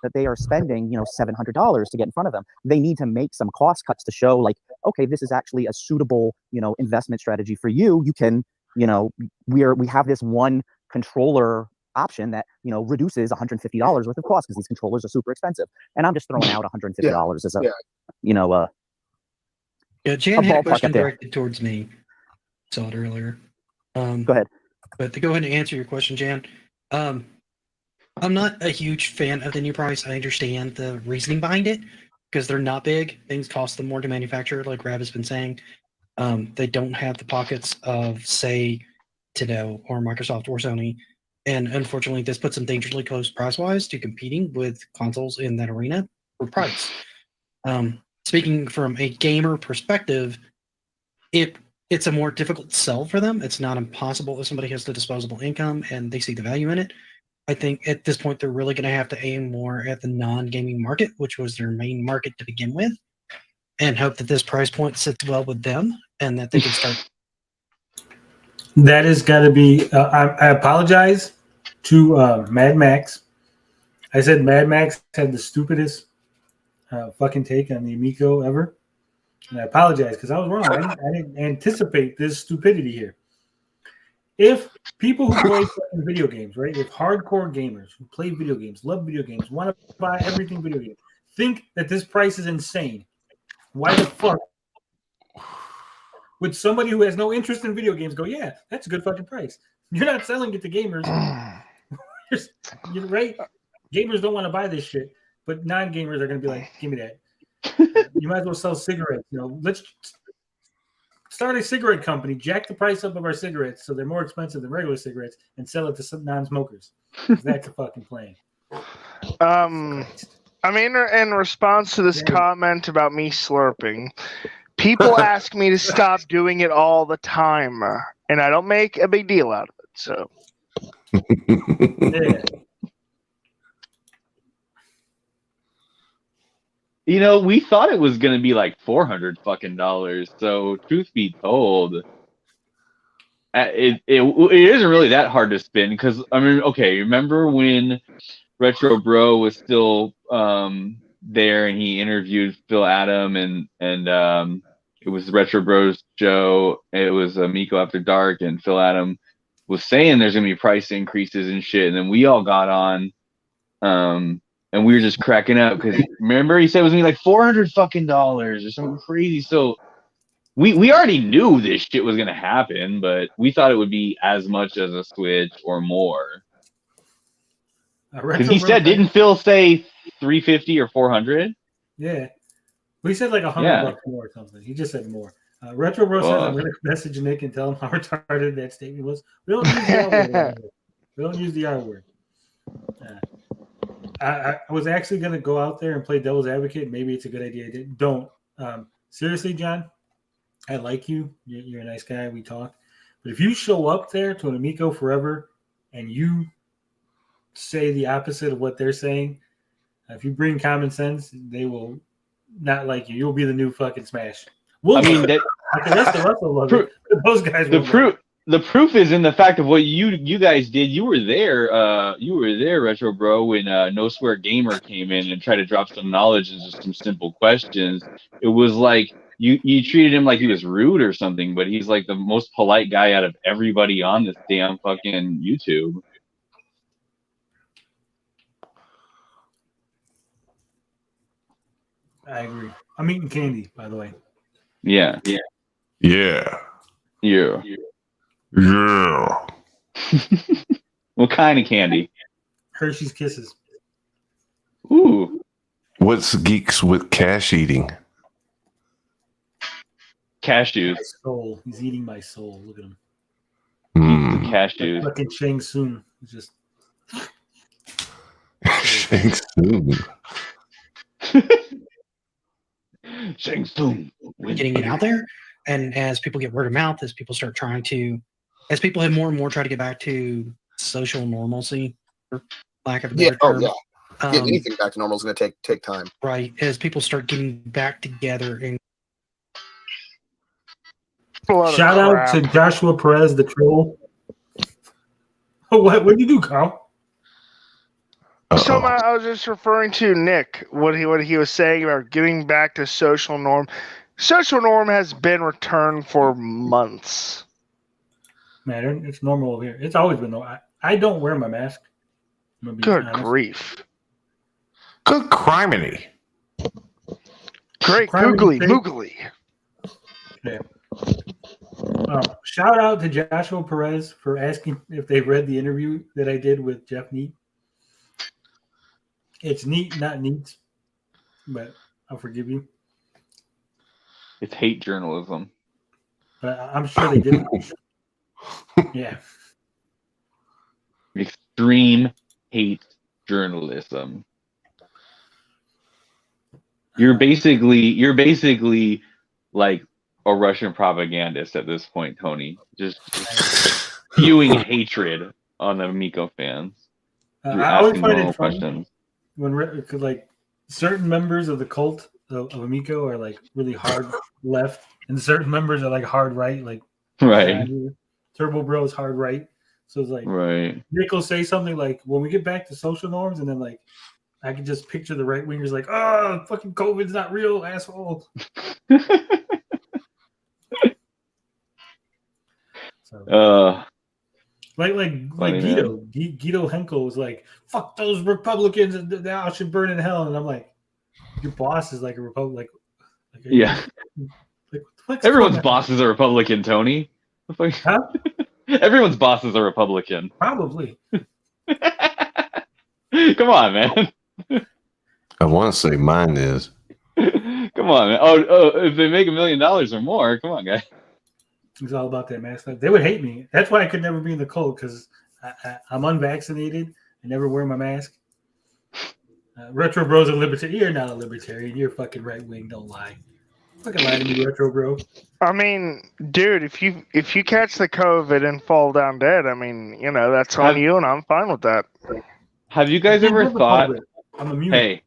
That they are spending, $700 to get in front of them. They need to make some cost cuts to show, like, okay, this is actually a suitable, investment strategy for you. You can, we have this one controller option that, reduces $150 worth of cost because these controllers are super expensive. And I'm just throwing out $150 as a, Jan had a question there. directed towards me. Saw it earlier. Go ahead. But to go ahead and answer your question, Jan, I'm not a huge fan of the new price. I understand the reasoning behind it because they're not big. Things cost them more to manufacture, like Rab has been saying. They don't have the pockets of, say, Nintendo or Microsoft or Sony. And unfortunately, this puts them dangerously close price-wise to competing with consoles in that arena for price. Speaking from a gamer perspective, it's a more difficult sell for them. It's not impossible if somebody has the disposable income and they see the value in it. I think at this point, they're really going to have to aim more at the non-gaming market, which was their main market to begin with, and hope that this price point sits well with them and that they can start. That has got to be. I apologize to Mad Max. I said Mad Max had the stupidest fucking take on the Amico ever. And I apologize because I was wrong. I didn't anticipate this stupidity here. If people who play fucking video games, right? If hardcore gamers who play video games, love video games, want to buy everything video game, think that this price is insane, why the fuck would somebody who has no interest in video games go, yeah, that's a good fucking price? You're not selling it to gamers. You're right? Gamers don't want to buy this shit, but non-gamers are going to be like, give me that. You might as well sell cigarettes. Let's start a cigarette company, jack the price up of our cigarettes so they're more expensive than regular cigarettes, and sell it to some non-smokers. That's a fucking plan. I mean, in response to this comment about me slurping, people ask me to stop doing it all the time, and I don't make a big deal out of it. So, yeah. We thought it was gonna be like $400 fucking. So truth be told, it isn't really that hard to spin because okay, remember when Retro Bro was still there and he interviewed Phil Adam and it was Retro Bro's show. It was Amico After Dark and Phil Adam was saying there's gonna be price increases and shit, and then we all got on. And we were just cracking up because remember he said it was gonna be like $400 fucking or something crazy. So we already knew this shit was gonna happen, but we thought it would be as much as a Switch or more. Because he said, didn't Phil say $350 or $400? Yeah, but he said like $100 more or something. He just said more. Retro Bro says I'm gonna message Nick and tell him how retarded that statement was. We don't use the R word. We don't use the R word. I was actually going to go out there and play devil's advocate. Maybe it's a good idea. Don't. Seriously, John, I like you. You're a nice guy. We talk. But if you show up there to an Amico Forever and you say the opposite of what they're saying, if you bring common sense, they will not like you. You'll be the new fucking Smash. The rest of us will love it. Those guys will love it. The proof is in the fact of what you guys did. You were there, Retro Bro, when No Swear Gamer came in and tried to drop some knowledge into some simple questions. It was like you treated him like he was rude or something, but he's like the most polite guy out of everybody on this damn fucking YouTube. I agree. I'm eating candy, by the way. Yeah. Yeah. What kind of candy? Hershey's Kisses. Ooh. What's geeks with cash eating? Cashews. My soul. He's eating my soul. Look at him. The cashews. Fucking Shang Tsung. It's just. Shang Tsung. Shang Tsung. Getting it out there, and as people get word of mouth, as people start trying to, as people have more and more try to get back to social normalcy, for lack of a better term. Getting anything back to normal is going to take time. Right, as people start getting back together and. Shout out to Joshua Perez, the troll. What did you do, Carl? So I was just referring to Nick, what he was saying about getting back to social norm. Social norm has been returned for months. Man, it's normal over here. It's always been normal. I don't wear my mask. Good grief. Good criminy. Great googly moogly. Yeah. Shout out to Joshua Perez for asking if they read the interview that I did with Jeff Neat. It's neat, not neat, but I'll forgive you. It's hate journalism. But I'm sure they did. Yeah. Extreme hate journalism. You're basically like a Russian propagandist at this point, Tony. Just spewing hatred on the Amico fans. You're I always asking find normal it funny questions. when like certain members of the cult of Amico are like really hard left, and certain members are like hard right, like Right. Turbo Bro is hard right. So it's like Right. Nick will say something like, when we get back to social norms, and then like I can just picture the right wingers like, oh, fucking COVID's not real, asshole. Like Guido. Guido Henkel was like, fuck those Republicans, they all should burn in hell. And I'm like, your boss is like a Republican. Yeah. Everyone's boss is a Republican, Tony. Huh? Everyone's boss is a Republican. Probably. Come on, man. I want to say mine is. Come on, man. Oh, if they make $1 million or more, come on, guys. It's all about that mask. They would hate me. That's why I could never be in the cult, because I'm unvaccinated. I never wear my mask. Retro Bro's a libertarian. You're not a libertarian. You're fucking right wing. Don't lie. Fucking lie to me, Retro Bro. I mean, dude, if you catch the COVID and fall down dead, I mean, that's on you, and I'm fine with that. Have you guys ever thought? I'm immune.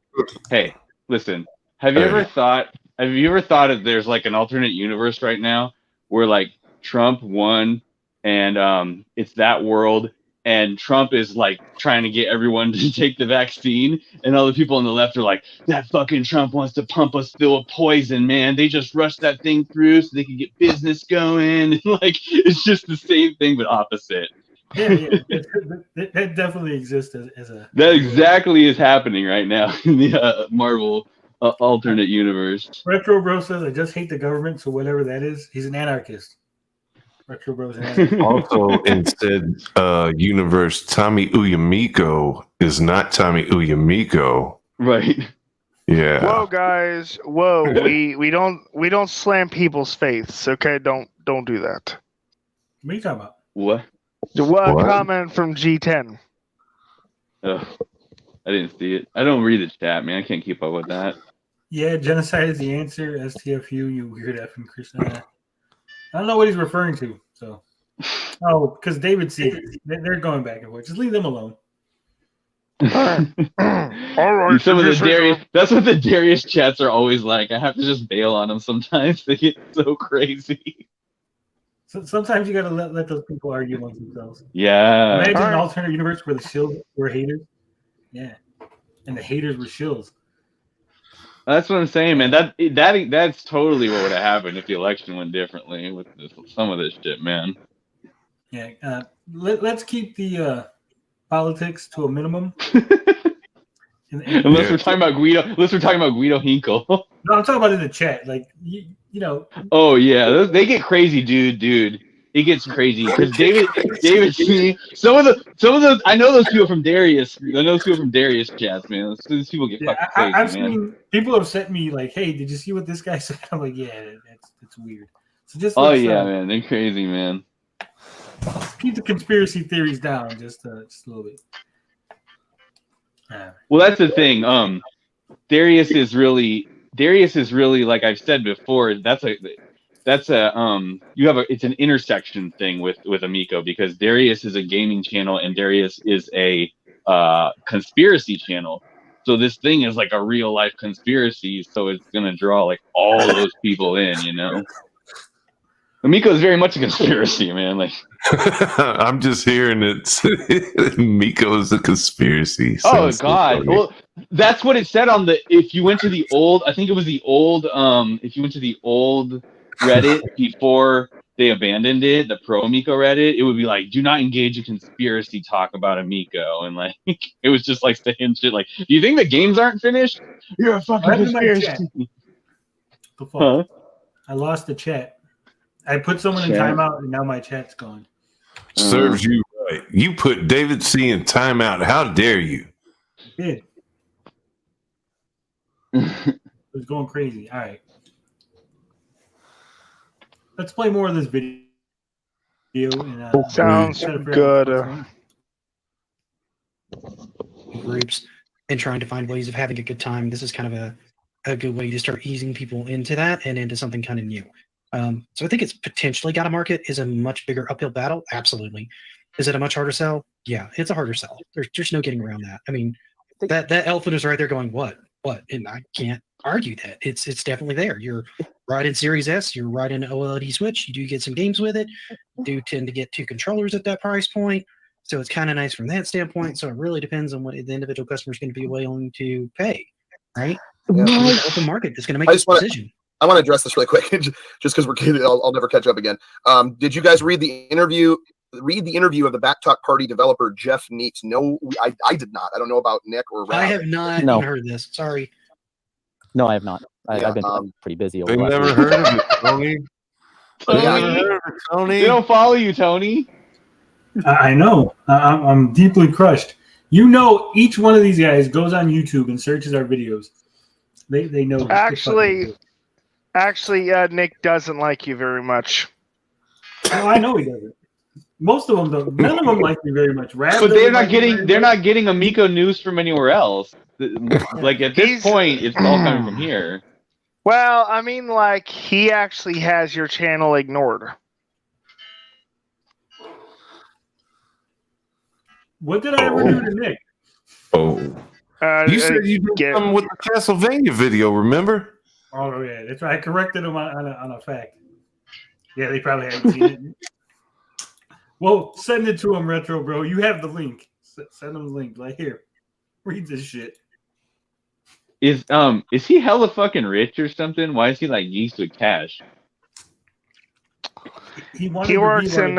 Hey, listen. Have you ever thought that there's like an alternate universe right now where like Trump won and it's that world, and Trump is like trying to get everyone to take the vaccine, and all the people on the left are like, that fucking Trump wants to pump us full of poison, man. They just rushed that thing through so they can get business going. Like, it's just the same thing but opposite. Yeah. That definitely exists as a. That exactly is happening right now in the Marvel alternate universe. Retro Bro says, I just hate the government, so whatever that is, he's an anarchist. Retro Bro's an anarchist. Also, instead, universe, Tommy Uyamiko is not Tommy Uyamiko. Right. Yeah. Whoa, guys. Whoa. we don't slam people's faiths, okay? Don't do that. What are you talking about? What? What? Comment from G10. Ugh, I didn't see it. I don't read the chat, man. I can't keep up with that. Yeah, genocide is the answer. STFU, you weird effing Christian. I don't know what he's referring to. So, because David C. They're going back and forth. Just leave them alone. All right. Some of the Darius. That's what the Darius chats are always like. I have to just bail on them sometimes. They get so crazy. So sometimes you got to let those people argue amongst themselves. Yeah. Imagine an alternate universe where the shills were haters. Yeah, and the haters were shills. That's what I'm saying, man. That's totally what would have happened if the election went differently with some of this shit, man. Yeah. Let's keep the politics to a minimum. Unless we're talking about Guido Hinkle. No, I'm talking about in the chat. Like, you know. Oh yeah, they get crazy, dude. It gets crazy because David, some of the I know those people from Darius. I know those people from Darius chats, man. Those people get fucking crazy, I've man. seen people have sent me like, "Hey, did you see what this guy said?" I'm like, "Yeah, it's weird." So just Man, they're crazy, man. Keep the conspiracy theories down just a little bit. Well, that's the thing. Darius is really like I've said before. It's an intersection thing with Amico because Darius is a gaming channel and Darius is a conspiracy channel. So this thing is like a real life conspiracy. So it's gonna draw like all those people in, you know. Amico is very much a conspiracy, man. Like, I'm just hearing it. Miko's a conspiracy. oh Sounds so God! funny. Well, that's what it said on the. If you went to the old, I think it was the old. If you went to the old Reddit before they abandoned it, the pro Amico Reddit, it would be like, do not engage in conspiracy talk about Amico, and like it was just like saying shit like, do you think the games aren't finished? You're a fucking conspiracy. Huh? I lost the chat. I put someone in timeout and now my chat's gone. Serves you right. You put David C in timeout. How dare you? I did. It was going crazy. All right. Let's play more of this video. And, sounds good. Groups and trying to find ways of having a good time. This is kind of a good way to start easing people into that and into something kind of new. So I think it's potentially got a market. Is a much bigger uphill battle. Absolutely. Is it a much harder sell? Yeah, it's a harder sell. There's no getting around that. I mean, that elephant is right there going, what? And I can't argue that. It's definitely there. You're right in Series S. You're right in OLED Switch. You do get some games with it. You do tend to get 2 controllers at that price point. So it's kind of nice from that standpoint. So it really depends on what the individual customer is going to be willing to pay, right? Yeah. The open market is going to make this decision. I want to address this really quick, just because I'll never catch up again. Did you guys read the interview? Read the interview of the Backtalk Party developer Jeff Neats. No, I did not. I don't know about Nick or Rob. I have not heard this. Sorry. No, I have not. I've been pretty busy. They never heard of it, Tony. They don't follow you, Tony. I know. I'm deeply crushed. You know, each one of these guys goes on YouTube and searches our videos. They know. Actually, Nick doesn't like you very much. Oh, I know he doesn't. Most of them don't. None of them like me very much. But they're not getting Amico news from anywhere else. Like at this point, it's all coming from here. Well, I mean, like he actually has your channel ignored. What did I ever do to Nick? You said you did something with the Castlevania video, remember? Oh yeah, that's right. I corrected him on a fact. Yeah, they probably haven't seen it. Well, send it to him, Retro Bro. You have the link. Send him the link. Like, here, read this shit. Is he hella fucking rich or something? Why is he like geeks with cash? He works in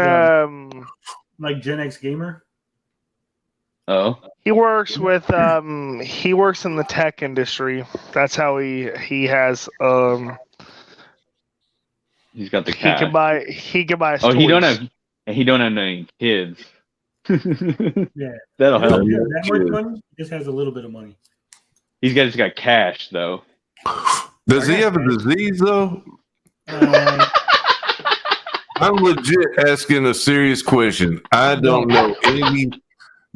like Gen X Gamer. Oh. He works with he works in the tech industry. That's how he has he's got the cash. He can buy Oh, he don't toys. have any kids. Yeah. That'll help. That much money? He just has a little bit of money. He's just got cash though. Does he have a disease though? I'm legit asking a serious question. I don't know any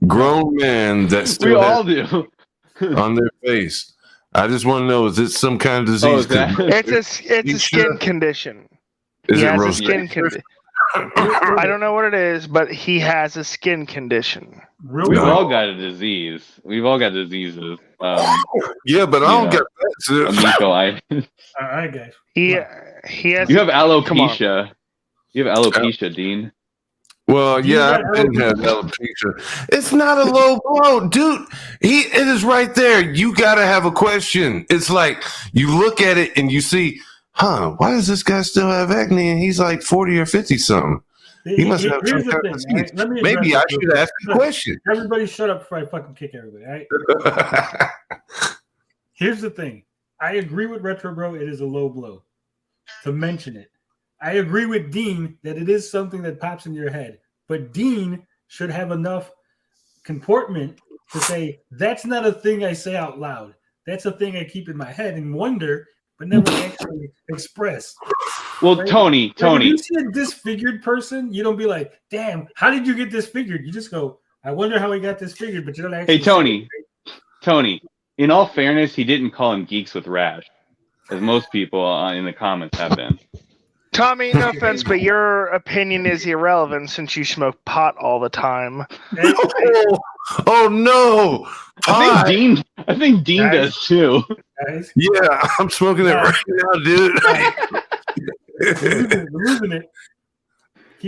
grown man that still we all do on their face. I just want to know: is it some kind of disease? It's a skin condition. Is he it has a rosacea? skin condition. I don't know what it is, but he has a skin condition. We've all got a disease. We've all got diseases. Yeah, but I don't get that. Amico, All right, guys. He has. You have alopecia. You have alopecia, Dean. Well, yeah, I did have alopecia. It's not a low blow, dude. It is right there. You got to have a question. It's like you look at it and you see, why does this guy still have acne? And he's like 40 or 50 something. He must have some kind of disease. Maybe I should ask a question. Everybody shut up before I fucking kick everybody, all right? Here's the thing. I agree with Retro Bro. It is a low blow to mention it. I agree with Dean that it is something that pops in your head, but Dean should have enough comportment to say, that's not a thing I say out loud. That's a thing I keep in my head and wonder, but never actually express. Well, right? Tony. When you see a disfigured person, you don't be like, damn, how did you get disfigured? You just go, I wonder how he got disfigured, but you don't actually. Hey, Tony, in all fairness, he didn't call him geeks with rash, as most people in the comments have been. Tommy, no offense, but your opinion is irrelevant since you smoke pot all the time. Oh no! I think Dean does too. Yeah, I'm smoking it right now, dude. We're losing it.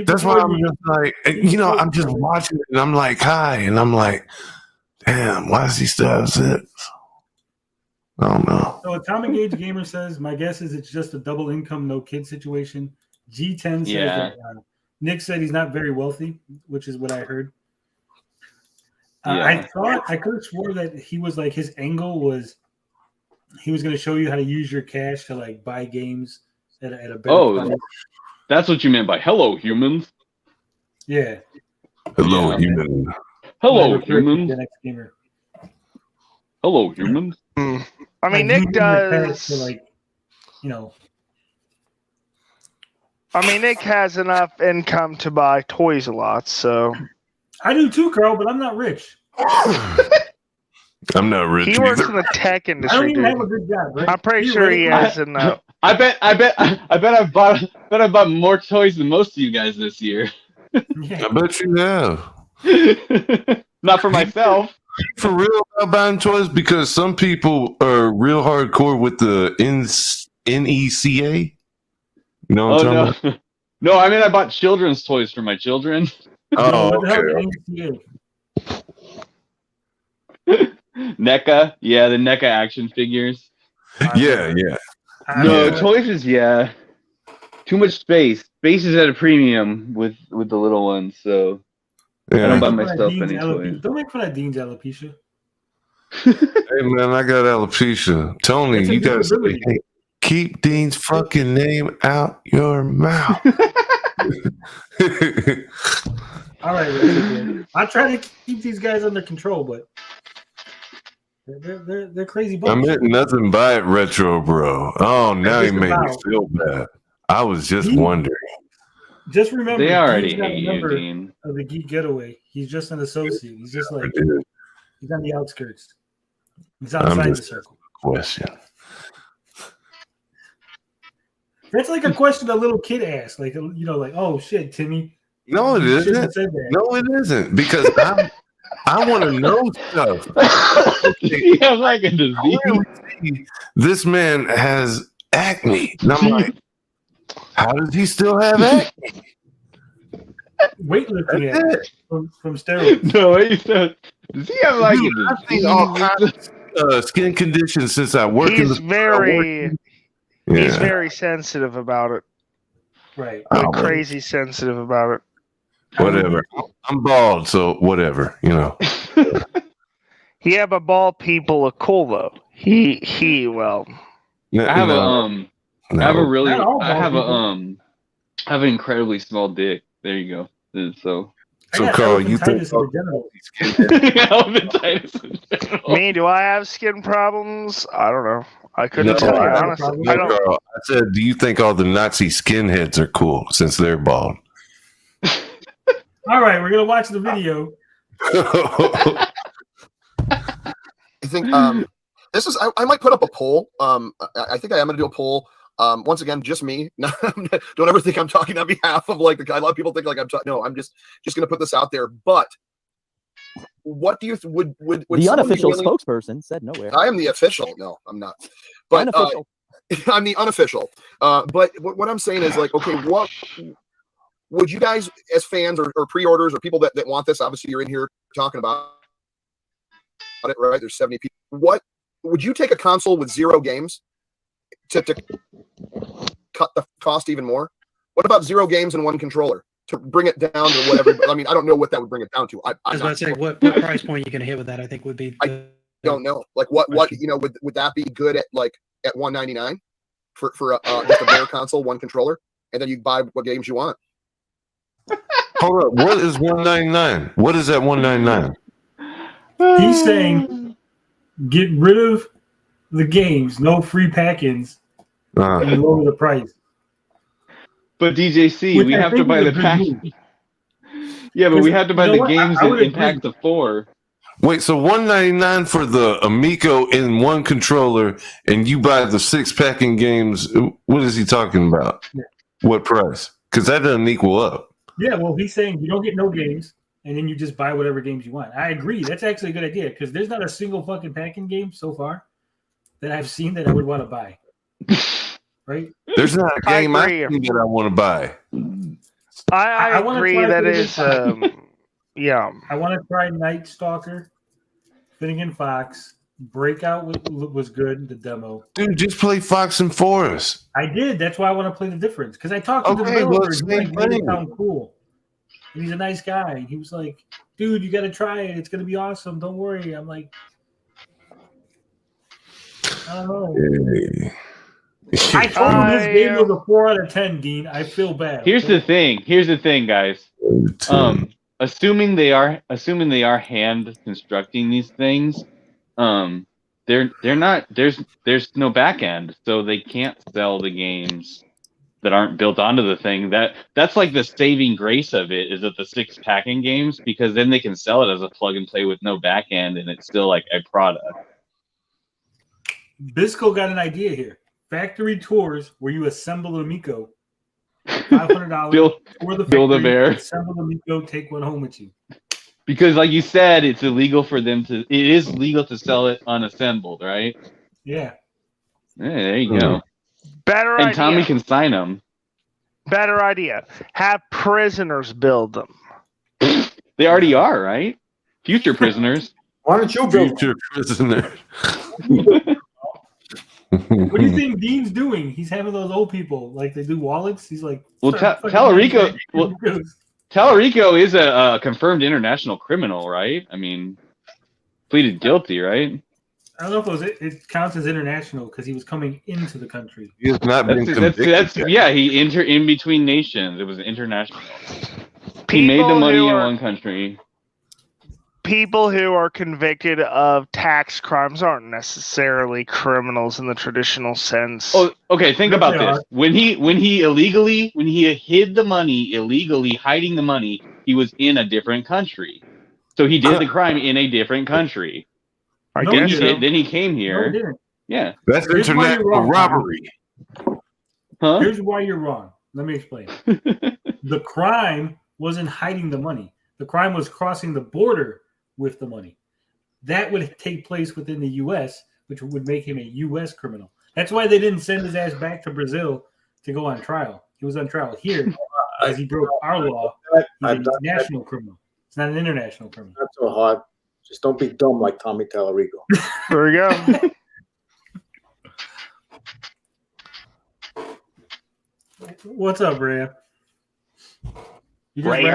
That's why I'm just like, I'm just watching it and I'm like, hi, and I'm like, damn, why does he still have this? I don't know. So Atomic Age Gamer says, my guess is it's just a double income, no kid situation. G10 says that Nick said he's not very wealthy, which is what I heard. I could have swore that he was like, his angle was he was going to show you how to use your cash to like buy games at a better price. That's what you meant by hello humans. Yeah. Hello human. Hello humans. Hello humans. I mean, Nick does. I mean, Nick has enough income to buy toys a lot, so. I do too, Carl, but I'm not rich. I'm not rich. He works in the tech industry. I don't even dude. have a good job, right? I'm pretty sure he has enough. I bet I bought more toys than most of you guys this year. I bet you have. Not for myself. For real about buying toys, because some people are real hardcore with the NECA. You know what I'm talking about? No, I mean I bought children's toys for my children. Oh, okay. NECA, the NECA action figures. Yeah. No, toys is too much space. Space is at a premium with the little ones, so I don't buy myself any toys. Don't make fun of Dean's alopecia. Hey man, I got alopecia. Tony, you gotta say, hey, keep Dean's fucking name out your mouth. All right, I try to keep these guys under control, but they're crazy bunch. I meant nothing by it, Retro Bro. Oh, now he made me feel bad. I was just wondering. Just remember, they already Dean's not hate a member you, Dean. of the Geek Getaway. He's just an associate. He's just like he's on the outskirts. He's outside the circle. Question. That's like a question a little kid asks, like like, oh shit, Timmy. No, it isn't. No, it isn't, because I want to know stuff. Yeah, like a disease. This man has acne, and I'm like, how does he still have acne? Weightlifting from steroids. No, does he have like I've seen all kinds of skin conditions since I work in the. He's very sensitive about it. Right. Like crazy sensitive about it. Whatever. I'm bald, so whatever, Yeah, but bald people look cool though. I have an incredibly small dick. There you go. So Carl, you think Me, do I have skin problems? I don't know. I couldn't tell you honestly. Carl, I said, do you think all the Nazi skinheads are cool since they're bald? All right, we're gonna watch the video. I think this is. I might put up a poll. I think I am gonna do a poll. Once again, just me. Don't ever think I'm talking on behalf of like the guy. A lot of people think like I'm talking. No, I'm just gonna put this out there. But what do you would the unofficial spokesperson said nowhere? I am the official. No, I'm not. But I'm the unofficial. But what I'm saying is like, okay, would you guys, as fans or pre-orders or people that want this, obviously you're in here talking about it, right? There's 70 people. What would you take a console with 0 games to cut the cost even more? What about 0 games and 1 controller to bring it down to whatever? I mean, I don't know what that would bring it down to. I was about to say, what price point you going to hit with that? I think would be. I don't know. Like what would that be good at, like at $199 for just a bare console, 1 controller, and then you buy what games you want? Hold up. What is $199? What is that $199? He's saying get rid of the games, no free pack-ins, and lower the price. But DJC, we have to buy the pack. Yeah, but we have to buy the games in packs of 4. Wait, so $199 for the Amico in 1 controller, and you buy the 6-pack in games? What is he talking about? Yeah. What price? Because that doesn't equal up. Yeah, well, he's saying you don't get no games, and then you just buy whatever games you want. I agree. That's actually a good idea because there's not a single fucking pack-in game so far that I've seen that I would want to buy. Right? There's not a game I see that I want to buy. I agree that is, yeah. I want to try Night Stalker, Finnegan Fox. Breakout was good, the demo. Dude, just play Fox and Forest. I did. That's why I want to play the difference. Because I talked to the developer. He made it sound cool. And he's a nice guy. And he was like, dude, you got to try it. It's going to be awesome. Don't worry. I'm like, I don't know. Hey. I told him this game was a 4 out of 10, Dean. I feel bad. Here's the thing, guys. Assuming they are hand constructing these things, they're not. There's no back end, so they can't sell the games that aren't built onto the thing. That's like the saving grace of it, is that the 6-packing games, because then they can sell it as a plug and play with no back end, and it's still like a product. Bisco got an idea here. Factory tours where you assemble an Amico. $500 for the build a bear. Assemble the Amico, take one home with you. Because, like you said, it's illegal for them to. It is legal to sell it unassembled, right? Yeah. Yeah, there you go. Better and idea. Tommy can sign them. Better idea. Have prisoners build them. They already are, right? Future prisoners. Why don't you build future prisoner? What do you think Dean's doing? He's having those old people like they do wallets. He's like, well, Tallarico. Well, Tallarico is a confirmed international criminal, right? I mean, pleaded guilty, right? I don't know if it counts as international because he was coming into the country. He has not been convicted. That's yeah. He entered in between nations. It was international. He made the money in one country. People who are convicted of tax crimes aren't necessarily criminals in the traditional sense. Oh, okay. Think about this. When he hid the money illegally, hiding the money, he was in a different country. So he did the crime in a different country. Then he came here. No, he didn't. Yeah. That's international robbery. Huh? Here's why you're wrong. Let me explain. The crime wasn't hiding the money. The crime was crossing the border with the money. That would take place within the U.S., which would make him a U.S. criminal. That's why they didn't send his ass back to Brazil to go on trial. He was on trial here as he broke our law. He's a national criminal. It's not an international criminal. Not so hard. Just don't be dumb like Tommy Tallarico. There we go. What's up, Ray? Ray,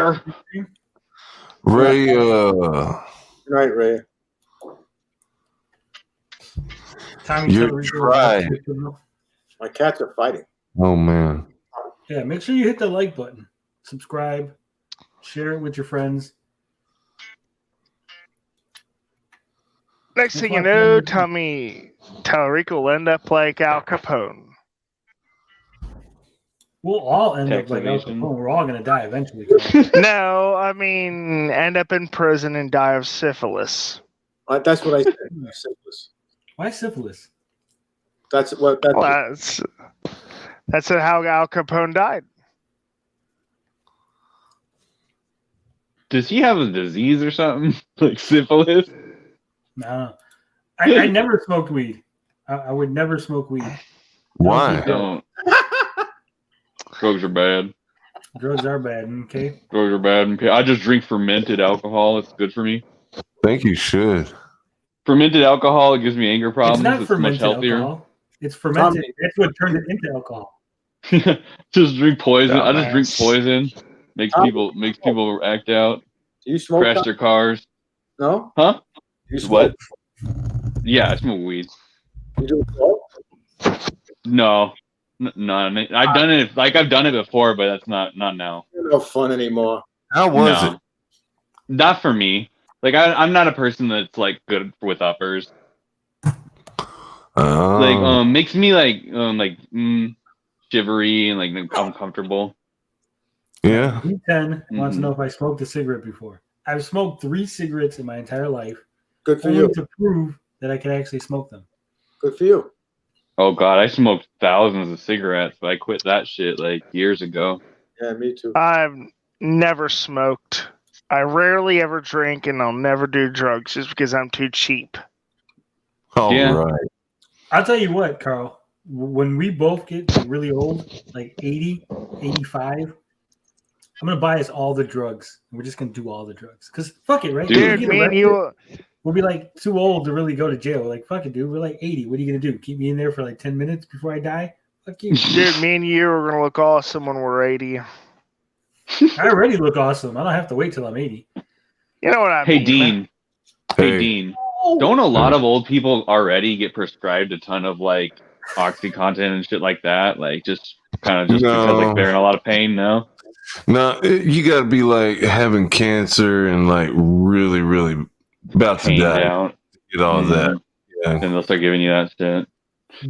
Right, Ray. You're tried. My cats are fighting. Oh, man. Yeah, make sure you hit the like button. Subscribe. Share it with your friends. Next thing you know, Tommy Tallarico will end up like Al Capone. We'll all end up like Al Capone. We're all going to die eventually. No, I mean, end up in prison and die of syphilis. That's what I said. Syphilis. Why syphilis? That's how Al Capone died. Does he have a disease or something? Like syphilis? No. I never smoked weed. I would never smoke weed. Why? Don't. Drugs are bad. Drugs are bad. Okay. Drugs are bad. I just drink fermented alcohol. It's good for me. Think you should. Fermented alcohol, it gives me anger It's problems. not It's much fermented healthier. alcohol. It's fermented. That's what turned it into alcohol. Just drink poison. I just drink Dumbass. poison. Makes people act out. Do you smoke? Crash their cars. No. Huh? Do you smoke? What? Yeah, I smoke weed. You do smoke? No. No, I've done it. Like I've done it before, but that's not now. You're no fun anymore. How was it? Not for me. Like I'm not a person that's like good with uppers. Like makes me like shivery and like uncomfortable. Yeah. D10 wants to know if I smoked a cigarette before. I've smoked 3 cigarettes in my entire life. Good for only you. to prove that I can actually smoke them. Good for you. Oh God, I smoked thousands of cigarettes, but I quit that shit like years ago. Yeah, me too. I've never smoked. I rarely ever drink, and I'll never do drugs just because I'm too cheap. All right. I'll tell you what, Carl. When we both get really old, like 80, 85, I'm going to buy us all the drugs. And we're just going to do all the drugs. Because fuck it, right? Dude, me and you... We'll be like too old to really go to jail. Like, fuck it, dude. We're like 80. What are you going to do? Keep me in there for like 10 minutes before I die? Fuck you. Dude, me and you are going to look awesome when we're 80. I already look awesome. I don't have to wait till I'm 80. You know what I Hey mean? Dean. Hey Dean. Don't a lot of old people already get prescribed a ton of like OxyContin and shit like that? Like just because like they're in a lot of pain, no? No, you got to be like having cancer and like really, really about to Pained die. out. Get all that. Yeah. And they'll start giving you that shit.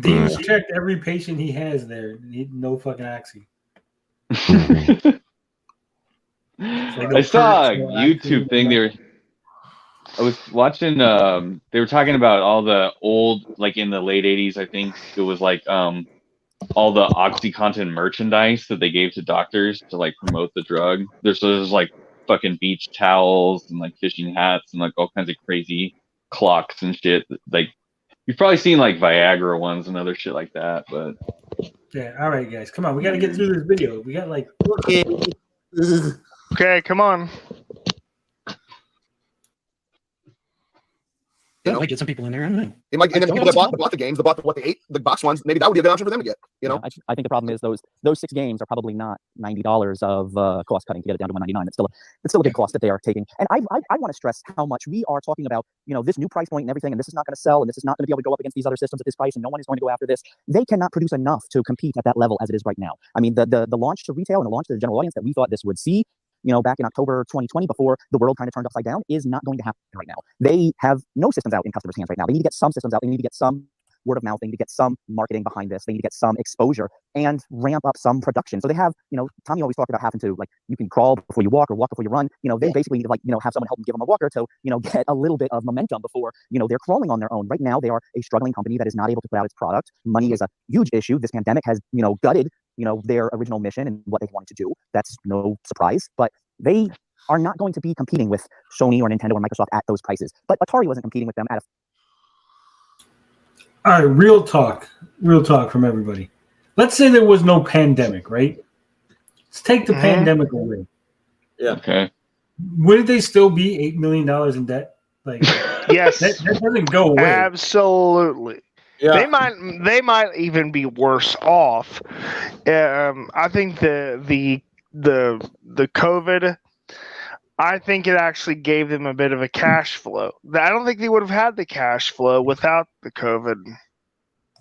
Dean's checked every patient he has there. No fucking oxy. I saw a YouTube thing. I was watching. They were talking about all the old, like in the late '80s. I think it was like all the OxyContin merchandise that they gave to doctors to like promote the drug. There's like fucking beach towels and like fishing hats and like all kinds of crazy clocks and shit. Like you've probably seen like Viagra ones and other shit like that. But yeah, all right, guys, come on. We got to get through this video. We got like. Okay, come on. That might get some people in there. I don't know. It might, and then the people that bought the games, what they ate, the box ones, maybe that would be a good option for them to get. You know, I think the problem is those 6 games are probably not $90 of cost cutting to get it down to $199. It's still a big cost that they are taking. And I want to stress how much we are talking about, this new price point and everything, and this is not going to sell, and this is not going to be able to go up against these other systems at this price, and no one is going to go after this. They cannot produce enough to compete at that level as it is right now. I mean, the launch to retail and the launch to the general audience that we thought this would see, back in October 2020, before the world kind of turned upside down, is not going to happen right now. They have no systems out in customers' hands right now. They need to get some systems out. They need to get some word of mouth. They need to get some marketing behind this. They need to get some exposure and ramp up some production. So they have, Tommy always talked about having to, like, you can crawl before you walk or walk before you run. They basically need to, have someone help them give them a walker to, get a little bit of momentum before, they're crawling on their own. Right now, they are a struggling company that is not able to put out its product. Money is a huge issue. This pandemic has, gutted, their original mission and what they wanted to do. That's no surprise, but they are not going to be competing with Sony or Nintendo or Microsoft at those prices. But Atari wasn't competing with them at a... All right, real talk from everybody. Let's say there was no pandemic, right? Let's take the pandemic away. Yeah. Okay. Would they still be $8 million in debt? Like, yes, that doesn't go away. Absolutely. Yeah. They might even be worse off. I think the COVID, I think it actually gave them a bit of a cash flow. I don't think they would have had the cash flow without the COVID.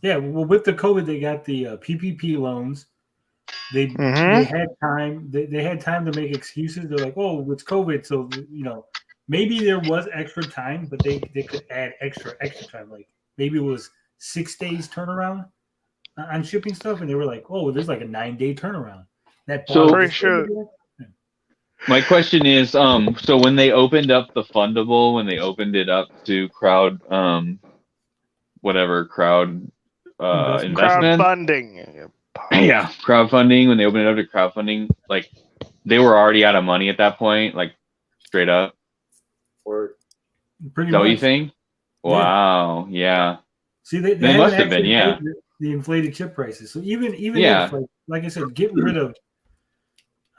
Yeah, well, with the COVID, they got the PPP loans. They had time. They had time to make excuses. They're like, "Oh, it's COVID, so maybe there was extra time, but they could add extra time. Like maybe it was 6 days turnaround on shipping stuff, and they were like, "Oh, there's like a 9-day turnaround." Pretty sure. My question is, so when they opened up the fundable, when they opened it up to crowd investment, crowdfunding. Yeah, crowdfunding. When they opened it up to crowdfunding, like they were already out of money at that point, like straight up. Or pretty don't much. you think? Wow, yeah. See, they must have been, yeah. The inflated chip prices. So even Yeah. if, like I said, get rid of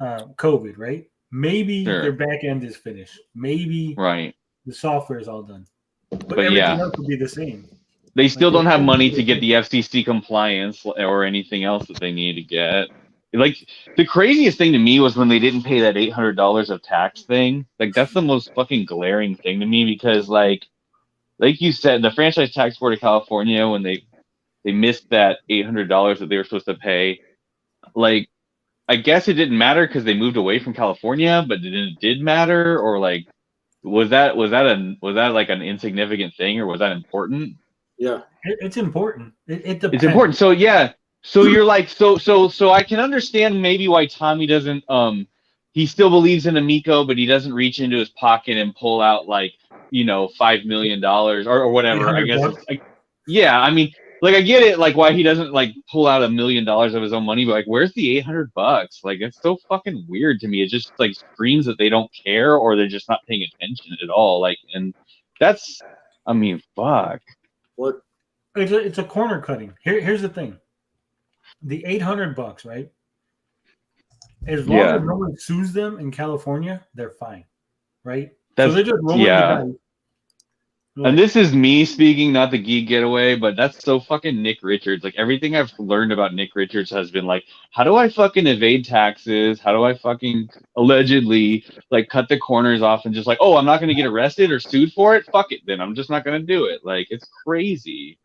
COVID, right? Maybe Sure. their back end is finished. Maybe Right. the software is all done. But But everything yeah, else would be the same. they still Like, don't have they- money to get the FCC compliance or anything else that they need to get. Like the craziest thing to me was when they didn't pay that $800 of tax thing. Like that's the most fucking glaring thing to me because like you said, the Franchise Tax Board of California when they missed that $800 that they were supposed to pay. Like I guess it didn't matter because they moved away from California, but it did matter, or like was that like an insignificant thing, or was that important? Yeah, it's important. It depends. It's important. So yeah. So you're like so I can understand maybe why Tommy doesn't he still believes in Amico, but he doesn't reach into his pocket and pull out like, $5 million or whatever. I guess it's like, yeah, I mean, like I get it, like why he doesn't like pull out $1 million of his own money, but like where's the $800? Like it's so fucking weird to me. It just like screams that they don't care or they're just not paying attention at all. Like, and that's, I mean, fuck. What? It's a corner cutting. Here's the thing. The $800, right? As long as no one sues them in California, they're fine, right? So they're just rolling the dice. And this is me speaking, not the Geek Getaway, but that's so fucking Nick Richards. Like everything I've learned about Nick Richards has been like, how do I fucking evade taxes? How do I fucking allegedly like cut the corners off and just like, oh, I'm not gonna get arrested or sued for it? Fuck it, then I'm just not gonna do it. Like it's crazy.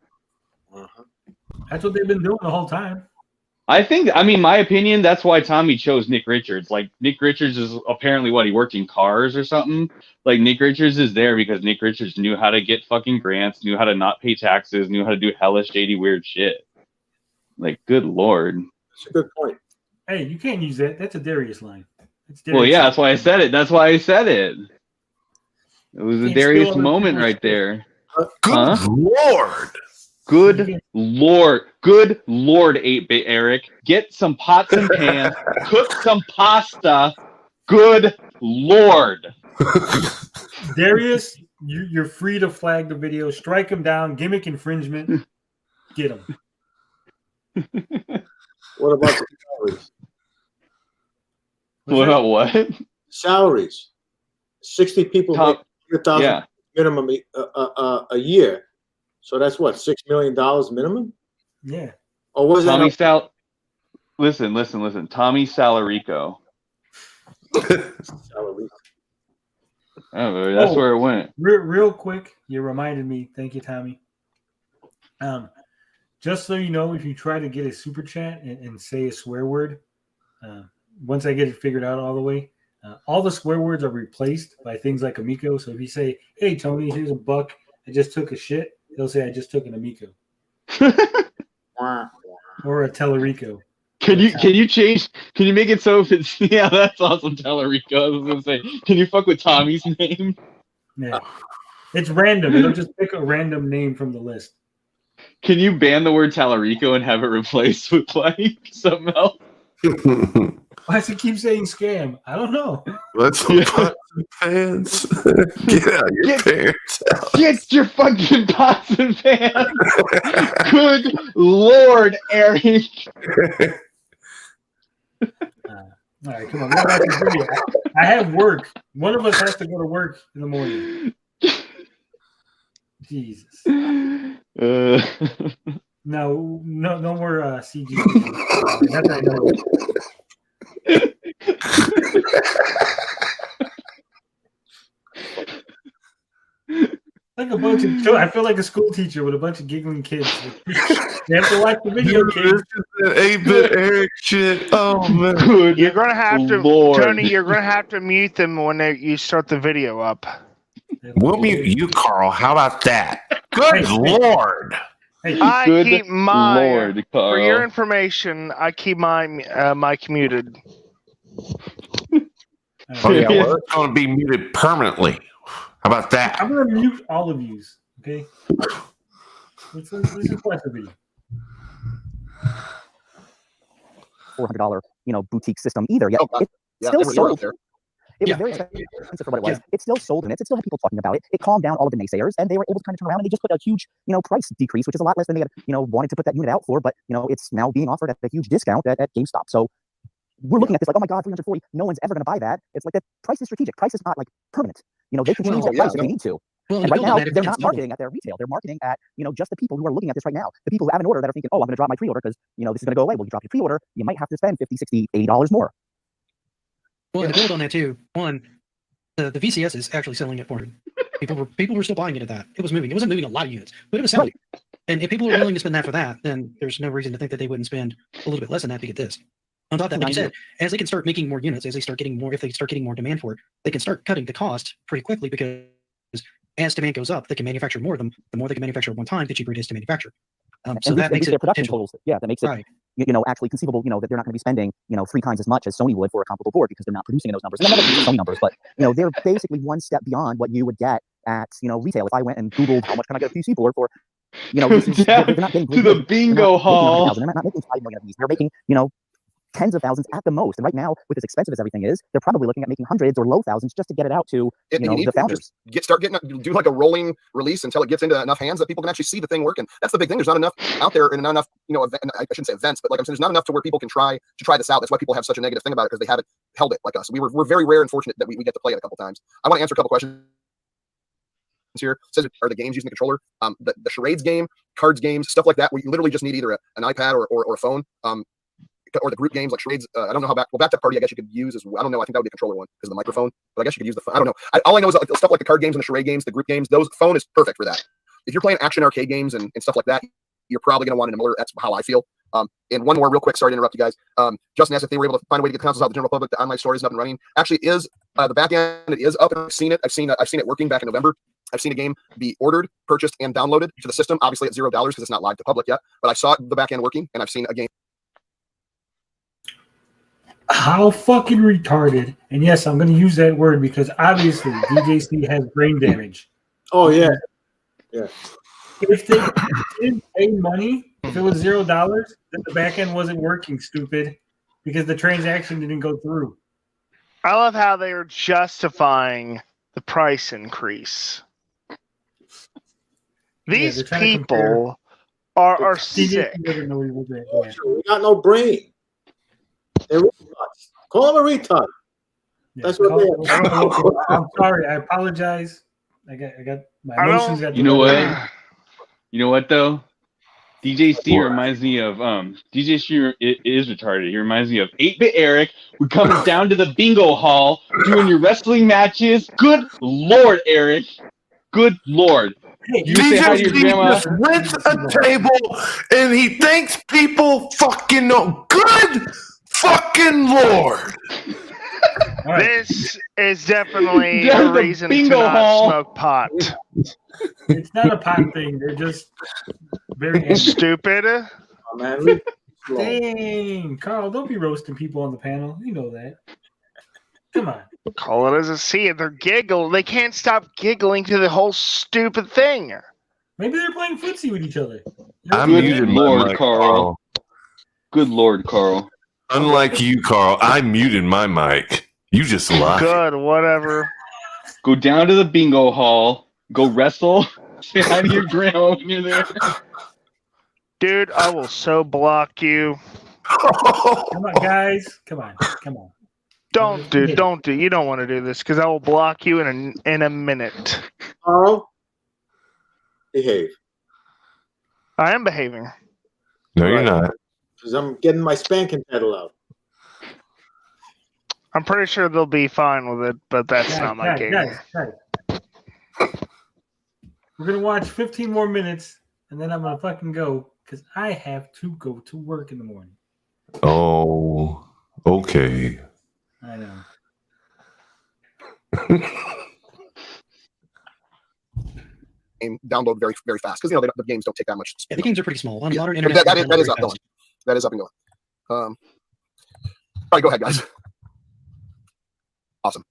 That's what they've been doing the whole time. I mean, my opinion, that's why Tommy chose Nick Richards. Like, Nick Richards is apparently he worked in cars or something. Like, Nick Richards is there because Nick Richards knew how to get fucking grants, knew how to not pay taxes, knew how to do hellish, shady, weird shit. Like, good lord. That's a good point. Hey, you can't use that. That's a Darius line. Well, yeah, that's why I said it. That's why I said it. It was a Darius moment right there. Good lord. Good lord. Good lord, 8-Bit Eric. Get some pots and pans. Cook some pasta. Good lord. Darius, you're free to flag the video. Strike him down. Gimmick infringement. Get him. What about the salaries? What about what? Salaries. 60 people make $100,000 minimum a year. So that's what, $6 million minimum? Yeah. Or was Tommy that? Listen. Tommy Salarico. Oh, that's where it went. Real quick, you reminded me. Thank you, Tommy. Just so you know, if you try to get a super chat and say a swear word, once I get it figured out all the way, all the swear words are replaced by things like Amico. So if you say, "Hey Tony, here's $1. I just took a shit," he'll say, "I just took an Amico." Or a Tellerico. Can you change? Can you make it so if it's that's awesome, Tellerico. I was gonna say, can you fuck with Tommy's name? Yeah, it's random. It'll just pick a random name from the list. Can you ban the word Tellerico and have it replaced with like something else? Why does it keep saying scam? I don't know. Let's pots and pans. Get out your pants out. Get your fucking pots and pans. Good lord, Eric. All right, come on. What about this video? I have work. One of us has to go to work in the morning. Jesus. No more CG. That's what I know. Like a bunch of I feel like a school teacher with a bunch of giggling kids. They have to watch the video. This is that 8-Bit Eric shit. Oh man. You're gonna have to, Tony. You're gonna have to mute them when you start the video up. We'll mute you, Carl. How about that? Good lord. I Good keep my lord, Carl. for your information. I keep my mic muted. Oh yeah, well, it's going to be muted permanently. How about that? I'm gonna mute all of you. Okay. Let's just watch the video. $400, boutique system either. Yet it's still sold. It was very expensive for what it was. It's still sold in it. It still had people talking about it. It calmed down all of the naysayers, and they were able to kind of turn around and they just put a huge, price decrease, which is a lot less than they had, wanted to put that unit out for. But it's now being offered at a huge discount at GameStop. So we're looking at this like, oh my God, 340, no one's ever going to buy that. It's like the price is strategic. Price is not like permanent. They can change their price if they need to. Well, and right now, they're not marketing at their retail. They're marketing at, just the people who are looking at this right now. The people who have an order that are thinking, oh, I'm going to drop my pre-order because, this is going to go away. Well, you drop your pre-order, you might have to spend $50, $60, $80 more. Well, to build on that too, one, the VCS is actually selling at 400. People were still buying it at that. It was moving. It wasn't moving a lot of units, but it was selling. Right. And if people are willing to spend that for that, then there's no reason to think that they wouldn't spend a little bit less than that to get this. On top of that, like you said, as they can start making more units, as they start getting more, if they start getting more demand for it, they can start cutting the cost pretty quickly because as demand goes up, they can manufacture more of them. The more they can manufacture at one time, the cheaper it is to manufacture. So that makes it their production totals. Yeah, that makes it actually conceivable. That they're not going to be spending 3 times as much as Sony would for a comparable board because they're not producing in those numbers. And I'm not using Sony numbers, but they're basically one step beyond what you would get at retail. If I went and Googled how much can I get a PC board for, this is, they're not getting to the bingo hall. They're not making 5 million of these. They're making tens of thousands at the most. And right now, with as expensive as everything is, they're probably looking at making hundreds or low thousands just to get it out to the founders. Do like a rolling release until it gets into enough hands that people can actually see the thing working. That's the big thing. There's not enough out there, and not enough, I shouldn't say events, but like I'm saying, there's not enough to where people can try this out. That's why people have such a negative thing about it because they haven't held it like us. We're very rare and fortunate that we get to play it a couple times. I want to answer a couple questions here. It says, are the games using the controller? The charades game, cards games, stuff like that, where you literally just need either an iPad or a phone. Or the group games like charades. I don't know how Backed Party, I guess you could use as well. I don't know. I think that would be a controller one because of the microphone. But I guess you could use the phone. I don't know. All I know is stuff like the card games and the charade games, the group games. Those phone is perfect for that. If you're playing action arcade games and stuff like that, you're probably going to want an emulator. That's how I feel. And one more real quick. Sorry to interrupt you guys. Justin asked if they were able to find a way to get the consoles out to the general public. The online store is up and running. Actually, it is the back end. It is up. I've seen it. I've seen it working back in November. I've seen a game be ordered, purchased, and downloaded to the system. Obviously at $0 because it's not live to public yet. But I saw the back end working, and I've seen a game. How fucking retarded. And yes, I'm going to use that word because obviously DJC has brain damage. Oh, yeah. Yeah. If they didn't pay money, if it was $0, then the back end wasn't working, stupid, because the transaction didn't go through. I love how they are justifying the price increase. These people are sick. We got no brain. They're retards. Call them a retard. Yeah, that's what they are. I'm sorry. I apologize. I got my emotions. You know what? You know what though? DJC reminds me of DJC is retarded. He reminds me of 8-Bit Eric. We're coming down to the bingo hall doing your wrestling matches. Good Lord, Eric. Good Lord. You say hi to your grandma. Just went a table and he thinks people fucking know. Good fucking Lord. This is definitely a reason to not smoke pot. It's not a pot thing. They're just very stupid. Oh, man. Dang, Carl, don't be roasting people on the panel. You know that. Come on. Call it as I see it. They're giggling. They can't stop giggling to the whole stupid thing. Maybe they're playing footsie with each other. I'm Good muted, Lord, Carl. Good Lord, Carl. Unlike you, Carl, I muted my mic. You just lied. Good, whatever. Go down to the bingo hall. Go wrestle. Say hi to your grandma when you're there. Dude, I will so block you. Come on, guys. Come on. Don't do. You don't want to do this because I will block you in a minute. Carl, behave. I am behaving. No, you're not. Because I'm getting my spanking pedal out. I'm pretty sure they'll be fine with it, but that's not my game. Guys. We're going to watch 15 more minutes, and then I'm going to fucking go because I have to go to work in the morning. Oh, okay. I know. And download very, very fast because the games don't take that much. Yeah, the games are pretty small. On modern internet, that is up going. That is up and going. All right, go ahead, guys. Awesome.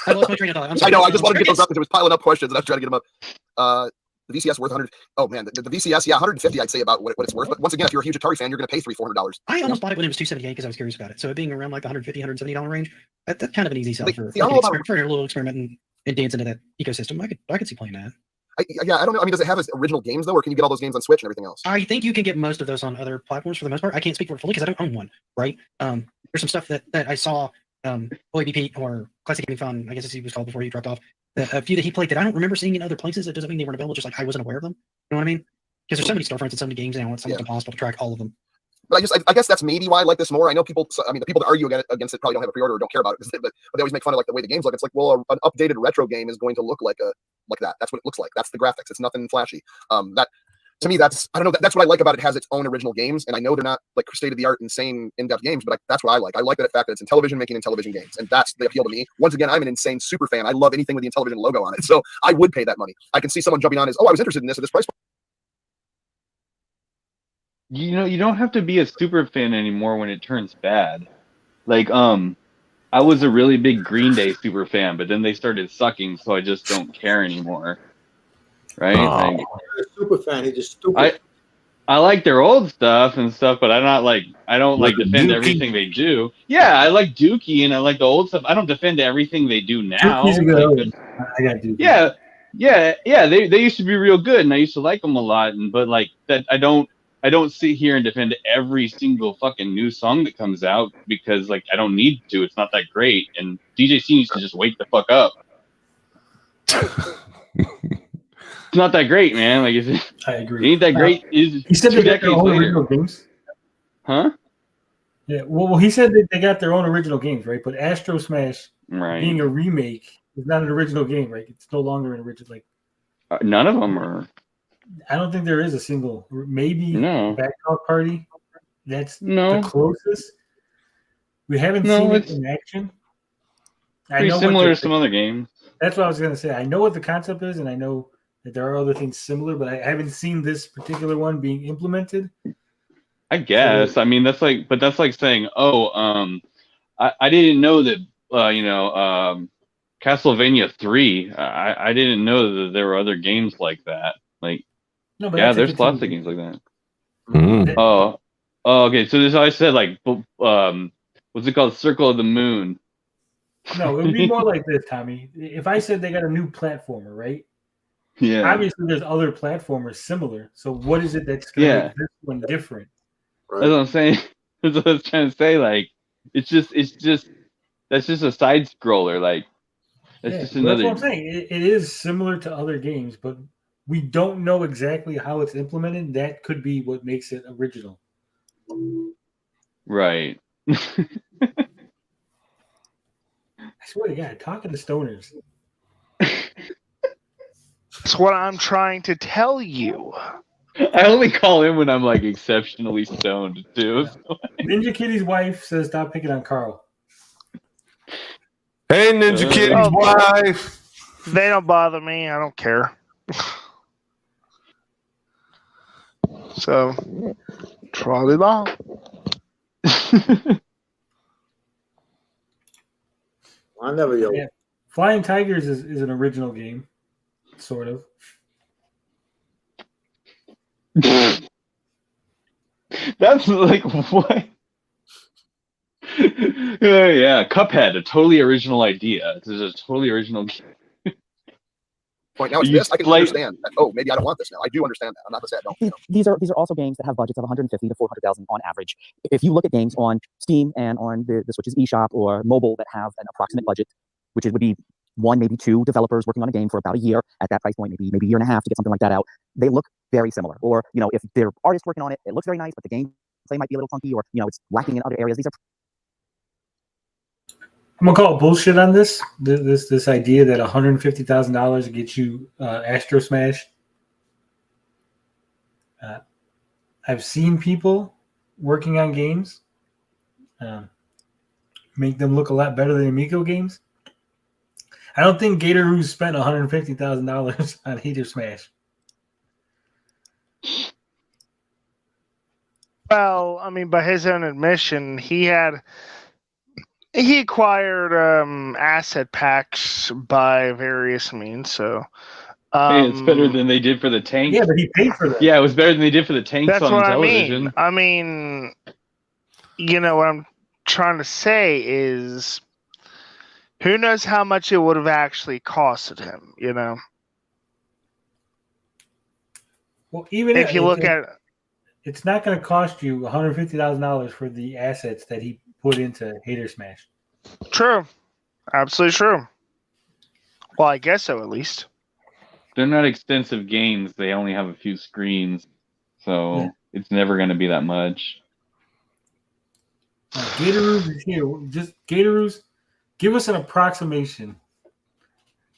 I lost my train of thought. I'm sorry. I know. I just wanted to get those up because it was piling up questions, and I was trying to get them up. The VCS worth 100. Oh man, the VCS, yeah, 150. I'd say about what it's worth. But once again, if you're a huge Atari fan, you're going to pay $300-$400. I almost bought it when it was $278 because I was curious about it. So it being around like the $150, $170 range, that's kind of an easy sell for a little experiment and dance into that ecosystem. I could see playing that. I don't know. I mean, does it have original games though, or can you get all those games on Switch and everything else? I think you can get most of those on other platforms for the most part. I can't speak for it fully because I don't own one, right? there's some stuff that I saw. OABP or Classic Gaming Fun, I guess as he was called before he dropped off. A few that he played that I don't remember seeing in other places. It doesn't mean they weren't available. Just like I wasn't aware of them. You know what I mean? Because there's so many storefronts and so many games now. It's almost impossible to track all of them. But I guess that's maybe why I like this more. I know people. I mean, the people that argue against it probably don't have a pre-order or don't care about it. But they always make fun of like the way the games look. It's like, well, an updated retro game is going to look like that. That's what it looks like. That's the graphics. It's nothing flashy. That to me, that's I don't know. That's what I like about it. It has its own original games, and I know they're not like state of the art, insane, in-depth games. But that's what I like. I like that fact that it's in television making in television games, and that's the appeal to me. Once again, I'm an insane super fan. I love anything with the Intellivision logo on it, so I would pay that money. I can see someone jumping on as, oh, I was interested in this at this price point. You know, you don't have to be a super fan anymore when it turns bad. Like, I was a really big Green Day super fan, but then they started sucking, so I just don't care anymore. Right? Like, a super fan. He's just stupid. I like their old stuff and stuff, but I don't like defend Dookie. everything they do. Yeah, I like Dookie and I like the old stuff. I don't defend everything they do now. Dookie's a good Like, old. I got Dookie. yeah. They used to be real good, and I used to like them a lot. But like that, I don't sit here and defend every single fucking new song that comes out because like I don't need to. It's not that great, and DJ C needs to just wake the fuck up. It's not that great, man. Like, I agree. It ain't that great. Is He said 2 they got their decades own later. original games. Huh? Yeah. Well, he said that they got their own original games, right? But Astro Smash, Right. being a remake, is not an original game, right? It's no longer an original. Like, None of them are. I don't think there is a single. Maybe No. Backtalk Party. That's No. the closest. We haven't No, seen it it's in action. pretty similar to some other games. That's what I was going to say. I know what the concept is, and I know that there are other things similar, but I haven't seen this particular one being implemented. I guess. I mean, that's like saying, I didn't know that, Castlevania 3. I didn't know that there were other games like that. Like, No, but yeah, that's a there's lots of continuation. games like that. Oh, okay. So this, I said, like, what's it called? Circle of the Moon. No, it would be more like this, Tommy. If I said they got a new platformer, right? Yeah. Obviously, there's other platformers similar. So what is it that's going to make this one different? That's what I'm saying. That's what I was trying to say. Like, it's just that's just a side scroller. Like, that's just That's another. what I'm saying. It is similar to other games, but we don't know exactly how it's implemented. That could be what makes it original. Right. I swear to God, talking to stoners. That's what I'm trying to tell you. I only call in when I'm like exceptionally stoned too. Ninja Kitty's wife says stop picking on Carl. Hey, Ninja Kitty's wife. They don't bother me. I don't care. So, trolley long. I never yelled. Yeah. Flying Tigers is an original game, sort of. That's like what? Yeah, Cuphead, a totally original idea. This is a totally original game. Point now it's You this. I can flight- understand. Oh, maybe I don't want this now. I do understand that. I'm not to say I don't. You know. These are also games that have budgets of 150 to 400,000 on average. If you look at games on Steam and on the Switch's eShop or mobile that have an approximate budget, which would be one, maybe two developers working on a game for about a year at that price point, maybe a year and a half to get something like that out, they look very similar. Or, if they're artists working on it, it looks very nice, but the gameplay might be a little funky or, it's lacking in other areas. These are I'm gonna call bullshit on this. This idea that $150,000 gets you Astro Smash. I've seen people working on games make them look a lot better than Amico games. I don't think Gator Ruse spent $150,000 on Heater Smash. Well, I mean, by his own admission, he acquired asset packs by various means. So, Hey, it's better than they did for the tanks. Yeah, but he paid for that. Yeah, it was better than they did for the tanks that's on what television. I mean, what I'm trying to say is, who knows how much it would have actually costed him? Well, even if you look at, it's not going to cost you $150,000 for the assets that he put into Hater Smash. True. Absolutely true. Well, I guess so, at least. They're not extensive games. They only have a few screens, so it's never going to be that much. Gatoroos is here. Just Gatoroos, give us an approximation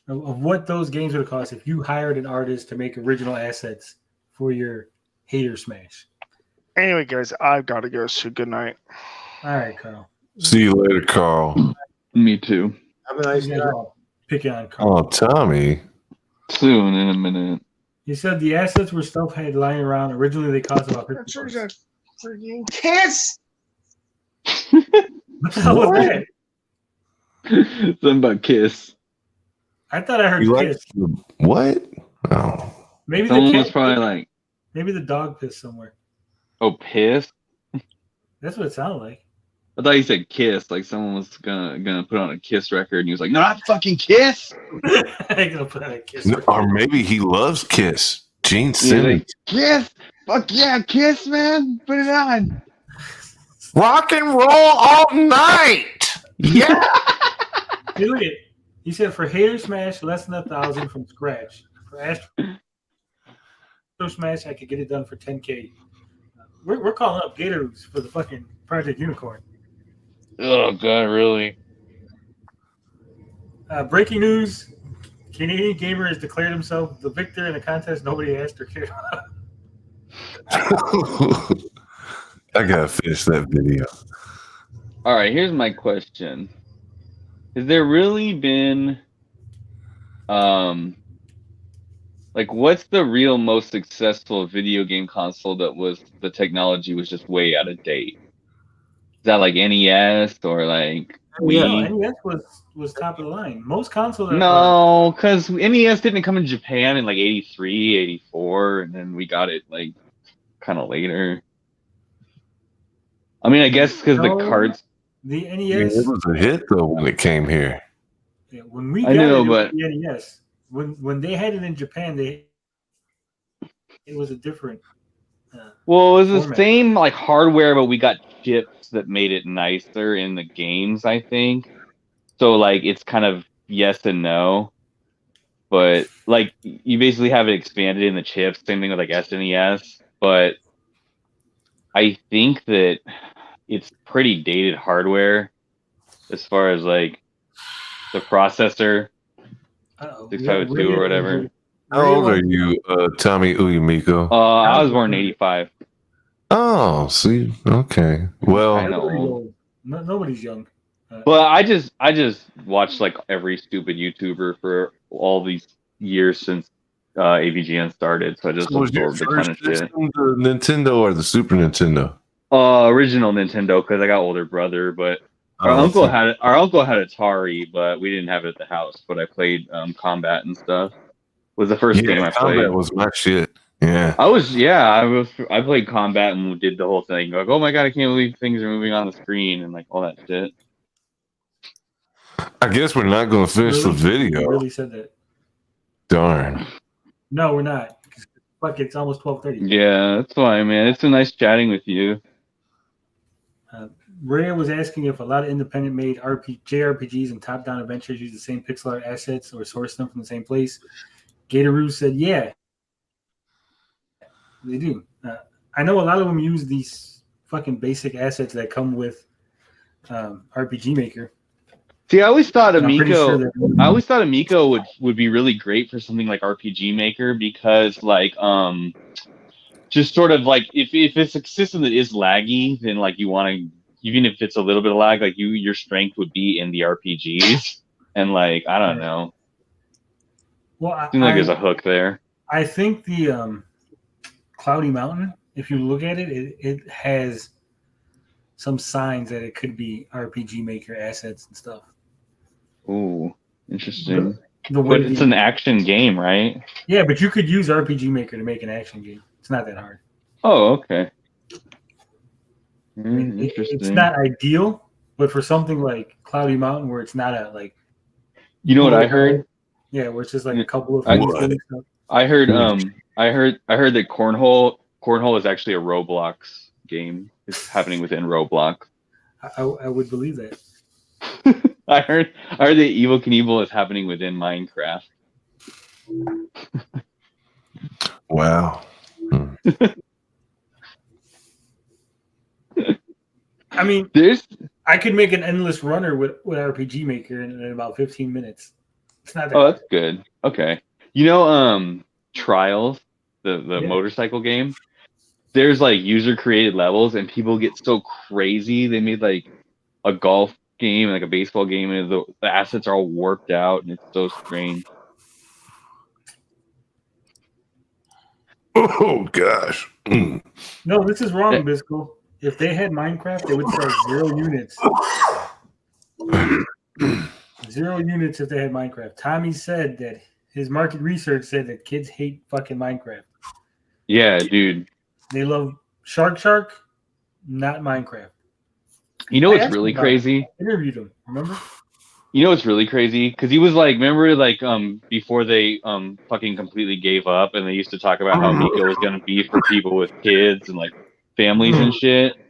of what those games would cost if you hired an artist to make original assets for your Hater Smash. Anyway, guys, I've got to go, so good night. All right, Carl. See you later, Carl. Me too. Have a nice night. Picking on Oh, Carl. Tommy. Soon, in a minute. He said the assets were stuff had lying around. Originally, they cost about $50. Freaking kiss. What the hell was that? Something about Kiss. I thought I heard You like Kiss. what? Oh. Maybe Someone the was cat probably like, maybe the dog pissed somewhere. "Oh, piss." That's what it sounded like. I thought you said Kiss, like someone was gonna put on a Kiss record, and he was like, "No, not fucking Kiss." I ain't gonna put on a Kiss. No, or maybe he loves Kiss. Gene He's Simmons. like, Kiss, fuck yeah, Kiss, man, put it on. Rock and roll all night. Yeah. Hey, look at it. He said for Hater Smash, less than 1,000 from scratch. For Astro Smash, I could get it done for 10K. We're calling up Gators for the fucking Project Unicorn. Oh god, really? Breaking news: Canadian gamer has declared himself the victor in a contest nobody asked or cared about. I gotta finish that video. All right, here's my question: has there really been, like, what's the real most successful video game console that was the technology was just way out of date? Is that like NES or like Wii? No, NES was top of the line. Most consoles are No, because NES didn't come in Japan in like 83, 84, and then we got it like kind of later. I mean, I guess because the cards. The Yeah, NES. it was a hit though when it came here. Yeah, when we I got know, it, but it was the NES. When they had it in Japan, it was a different. Well, it was the format. same like hardware, but we got chips that made it nicer in the games, I think. So like it's kind of yes and no. But like you basically have it expanded in the chips, same thing with like SNES. But I think that it's pretty dated hardware as far as like the processor. 652 or whatever. How old are you, Tommy Uyumiko? I was born in 85. Oh, see, okay. Well, I know. Nobody's young. But I just watched like every stupid YouTuber for all these years since AVGN started, so I just so was your absorbed a ton of first shit. system the Nintendo or the Super Nintendo? Original Nintendo because I got older brother, but our Oh, uncle okay. had it. Our uncle had Atari, but we didn't have it at the house. But I played Combat and stuff. Was the first game I Combat played. was my shit. Yeah. I played Combat and did the whole thing. Like, oh my god, I can't believe things are moving on the screen and like all that shit. I guess we're not going to finish the You video. really said that. Darn. No, we're not. Fuck, it's almost 12:30. Yeah, that's why, man. It's been nice chatting with you. Rhea was asking if a lot of independent-made JRPGs and top-down adventures use the same pixel art assets or source them from the same place. Gatoroo said, yeah, they do. I know a lot of them use these fucking basic assets that come with RPG Maker. See, I always thought And I'm pretty Amico. sure I always thought Amico would be really great for something like RPG Maker because, like, just sort of like if it's a system that is laggy, then like you want to, even if it's a little bit of lag, like your strength would be in the RPGs, and like I don't know. Well, Seems like there's a hook there. I think the Cloudy Mountain, if you look at it, it has some signs that it could be RPG Maker assets and stuff. Ooh, interesting. The way But it's an action game, right? Yeah, but you could use RPG Maker to make an action game. It's not that hard. Oh, okay. It's Interesting. not ideal, but for something like Cloudy Mountain, where it's not a like. You know what I heard? Yeah, where it's just like a couple of. I heard. I heard that Cornhole is actually a Roblox game. It's happening within Roblox. I would believe that. I heard that Evel Knievel is happening within Minecraft. Wow. I mean, I could make an endless runner with RPG Maker in about 15 minutes. It's not that. Oh, that's good. Okay. Trials, the motorcycle game. There's like user created levels, and people get so crazy. They made like a golf game, like a baseball game, and the assets are all warped out, and it's so strange. Oh gosh. No, this is wrong, Bisco. If they had Minecraft, they would sell 0 units. 0 units if they had Minecraft. Tommy said that his market research said that kids hate fucking Minecraft. Yeah, dude. They love Shark, not Minecraft. You know what's really crazy? I interviewed him, remember? You know what's really crazy? Because he was like, remember, like, before they fucking completely gave up, and they used to talk about how Miko was gonna be for people with kids and like families and shit. And,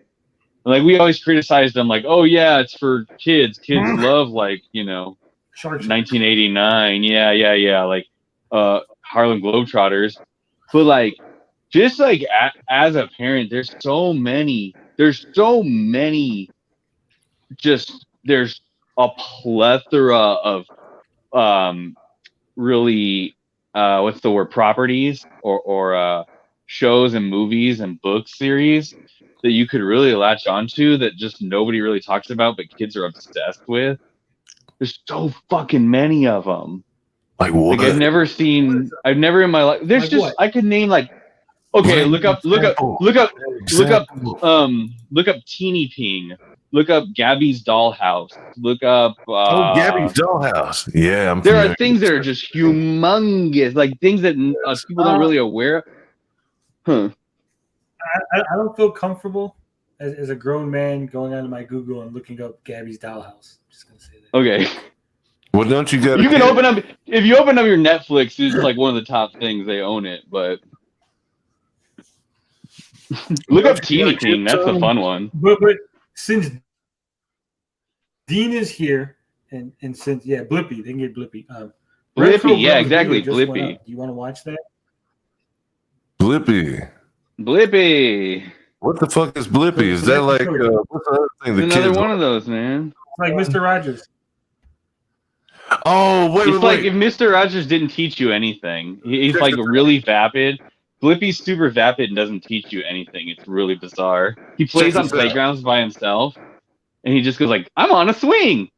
like, we always criticized them, like, oh yeah, it's for kids. Kids love, like, 1989. Yeah. Like, Harlem Globetrotters. But like, just like as a parent, there's so many. There's a plethora of really what's the word, properties or shows and movies and book series that you could really latch onto that just nobody really talks about, but kids are obsessed with. There's so fucking many of them. Like what? Like I've never in my life. There's like just what? I could name like. Okay, look up Teeny Ping. Look up Gabby's Dollhouse. Look up. Gabby's Dollhouse. Yeah, there are things that are just humongous, like things that people don't really aware of. Huh. I don't feel comfortable as a grown man going onto my Google and looking up Gabby's Dollhouse. I'm just gonna say that. Okay. Well, don't you get? You can open up if you open up your Netflix. It's like one of the top things. They own it, but look up Teeny Ping. That's the fun one. But since Dean is here, and since Blippi, they can get Blippi. Blippi, yeah, exactly, Blippi. Do you want to watch that? Blippi. What the fuck is Blippi? Is that like what's the other thing? It's another one of those, man. It's like Mr. Rogers. Oh, wait. Like if Mr. Rogers didn't teach you anything. He's like really vapid. Blippi's super vapid and doesn't teach you anything. It's really bizarre. He plays on playgrounds by himself, and he just goes like, "I'm on a swing.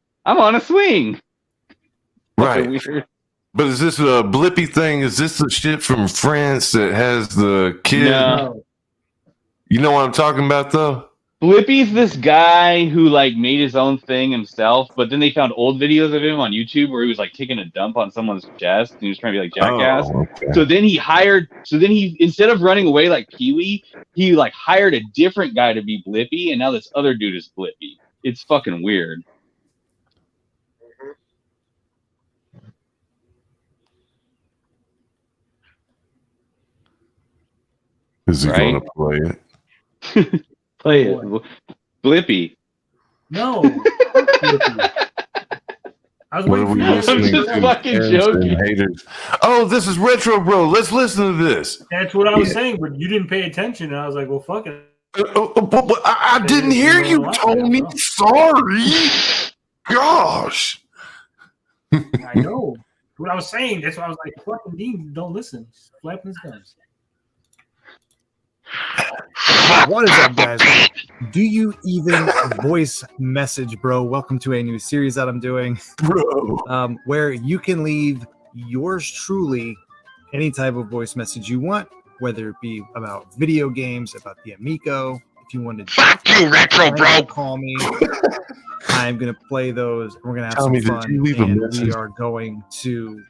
Right. Weird. But is this a Blippi thing? Is this the shit from France that has the kid? No. You know what I'm talking about, though? Blippi's this guy who like made his own thing himself, but then they found old videos of him on YouTube where he was like taking a dump on someone's chest and he was trying to be like Jackass. Oh, okay. So then he instead of running away like Pee-wee, he like hired a different guy to be Blippi, and now this other dude is Blippi. It's fucking weird. Is he going to play it? Play it. Blippi. No. Blippi. I was waiting for you. I'm just fucking joking. Haters. Oh, this is Retro Bro. Let's listen to this. That's what I was saying, but you didn't pay attention, and I was like, well, fuck it. I didn't hear you, Tony. Sorry. Gosh. I know. What I was saying, that's why I was like, fucking Dean, don't listen. Just flapping his gums. What is up, guys? Do you even voice message, bro? Welcome to a new series that I'm doing, bro. Where you can leave yours truly any type of voice message you want, whether it be about video games, about the Amico. If you want to, fuck you, Retro Bro. Call me. I'm gonna play those. We're gonna have Tell me, some did you fun, leave a and message? we are going to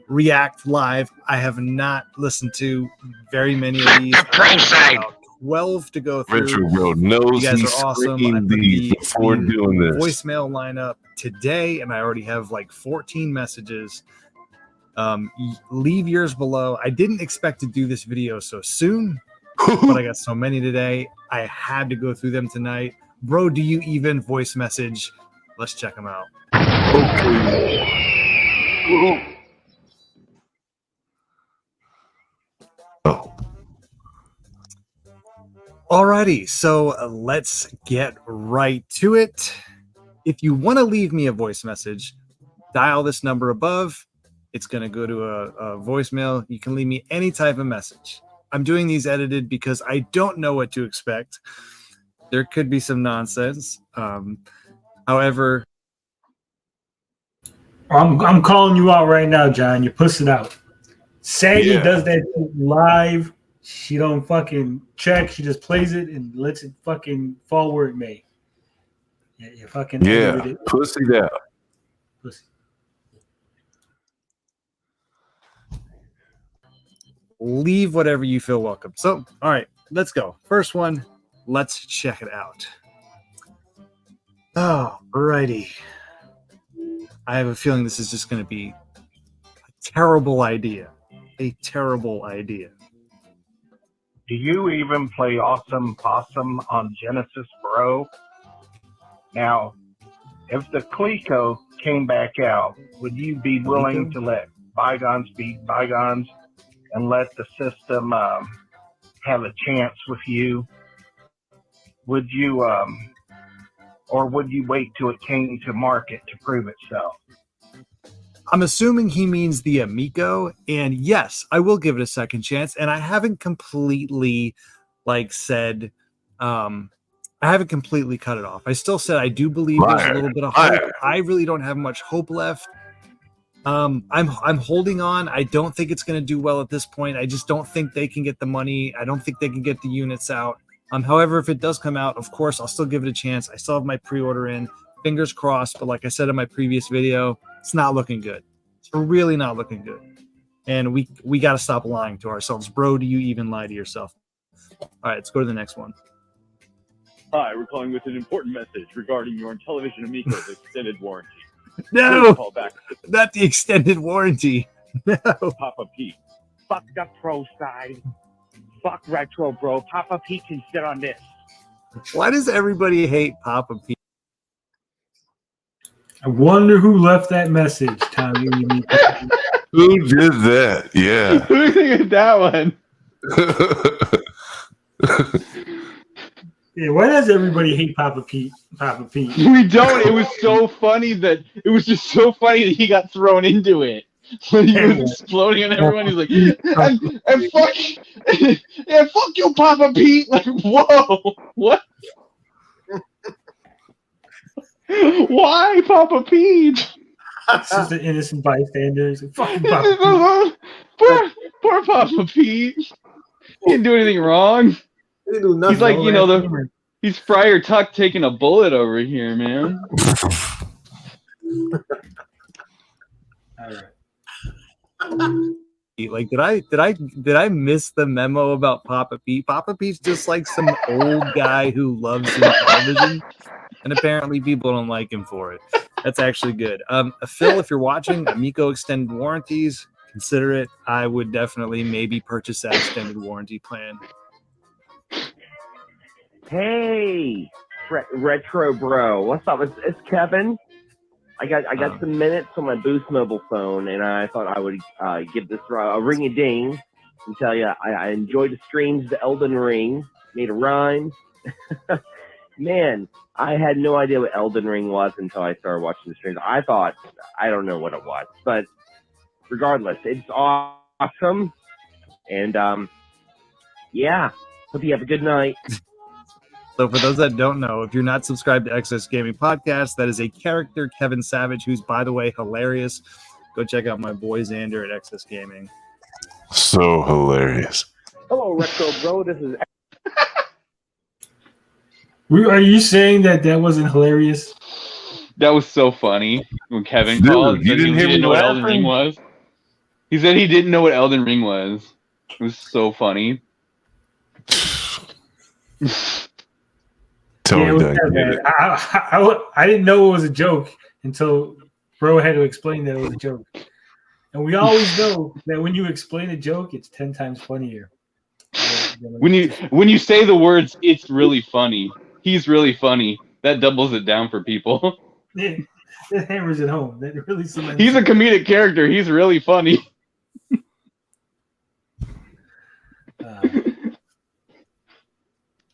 react live. I have not listened to very many of these. About 12 to go through. Retro Bro knows You guys he's are awesome. I screening put these before doing this. voicemail lineup today, and I already have like 14 messages. Leave yours below. I didn't expect to do this video so soon, but I got so many today. I had to go through them tonight. Bro, do you even voice message? Let's check them out. Alrighty, so let's get right to it. If you want to leave me a voice message, dial this number above. It's going to go to a voicemail. You can leave me any type of message. I'm doing these edited because I don't know what to expect. There could be some nonsense. However, I'm calling you out right now, John. You're pussing out. Saggy does that live. She don't fucking check. She just plays it and lets it fucking fall where it may. Yeah, you fucking edited it. Pussy that. Pussy. leave whatever you feel welcome. So, all right, let's go. First one, let's check it out. Oh, righty. I have a feeling this is just going to be a terrible idea. A terrible idea. Do you even play Awesome Possum on Genesis Bro? Now, if the Clico came back out, would you be willing to let bygones be bygones and let the system have a chance with you? Would you, or would you wait till it came to market to prove itself? I'm assuming he means the Amico, and yes, I will give it a second chance. And I haven't completely, said, I haven't completely cut it off. I still said I do believe there's a little bit of hope. I really don't have much hope left. I'm holding on. I don't think it's going to do well at this point. I just don't think they can get the money. I don't think they can get the units out. However, if it does come out, of course, I'll still give it a chance. I still have my pre-order in. Fingers crossed. But like I said in my previous video, it's not looking good. It's really not looking good. And we got to stop lying to ourselves. Bro, do you even lie to yourself? All right, let's go to the next one. Hi, we're calling with an important message regarding your Intellivision Amico's extended warranty. No, Call back. not the extended warranty. No. Papa Pete. Fuck the pro side. Fuck Retro Bro. Papa Pete can sit on this. Why does everybody hate Papa Pete? I wonder who left that message, Tommy. Who did that? Yeah. Who did that one? Yeah, why does everybody hate Papa Pete? Papa Pete. We don't. It was so funny that he got thrown into it. When he was exploding on everyone, he's like, and fuck, yeah, fuck you, Papa Pete. Like, whoa, what? Why, Papa Pete? It's just an innocent bystander. Like, fucking Papa Pete. Poor Papa Pete. He didn't do anything wrong. He didn't do nothing. He's like, he's Friar Tuck taking a bullet over here, man. All right. Like, did I miss the memo about Papa Pete? Papa Pete's just like some old guy who loves television, and apparently people don't like him for it. That's actually good. Phil, if you're watching, Amico extended warranties, consider it. I would definitely maybe purchase that extended warranty plan. Hey, Retro Bro, what's up? It's Kevin. I got some minutes on my Boost mobile phone, and I thought I would give this a ring-a-ding and tell you I enjoyed the streams of Elden Ring. Made a rhyme. Man, I had no idea what Elden Ring was until I started watching the streams. I thought, I don't know what it was, but regardless, it's awesome. And yeah, hope you have a good night. So for those that don't know, if you're not subscribed to XS Gaming Podcast, that is a character, Kevin Savage, who's, by the way, hilarious. Go check out my boy Xander at XS Gaming. So hilarious. Hello, Retro Bro. This is... Are you saying that wasn't hilarious? That was so funny when Kevin called and said he didn't know what Elden Ring was. He said he didn't know what Elden Ring was. It was so funny. Totally I didn't know it was a joke until Bro had to explain that it was a joke. And we always know that when you explain a joke, it's 10 times funnier. When you say the words, it's really funny. he's really funny. That doubles it down for people. It hammers it home. That really cements He's a it. comedic character. He's really funny.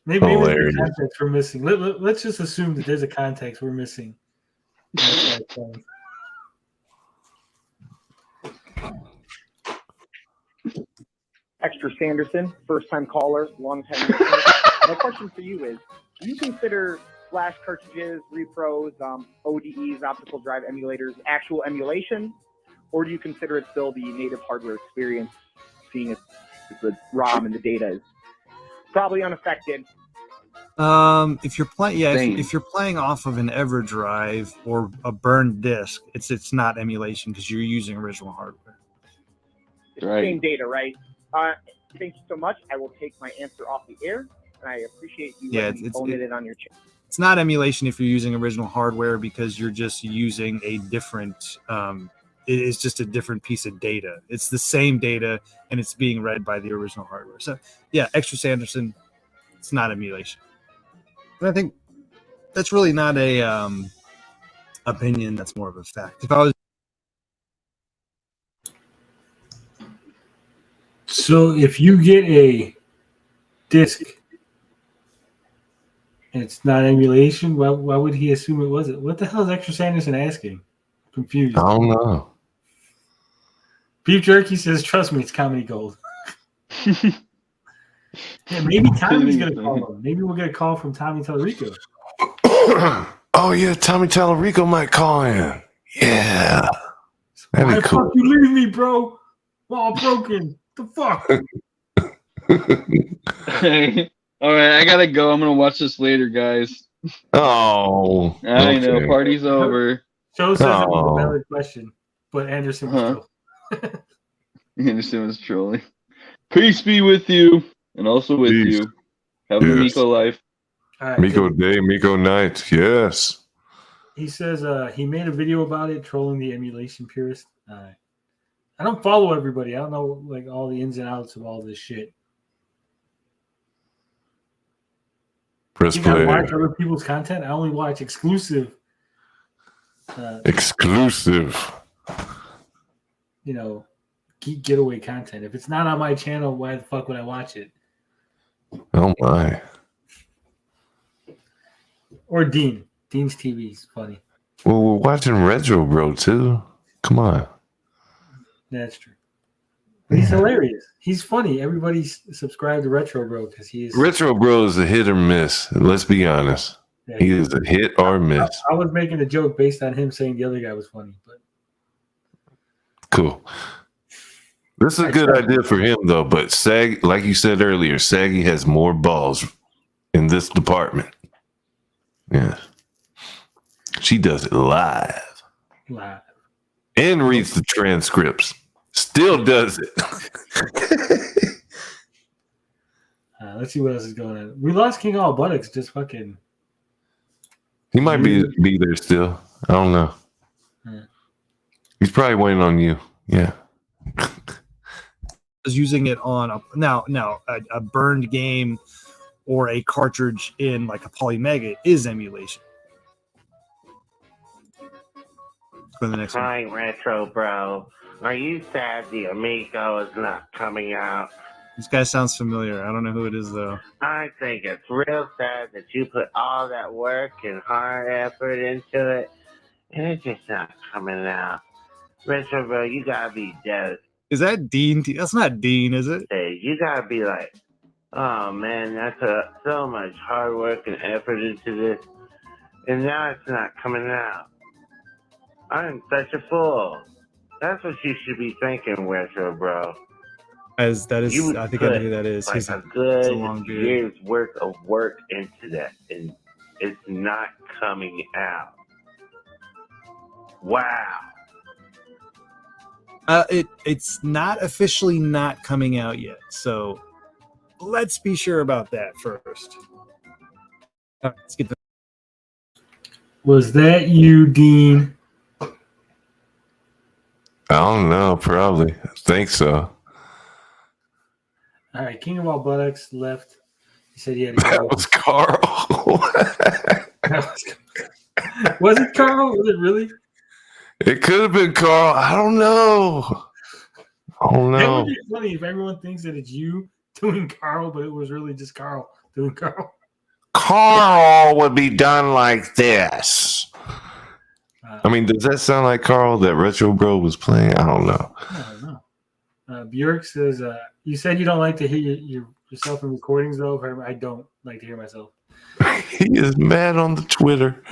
Maybe there's a Hilarious. context we're missing. Let's just assume that there's a context we're missing. That's why it's funny. Extra Sanderson, first time caller, long time listener. My question for you is, do you consider flash cartridges, repros, ODEs, optical drive emulators, actual emulation, or do you consider it still the native hardware experience, seeing as the ROM and the data is probably unaffected? If you're playing, Same. if you're playing off of an EverDrive or a burned disk, it's not emulation because you're using original hardware. Same data, right? Thank you so much. I will take my answer off the air, and I appreciate you letting me own it on your channel. It's not emulation if you're using original hardware because you're just using a different. It is just a different piece of data. It's the same data, and it's being read by the original hardware. So, yeah, Extra Sanderson, it's not emulation. But I think that's really not a opinion. That's more of a fact. If I was So if you get a disc and it's not emulation, why would he assume it wasn't? What the hell is Extra Sanderson asking? Confused. I don't know. Beef Jerky says, trust me, it's comedy gold. Yeah, maybe Tommy's going to call him. Maybe we'll get a call from Tommy Tallarico. Oh yeah, Tommy Tallarico might call in. Yeah, that'd Why be the cool. fuck you leave me, bro? Wall broken. The fuck? All right, I gotta go. I'm gonna watch this later, guys. Oh, I know. okay. Party's over. Joe says it was Oh. a valid question, but Anderson was still. Anderson was trolling. Peace be with you, and also with Peace. you. Have a Yes. Miko life. All right, Miko Day, Miko Night. Yes. He says he made a video about it, trolling the emulation purist. I don't follow everybody. I don't know like all the ins and outs of all this shit. Press You gotta play. watch other people's content. I only watch exclusive. Exclusive. Geek getaway content. If it's not on my channel, why the fuck would I watch it? Oh my. Or Dean. Dean's TV is funny. Well, we're watching Retro Bro too. Come on. That's true. But he's hilarious. He's funny. Everybody's subscribed to Retro Bro because he is. Retro Bro is a hit or miss. Let's be honest. Yeah, He is a hit or miss. I was making a joke based on him saying the other guy was funny, but Cool. This is a good idea for him though, but Sag, like you said earlier, Saggy has more balls in this department. Yeah. She does it live. live. And reads the transcripts. Still does it. Let's see what else is going on. We lost King All Buttocks. Just fucking. He might be there still. I don't know. Yeah. He's probably waiting on you. Yeah. is using it on a burned game or a cartridge in like a Polymega is emulation. For the next one. Hi, Retro Bro. Are you sad the Amigo is not coming out? This guy sounds familiar. I don't know who it is though. I think it's real sad that you put all that work and hard effort into it, and it's just not coming out. Retro Bro, you gotta be dead. Is that Dean? That's not Dean, is it? Hey, you gotta be like, oh man, that's so much hard work and effort into this, and now it's not coming out. I'm such a fool. That's what you should be thinking, Retro Bro. As that is, You I think I know put, who that is. like He's a a good long beard. year's worth of work into that, and it's not coming out. Wow. It's not officially not coming out yet, so let's be sure about that first. All right, let's get the. Was that you, Dean? I don't know. Probably. I think so. All right, King of All Buttocks left. He said he had to go. That was Carl. Was it Carl? Was it really? It could have been Carl. I don't know. Oh That would no. be funny if everyone thinks that it's you doing Carl, but it was really just Carl doing Carl. Carl would be done like this. I mean, does that sound like Carl that Retro Bro was playing? I don't know. I don't know. Bjork says, you said you don't like to hear yourself in recordings, though. I don't like to hear myself. He is mad on the Twitter.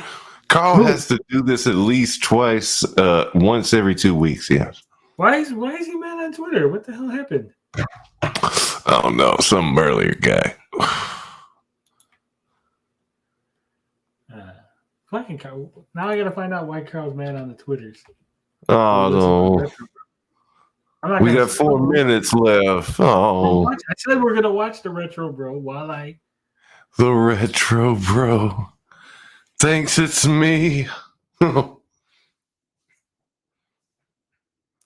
Carl has to do this at least twice, once every 2 weeks. Yeah. Why is he mad on Twitter? What the hell happened? I don't know. Some earlier guy. Fucking Carl. Now I gotta find out why Carl's mad on the Twitters. Oh no. We got 4 minutes left. Oh. I said we're gonna watch the Retro Bro while I. The Retro Bro. Thanks, it's me. I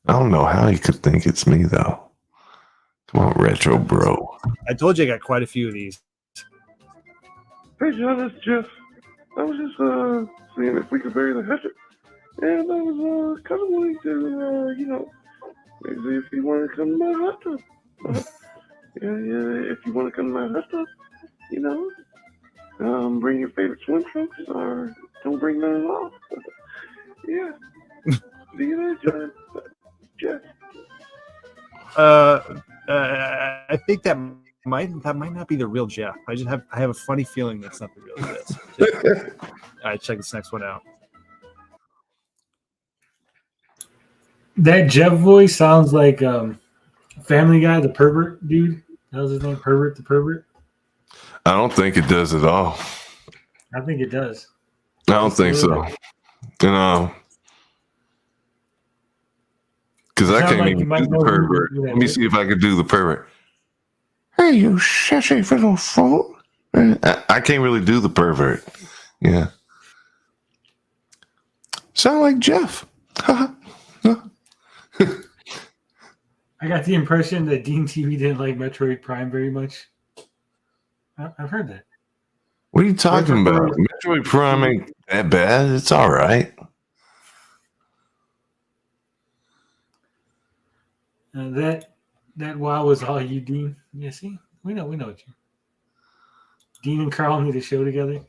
don't know how you could think it's me, though. Come on, Retro Bro. I told you I got quite a few of these. Hey, John, it's Jeff. I was just seeing if we could bury the hatchet. And I was kind of wanting to, maybe if you want to come to my hot tub. If you want to come to my hot tub, bring your favorite swim trunks or don't bring none at all. Yeah. See you there, John. Jeff. I think that might not be the real Jeff. I have a funny feeling that's not the real Jeff. All right, check this next one out. That Jeff voice sounds like Family Guy, the pervert dude. That was his name, Pervert the Pervert. I don't think it does at all. I think it does. I don't think so. Because I can't even do the pervert. Let me see if I can do the pervert. Hey, you sissy little fool. I can't really do the pervert. Yeah. Sound like Jeff. I got the impression that Dean TV didn't like Metroid Prime very much. I've heard that. What are you talking about? Metroid Prime ain't that bad. It's all right. That wow was all you, Dean. Yeah, see, we know what you. Dean and Carl need a show together.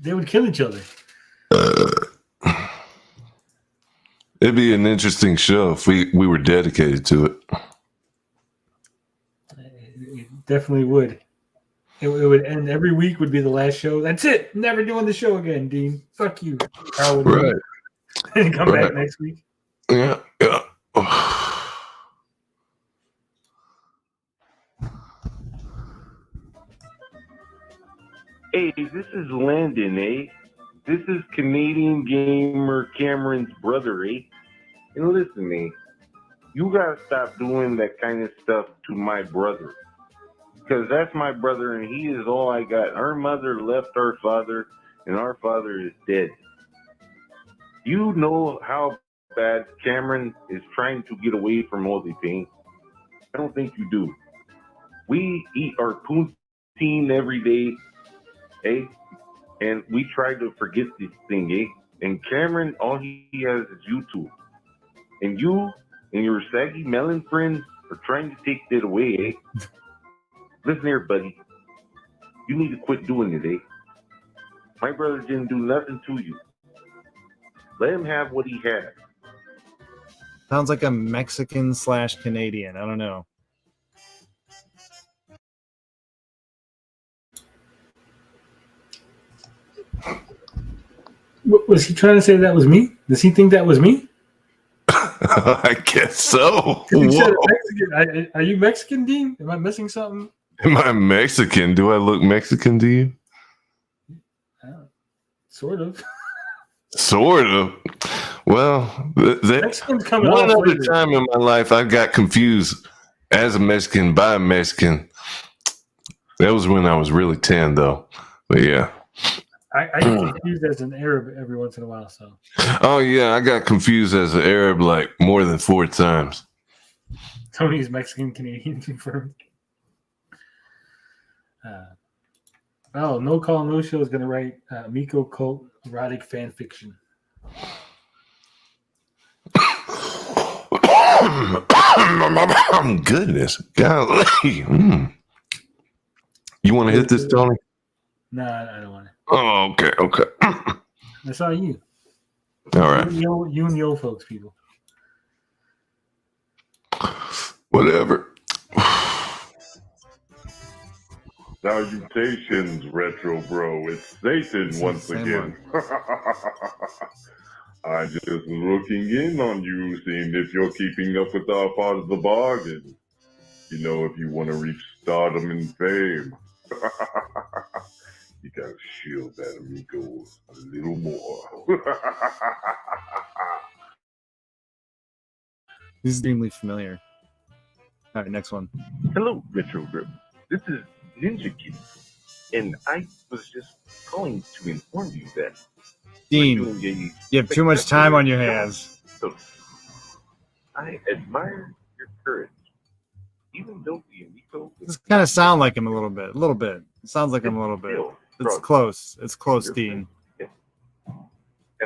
They would kill each other. It'd be an interesting show if we were dedicated to it. It definitely would. It would end every week. Would be the last show. That's it. Never doing the show again, Dean. Fuck you, Carl. Right. And come back next week. Yeah. Hey, this is Landon, eh? This is Canadian gamer Cameron's brother, eh? And listen, eh? You gotta stop doing that kind of stuff to my brother. Because that's my brother and he is all I got. Our mother left our father and our father is dead. You know how bad Cameron is trying to get away from Aussie Pain? I don't think you do. We eat our poutine every day, eh? And we try to forget this thing, eh? And Cameron, all he has is YouTube. And you and your saggy melon friends are trying to take that away, eh? Listen here, buddy. You need to quit doing it, eh? My brother didn't do nothing to you. Let him have what he had. Sounds like a Mexican/Canadian. I don't know. Was he trying to say that was me? Does he think that was me? I guess so. He said Mexican. Are you Mexican, Dean? Am I missing something? Am I Mexican? Do I look Mexican to you? Sort of. Sort of. Well, Mexicans coming one off other later. time in my life I got confused as a Mexican by a Mexican. That was when I was really 10, though. But yeah. I get confused as an Arab every once in a while. So. Oh yeah, I got confused as an Arab like more than 4 times. Tony's Mexican Canadian confirmed. Oh, No Call No Show is going to write Miko cult erotic fan fiction. Goodness, golly. You want to hit this, Tony? No, I don't want to. Oh, okay, okay. That's all you. All right. You and yo folks, people. Whatever. Salutations, Retro Bro. It's Satan once again. I just looking in on you, seeing if you're keeping up with our part of the bargain. You know, if you want to reach stardom and fame, you gotta shield that amigo a little more. This is extremely familiar. All right, next one. Hello, Retro Group. This is Ninja Kid, and I was just calling to inform you that Dean, you have too much time on your hands. so I admire your courage, even though the amigo This kind of sound like him a little bit. It sounds like him a little bit. It's close. It's close, Dean.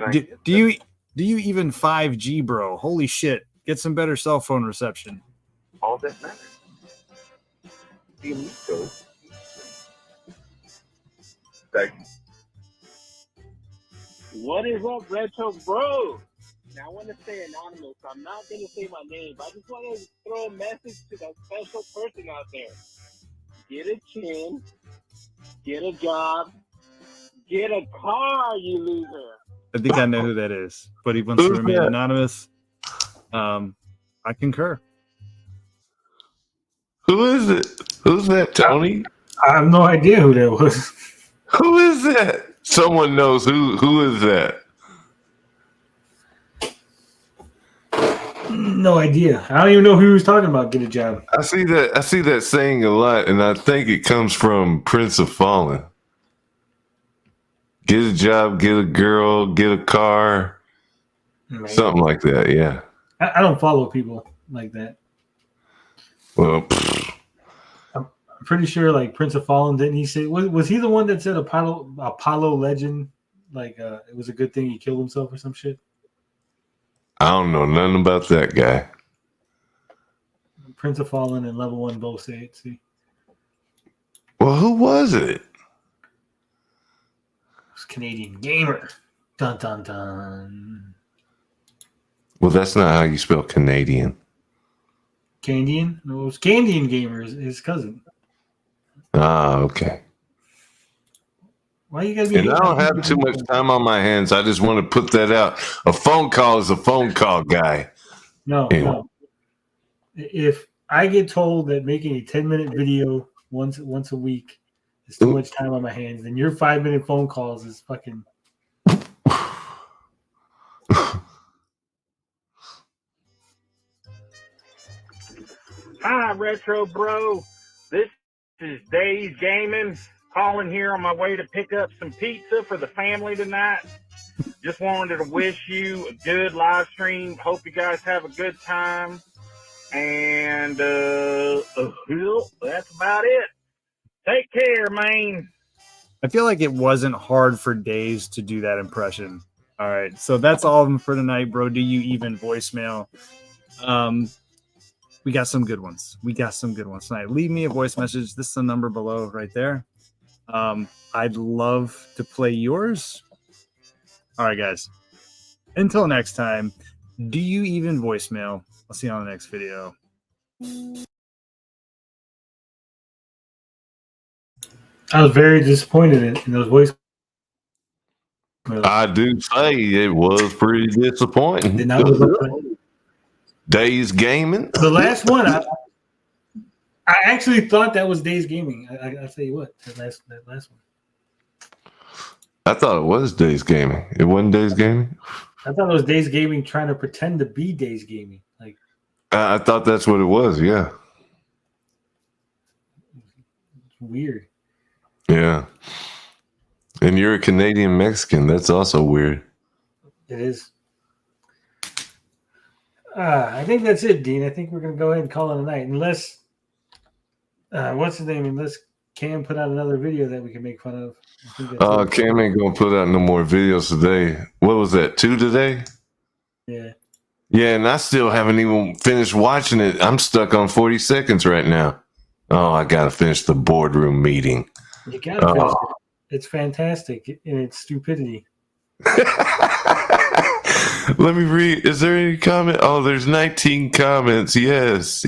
Do you even 5G, bro? Holy shit! Get some better cell phone reception. all that matters. The amigo. Like, What is up, Retro Bro? Now, I want to stay anonymous. So I'm not going to say my name, but I just want to throw a message to that special person out there. Get a chin, get a job, get a car, you loser. I think I know who that is, but he wants to remain anonymous. I concur. Who is it? Who's that, Tony? I have no idea who that was. Who is that? Someone knows who is that? No idea. I don't even know who he was talking about. Get a job. I see that saying a lot, and I think it comes from Prince of Fallen. Get a job, get a girl, get a car, something like that. Yeah. I don't follow people like that. Well, I'm pretty sure, like Prince of Fallen, didn't he say? Was he the one that said Apollo legend? Like it was a good thing he killed himself or some shit. I don't know nothing about that guy. Prince of Fallen and Level 1 both say it. See, Well, who was it? it was Canadian Gamer. Dun dun dun. Well, that's not how you spell Canadian. Canadian? No, it was Canadian Gamer, his cousin. Ah, okay. Why you gotta be? And I don't have too much time on my hands. I just want to put that out. A phone call is a phone call, guy. No, Yeah. no. If I get told that making a 10-minute video once a week is too much time on my hands, then your 5-minute phone calls is fucking. Hi, Retro Bro. This is Days Gaming. Calling here on my way to pick up some pizza for the family tonight. Just wanted to wish you a good live stream. Hope you guys have a good time. And that's about it. Take care, man. I feel like it wasn't hard for Days to do that impression. All right, so that's all of them for tonight, bro. Do you even voicemail? We got some good ones. Tonight. Leave me a voice message. This is the number below right there. I'd love to play yours. All right, guys. Until next time, do you even voicemail? I'll see you on the next video. I was very disappointed in those voice. I do say it was pretty disappointing. Did not live up to it. Days Gaming. The last one, I actually thought that was Days Gaming. I tell you what, that last one. I thought it was Days Gaming. It wasn't Days Gaming? I thought it was Days Gaming trying to pretend to be Days Gaming. Like I thought that's what it was, yeah. it's weird. Yeah. And you're a Canadian Mexican. That's also weird. It is. I think that's it, Dean. I think we're gonna go ahead and call it a night. Unless what's his name? Unless Cam put out another video that we can make fun of. I think that's it. Cam ain't gonna put out no more videos today. What was that? 2 today? Yeah. Yeah, and I still haven't even finished watching it. I'm stuck on 40 seconds right now. Oh, I gotta finish the boardroom meeting. You gotta finish it. It's fantastic in its stupidity. Let me read. Is there any comment? Oh, there's 19 comments. Yes.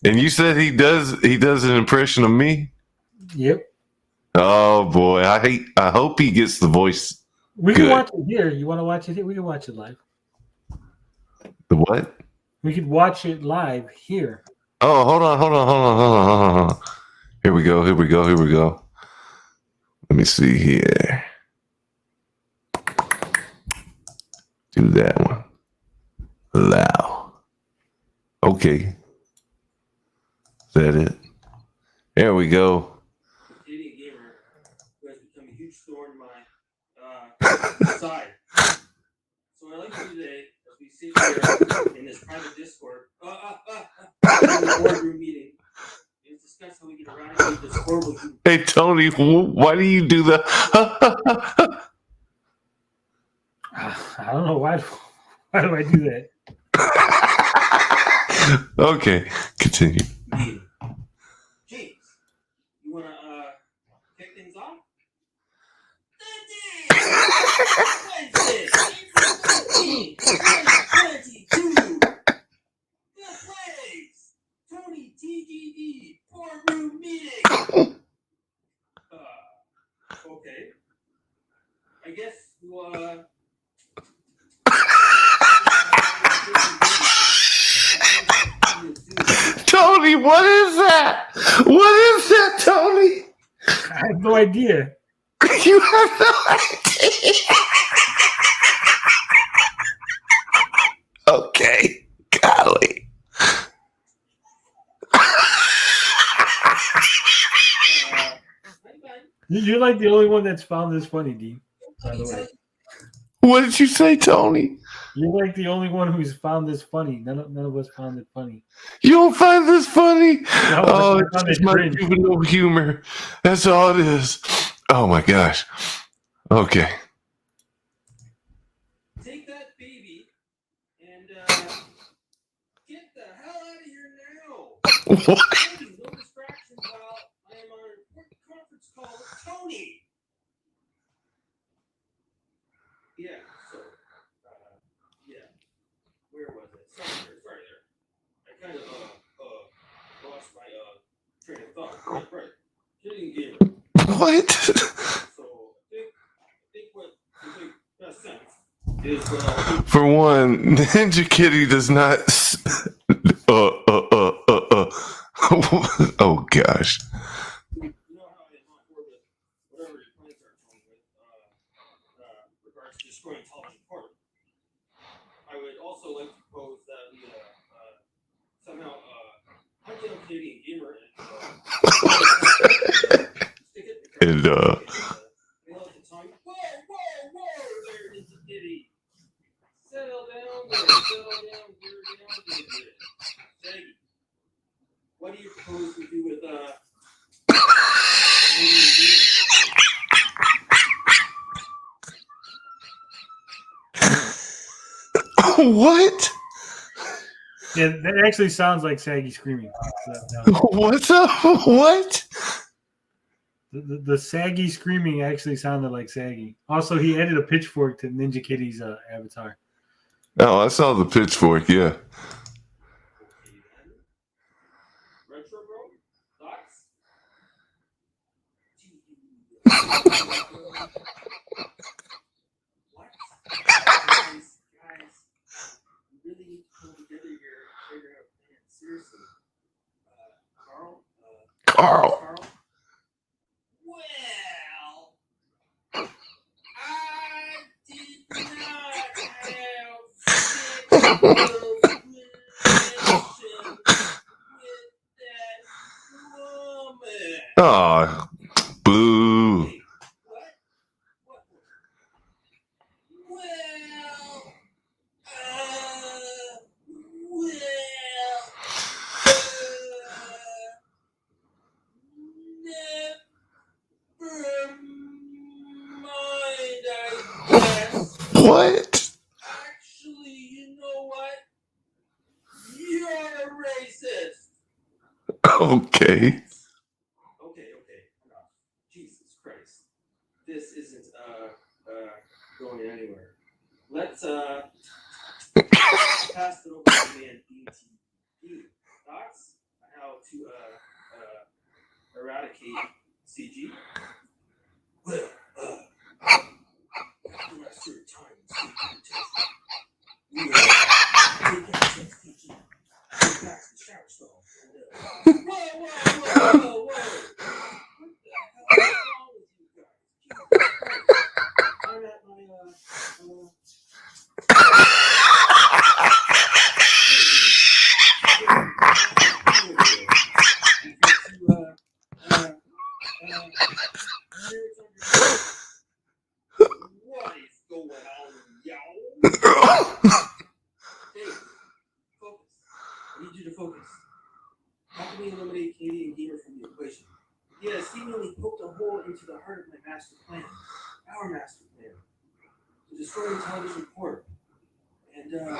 And you said he does an impression of me? Yep. Oh boy, I hope he gets the voice. We good. can watch it here. You want to watch it here? We can watch it live. The what? We could watch it live here. Oh, hold on. Here we go. Let me see here. Do that one. Allow. Okay. Is that it? There we go. Idiot gamer who has become a huge thorn in my side. So what I like to do today, as we sit here in this private Discord, boardroom meeting, is discuss how we can eradicate this horrible. Hey Tony, why do you do the? I don't know why. Why do I do that? Okay, continue. James, you want to kick things off? Wednesday, April 14th, 2022. The place, Tony TGE boardroom meeting. Okay. I guess we'll. Tony, what is that? What is that, Tony? I have no idea. You have no idea. Okay, golly. You're like the only one that's found this funny, Dean. By the way. What did you say, Tony? You're like the only one who's found this funny. None of us found it funny. You don't find this funny? No, Oh, I it's found just it my cringe. juvenile humor. That's all it is. Oh my gosh. Okay. Take that baby and get the hell out of here now. What? Please, no distractions while I am on an important conference call with Tony. Yeah, so, yeah. Where was it? Sorry there. I kind of lost my train of thought. Right. Kidding gamer. What? So I think what makes best sense is For one, Ninja Kitty does not. Oh gosh. you know how I am on board with whatever your plans are, Tony, with regards to destroying intelligent part. I would also like to propose that we somehow hunt down Canadian gamer And whoa, there is a kitty. Settle down there, Shaggy, what do you propose we do with What? Yeah, that actually sounds like Saggy screaming. What's up? What? The Saggy screaming actually sounded like Saggy. Also, he added a pitchfork to Ninja Kitty's avatar. Oh, I saw the pitchfork. Yeah. Retro bro, thoughts? What? Guys, we really need to pull together here and figure out a plan. Seriously. Carl. Well, I did not have Oh, boo. What? Actually, you know what? You're a racist. Okay. Okay. Jesus Christ. This isn't going anywhere. Let's pass it over to man DTP. Thoughts on how to eradicate CG? Well, after a certain time in state competition, we take out Text PG, take back to the shower stall, and whoa! What the hell is wrong with you guys? Jesus Christ. I'm at my what is going on, y'all? Dave, focus. I need you to focus. How can we eliminate Canadian Gamer from the equation? He has seemingly poked a hole into the heart of my master plan, our master plan, to destroy the television port. And well,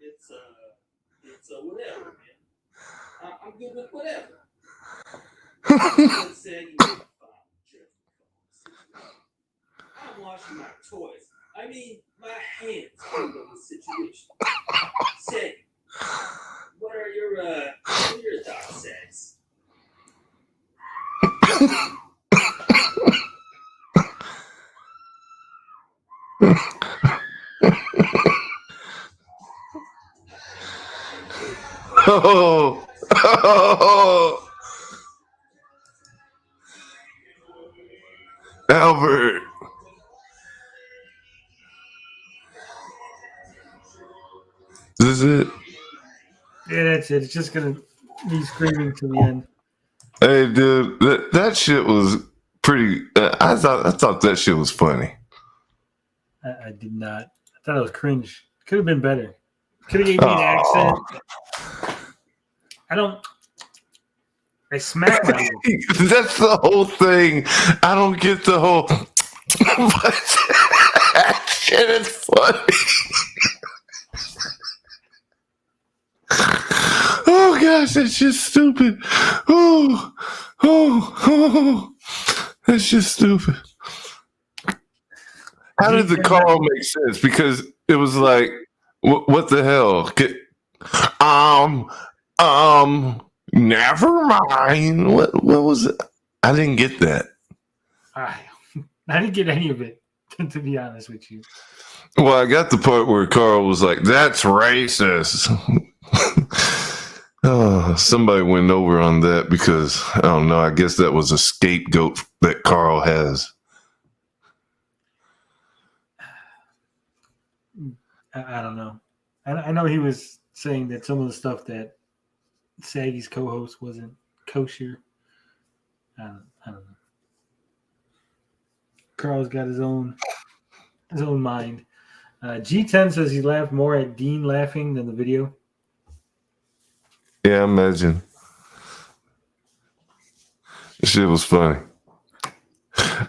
it's whatever, man. I'm good with whatever. I'm washing my toys. I mean, my hands handle the situation. Say, what are your thoughts, Sags? Oh, Albert. This is it. Yeah, that's it. It's just gonna be screaming to the end. Hey, dude, that shit was pretty. I thought that shit was funny. I did not. I thought it was cringe. Could have been better. Could have gave me an accent. I smacked my lips. That's the whole thing. I don't get the whole. That shit is funny. Oh gosh, that's just stupid. Oh, that's just stupid. How did the call make sense? Because it was like, what the hell? Never mind. What was it? I didn't get that. I didn't get any of it, to be honest with you. Well, I got the part where Carl was like, "That's racist." Oh, somebody went over on that because I don't know. I guess that was a scapegoat that Carl has. I don't know. I know he was saying that some of the stuff that Saggy's co-host wasn't kosher. I don't know. Carl's got his own mind. G10 says he laughed more at Dean laughing than the video. Yeah, I imagine. This shit was funny.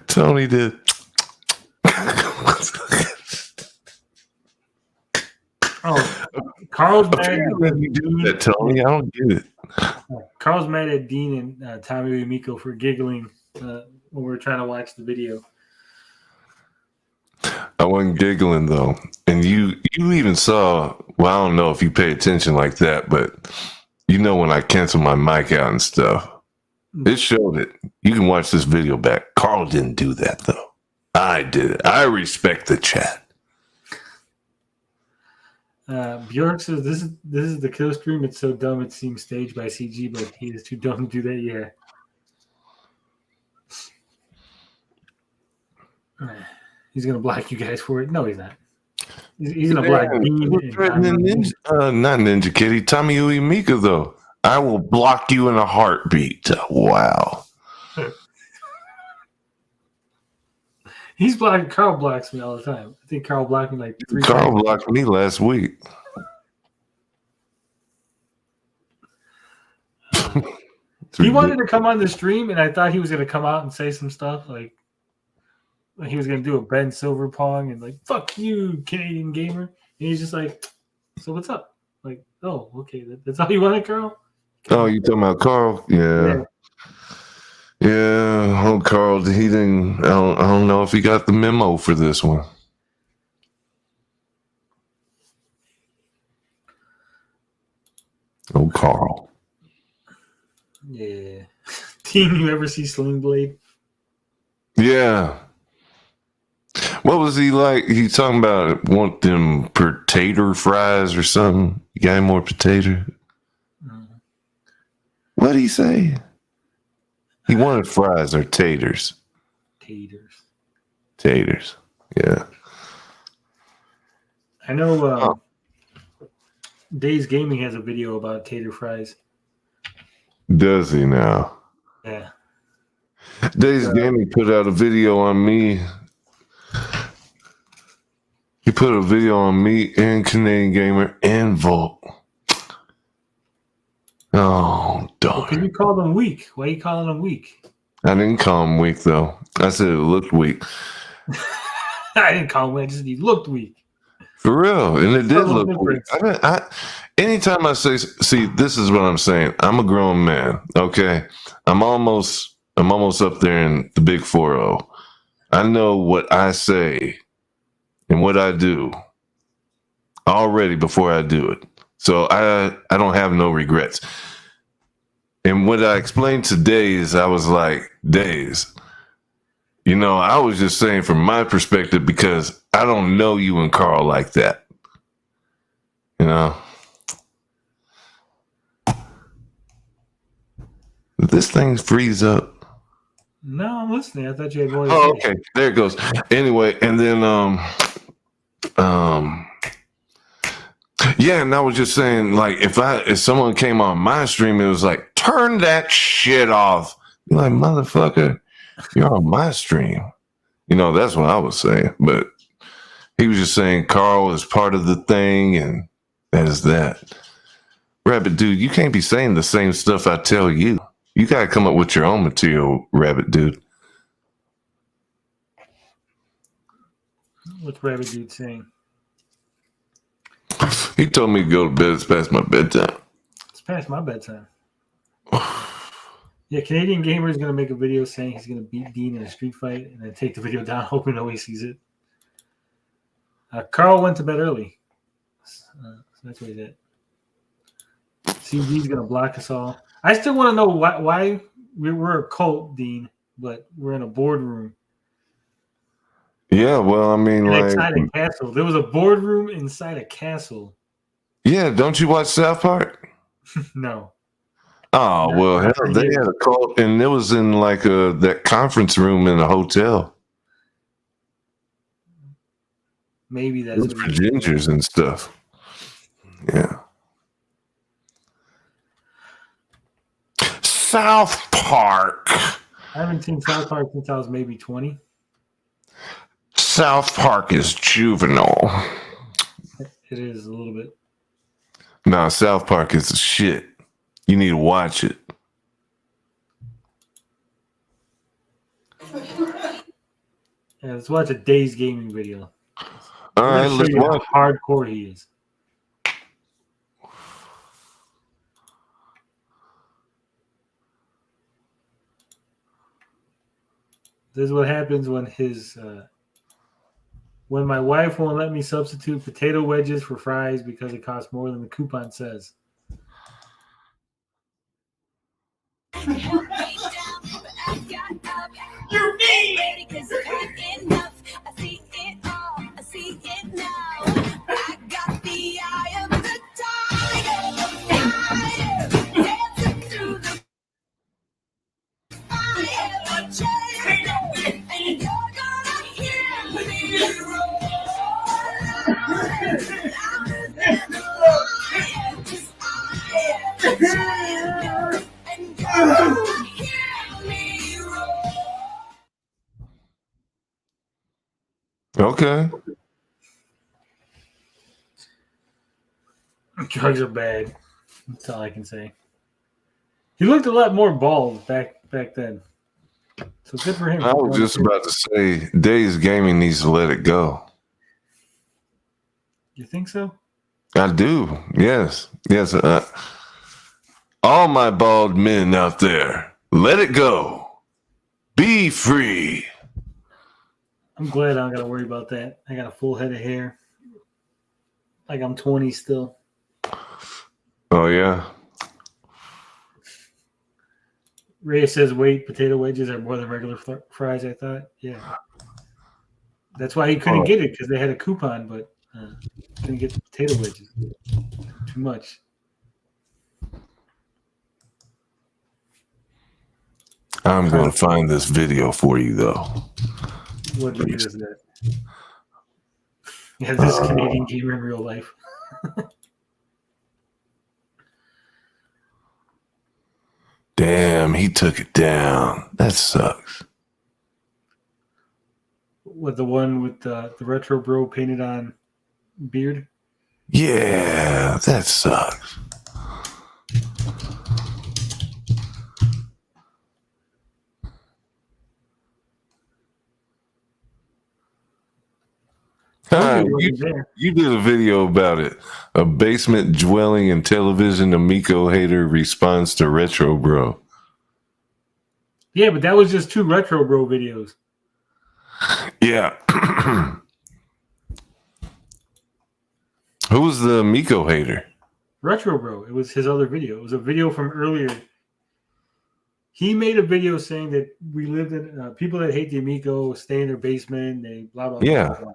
Tony did. Oh, Carl's mad. You do that, Tony. I don't get it. Carl's mad at Dean and Tommy Miko for giggling when we were trying to watch the video. I wasn't giggling though, and you even saw. Well, I don't know if you pay attention like that, but you know when I cancel my mic out and stuff, it showed it. You can watch this video back. Carl didn't do that though. I did it. I respect the chat. Bjork says this is the kill stream. It's so dumb it seems staged by CG, but he is too dumb to do that. Yeah. He's gonna block you guys for it. No, he's not. He's gonna block Dean. Not Ninja Kitty. Tommy Mika though. I will block you in a heartbeat. Wow. He's blocking. Carl blocks me all the time. I think Carl blocked me like 3 times. Carl blocked me last week. He wanted to come on the stream, and I thought he was going to come out and say some stuff like he was going to do a Ben Silver pong and like "fuck you, Canadian gamer." And he's just like, "So what's up?" Like, "Oh, okay, that's all you wanted, Carl." Oh, you talking about Carl? Yeah. Oh, Carl, he didn't. I don't know if he got the memo for this one. Oh, Carl. Yeah. Team, you ever see Sling Blade? Yeah. What was he like? He talking about want them potato fries or something? You got any more potato? What did he say? He wanted fries or taters. Taters. Yeah. I know Days Gaming has a video about tater fries. Does he now? Yeah. Days Gaming put out a video on me. He put a video on me and Canadian Gamer and Volt. Oh, darn. Well, can you call them weak? Why are you calling them weak? I didn't call him weak, though. I said it looked weak. I didn't call him weak. I just he looked weak. For real. And it did look weak. Anytime I say, see, this is what I'm saying. I'm a grown man, okay? I'm almost up there in the big 4-0. I know what I say and what I do already before I do it. So I don't have no regrets. And what I explained today is I was like, Days, you know, I was just saying from my perspective because I don't know you and Carl like that. You know? Did this thing freeze up? No, I'm listening. I thought you had more to Oh, say. okay. There it goes. Anyway, and then yeah, and I was just saying, like, if someone came on my stream, it was like, turn that shit off. You're like, motherfucker, you're on my stream. You know, that's what I was saying. But he was just saying Carl is part of the thing, and that is that. Rabbit Dude, you can't be saying the same stuff I tell you. You gotta come up with your own material, Rabbit Dude. What's Rabbit Dude saying? He told me to go to bed. It's past my bedtime. It's past my bedtime. Yeah, Canadian Gamer is going to make a video saying he's going to beat Dean in a street fight and then take the video down, hoping nobody sees it. Carl went to bed early. So that's what he did. CG's going to block us all. I still want to know why we're a cult, Dean, but we're in a boardroom. Yeah, well, I mean, like, inside a castle. There was a boardroom inside a castle. yeah, don't you watch South Park? No. Oh, well, hell, they had a cult, and it was in like that conference room in a hotel. Maybe It that's was for gingers and stuff. Yeah. South Park. I haven't seen South Park since I was maybe 20. South Park is juvenile. It is a little bit. No, South Park is the shit. You need to watch it. Yeah, let's watch a Days Gaming video. All right, let's watch. How hardcore he is. This is what happens when when my wife won't let me substitute potato wedges for fries because it costs more than the coupon says. You need because enough. I see it all. I see it now. I got the eye of the tiger. Dancing through the fire. And you're gonna hear me roar louder than the lion. 'Cause I am the champion. And you're gonna hear me roar. Okay. Drugs are bad. That's all I can say. He looked a lot more bald back then. So good for him. I was just about to say, Days Gaming needs to let it go. You think so? I do. Yes. All my bald men out there, let it go. Be free. I'm glad I don't got to worry about that. I got a full head of hair. Like I'm 20 still. Oh, yeah. Ray says, wait, potato wedges are more than regular fries, I thought. Yeah. That's why he couldn't get it, because they had a coupon, but couldn't get the potato wedges. Too much. I'm going to find this video for you, though. What video is that? Yeah, this Canadian gamer in real life. Damn, he took it down. That sucks. What, the one with the retro bro painted on beard? Yeah, that sucks. You did a video about it. A basement dwelling and television Amico hater responds to Retro Bro. Yeah, but that was just 2 retro bro videos. Yeah. Who was the Amico hater? Retro bro. It was his other video. It was a video from earlier. He made a video saying that we lived in people that hate the Amico stay in their basement. They blah blah. Yeah. Blah, blah.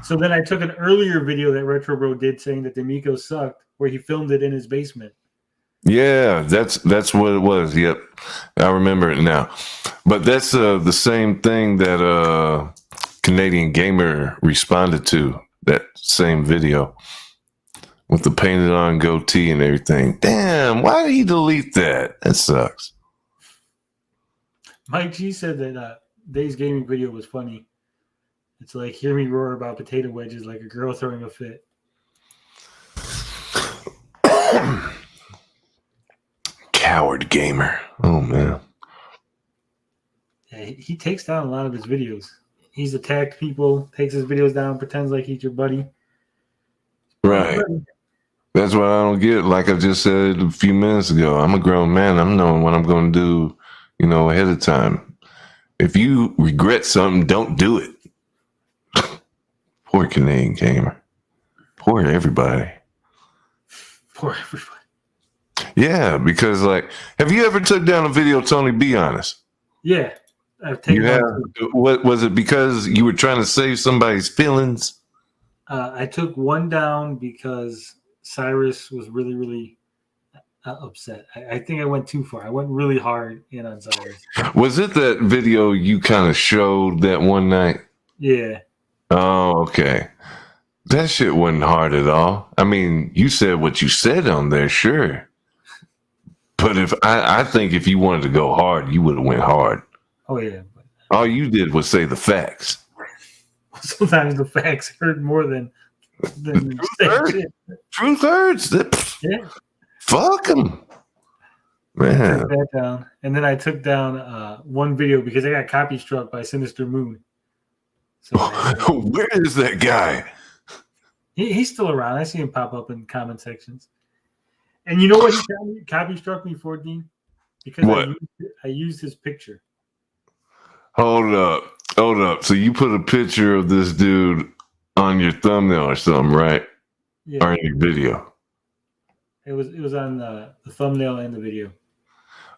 So then I took an earlier video that Retro Bro did saying that the Amico sucked, where he filmed it in his basement. Yeah, that's what it was. Yep, I remember it now. But that's the same thing that Canadian Gamer responded to, that same video with the painted on goatee and everything. Damn, why did he delete that? That sucks. Mike G said that Days Gaming video was funny. It's like, hear me roar about potato wedges like a girl throwing a fit. Coward gamer. Oh, man. Yeah, he takes down a lot of his videos. He's attacked people, takes his videos down, pretends like he's your buddy. Right. That's what I don't get. Like I just said a few minutes ago, I'm a grown man. I'm knowing what I'm going to do, ahead of time. If you regret something, don't do it. Poor Canadian gamer. Poor everybody. Poor everybody. Yeah, because have you ever took down a video, Tony? Be honest. Yeah, I've taken. You have. What was it? Because you were trying to save somebody's feelings? I took one down because Cyrus was really, really upset. I think I went too far. I went really hard in on Cyrus. Was it that video you kind of showed that one night? Yeah. Oh, okay. That shit wasn't hard at all. I mean, you said what you said on there, sure. But I think if you wanted to go hard, you would have went hard. Oh yeah. All you did was say the facts. Sometimes the facts hurt more than Truth hurts. Yeah. Fuck them. Man. I took that down. And then I took down one video because I got copy struck by Sinister Moon. So where is that guy? He's still around. I see him pop up in comment sections. And you know what he copy struck me for, Dean? Because what? I used his picture. Hold up. So you put a picture of this dude on your thumbnail or something, right? Yeah. Or in your video? It was on the thumbnail and the video.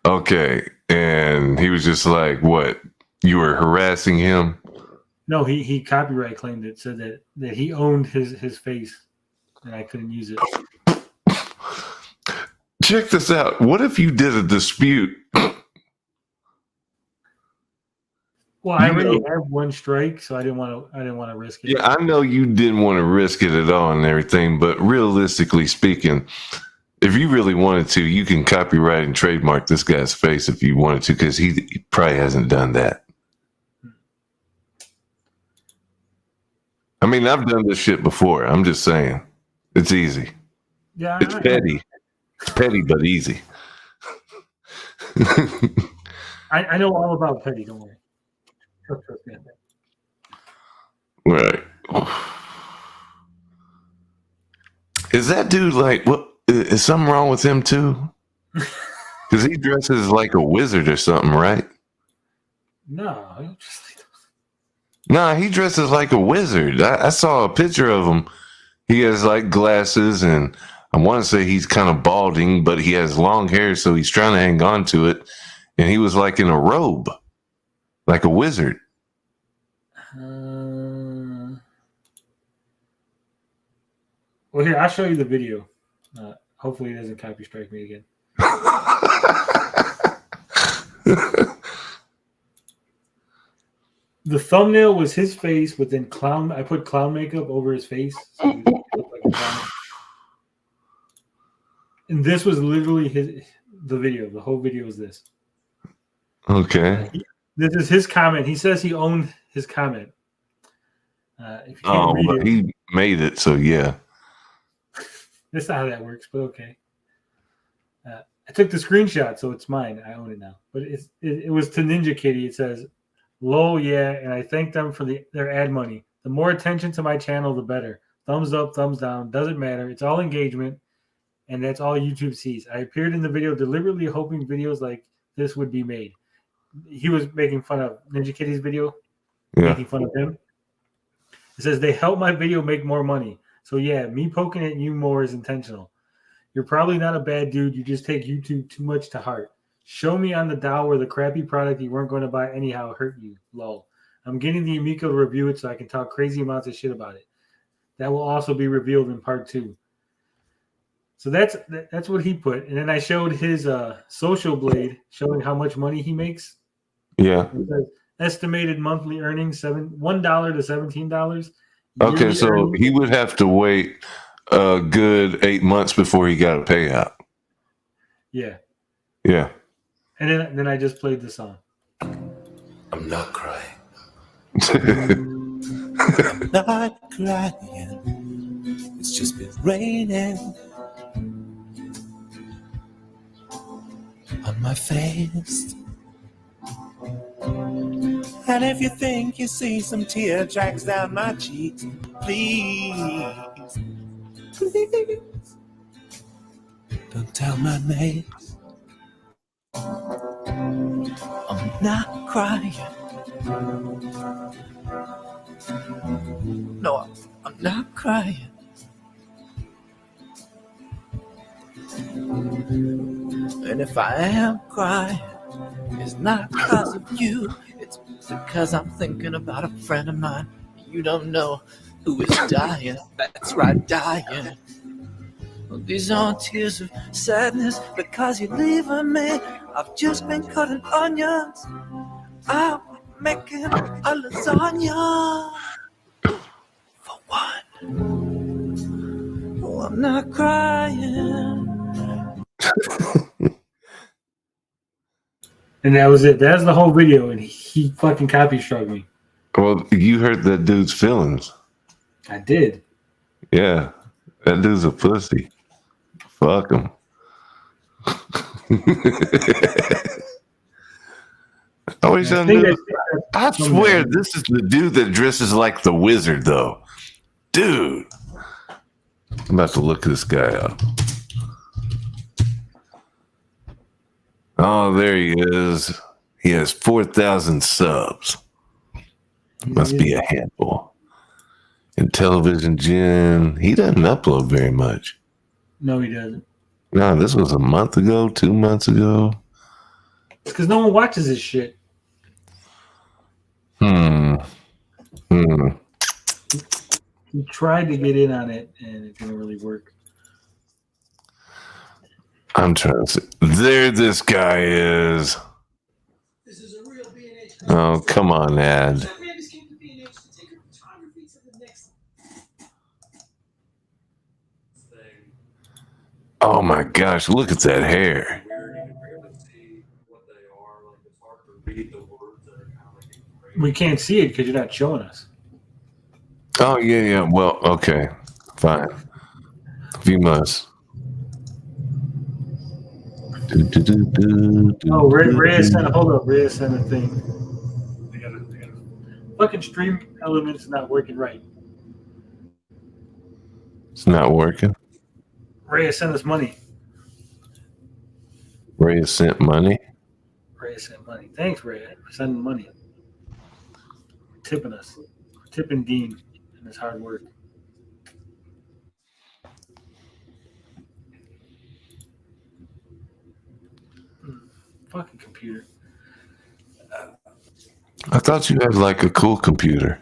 Okay. And he was just like, what? You were harassing him? No, he copyright claimed it, said that he owned his face and I couldn't use it. Check this out. What if you did a dispute? Well, I already have one strike, so I didn't want to risk it. Yeah, I know you didn't want to risk it at all and everything, but realistically speaking, if you really wanted to, you can copyright and trademark this guy's face if you wanted to, because he probably hasn't done that. I mean, I've done this shit before. I'm just saying. It's easy. Yeah, It's petty. It's petty, but easy. I know all about Petty. Don't worry. Trust me on that. Right. Is that dude like what? Is something wrong with him too? Because he dresses like a wizard or something, right? No, Nah, he dresses like a wizard. I saw a picture of him. He has like glasses, and I want to say he's kind of balding, but he has long hair, so he's trying to hang on to it. And he was like in a robe, like a wizard. Well, here, I'll show you the video. Hopefully, it doesn't copy strike me again. The thumbnail was his face, but then clown. I put clown makeup over his face, so he looked like a clown. And this was literally the video. The whole video is this. Okay. This is his comment. He says he owned his comment. If you can't read well, it, he made it, so yeah. that's not how that works, but okay. I took the screenshot, so it's mine. I own it now. But it was to Ninja Kitty. It says, "Lol, yeah," and I thank them for their ad money. The more attention to my channel, the better. Thumbs up, thumbs down, doesn't matter. It's all engagement, and that's all YouTube sees. I appeared in the video deliberately hoping videos like this would be made. He was making fun of Ninja Kitty's video, making fun of him. It says, they help my video make more money. So yeah, me poking at you more is intentional. You're probably not a bad dude. You just take YouTube too much to heart. Show me on the Dow where the crappy product you weren't going to buy anyhow hurt you. Lol. I'm getting the Amico to review it so I can talk crazy amounts of shit about it. That will also be revealed in part 2. So that's what he put. And then I showed his social blade showing how much money he makes. Yeah. It says estimated monthly earnings $1 to $17. Okay, Yearly so earnings- he would have to wait a good 8 months before he got a payout. Yeah. Yeah. And then I just played the song. I'm not crying. I'm not crying. It's just been raining on my face. And if you think you see some tear tracks down my cheeks, please, please don't tell my mates I'm not crying. No, I'm not crying. And if I am crying, it's not because of you. It's because I'm thinking about a friend of mine you don't know who is dying. That's right, dying. Well, these aren't tears of sadness because you're leaving me. I've just been cutting onions. I'm making a lasagna for one. Oh, I'm not crying. And that was it. That's the whole video. And he fucking copy struck me. Well, you hurt that dude's feelings. I did. Yeah. That dude's a pussy. Fuck him. I wish I knew. I swear this is the dude that dresses like the wizard, though. Dude. I'm about to look this guy up. Oh, there he is. He has 4,000 subs. Must be a handful. In Television Gen, he doesn't upload very much. No, he doesn't. No, this was a month ago, 2 months ago. It's because no one watches this shit. He tried to get in on it, and it didn't really work. I'm trying to see. There this guy is. Oh, come on, ad. Oh my gosh, look at that hair. We can't see it because you're not showing us. Oh, yeah. Well, okay. Fine. If you must. Oh, Ray sent. Hold up, Ray sent a thing. I gotta. Fucking Stream Elements not working right. It's not working. Ray sent us money. Ray sent money. Ray sent money. Thanks, Ray, for sending money. Tipping us. Tipping Dean and his hard work. Fucking computer. I thought you had like a cool computer.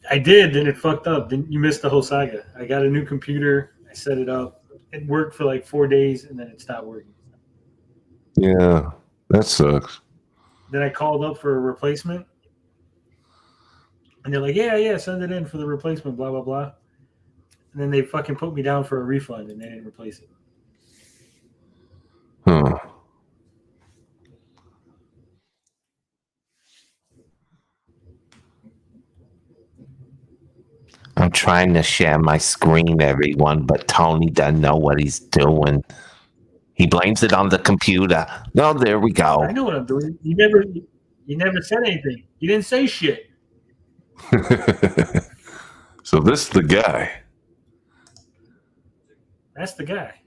I did, then it fucked up. Then you missed the whole saga. I got a new computer. I set it up. It worked for like 4 days, and then it stopped working. Yeah, that sucks. Then I called up for a replacement, and they're like, "Yeah, send it in for the replacement." Blah blah blah. And then they fucking put me down for a refund, and they didn't replace it. Huh. I'm trying to share my screen, everyone, but Tony doesn't know what he's doing. He blames it on the computer. No, there we go. I know what I'm doing. You never said anything. You didn't say shit. So this is the guy. That's the guy.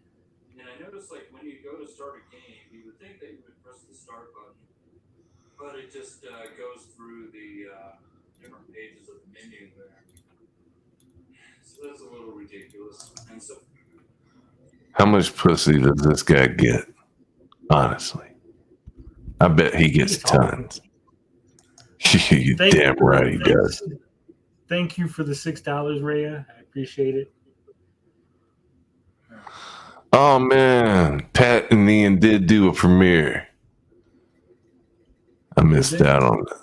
And I noticed, like, when you go to start a game, you would think that you would press the start button, but it just goes through the different pages of the menu there. So that's a little ridiculous. And so, How much pussy does this guy get? Honestly, I bet he gets tons. You damn right he does. Thank you for the $6, Rhea. I appreciate it. Oh man, Pat and Ian did do a premiere. I missed out on that.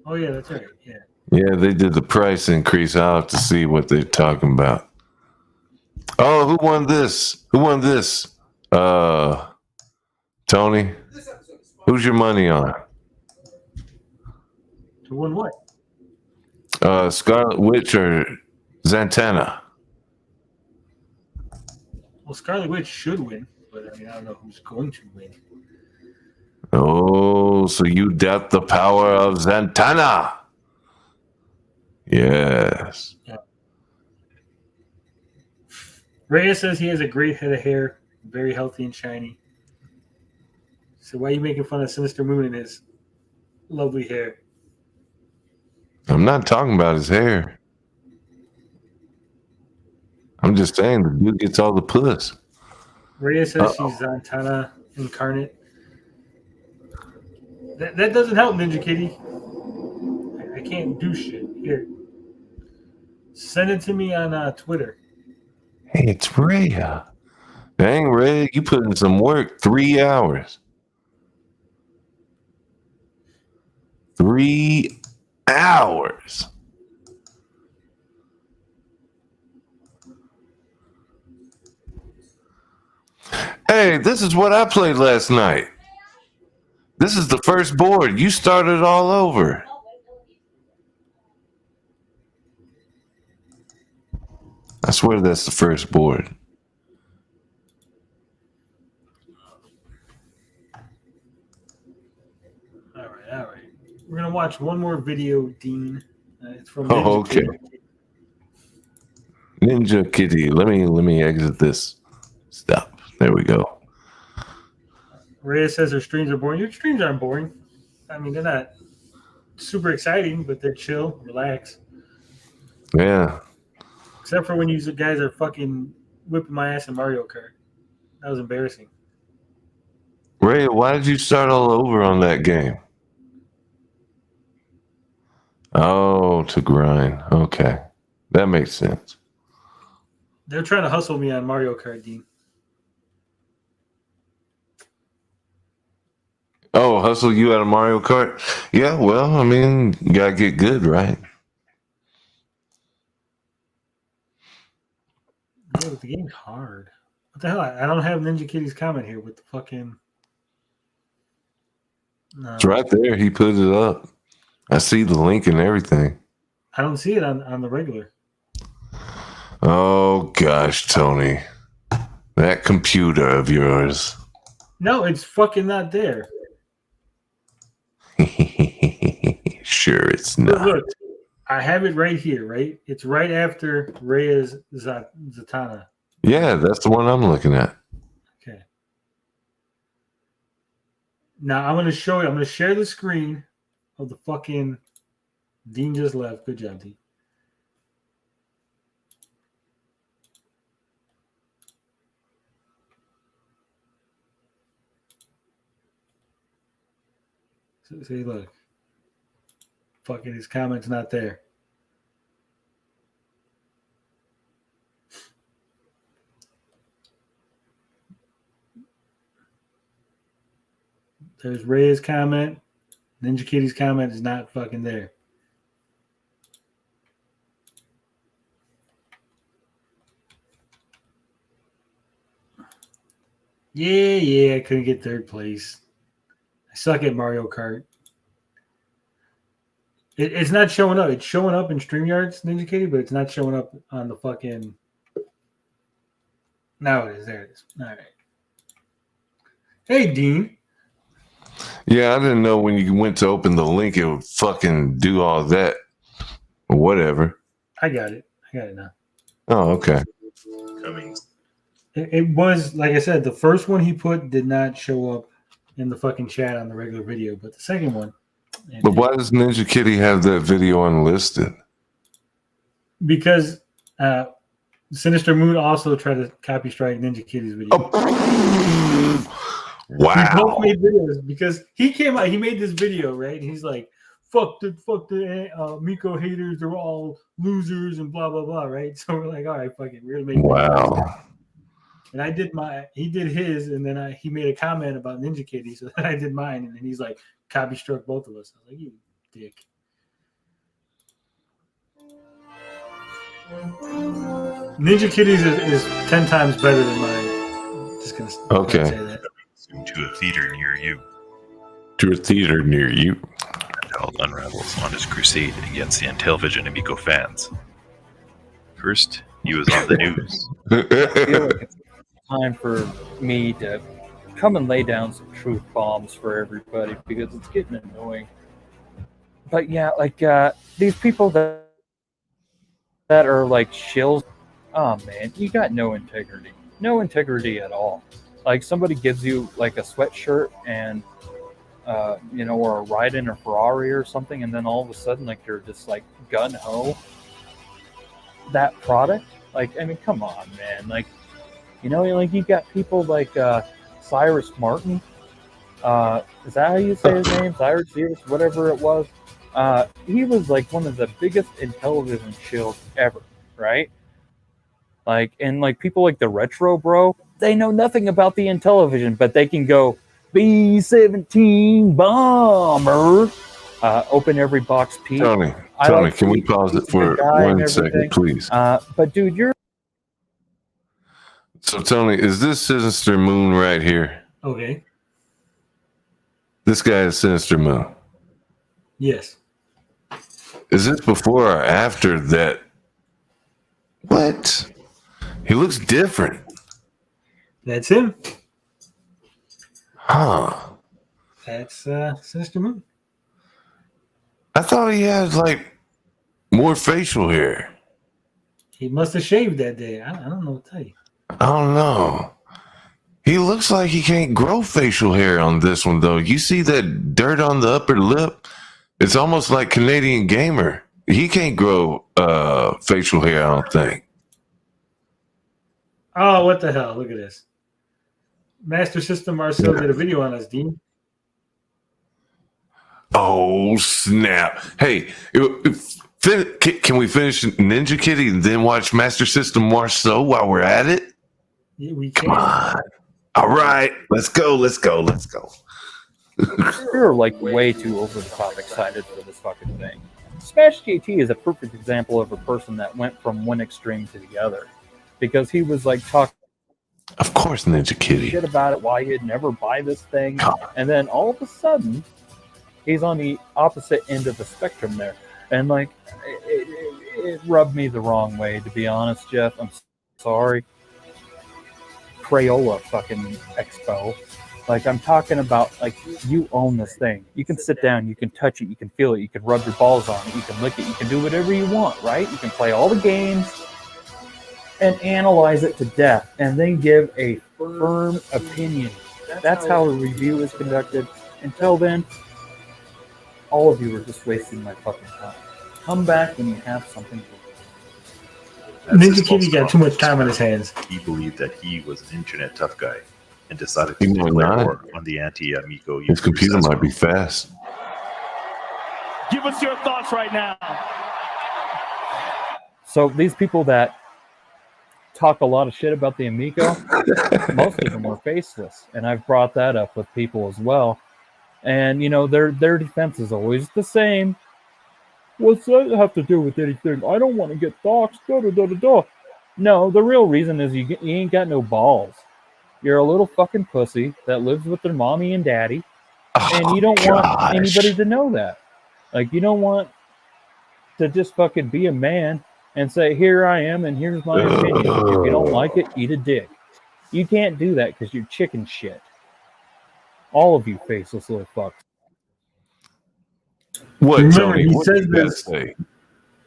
Oh yeah, that's right. Yeah. Yeah, they did the price increase. I'll have to see what they're talking about. Oh, who won this? Tony? Who's your money on? Who won what? Scarlet Witch or Zatanna? Well, Scarlet Witch should win, but I mean, I don't know who's going to win. Oh, so you doubt the power of Zatanna? Yes. Yeah. Rhea says he has a great head of hair, very healthy and shiny. So why are you making fun of Sinister Moon and his lovely hair? I'm not talking about his hair. I'm just saying the dude gets all the puss. Rhea says she's Zatanna incarnate. That doesn't help, Ninja Kitty. I can't do shit. Here. Send it to me on Twitter. Hey, it's Rhea. Dang, Rhea, you put in some work. 3 hours. 3 hours. Hey, this is what I played last night. This is the first board. You started all over. I swear that's the first board. All right. We're gonna watch one more video, Dean. It's from Ninja Okay. Kitty. Ninja Kitty. Let me exit this stuff. There we go. Rhea says her streams are boring. Your streams aren't boring. I mean, they're not super exciting, but they're chill, relax. Yeah. Except for when you guys are fucking whipping my ass in Mario Kart. That was embarrassing. Ray, why did you start all over on that game? Oh, to grind. Okay. That makes sense. They're trying to hustle me on Mario Kart, Dean. Oh, hustle you out of Mario Kart? Yeah, well, I mean, you gotta get good, right? Yeah, but the game's hard. What the hell? I don't have Ninja Kitty's comment here with the fucking... No. It's right there. He put it up. I see the link and everything. I don't see it on the regular. Oh, gosh, Tony. That computer of yours. No, it's fucking not there. Sure, it's Look, not. look, I have it right here, right? It's right after Reyes Zatanna. Yeah, that's the one I'm looking at. Okay. Now I'm gonna show you. I'm gonna share the screen of the fucking. Dean just left. Good job, Dean. So, see, look. Fucking his comment's not there. There's Ray's comment. Ninja Kitty's comment is not fucking there. Yeah, I couldn't get third place. I suck at Mario Kart. It's not showing up. It's showing up in StreamYard's Ninja Kitty, but it's not showing up on the fucking. Now it is. There it is. All right. Hey, Dean. Yeah, I didn't know when you went to open the link, it would fucking do all that. Whatever. I got it. I got it now. Oh, okay. Coming. It was, like I said, the first one he put did not show up in the fucking chat on the regular video, but the second one. But why does Ninja Kitty have that video unlisted? Because Sinister Moon also tried to copy strike Ninja Kitty's video. Wow. We both made videos because he came out, he made this video, right? And he's like, fuck the Miko haters, they're all losers and blah blah blah, right? So we're like, all right, fuck it, we're gonna make videos. And I did he did his, and then he made a comment about Ninja Kitty, so then I did mine, and then he's like, copy struck both of us. I was like, you dick. Ninja Kitty's is 10 times better than mine. Just gonna Okay. say that. To a theater near you. To a theater near you. Held unravels on his crusade against the Intellivision and Miko fans. First, he was on the news. I feel like it's time for me to come and lay down some truth bombs for everybody because it's getting annoying. But yeah, like these people that are like shills, oh man, you got no integrity at all. Like somebody gives you like a sweatshirt and or a ride in a Ferrari or something, and then all of a sudden like you're just like gun ho that product. Like, I mean, come on, man. Like, like you got people like Cyrus Martin. Is that how you say his name? Cyrus, whatever it was. He was like one of the biggest Intellivision shills ever, right? Like, and like people like the Retro Bro, they know nothing about the Intellivision, but they can go B-17 bomber. Open every box piece. Tony, can we pause it for 1 second, please? But dude, you're. So, Tony, is this Sinister Moon right here? Okay. This guy is Sinister Moon. Yes. Is this before or after that? What? He looks different. That's him. Huh. That's Sinister Moon. I thought he had like more facial hair. He must have shaved that day. I don't know what to tell you. I don't know. He looks like he can't grow facial hair on this one, though. You see that dirt on the upper lip? It's almost like Canadian Gamer. He can't grow facial hair, I don't think. Oh, what the hell? Look at this. Master System Marcel did a video on us, Dean. Oh, snap. Hey, can we finish Ninja Kitty and then watch Master System Marceau while we're at it? Yeah, we can. Come on. All right. Let's go. You're like way too over the top excited for this fucking thing. Smash GT is a perfect example of a person that went from one extreme to the other. Because he was like talking Of course, Ninja Kitty. shit about it, why he'd never buy this thing. And then all of a sudden, he's on the opposite end of the spectrum there. And like, it rubbed me the wrong way, to be honest, Jeff. I'm sorry. Crayola fucking Expo. Like, I'm talking about, like, you own this thing. You can sit down, you can touch it, you can feel it, you can rub your balls on it, you can lick it, you can do whatever you want, right? You can play all the games and analyze it to death and then give a firm opinion. That's how a review is conducted. Until then, all of you are just wasting my fucking time. Come back when you have something to do. As his Ninja Kitty false got too much confidence time on his grew, hands. He believed that he was an internet tough guy and decided He to might declare not. war on the anti-Amico His users computer as might well. be fast. Give us your thoughts right now. So these people that talk a lot of shit about the Amico, most of them are faceless. And I've brought that up with people as well. And, you know, their defense is always the same. What's that have to do with anything? I don't want to get doxxed. Da-da-da-da-da. No, the real reason is you ain't got no balls. You're a little fucking pussy that lives with their mommy and daddy. And you don't want anybody to know that. Like, you don't want to just fucking be a man and say, here I am and here's my opinion. If you don't like it, eat a dick. You can't do that because you're chicken shit. All of you faceless little fucks. What, Remember, Tony? he What says did you gotta this. say?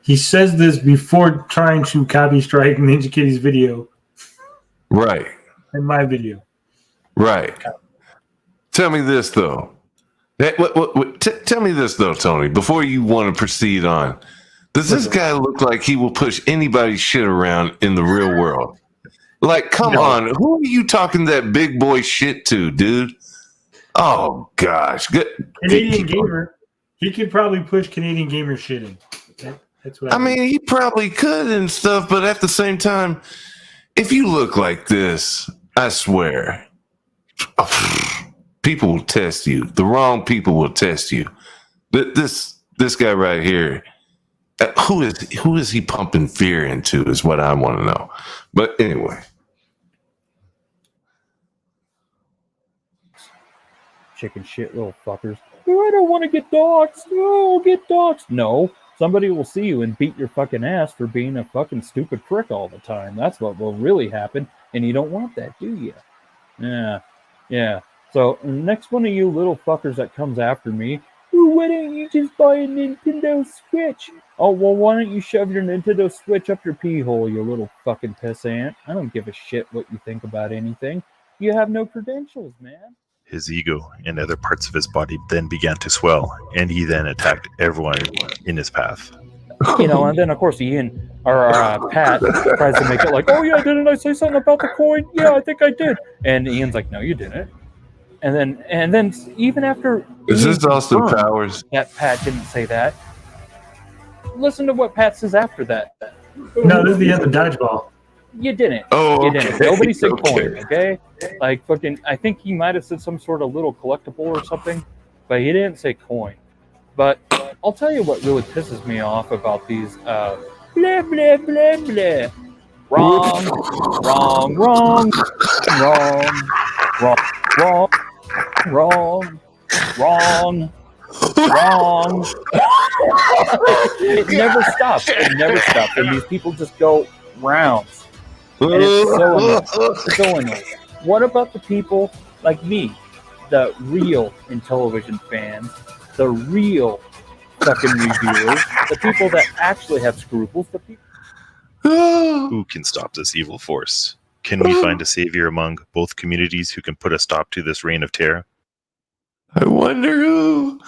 He says this before trying to copy strike Ninja Kitty's video Right. and my video. Right. Tell me this though. Tell me this though, Tony. Before you want to proceed on, does this guy look like he will push anybody's shit around in the real world? Like, come on, who are you talking that big boy shit to, dude? Oh gosh, Canadian Gamer. He could probably push Canadian Gamer shit in. That's what I mean, he probably could and stuff, but at the same time, if you look like this, I swear, people will test you. The wrong people will test you. This guy right here, who is he pumping fear into is what I want to know. But anyway. Chicken shit little fuckers. Oh, I don't want to get doxxed. Oh, get doxxed. No. Somebody will see you and beat your fucking ass for being a fucking stupid prick all the time. That's what will really happen. And you don't want that, do you? Yeah. So, next one of you little fuckers that comes after me, oh, why don't you just buy a Nintendo Switch? Oh, well, why don't you shove your Nintendo Switch up your pee hole, you little fucking pissant? I don't give a shit what you think about anything. You have no credentials, man. His ego and other parts of his body then began to swell, and he then attacked everyone in his path. You know, and then of course Ian or Pat tries to make it like, oh yeah, didn't I say something about the coin? Yeah, I think I did. And Ian's like, no, you didn't. And then even after Is Ian this Austin confirmed Powers? that Pat didn't say that, listen to what Pat says after that. No, this is the end of dodgeball. You didn't. Oh, You didn't. okay. Nobody said Okay. coin, okay? Like fucking, I think he might have said some sort of little collectible or something, but he didn't say coin. But I'll tell you what really pisses me off about these blah blah blah blah. Wrong, wrong, wrong, wrong, wrong, wrong, wrong, wrong. It never stops. It never stops. And these people just go rounds. And it's so annoying. It's so annoying. What about the people like me, the real Intellivision fans, the real fucking reviewers, the people that actually have scruples, the people. Who can stop this evil force? Can we find a savior among both communities who can put a stop to this reign of terror? I wonder who.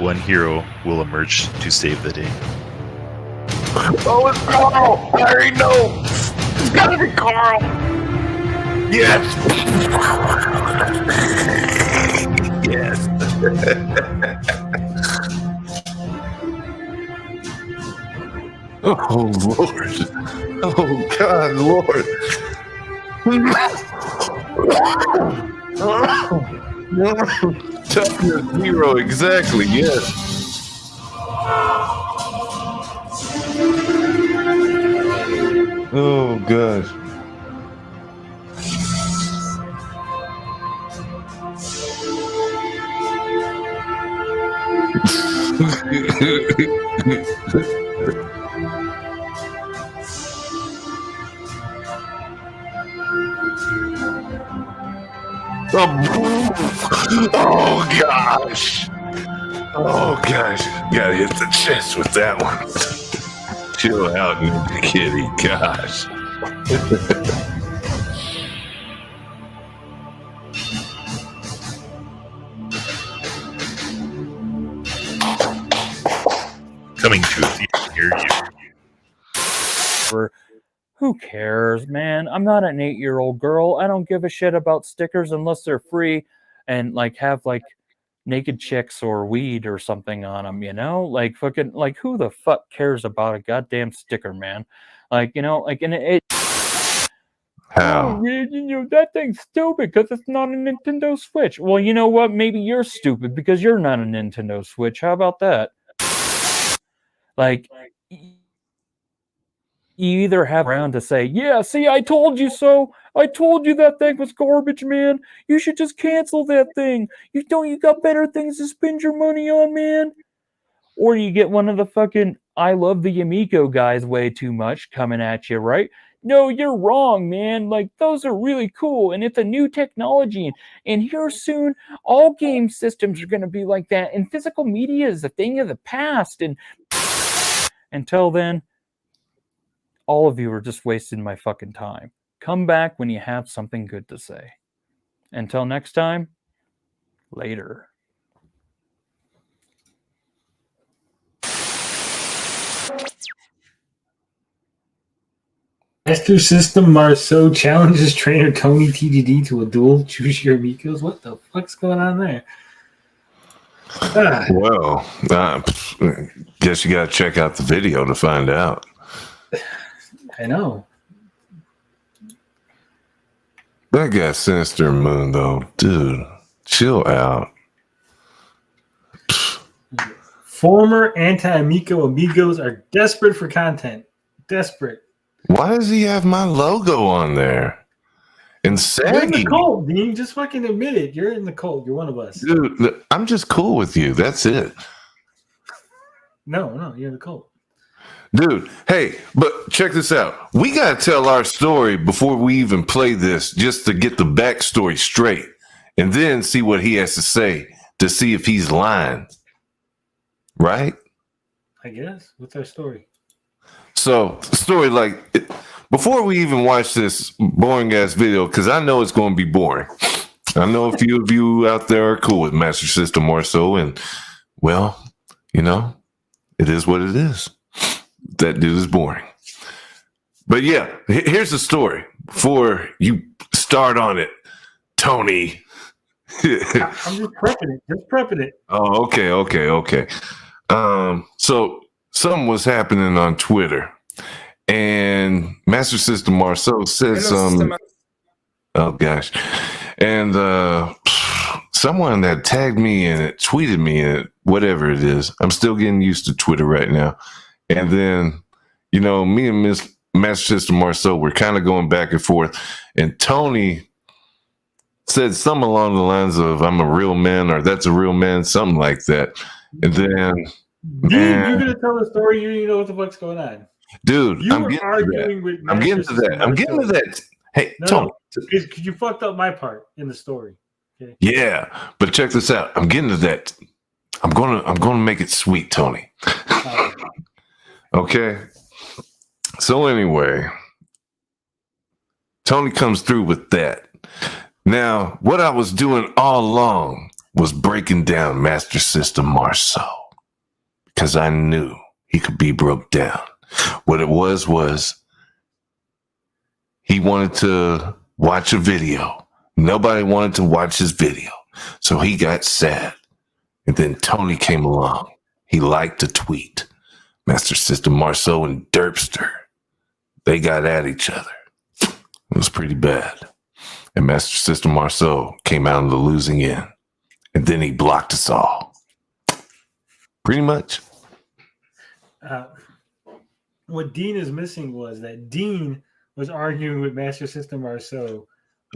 One hero will emerge to save the day. Oh, it's Carl! I already know! It's gotta be Carl! Yes! Yes! Oh, Lord! Oh, God, Lord! Toughness zero, exactly, yes. Oh, God. Oh gosh. Oh gosh. Gotta hit the chest with that one. Chill out, Ninja Kitty. Gosh. Coming to a theater near you. Who cares, man? I'm not an 8-year-old girl. I don't give a shit about stickers unless they're free and like have like naked chicks or weed or something on them, you know? Like fucking like who the fuck cares about a goddamn sticker, man? Like, you know, like and it How? Oh, yeah, you know, that thing's stupid because it's not a Nintendo Switch. Well, you know what? Maybe you're stupid because you're not a Nintendo Switch. How about that? Like, you either have around to say, yeah, see, I told you so. I told you that thing was garbage, man. You should just cancel that thing. You got better things to spend your money on, man. Or you get one of the fucking I love the Yamiko guys way too much coming at you, right? No, you're wrong, man. Like, those are really cool, and it's a new technology. And here soon, all game systems are going to be like that, and physical media is a thing of the past. And until then, all of you are just wasting my fucking time. Come back when you have something good to say. Until next time, later. Master System Marceau challenges trainer Tony TGD to a duel. Choose your amigos. What the fuck's going on there? Well, guess you got to check out the video to find out. I know. That guy Sinister Moon, though, dude, chill out. Former anti-Amico amigos are desperate for content. Desperate. Why does he have my logo on there? And You're in the saggy. cult, Dean. Just fucking admit it. You're in the cult. You're one of us. Dude, I'm just cool with you. That's it. No, you're in the cult. Dude, hey, but check this out. We got to tell our story before we even play this just to get the backstory straight and then see what he has to say to see if he's lying. Right? I guess. What's our story? So, the story, before we even watch this boring ass video, because I know it's going to be boring. I know a few of you out there are cool with Master System more so, and, well, you know, it is what it is. That dude is boring. But yeah, here's the story before you start on it, Tony. I'm just prepping it. Oh, okay. So something was happening on Twitter, and Master System Marceau said some. Oh gosh, and someone that tagged me in it, tweeted me in it, whatever it is. I'm still getting used to Twitter right now. And then, you know, me and Master System Marceau were kind of going back and forth, and Tony said something along the lines of "I'm a real man" or "That's a real man," something like that. And then, Dean, you're gonna tell the story. You know what the fuck's going on, dude. You were arguing with. I'm getting to that. I'm getting to that. Hey, Tony, because you fucked up my part in the story. Okay? Yeah, but check this out. I'm getting to that. I'm gonna make it sweet, Tony. Okay. So anyway, Tony comes through with that. Now, what I was doing all along was breaking down Master System Marceau because I knew he could be broke down. What it was he wanted to watch a video. Nobody wanted to watch his video. So he got sad. And then Tony came along. He liked a tweet. Master System Marceau and Derpster. They got at each other. It was pretty bad. And Master System Marceau came out on the losing end. And then he blocked us all. Pretty much. What Dean is missing was that Dean was arguing with Master System Marceau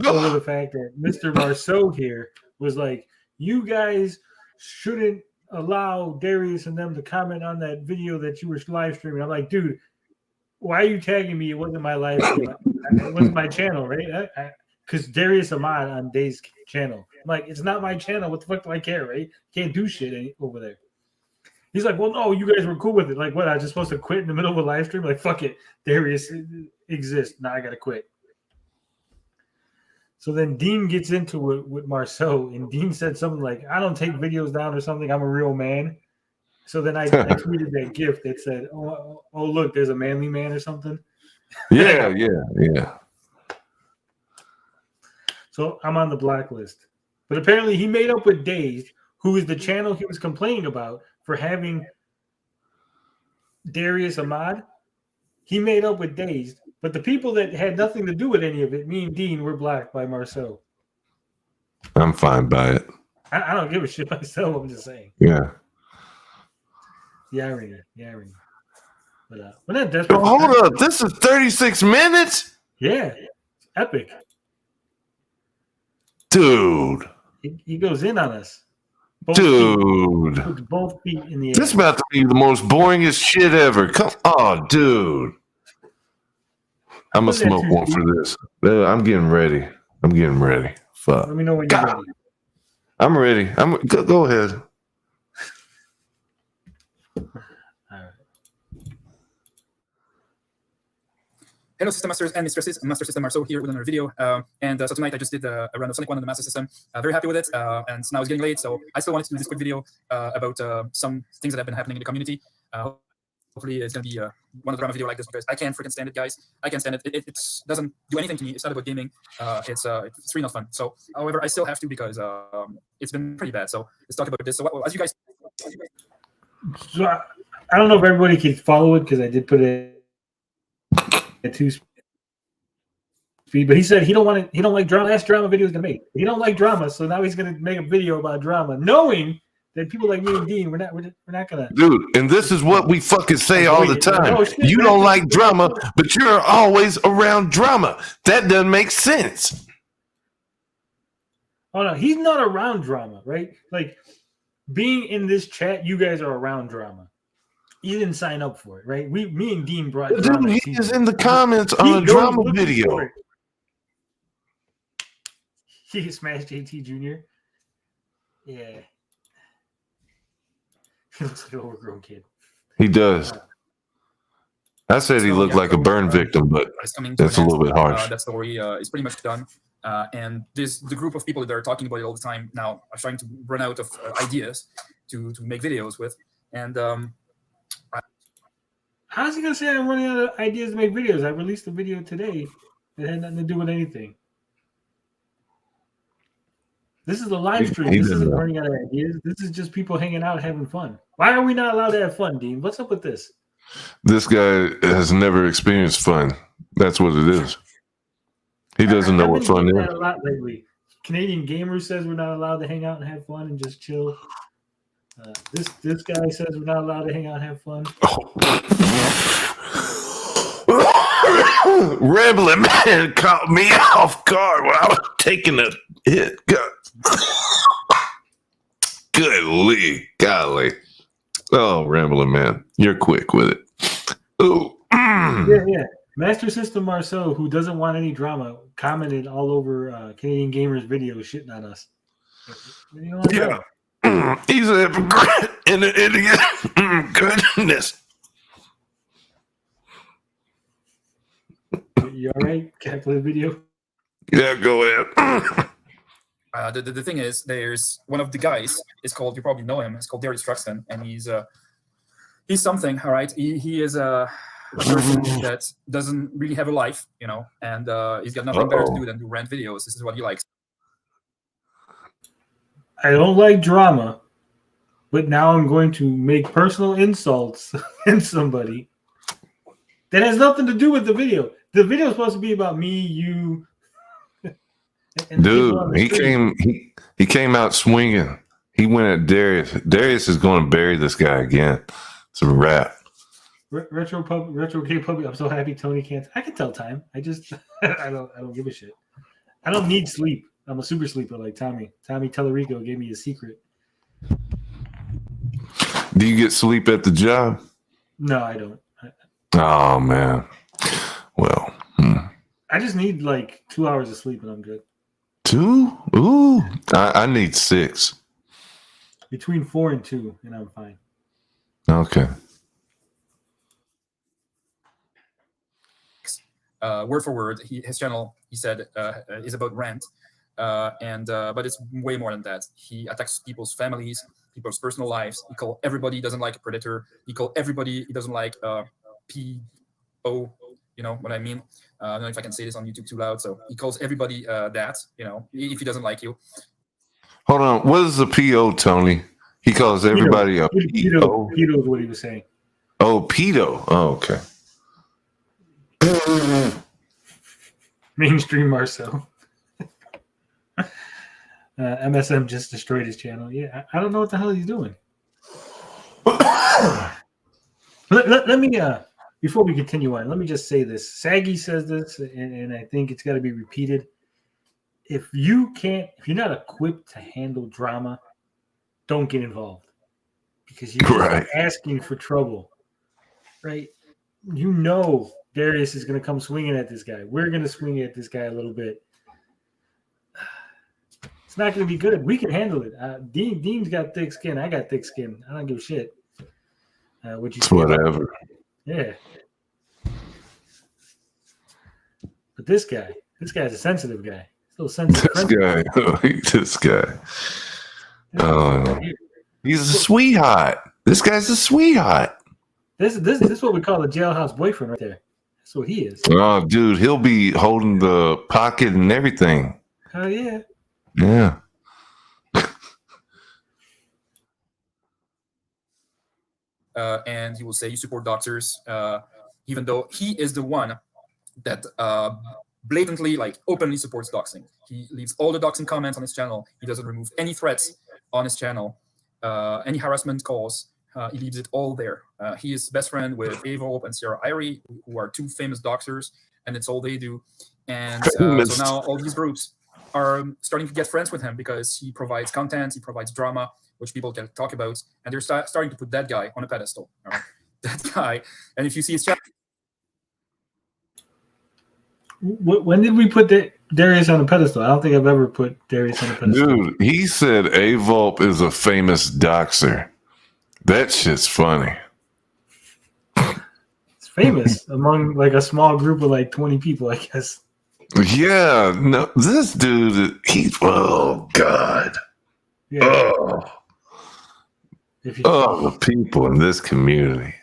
over the fact that Mr. Marceau here was like, you guys shouldn't allow Darius and them to comment on that video that you were live streaming. I'm like, dude, why are you tagging me? It wasn't my live stream. It wasn't my channel, right? because Darius Ahmad on Dave's channel. I'm like, it's not my channel. What the fuck do I care, right? Can't do shit over there. He's like, well, no, you guys were cool with it. Like, what? I was just supposed to quit in the middle of a live stream? Like, fuck it. Darius exists. Now I got to quit. So then Dean gets into it with Marceau, and Dean said something like, I don't take videos down or something. I'm a real man. So then I tweeted that GIF that said, oh, look, there's a manly man or something. Yeah. So I'm on the blacklist. But apparently he made up with Dazed, who is the channel he was complaining about for having Darius Ahmad. He made up with Dazed. But the people that had nothing to do with any of it, me and Dean, were blocked by Marceau. I'm fine by it. I don't give a shit myself. I'm just saying. Yeah. The irony. But we're not desperate. Hold up. This is 36 minutes? Yeah. It's epic. Dude. He goes in on us. Dude. Puts both feet in the air. This is about to be the most boringest shit ever. Dude. I'm going to smoke one for this. I'm getting ready. Fuck. Let me know when you're ready. I'm ready. Go ahead. Hello, System Masters and Mistresses. Master System Marceau here with another video. So tonight I just did a run of Sonic 1 on the Master System. Very happy with it. And now it's getting late, so I still wanted to do this quick video about some things that have been happening in the community. Hopefully it's going to be one of the drama video like this because I can't freaking stand it, guys. I can't stand it. It doesn't do anything to me. It's not about gaming. It's really not fun. So, however, I still have to because it's been pretty bad. So let's talk about this. So as you guys... So I don't know if everybody can follow it because I did put it at 2 speed, but he said he don't like drama. Last drama video he's gonna make. He don't like drama, so now he's gonna make a video about drama, knowing that people like me and Dean, we're not gonna. Dude, and this is what we fucking say all the time. You don't like drama, but you're always around drama. That doesn't make sense. Oh no, he's not around drama, right? Like being in this chat, you guys are around drama. You didn't sign up for it, right? Me and Dean brought drama. Dude, he is in the comments on a drama video. He smashed JT Jr. Yeah. He looks like an overgrown kid. He does. I said he looked like a burn victim, but that's a little bit harsh. That story is pretty much done. And the group of people that are talking about it all the time now are trying to run out of ideas to make videos with. And how's he gonna say I'm running out of ideas to make videos? I released a video today that had nothing to do with anything. This is a live stream. This isn't running out of ideas. This is just people hanging out having fun. Why are we not allowed to have fun, Dean? What's up with this? This guy has never experienced fun. That's what it is. He doesn't know what fun is. A lot lately. Canadian Gamer says we're not allowed to hang out and have fun and just chill. This guy says we're not allowed to hang out and have fun. Rambling man caught me off guard while I was taking a hit. Golly. Oh, Rambling man, you're quick with it. Ooh. Yeah. Master System Marceau, who doesn't want any drama, commented all over Canadian Gamers videos shitting on us. Yeah. He's a hypocrite and an idiot. Goodness. You all right? Can I play the video? Yeah, go ahead. The thing is, there's one of the guys. It's called, you probably know him. It's called Darius Truxton, and he's something. All right, he is a person that doesn't really have a life, you know, and he's got nothing better to do than to rant videos. This is what he likes. I don't like drama, but now I'm going to make personal insults against somebody that has nothing to do with the video. The video is supposed to be about me, you. Dude, he came out swinging. He went at Darius. Darius is going to bury this guy again. It's a wrap. Retro K Puppy. I'm so happy Tony can't. I can tell time. I just I don't give a shit. I don't need sleep. I'm a super sleeper like Tommy. Tommy Tellerico gave me a secret. Do you get sleep at the job? No, I don't. Oh man. Well, I just need like 2 hours of sleep and I'm good. 2? Ooh, I need 6. Between 4 and 2, and I'm fine. Okay. Word for word, his channel, he said, is about rant, but it's way more than that. He attacks people's families, people's personal lives. He called everybody he doesn't like a predator. He called everybody he doesn't like P-O, you know what I mean? I don't know if I can say this on YouTube too loud. So he calls everybody that, you know, if he doesn't like you. Hold on. What is the PO, Tony? He calls everybody a PO. Pedo is what he was saying. Oh, pedo. Oh, okay. Mainstream Marcel. MSM just destroyed his channel. Yeah, I don't know what the hell he's doing. let me, before we continue on, let me just say this. Saggy says this, and I think it's got to be repeated. If you're not equipped to handle drama, don't get involved because you're just asking for trouble, right? You know Darius is going to come swinging at this guy. We're going to swing at this guy a little bit. It's not going to be good. We can handle it. Dean's got thick skin. I got thick skin. I don't give a shit. What you say whatever. Yeah. But this guy's a sensitive guy. Still sensitive. This guy. Oh, he's a sweetheart. This guy's a sweetheart. This is what we call a jailhouse boyfriend right there. That's what he is. Oh, dude, he'll be holding the pocket and everything. Oh yeah. Yeah. And he will say you support doctors, even though he is the one that blatantly, like openly supports doxing. He leaves all the doxing comments on his channel. He doesn't remove any threats on his channel, any harassment calls. He leaves it all there. He is best friend with Avop and Sierra Irie, who are two famous doxers, and it's all they do. And so now all these groups are starting to get friends with him because he provides content, he provides drama, which people can talk about, and they're starting to put that guy on a pedestal. Right? That guy, and if you see his channel. When did we put Darius on a pedestal? I don't think I've ever put Darius on a pedestal. Dude, he said Avop is a famous doxer. That shit's funny. It's famous among like a small group of like 20 people, I guess. Yeah, no, this dude, oh God. Yeah. The people in this community.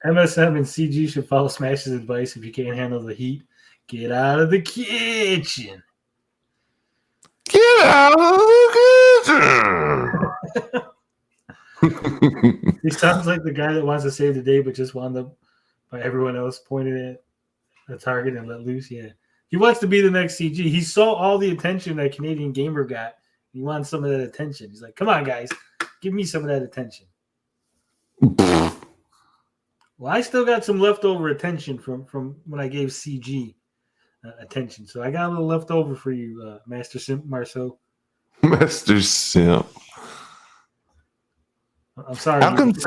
MSM and CG should follow Smash's advice. If you can't handle the heat, get out of the kitchen. Get out of the kitchen. He sounds like the guy that wants to save the day, but just wound up by everyone else pointed at a target and let loose. Yeah. He wants to be the next CG. He saw all the attention that Canadian Gamer got. He wants some of that attention. He's like, come on, guys. Give me some of that attention. Well, I still got some leftover attention from when I gave CG attention. So I got a little left over for you, Master Simp Marceau. Master Simp. I'm sorry.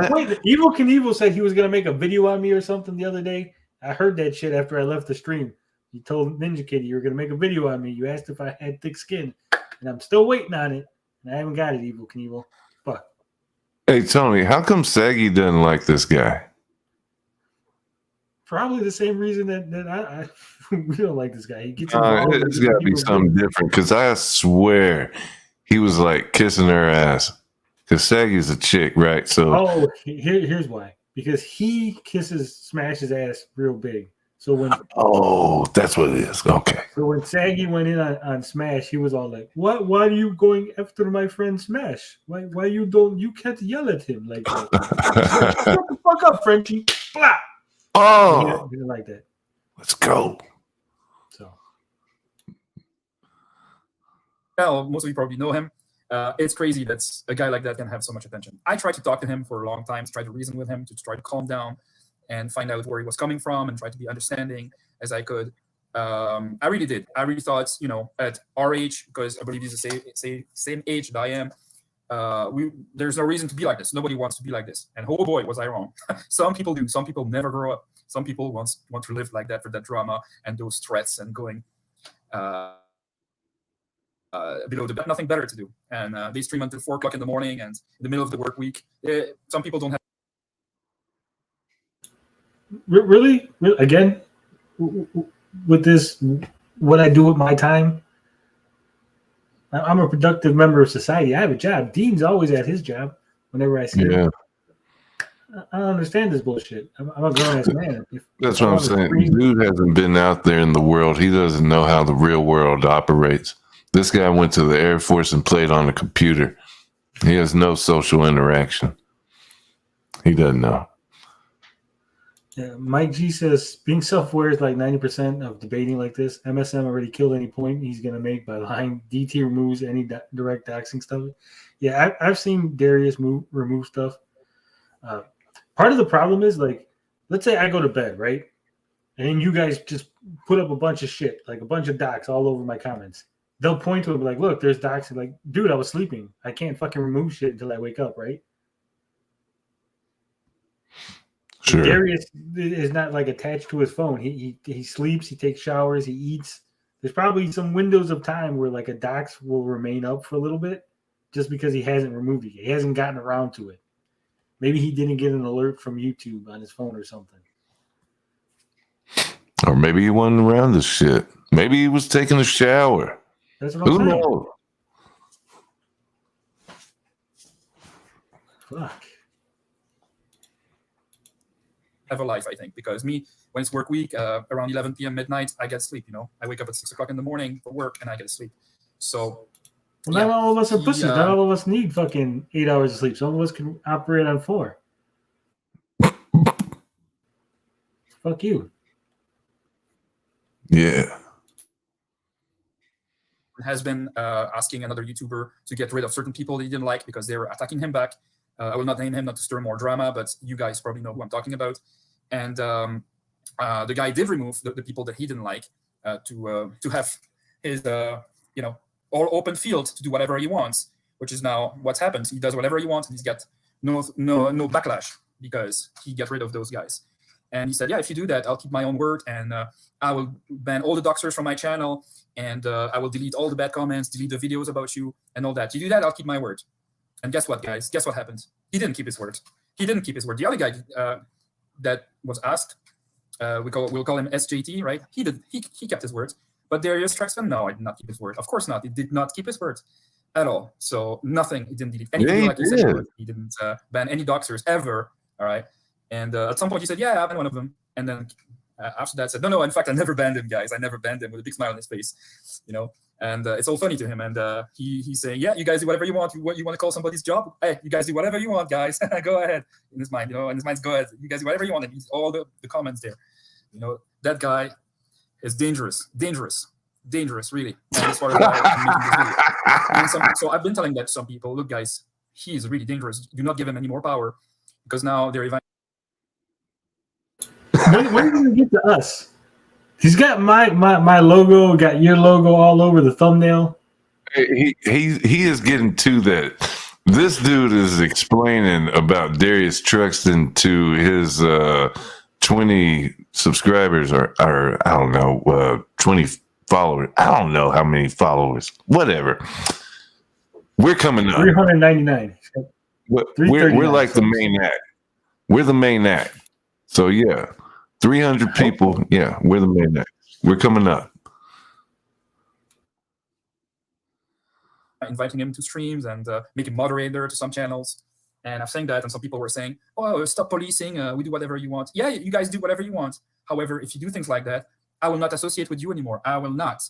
Wait, Evil Knievel said he was going to make a video on me or something the other day. I heard that shit after I left the stream. You told Ninja Kitty you were going to make a video on me. You asked if I had thick skin. And I'm still waiting on it. And I haven't got it, Evil Knievel. Fuck. Hey, Tony, how come Saggy doesn't like this guy? Probably the same reason that I we don't like this guy. He gets it's got to be something different because I swear he was like kissing her ass. Because Saggy's a chick, right? So here's why. Because he kisses Smash's ass real big. So when that's what it is. Okay. So when Saggy went in on Smash, he was all like, "What? Why are you going after my friend Smash? Why you can't yell at him like that? Shut the fuck up, Frenchie!" Blah. Oh, he didn't like that. Let's go. So, well, most of you probably know him. It's crazy that a guy like that can have so much attention. I tried to talk to him for a long time, to try to reason with him, to try to calm down and find out where he was coming from and try to be understanding as I could. I really did. I really thought, at our age, because I believe he's the same age that I am, there's no reason to be like this. Nobody wants to be like this. And oh boy, was I wrong. Some people do. Some people never grow up. Some people want to live like that for that drama and those threats and going below the bed, nothing better to do, and they stream until 4 o'clock in the morning and in the middle of the work week. Some people don't have. Really? Again, with this, what I do with my time, I'm a productive member of society. I have a job. Dean's always at his job whenever I see him. I don't understand this bullshit. I'm a grown-ass man. That's what I'm saying. Dude hasn't been out there in the world. He doesn't know how the real world operates. This guy went to the Air Force and played on a computer. He has no social interaction. He doesn't know. Yeah, Mike G says being self-aware is like 90% of debating like this. MSM already killed any point he's going to make by lying. DT removes any direct doxing stuff. Yeah, I've seen Darius remove stuff. Part of the problem is, like, let's say I go to bed, right? And then you guys just put up a bunch of shit, like a bunch of docs all over my comments. They'll point to it and be like, look, there's docs. And like, dude, I was sleeping. I can't fucking remove shit until I wake up, right? Sure. Darius is not like attached to his phone. He sleeps, he takes showers, he eats. There's probably some windows of time where like a docs will remain up for a little bit just because he hasn't removed it yet. He hasn't gotten around to it. Maybe he didn't get an alert from YouTube on his phone or something. Or maybe he wasn't around this shit. Maybe he was taking a shower. That's what I'm saying. Knows? Fuck. Have a life, I think, because me, when it's work week, around 11 p.m. midnight, I get sleep. You know, I wake up at 6 o'clock in the morning for work, and I get sleep. So, well, not all of us are pussies. Not all of us need fucking 8 hours of sleep. Some of us can operate on 4. Fuck you. Yeah. Has been asking another YouTuber to get rid of certain people he didn't like because they were attacking him back. I will not name him, not to stir more drama, but you guys probably know who I'm talking about. And the guy did remove the people that he didn't like to have his, all open field to do whatever he wants, which is now what's happened. He does whatever he wants, and he's got no backlash because he got rid of those guys. And he said, yeah, if you do that, I'll keep my own word, and I will ban all the doxers from my channel, and I will delete all the bad comments, delete the videos about you, and all that. You do that, I'll keep my word. And guess what, guys? Guess what happened? He didn't keep his word. He didn't keep his word. The other guy that was asked, we'll call him SJT, right? He kept his word. But Darius Truxton, no, I did not keep his word. Of course not. He did not keep his word at all. So nothing. He didn't delete any video like he said he would. He didn't ban any doxers ever. All right. And at some point he said, yeah, I banned one of them. And then after that said, no, in fact, I never banned him, guys. I never banned him, with a big smile on his face, you know. And it's all funny to him. And he's saying, yeah, you guys do whatever you want. You want to call somebody's job? Hey, you guys do whatever you want, guys. Go ahead. In his mind, in his mind's go ahead. You guys do whatever you want. And he's all the comments there. You know, that guy is dangerous, really. And as far as making this video. So I've been telling that to some people, look, guys, he is really dangerous. Do not give him any more power, because now they're even. When are you going to get to us? He's got my logo, got your logo all over the thumbnail. He is getting to that. This dude is explaining about Darius Truxton to his 20 subscribers or I don't know, 20 followers. I don't know how many followers. Whatever. We're coming up. 399. We're like the main act. We're the main act. So yeah. 300 people. Yeah, we're the main act. We're coming up. Inviting him to streams and make him moderator to some channels. And I'm saying that, and some people were saying, oh, stop policing. We do whatever you want. Yeah, you guys do whatever you want. However, if you do things like that, I will not associate with you anymore. I will not.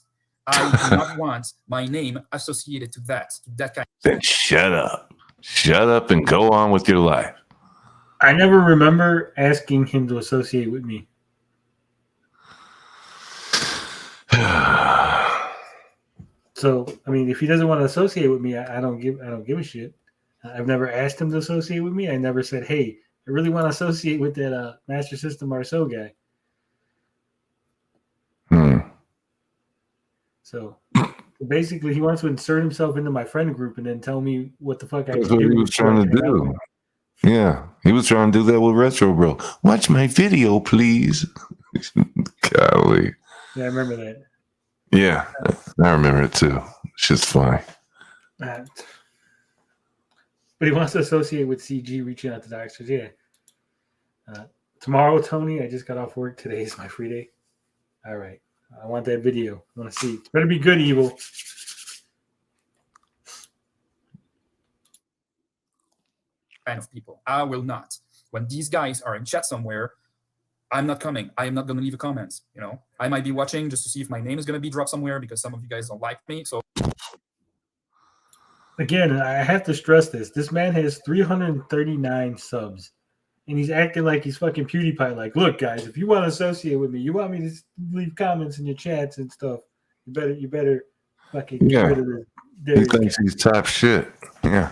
I do not want my name associated to that kind. Then shut up. Shut up and go on with your life. I never remember asking him to associate with me. So, I mean, if he doesn't want to associate with me, I don't give a shit. I've never asked him to associate with me. I never said, "Hey, I really want to associate with that Master System Marceau guy." So basically, he wants to insert himself into my friend group and then tell me what the fuck I That's can what do. he was trying to do. Yeah, he was trying to do that with Retro Bro. Watch my video, please. Golly. Yeah, I remember that. Yeah, I remember it too. Shit's funny. But he wants to associate with CG reaching out to doctors. Yeah. Tomorrow, Tony, I just got off work. Today is my free day. All right. I want that video. I want to see. It better be good, Evil. Kind of people. I will not. When these guys are in chat somewhere, I'm not coming. I am not going to leave a comment. You know, I might be watching just to see if my name is going to be dropped somewhere because some of you guys don't like me. So Again, I have to stress this. This man has 339 subs. And he's acting like he's fucking PewDiePie. Like, look, guys, if you want to associate with me, you want me to leave comments in your chats and stuff. You better fucking get rid of this. He thinks he's top shit. Yeah.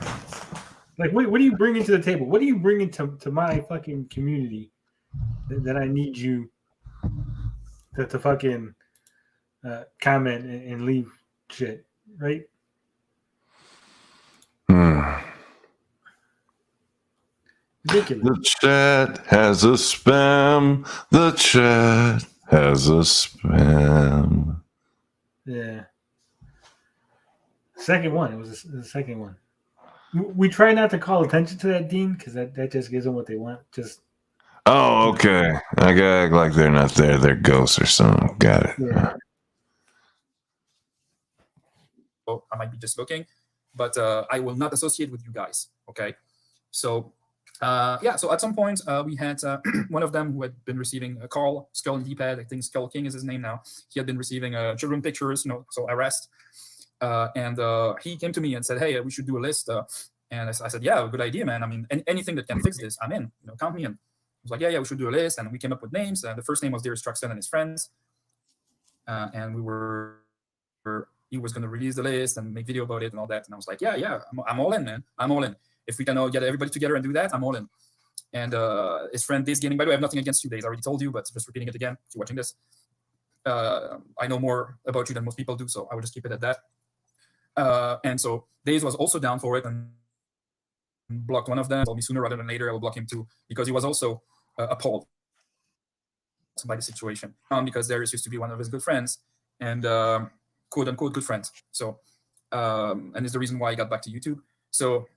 Like, what are you bringing to the table? What are you bringing to my fucking community that I need you to fucking comment and leave shit, right? Ridiculous. The chat has a spam. The chat has a spam. Yeah. Second one. It was the second one. We try not to call attention to that, Dean, because that just gives them what they want. Just Oh, okay. I gotta act like they're not there. They're ghosts or something. Got it. Yeah. I might be just looking, but I will not associate with you guys. Okay. So so at some point we had one of them who had been receiving a call, Skull and D-pad, I think Skull King is his name now. He had been receiving children pictures, so arrest. And he came to me and said, hey, we should do a list. And I said, yeah, good idea, man. I mean, anything that can fix this, I'm in. Count me in. I was like, yeah, we should do a list. And we came up with names. The first name was Darius Truxton and his friends. And he was going to release the list and make video about it and all that. And I was like, yeah, I'm all in, man. I'm all in. If we can all get everybody together and do that, I'm all in. And his friend Days Gaming, by the way, I have nothing against you, Days. I already told you, but just repeating it again if you're watching this. I know more about you than most people do, so I will just keep it at that. And so Days was also down for it and blocked one of them. Told me sooner rather than later I will block him too, because he was also appalled by the situation. Because Darius used to be one of his good friends and quote unquote good friends. So and it's the reason why he got back to YouTube. So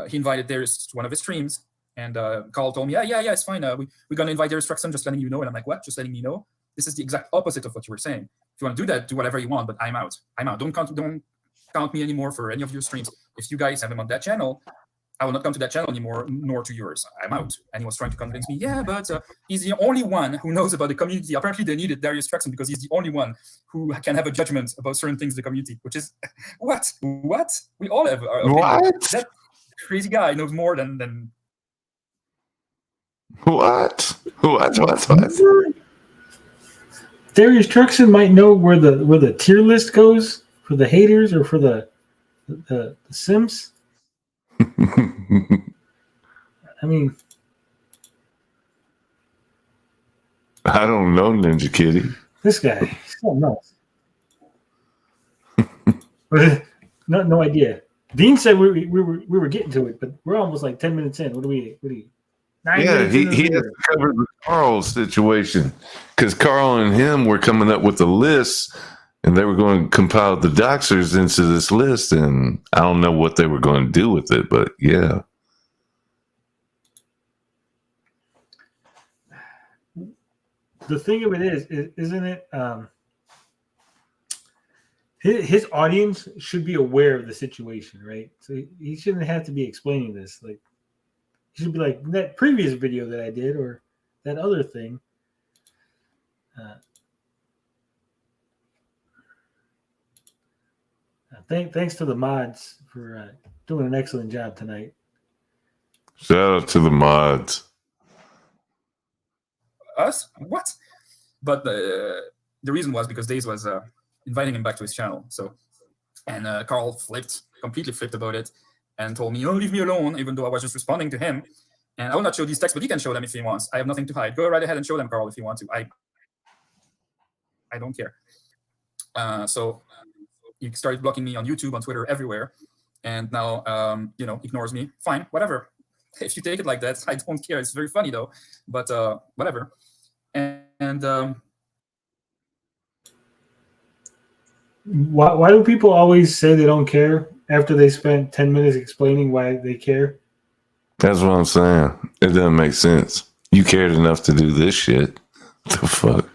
he invited Darius to one of his streams, and Carl told me, yeah, it's fine. We're gonna invite Darius Truxton, just letting you know. And I'm like, what? Just letting me know? This is the exact opposite of what you were saying. If you want to do that, do whatever you want, but I'm out. Don't count me anymore for any of your streams. If you guys have him on that channel, I will not come to that channel anymore, nor to yours. I'm out. And he was trying to convince me, yeah, but he's the only one who knows about the community. Apparently they needed Darius Truxton because he's the only one who can have a judgment about certain things in the community, which is, what? We all have our opinion. What? That crazy guy knows more than What? Darius Truxton might know where the tier list goes for the haters or for the Sims. I mean, I don't know, Ninja Kitty. this guy, something else. no idea. Dean said we were getting to it, but we're almost like 10 minutes in. What do we? 9 Yeah, minutes he into the has video. covered the Carl situation because Carl and him were coming up with the list, and they were going to compile the doxers into this list, and I don't know what they were going to do with it, but yeah. The thing of it is isn't it? His audience should be aware of the situation, right? So he shouldn't have to be explaining this. Like, he should be like, that previous video that I did or that other thing. Thanks to the mods for doing an excellent job tonight. Shout out to the mods. us. What? But the reason was because Days was inviting him back to his channel. So, and Carl completely flipped about it and told me, oh, leave me alone, even though I was just responding to him. And I will not show these texts, but he can show them if he wants. I have nothing to hide. Go right ahead and show them, Carl, if you want to. I don't care. So he started blocking me on YouTube, on Twitter, everywhere. And now, ignores me. Fine, whatever. If you take it like that, I don't care. It's very funny, though. But whatever. And Why do people always say they don't care after they spent 10 minutes explaining why they care? That's what I'm saying. It doesn't make sense. You cared enough to do this shit. What the fuck?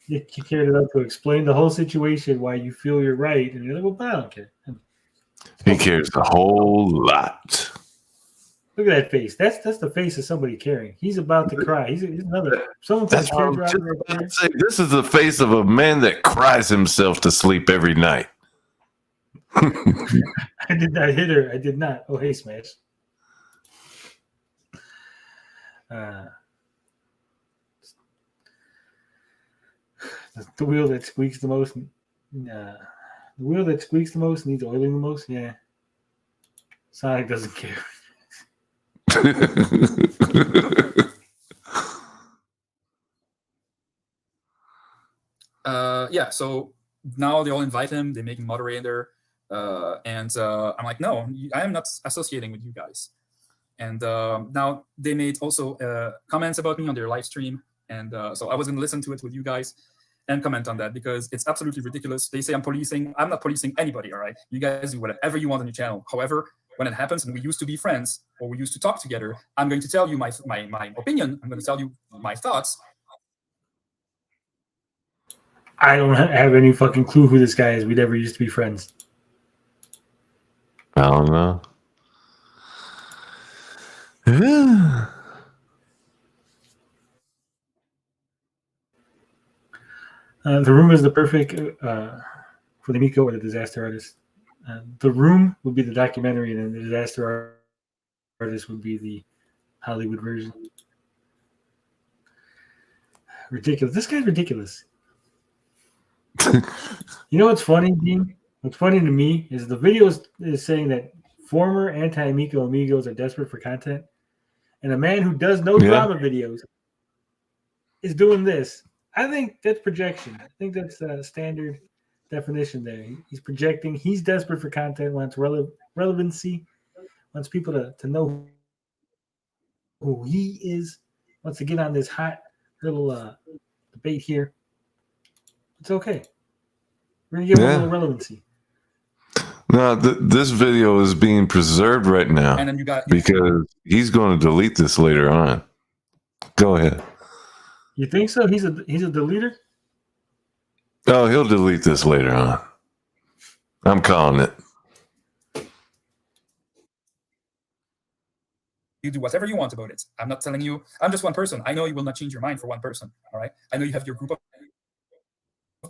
You cared enough to explain the whole situation, why you feel you're right, and you're like, well, but I don't care. He cares a whole lot. Look at that face. That's the face of somebody caring. He's about to cry. He's another. Someone put a That's what I'm teardrop just right about there. to say. This is the face of a man that cries himself to sleep every night. I did not hit her. I did not. Oh, hey, Smash. The wheel that squeaks the most. The wheel that squeaks the most needs oiling the most. Yeah. Sonic doesn't care. Yeah, so now they all invite him, they make him moderator, and I'm like, no, I am not associating with you guys. And now they made also comments about me on their live stream, and so I was going to listen to it with you guys and comment on that because it's absolutely ridiculous. They say I'm policing. I'm not policing anybody, all right? You guys do whatever you want on your channel. However, when it happens and we used to be friends or we used to talk together, I'm going to tell you my opinion. I'm going to tell you my thoughts. I don't have any fucking clue who this guy is. We never used to be friends. I don't know. The Room is the perfect for the Miko or the disaster artist. The Room would be the documentary, and then the disaster artist would be the Hollywood version. Ridiculous. This guy's ridiculous. You know what's funny, Dean? What's funny to me is the video is saying that former anti-Miko amigos are desperate for content, and a man who does no drama videos is doing this. I think that's projection. I think that's a standard definition there. He's projecting. He's desperate for content, wants relevancy, wants people to know who he is, wants to get on this hot little debate here. It's okay. We're going to give him a little relevancy. No, this video is being preserved right now And then you got because he's going to delete this later on. Go ahead. You think so? He's a deleter? Oh, he'll delete this later on. I'm calling it. You do whatever you want about it. I'm not telling you. I'm just one person. I know you will not change your mind for one person. All right. I know you have your group of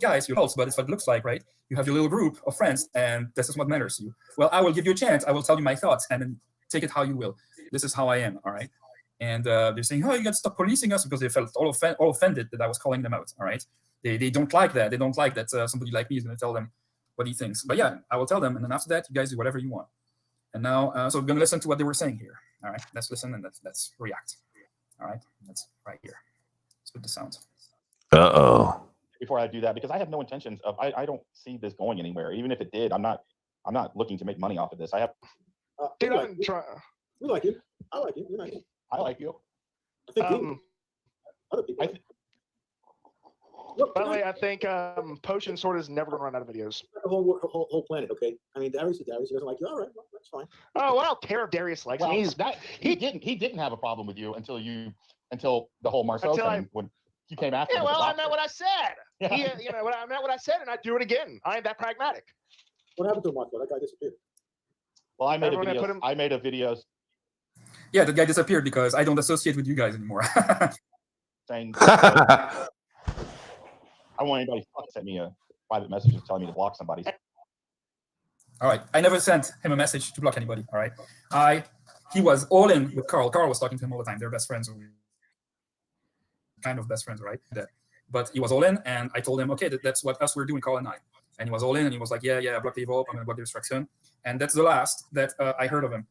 guys, your hosts, but it's what it looks like, right? You have your little group of friends, and this is what matters to you. Well, I will give you a chance. I will tell you my thoughts, and then take it how you will. This is how I am. All right. And they're saying, oh, you got to stop policing us because they felt all offended that I was calling them out. All right. They don't like that. They don't like that somebody like me is going to tell them what he thinks. But yeah, I will tell them. And then after that, you guys do whatever you want. And now, so we're going to listen to what they were saying here. All right. Let's listen and let's react. All right. That's right here. Let's put the sound. Uh-oh. Before I do that, because I have no intentions of, I don't see this going anywhere. Even if it did, I'm not looking to make money off of this. I have. Dude, I've been trying. We like you. I like you. You like you. I like you. I think other people. By the way, I think Potion Sword is never going to run out of videos. The whole planet, okay? I mean, Darius is Darius. He doesn't like you. All right, well, that's fine. Oh, well, I don't care if Darius likes me. He didn't have a problem with you until the whole Marceau thing when you came after him. Yeah, well, I meant what I said. Yeah. I meant what I said, and I'd do it again. I ain't that pragmatic. What happened to him, Marco? That guy disappeared. Well, I made a video. Yeah, the guy disappeared because I don't associate with you guys anymore. Saying I want anybody to send me a private message telling me to block somebody. All right. I never sent him a message to block anybody. All right. He was all in with Carl. Carl was talking to him all the time. They're best friends. Kind of best friends, right? But he was all in, and I told him, okay, that's what we're doing, Carl and I. And he was all in, and he was like, yeah, block the evolve. I'm going to block the destruction. And that's the last that I heard of him.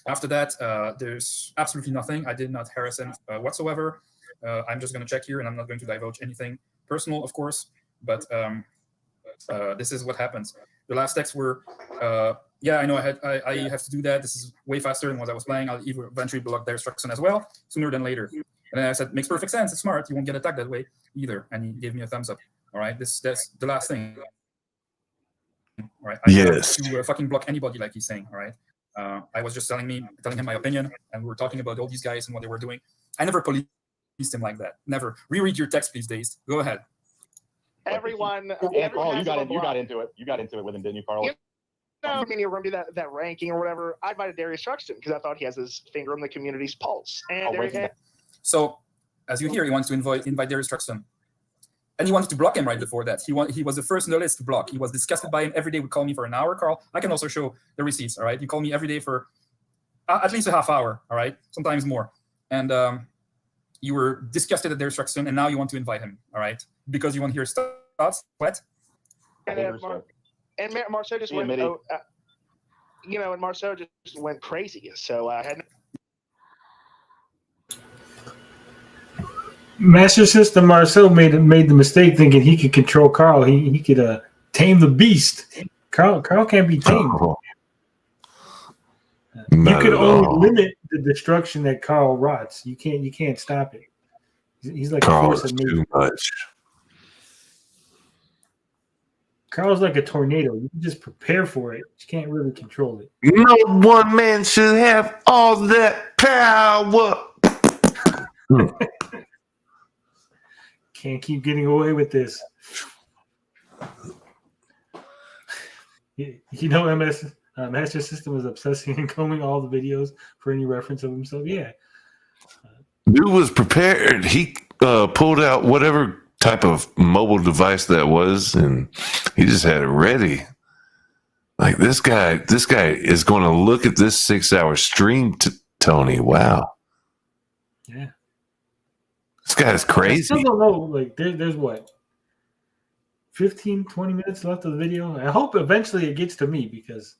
After that, there's absolutely nothing. I did not harass him whatsoever. I'm just going to check here, and I'm not going to divulge anything personal, of course. But this is what happens. The last texts were, yeah, I know I have to do that. This is way faster than what I was playing. I'll eventually block their destruction as well, sooner than later. And then I said, makes perfect sense. It's smart. You won't get attacked that way either. And he gave me a thumbs up. All right, that's the last thing. All right, I didn't have to fucking block anybody like he's saying. All right, I was just telling him my opinion, and we were talking about all these guys and what they were doing. I never policed him like that. Never. Reread your text, please, Days. Go ahead. Everyone, Carl, you got into it. You got into it with him, didn't you, Carl? I mean, you were going to do that ranking or whatever. I invited Darius Truxton because I thought he has his finger on the community's pulse. And So, as you hear, he wants to invite Darius Truxton. And he wanted to block him right before that. He was the first on the list to block. He was disgusted by him every day. Would call me for an hour, Carl. I can also show the receipts, all right? You call me every day for at least a half hour, all right? Sometimes more. And you were disgusted at Darius Truxton, and now you want to invite him, all right? Because you want to hear his thoughts. What? And Marceau just went, and Marceau just went crazy. So I had. Master System Marceau made the mistake thinking he could control Carl. He could tame the beast. Carl can't be tamed. You could only limit the destruction that Carl rots. You can't stop it. He's like Carl a force is of nature. too much. Carl's like a tornado. You can just prepare for it. You can't really control it. No one man should have all that power. Can't keep getting away with this. You know, Master System was obsessing and combing all the videos for any reference of himself. Yeah. Dude was prepared. He pulled out whatever type of mobile device that was, and he just had it ready. Like this guy is going to look at this 6-hour stream, Tony. Wow. Yeah. This guy is crazy. I still don't know. Like, there's what? 15, 20 minutes left of the video. I hope eventually it gets to me because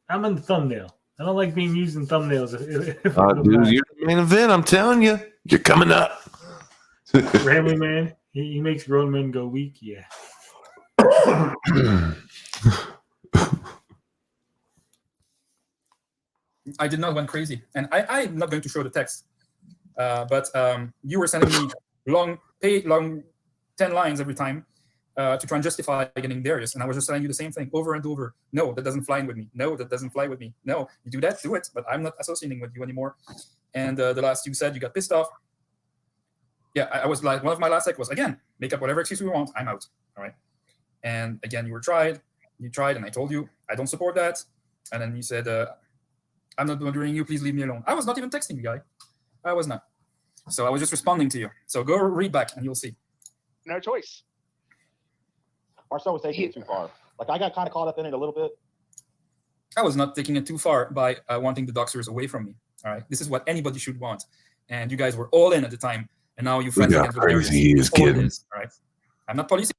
I'm in the thumbnail. I don't like being used in thumbnails. Dude, you're the main event. I'm telling you. You're coming up. Rambling Man, he makes grown men go weak. Yeah. I did not went crazy, and I'm not going to show the text, but you were sending me long 10 lines every time to try and justify getting Darius, and I was just telling you the same thing over and over. No, that doesn't fly with me. No, that doesn't fly with me. No, you do that, do it, but I'm not associating with you anymore. And the last you said you got pissed off. Yeah, I was like, one of my last was, again, make up whatever excuse we want. I'm out. All right. And again, you tried, and I told you, I don't support that. And then you said, I'm not bothering you. Please leave me alone. I was not even texting you, guy. I was not. So I was just responding to you. So go read back and you'll see. No choice. Marceau was taking it too far. Like, I got kind of caught up in it a little bit. I was not taking it too far by wanting the doxers away from me. All right. This is what anybody should want. And you guys were all in at the time. And now you friends against crazy he is kidding. All right. I'm not policing.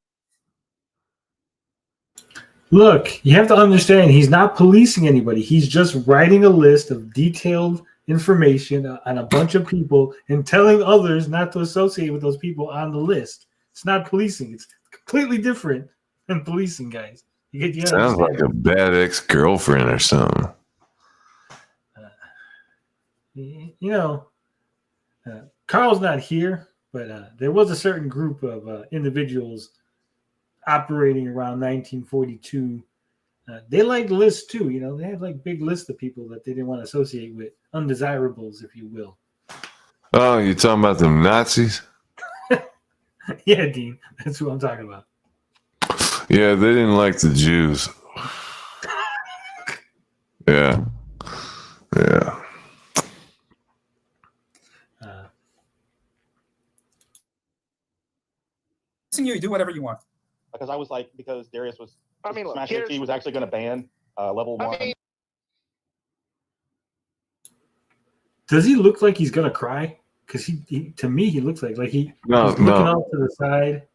Look, you have to understand he's not policing anybody. He's just writing a list of detailed information on a bunch of people and telling others not to associate with those people on the list. It's not policing. It's completely different than policing, guys. You Sounds like a bad ex-girlfriend or something. Carl's not here, but there was a certain group of individuals operating around 1942. They liked lists too. They had like big lists of people that they didn't want to associate with, undesirables, if you will. Oh, you're talking about them Nazis? Yeah, Dean, that's who I'm talking about. Yeah, they didn't like the Jews. Yeah. You do whatever you want. Because I was like, because Darius was, look, he was actually going to ban level 1. Does he look like he's gonna cry? Because he to me, he looks like he's looking off to the side.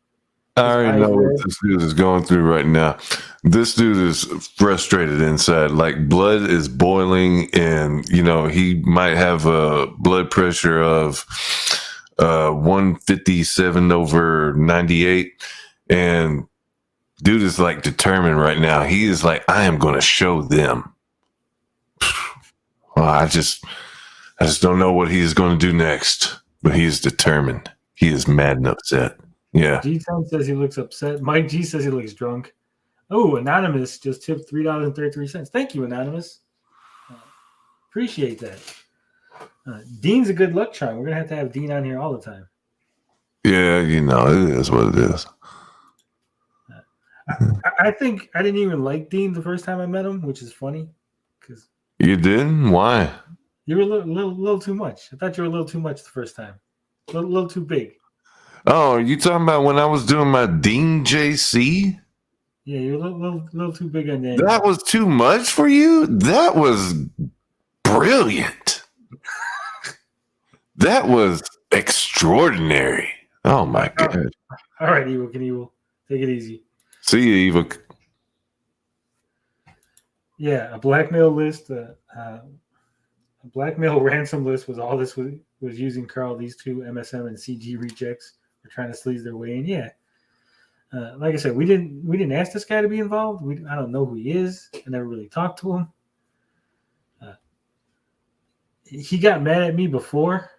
I already know what this dude is going through right now. This dude is frustrated inside. Like, blood is boiling, and he might have a blood pressure of 157/98, and dude is like determined right now. He is like, I am going to show them. Well, I just don't know what he is going to do next, but he is determined. He is mad and upset. Yeah. G10 says he looks upset. Mike G says he looks drunk. Oh, Anonymous just tipped $3.33. Thank you, Anonymous. Appreciate that. Dean's a good luck charm. We're going to have Dean on here all the time. Yeah, you know, it is what it is. I think I didn't even like Dean the first time I met him, which is funny. Because You didn't? Why? you were a little too much. I thought you were a little too much the first time. A little too big. Oh, are you talking about when I was doing my Dean JC? Yeah, you're a little too big on that. That was too much for you? That was brilliant. That was extraordinary. Oh my God. All right, Evil Knievel. Take it easy. See you, Eva. Yeah, a blackmail list, a blackmail ransom list was all this was using Carl. These two MSM and CG rejects were trying to sleaze their way in. Yeah, like I said, we didn't ask this guy to be involved. I don't know who he is. I never really talked to him. He got mad at me before.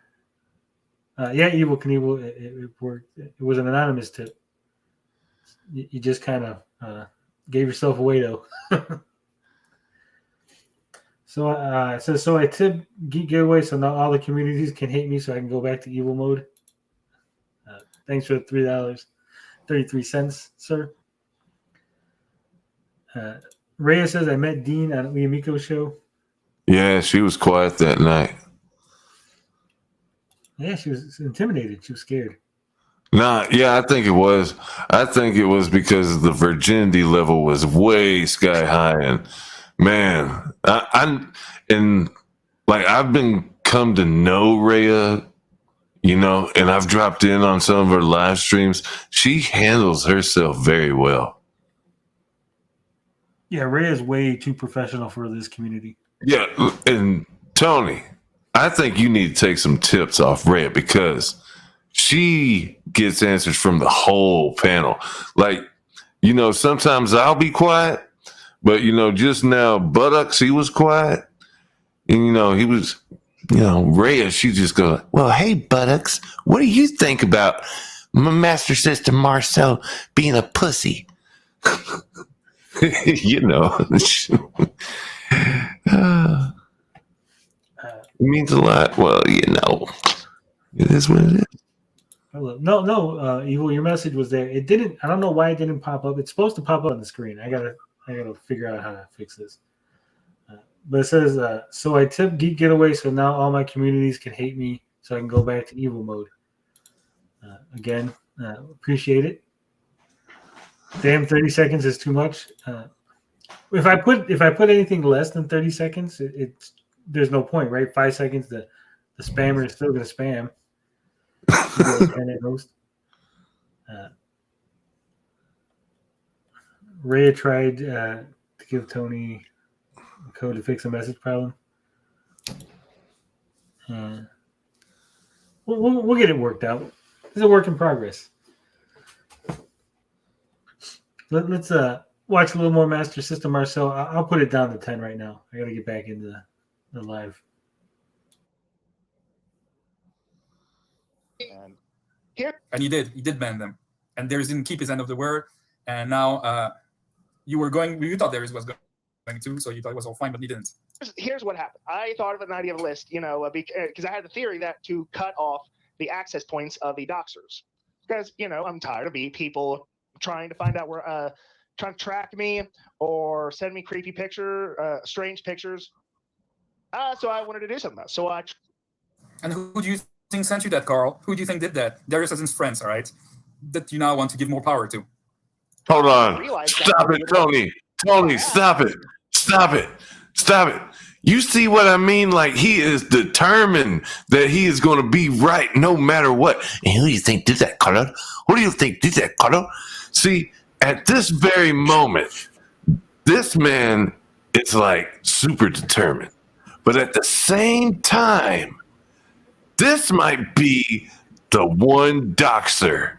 Yeah, Evil Knievel, it worked. It was an anonymous tip. You just kind of gave yourself away, though. So it says, so I tip Geek Getaway so now all the communities can hate me so I can go back to evil mode. Thanks for the $3.33, sir. Rhea says, I met Dean on Uyamiko's show. Yeah, she was quiet that night. Yeah, she was intimidated. She was scared. Nah, yeah, I think it was. I think it was because the virginity level was way sky high, and man, I've been come to know Rhea, you know, and I've dropped in on some of her live streams. She handles herself very well. Yeah, Rhea is way too professional for this community. Yeah, and Tony, I think you need to take some tips off Rhea because she gets answers from the whole panel. Like, you know, sometimes I'll be quiet, but, you know, just now, Buttocks, he was quiet. And, you know, he was, you know, Rhea, she just goes, well, hey, Buttocks, what do you think about my Master System Marceau being a pussy? You know. It means a lot. Well, you know, it is what it is. No, Evil, your message was there. It didn't. I don't know why it didn't pop up. It's supposed to pop up on the screen. I gotta figure out how to fix this. But it says, so I tip Geek Getaway so now all my communities can hate me so I can go back to evil mode. Again, appreciate it. Damn, 30 seconds is too much. If I put anything less than 30 seconds, there's no point, right? 5 seconds, the spammer is still going to spam. Rhea tried to give Tony a code to fix a message problem. We'll get it worked out. It's a work in progress. Let's watch a little more Master System Marceau. I'll put it down to 10 right now. I got to get back into the live. And he did ban them. And Darius didn't keep his end of the word. And now you thought Darius was going to, so you thought it was all fine, but he didn't. Here's what happened. I thought of an idea of a list, you know, because I had the theory that to cut off the access points of the doxers. Because, you know, I'm tired of people trying to find out where, trying to track me or send me creepy strange pictures. So I wanted to do something else. So I. And who do you think sent you that, Carl? Who do you think did that? Darius has his friends, all right? That you now want to give more power to. Hold on. Stop it, Tony. Tony, stop it. Stop it. Stop it. You see what I mean? Like, he is determined that he is going to be right no matter what. And who do you think did that, Carlo? Who do you think did that, Carlo? See, at this very moment, this man is like super determined. But at the same time, this might be the one doxer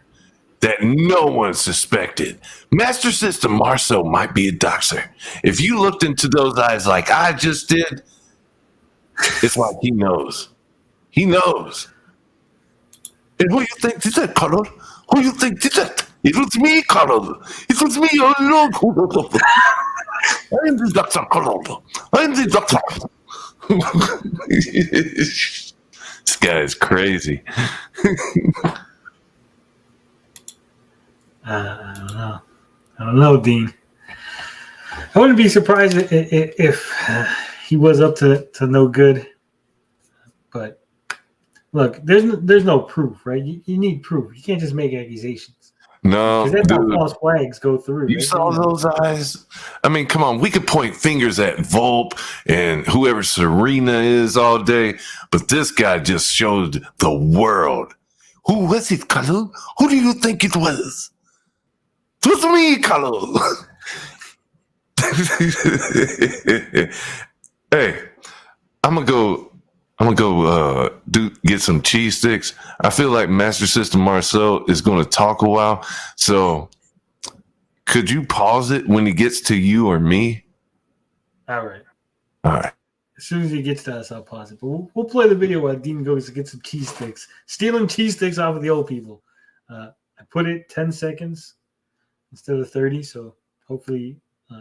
that no one suspected. Master System Marceau might be a doxer. If you looked into those eyes like I just did, it's like he knows. He knows. And who do you think did that, Carlos? Who you think did that? It was me, Carl. It was me all along. I am the doctor, Carl. I am the doctor. This guy is crazy. I don't know. I don't know, Dean. I wouldn't be surprised if he was up to no good. But look, there's no proof, right? You need proof. You can't just make accusations. No, Because that's how dude. false flags go through. You right? saw those eyes? I mean, come on. We could point fingers at Volpe and whoever Serena is all day, but this guy just showed the world. Who was it, Kalu? Who do you think it was? It was me, Kalu. Hey, I'm gonna go get some cheese sticks. I feel like Master System Marcel is gonna talk a while, so could you pause it when he gets to you or me? All right. All right. As soon as he gets to us, I'll pause it. But we'll play the video while Dean goes to get some cheese sticks. Stealing cheese sticks off of the old people. I put it 10 seconds instead of 30, so hopefully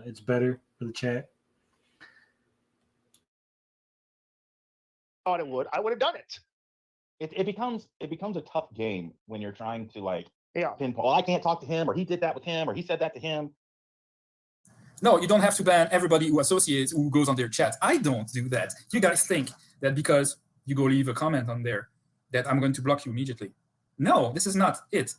it's better for the chat. Thought it would. I would have done it. It becomes a tough game when you're trying to like Yeah. pinpoint. Well, I can't talk to him, or he did that with him, or he said that to him. No, you don't have to ban everybody who associates, who goes on their chat. I don't do that. You guys think that because you go leave a comment on there that I'm going to block you immediately. No, this is not it.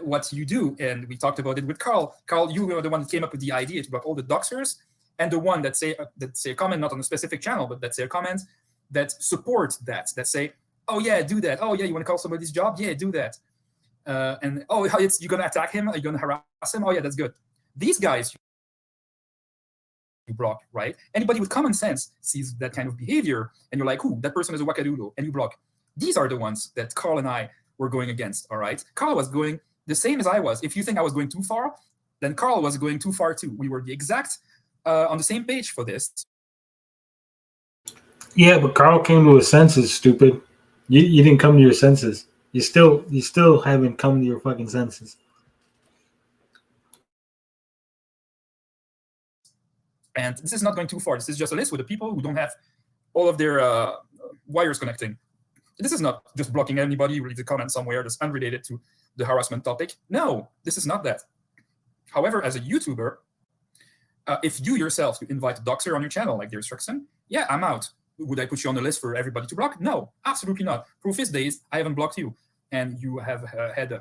What you do, and we talked about it with Carl. Carl, you were the one that came up with the idea to block all the doxers, and the one that say a comment not on a specific channel, but that say a comment that support that say, oh yeah, do that. Oh yeah, you want to call somebody's job? Yeah, do that. And oh, you're gonna attack him? Are you gonna harass him? Oh yeah, that's good. These guys you block, right? Anybody with common sense sees that kind of behavior, and you're like, ooh, that person is a wackadoodle, and you block. These are the ones that Carl and I were going against, all right? Carl was going the same as I was. If you think I was going too far, then Carl was going too far too. We were the exact on the same page for this. Yeah, but Carl came to his senses, stupid. You didn't come to your senses. You still haven't come to your fucking senses. And this is not going too far. This is just a list with the people who don't have all of their wires connecting. This is not just blocking anybody who leaves a comment somewhere that's unrelated to the harassment topic. No, this is not that. However, as a YouTuber, if you yourself invite a doxer on your channel, like Dear Struxon, yeah, I'm out. Would I put you on the list for everybody to block? No, absolutely not. Proof is days, I haven't blocked you. And you have had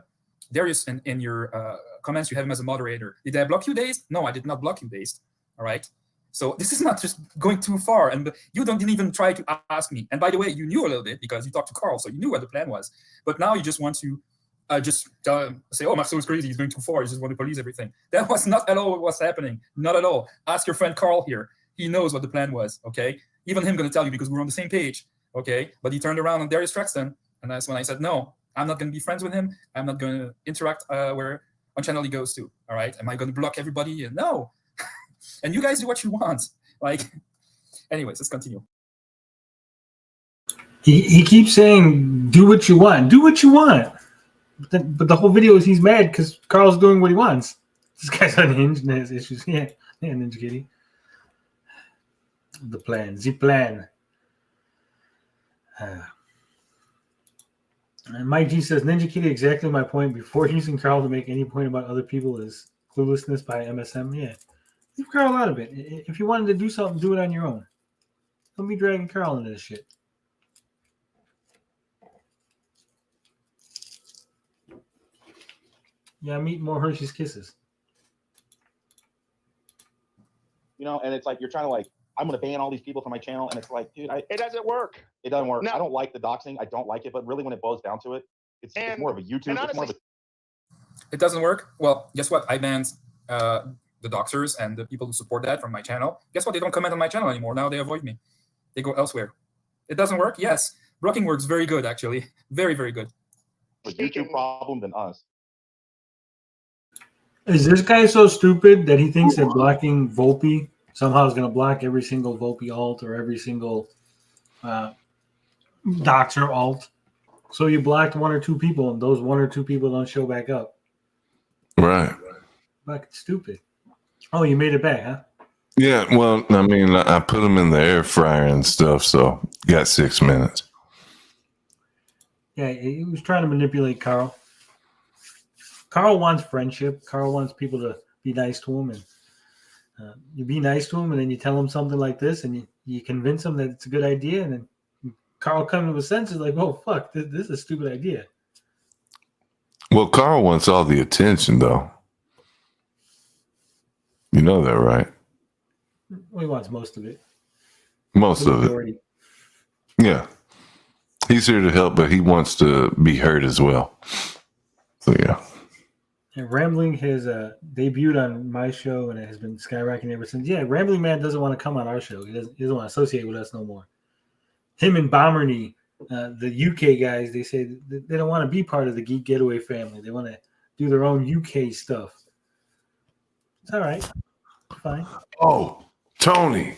Darius in your comments, you have him as a moderator. Did I block you, Days? No, I did not block you, Days. All right? So this is not just going too far. And you didn't even try to ask me. And by the way, you knew a little bit because you talked to Carl, so you knew what the plan was. But now you just want to just say, oh, Marcel is crazy, he's going too far, he just want to police everything. That was not at all what was happening. Not at all. Ask your friend Carl here. He knows what the plan was, okay? Even him going to tell you because we're on the same page, okay? But he turned around on Darius Truxton, and that's when I said, no, I'm not going to be friends with him. I'm not going to interact where on channel he goes to, all right? Am I going to block everybody? No. And you guys do what you want. Like, anyways, let's continue. He keeps saying, do what you want. Do what you want. But the whole video is he's mad because Carl's doing what he wants. This guy's unhinged and has issues. Yeah, Ninja Kitty. The plan. And Mike G says, Ninja Kitty, exactly my point. Before using Carl to make any point about other people is cluelessness by MSM. Yeah. Leave Carl out of it. If you wanted to do something, do it on your own. Don't be dragging Carl into this shit. Yeah, I'm eating more Hershey's Kisses. You know, and it's like you're trying to like, I'm going to ban all these people from my channel, and it's like, dude, it doesn't work. It doesn't work. No. I don't like the doxing. I don't like it, but really, when it boils down to it, it's more of a YouTube. It's more of a It doesn't work. Well, guess what? I banned the doxers and the people who support that from my channel. Guess what? They don't comment on my channel anymore. Now they avoid me. They go elsewhere. It doesn't work? Yes. Blocking works very good, actually. Very, very good. a YouTube problem than us. Is this guy so stupid that he thinks that blocking Volpe somehow is going to block every single Volpe alt or every single Doxer alt? So you blocked 1 or 2 people, and those 1 or 2 people don't show back up. Right. Fucking stupid. Oh, you made it back, huh? Yeah, well, I mean, I put them in the air fryer and stuff, so got 6 minutes. Yeah, he was trying to manipulate Carl. Carl wants friendship. Carl wants people to be nice to him, and you be nice to him, and then you tell him something like this, and you convince him that it's a good idea, and then Carl comes to his senses like, oh, fuck, this is a stupid idea. Well, Carl wants all the attention, though. You know that, right? Well, he wants most of it. Most The of it. majority. Yeah. He's here to help, but he wants to be heard as well. So, yeah. And Rambling has debuted on my show, and it has been skyrocketing ever since. Yeah, Rambling Man doesn't want to come on our show. He doesn't want to associate with us no more. Him and Bomberny, the UK guys, they say they don't want to be part of the Geek Getaway family. They want to do their own UK stuff. It's all right. Fine. Oh, Tony.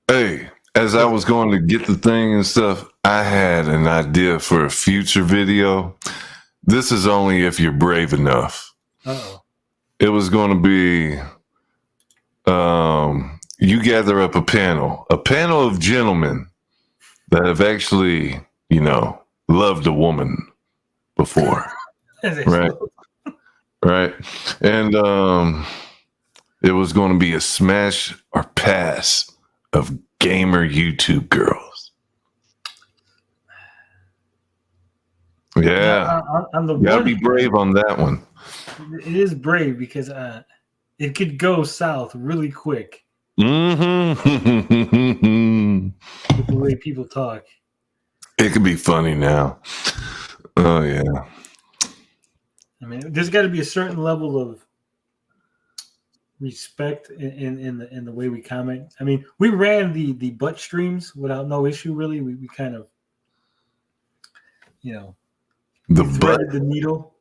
Hey, as I was going to get the thing and stuff, I had an idea for a future video. This is only if you're brave enough. Uh-oh. It was going to be you gather up a panel of gentlemen that have actually, loved a woman before. Right. Right. And it was going to be a smash or pass of gamer YouTube girls. Yeah. On the You gotta one be brave on that one. It is brave because it could go south really quick Mm-hmm. with the way people talk. It could be funny now. Oh yeah. I mean, there's got to be a certain level of respect in the way we comment. I mean, we ran the butt streams without no issue. Really, we kind of, The threaded butt. the needle.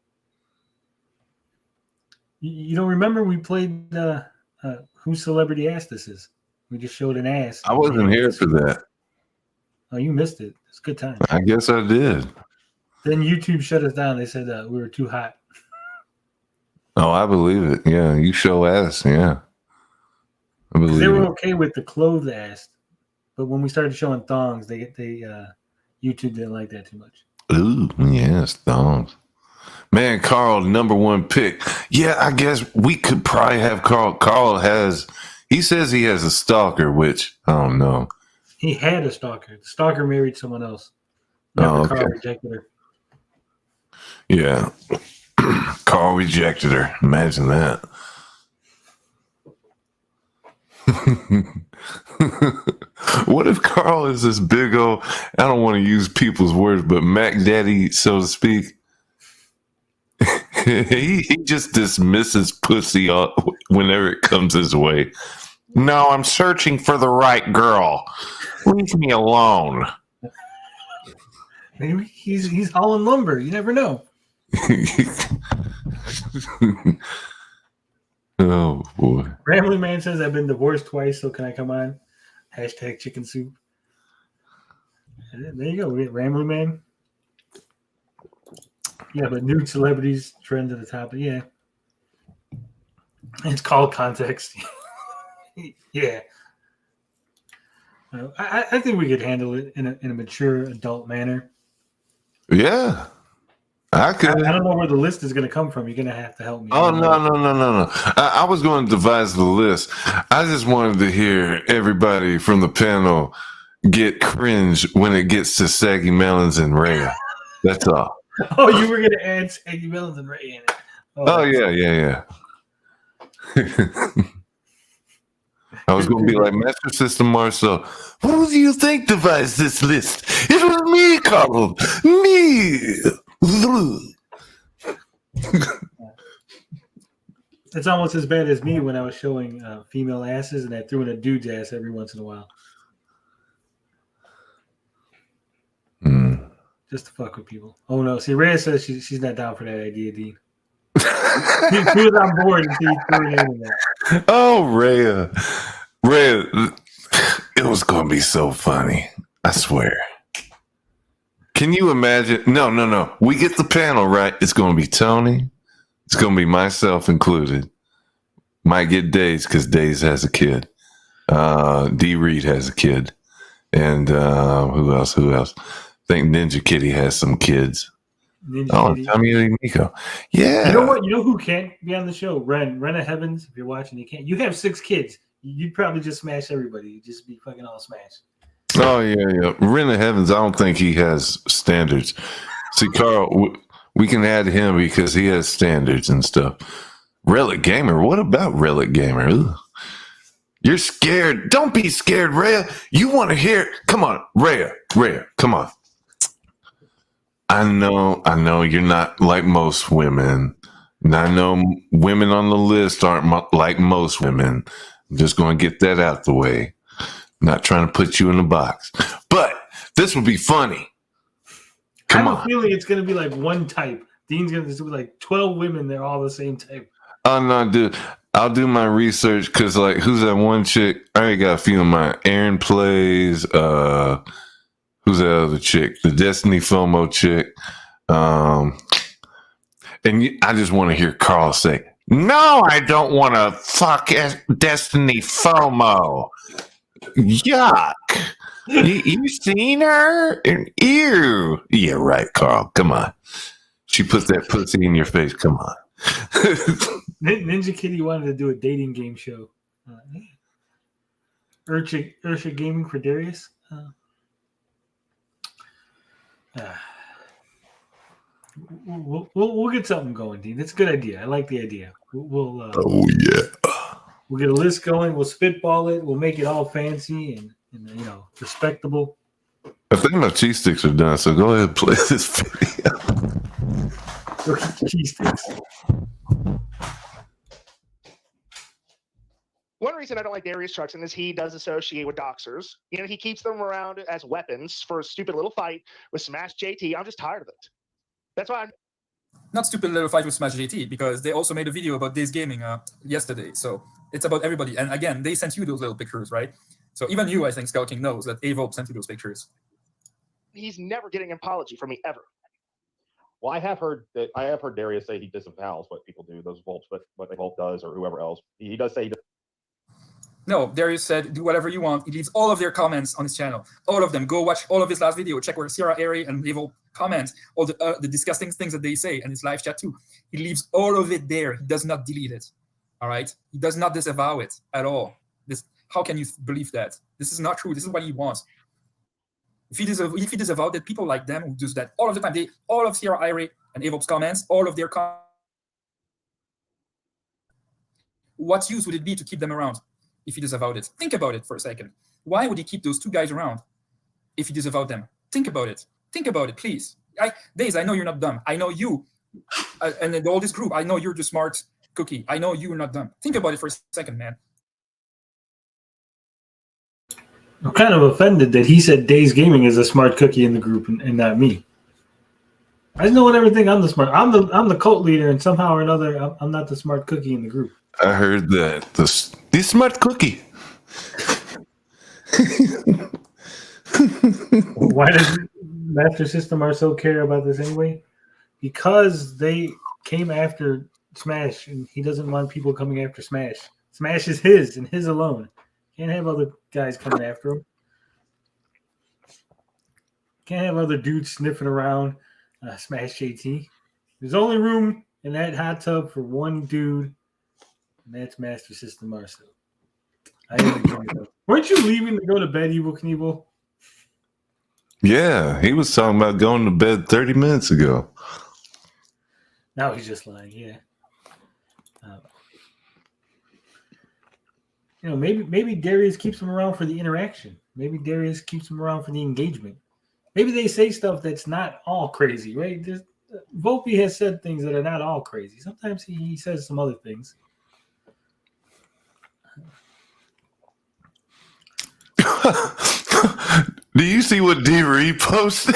You don't remember we played Whose Celebrity Ass This Is? We just showed an ass. I wasn't here for that. Oh, you missed it. It's a good time. I guess I did. Then YouTube shut us down. They said we were too hot. Oh, I believe it. Yeah, you show ass. Yeah, I believe They were it. okay with the clothed ass, but when we started showing thongs, they YouTube didn't like that too much. Ooh, yes, thongs. Man, Carl, #1 pick. Yeah, I guess we could probably have Carl. He says he has a stalker, which I don't know. He had a stalker. The stalker married someone else. Oh, After Carl okay. rejected her. Yeah. Carl rejected her. Imagine that. What if Carl is this big old, I don't want to use people's words, but Mac Daddy, so to speak? he just dismisses pussy whenever it comes his way. No, I'm searching for the right girl. Leave me alone. Maybe he's hauling lumber. You never know. Oh boy. Rambling Man says I've been divorced twice, so can I come on? Hashtag chicken soup. There you go. We get Rambling Man. Yeah, but nude celebrities trend to the top. Yeah. It's called context. Yeah. I think we could handle it in a mature adult manner. Yeah. I could. I don't know where the list is going to come from. You're going to have to help me. Oh, no. I was going to devise the list. I just wanted to hear everybody from the panel get cringe when it gets to Saggy Melons and Rhea. That's all. Oh, you were going to add Saggy Melons and Ray in it. Oh, yeah. I was going to be like, Master System Marcel, who do you think devised this list? It was me, Carl. Me. It's almost as bad as me when I was showing female asses and I threw in a dude's ass every once in a while. Just to fuck with people. Oh no! See, Rhea says she's not down for that idea, Dean. She was on board until you threw it in there. Oh, Rhea, it was going to be so funny. I swear. Can you imagine? No. We get the panel right. It's going to be Tony. It's going to be myself included. Might get Days because Days has a kid. D. Reed has a kid. And who else? I think Ninja Kitty has some kids. Ninja Kitty. Tommy Miko. Yeah. You know what? You know who can't be on the show? Rena Heavens. If you're watching, you can't. You have 6 kids. You'd probably just smash everybody. You'd just be fucking all smashed. Oh, yeah. Rena Heavens, I don't think he has standards. See, Carl, we can add him because he has standards and stuff. Relic Gamer. What about Relic Gamer? Ugh. You're scared. Don't be scared, Rhea. You want to hear. Come on, Rhea, come on. I know you're not like most women. And I know women on the list aren't like most women. I'm just going to get that out the way. Not trying to put you in a box. But this would be funny. I have a feeling it's going to be like one type. Dean's going to be like 12 women. They're all the same type. Oh, no, dude. I'll do my research because, like, who's that one chick? I already got a few of mine. Aaron plays. Who's that other chick? The Destiny FOMO chick. I just want to hear Carl say, "No, I don't want to fuck Destiny FOMO. Yuck. You seen her? Ew. Yeah, right, Carl. Come on. She put that pussy in your face. Come on." Ninja Kitty wanted to do a dating game show. Ursha Gaming for Darius. We'll get something going, Dean. That's a good idea. I like the idea. We'll get a list going. We'll spitball it. We'll make it all fancy and respectable. I think my cheese sticks are done, so go ahead and play this video. Cheese sticks. One reason I don't like Darius Truxton is he does associate with doxers. You know, he keeps them around as weapons for a stupid little fight with Smash JT. I'm just tired of it. That's why I'm not stupid little fight with Smash JT, because they also made a video about Days Gaming yesterday. So it's about everybody. And again, they sent you those little pictures, right? So even you, I think, Skull King knows that Avop sent you those pictures. He's never getting an apology from me ever. Well, I have heard Darius say he disavows what people do, those Volts, what Volt does or whoever else. He does say he does. No, Darius said, do whatever you want. He leaves all of their comments on his channel. All of them. Go watch all of his last video. Check where Sierra Airy and Levo comment, all the disgusting things that they say, and his live chat too. He leaves all of it there. He does not delete it. All right? He does not disavow it at all. How can you believe that? This is not true. This is what he wants. If he disavowed it, people like them who do that all of the time. All of Sierra Airy and Evo's comments, all of their comments. What use would it be to keep them around if he disavowed it? Think about it for a second. Why would he keep those 2 guys around if he disavowed them? Think about it. Think about it, please. Days, I know you're not dumb. I know you, and all this group, I know you're the smart cookie. I know you're not dumb. Think about it for a second, man. I'm kind of offended that he said Days Gaming is a smart cookie in the group and not me. I just know what everything. I'm the smart. I'm the cult leader, and somehow or another, I'm not the smart cookie in the group. I heard that the smart cookie. Why does Master System Marceau care about this anyway? Because they came after Smash, and he doesn't want people coming after Smash. Smash is his and his alone. Can't have other guys coming after him. Can't have other dudes sniffing around Smash JT. There's only room in that hot tub for one dude, and that's Master System Marceau. Weren't you leaving to go to bed, Evil Knievel? Yeah, he was talking about going to bed 30 minutes ago. Now he's just lying, yeah. Maybe Darius keeps him around for the interaction. Maybe Darius keeps him around for the engagement. Maybe they say stuff that's not all crazy, right? Volpe has said things that are not all crazy. Sometimes he says some other things. Do you see what D reposted?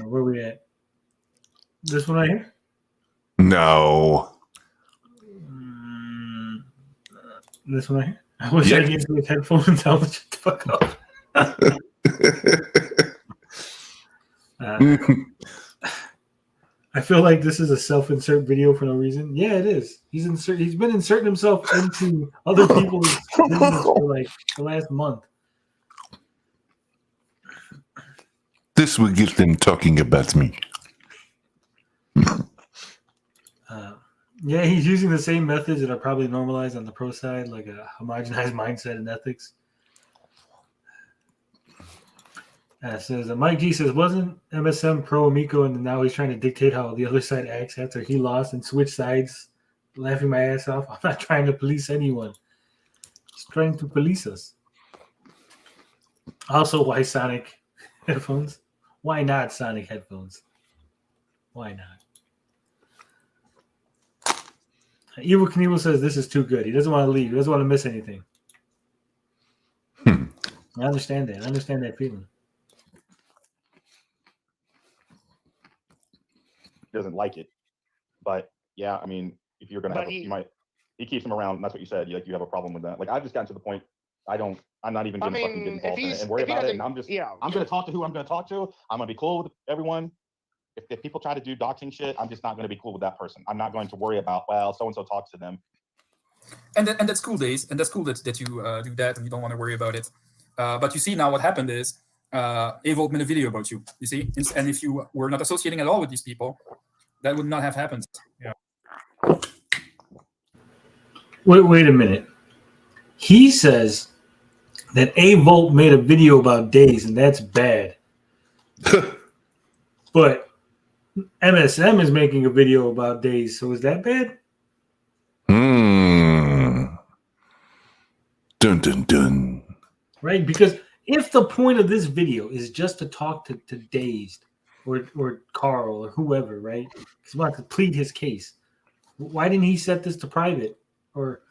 Where we at? This one right here? No. This one right here? I wish I could get his headphones and tell him to shut the fuck up. I feel like this is a self-insert video for no reason. Yeah, it is. He's been inserting himself into other people's videos for like the last month. This will get them talking about me. Yeah, he's using the same methods that are probably normalized on the pro side, like a homogenized mindset and ethics. Says Mike G says, wasn't MSM pro Amico, and now he's trying to dictate how the other side acts after he lost and switched sides, laughing my ass off. I'm not trying to police anyone. He's trying to police us. Also, why Sonic headphones? Why not Sonic headphones? Why not? Evil Knievel says this is too good. He doesn't want to leave. He doesn't want to miss anything. I understand that. I understand that feeling. He doesn't like it, but yeah, I mean, if you're gonna have, you might. He keeps him around, and that's what you said. You have a problem with that. Like I've just gotten to the point. I'm not even gonna fucking get involved in it and worry about it. And I'm gonna talk to who I'm gonna talk to. I'm gonna be cool with everyone. If people try to do doxing shit, I'm just not going to be cool with that person. I'm not going to worry about, well, so-and-so talks to them. And that's cool, Days. And that's cool that you do that and you don't want to worry about it. But you see now what happened is Evolt made a video about you, you see? And if you were not associating at all with these people, that would not have happened. Yeah. Wait a minute. He says that Avolt made a video about Days, and that's bad. But MSM is making a video about Days, so is that bad? Dun dun dun. Right? Because if the point of this video is just to talk to Dazed or Carl or whoever, right? Because he wants to plead his case. Why didn't he set this to private or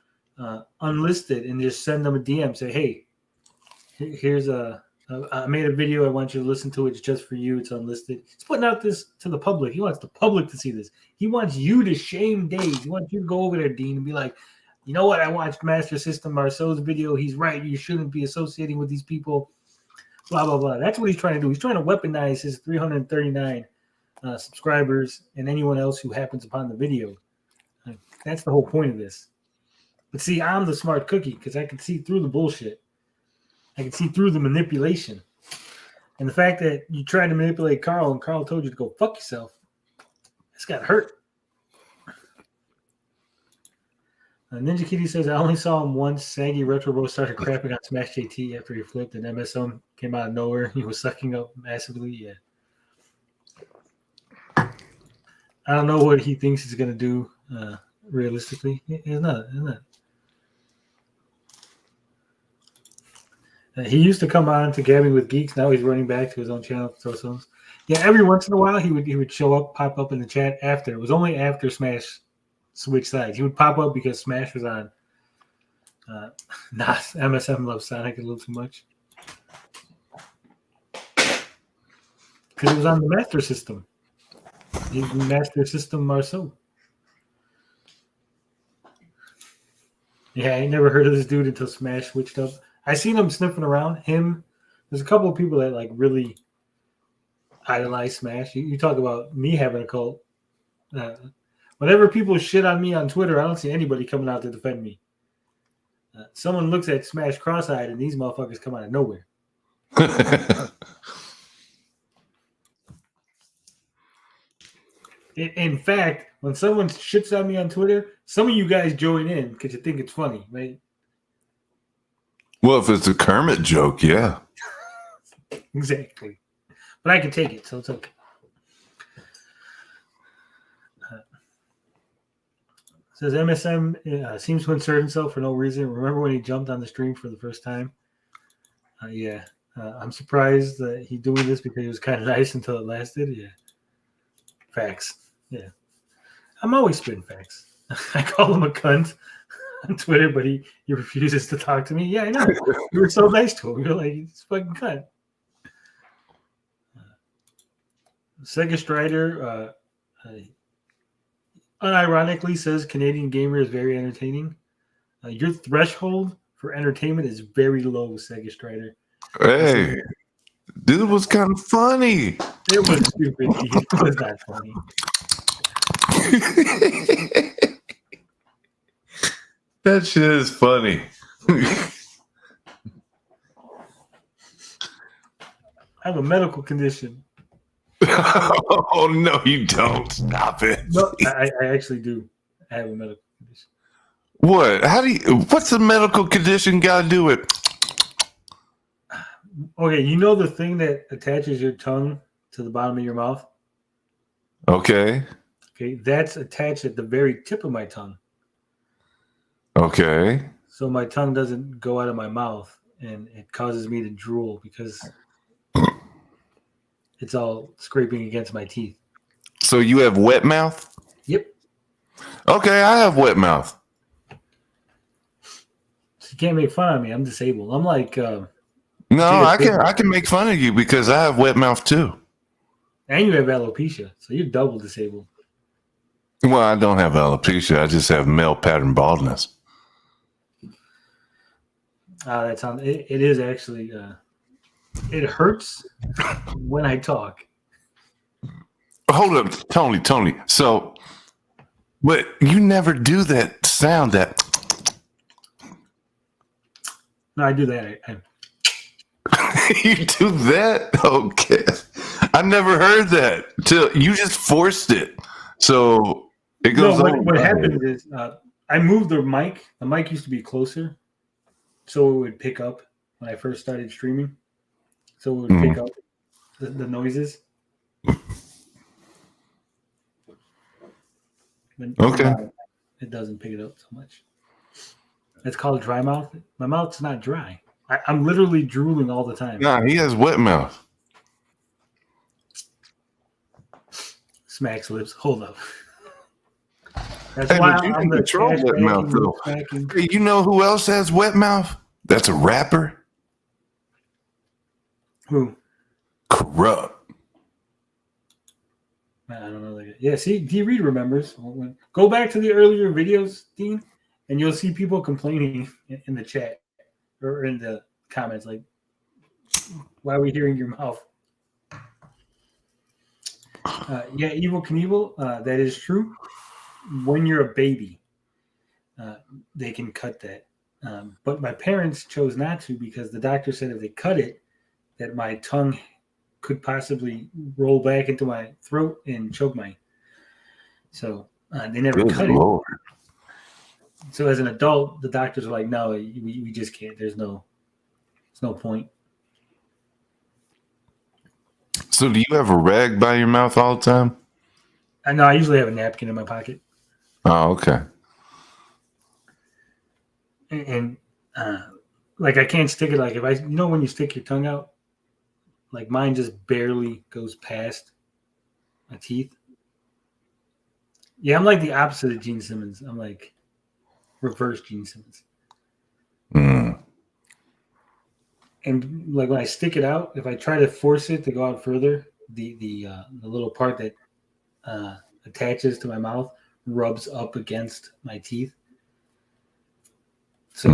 unlisted and just send them a DM? Say, hey, here's I made a video. I want you to listen to it. It's just for you. It's unlisted. He's putting out this to the public. He wants the public to see this. He wants you to shame Days. He wants you to go over there, Dean, and be like, you know what? I watched Master System Marceau's video. He's right. You shouldn't be associating with these people. Blah, blah, blah. That's what he's trying to do. He's trying to weaponize his 339 subscribers and anyone else who happens upon the video. That's the whole point of this. But see, I'm the smart cookie because I can see through the bullshit. I can see through the manipulation. And the fact that you tried to manipulate Carl and Carl told you to go fuck yourself, it's got hurt. Ninja Kitty says, I only saw him once. Saggy Retro Bro started crapping on Smash JT after he flipped, and MSM came out of nowhere. He was sucking up massively. Yeah. I don't know what he thinks he's going to do realistically. It's not. He used to come on to Gabbing with Geeks. Now he's running back to his own channel to throw songs. Yeah, every once in a while he would show up, pop up in the chat after. It was only after Smash switched sides. He would pop up because Smash was on. Not MSM loves Sonic a little too much. Because it was on the Master System. He's Master System Marceau. Yeah, I ain't never heard of this dude until Smash switched up. I seen him sniffing around. Him. There's a couple of people that like really idolize Smash. You talk about me having a cult. Whenever people shit on me on Twitter, I don't see anybody coming out to defend me. Someone looks at Smash cross-eyed, and these motherfuckers come out of nowhere. In fact, when someone shits on me on Twitter, some of you guys join in because you think it's funny, right? Well, if it's a Kermit joke, yeah. Exactly. But I can take it, so it's okay. Says MSM seems to insert himself for no reason. Remember when he jumped on the stream for the first time? Yeah. I'm surprised that he's doing this because he was kind of nice until it lasted. Yeah. Facts. Yeah. I'm always spitting facts. I call him a cunt on Twitter, but he refuses to talk to me. Yeah, I know. You were so nice to him. You're like, he's a fucking cunt. Sega Strider unironically says Canadian Gamer is very entertaining. Your threshold for entertainment is very low, Sega Strider. Hey, this was kind of funny. It was stupid. It was not funny. That shit is funny. I have a medical condition. Oh no, you don't. Stop it. No, I actually do. I have a medical condition. What? How do you? What's the medical condition got to do with? Okay, you know the thing that attaches your tongue to the bottom of your mouth? Okay. Okay, that's attached at the very tip of my tongue. Okay. So my tongue doesn't go out of my mouth, and it causes me to drool because it's all scraping against my teeth. So you have wet mouth? Yep. Okay, I have wet mouth. So you can't make fun of me. I'm disabled. I'm like No, I can make fun of you because I have wet mouth too. and you have alopecia, so you're double disabled. Well, I don't have alopecia. I just have male pattern baldness. That sounds. It is actually. It hurts when I talk. Hold up, Tony. So, but you never do that sound. That No, I do that. you do that? Okay, I never heard that till you just forced it. So it goes on. What happens is I moved the mic. The mic used to be closer, so it would pick up when I first started streaming. So it would pick up the noises. Okay. It doesn't pick it up so much. It's called dry mouth. My mouth's not dry. I'm literally drooling all the time. Nah, he has wet mouth. Smacks lips. Hold up. That's Hey, why but you I'm can the control trash wet mouth bagging, though. smacking. Hey, you know who else has wet mouth? That's a rapper. Who? Corrupt. I don't know. Yeah, see, D. Reed remembers. Go back to the earlier videos, Dean, and you'll see people complaining in the chat or in the comments, like, why are we hearing your mouth? Yeah, Evil Knievel, that is true. When you're a baby, they can cut that. But my parents chose not to because the doctor said if they cut it, that my tongue could possibly roll back into my throat and choke me. So they never cut it. So as an adult, the doctors are like, no, we just can't. There's no point. So do you have a rag by your mouth all the time? No, I usually have a napkin in my pocket. Oh, okay. And like I can't stick it. Like if when you stick your tongue out, like mine just barely goes past my teeth. Yeah, I'm like the opposite of Gene Simmons. I'm like reverse Gene Simmons. And like when I stick it out, if I try to force it to go out further, the little part that attaches to my mouth rubs up against my teeth. So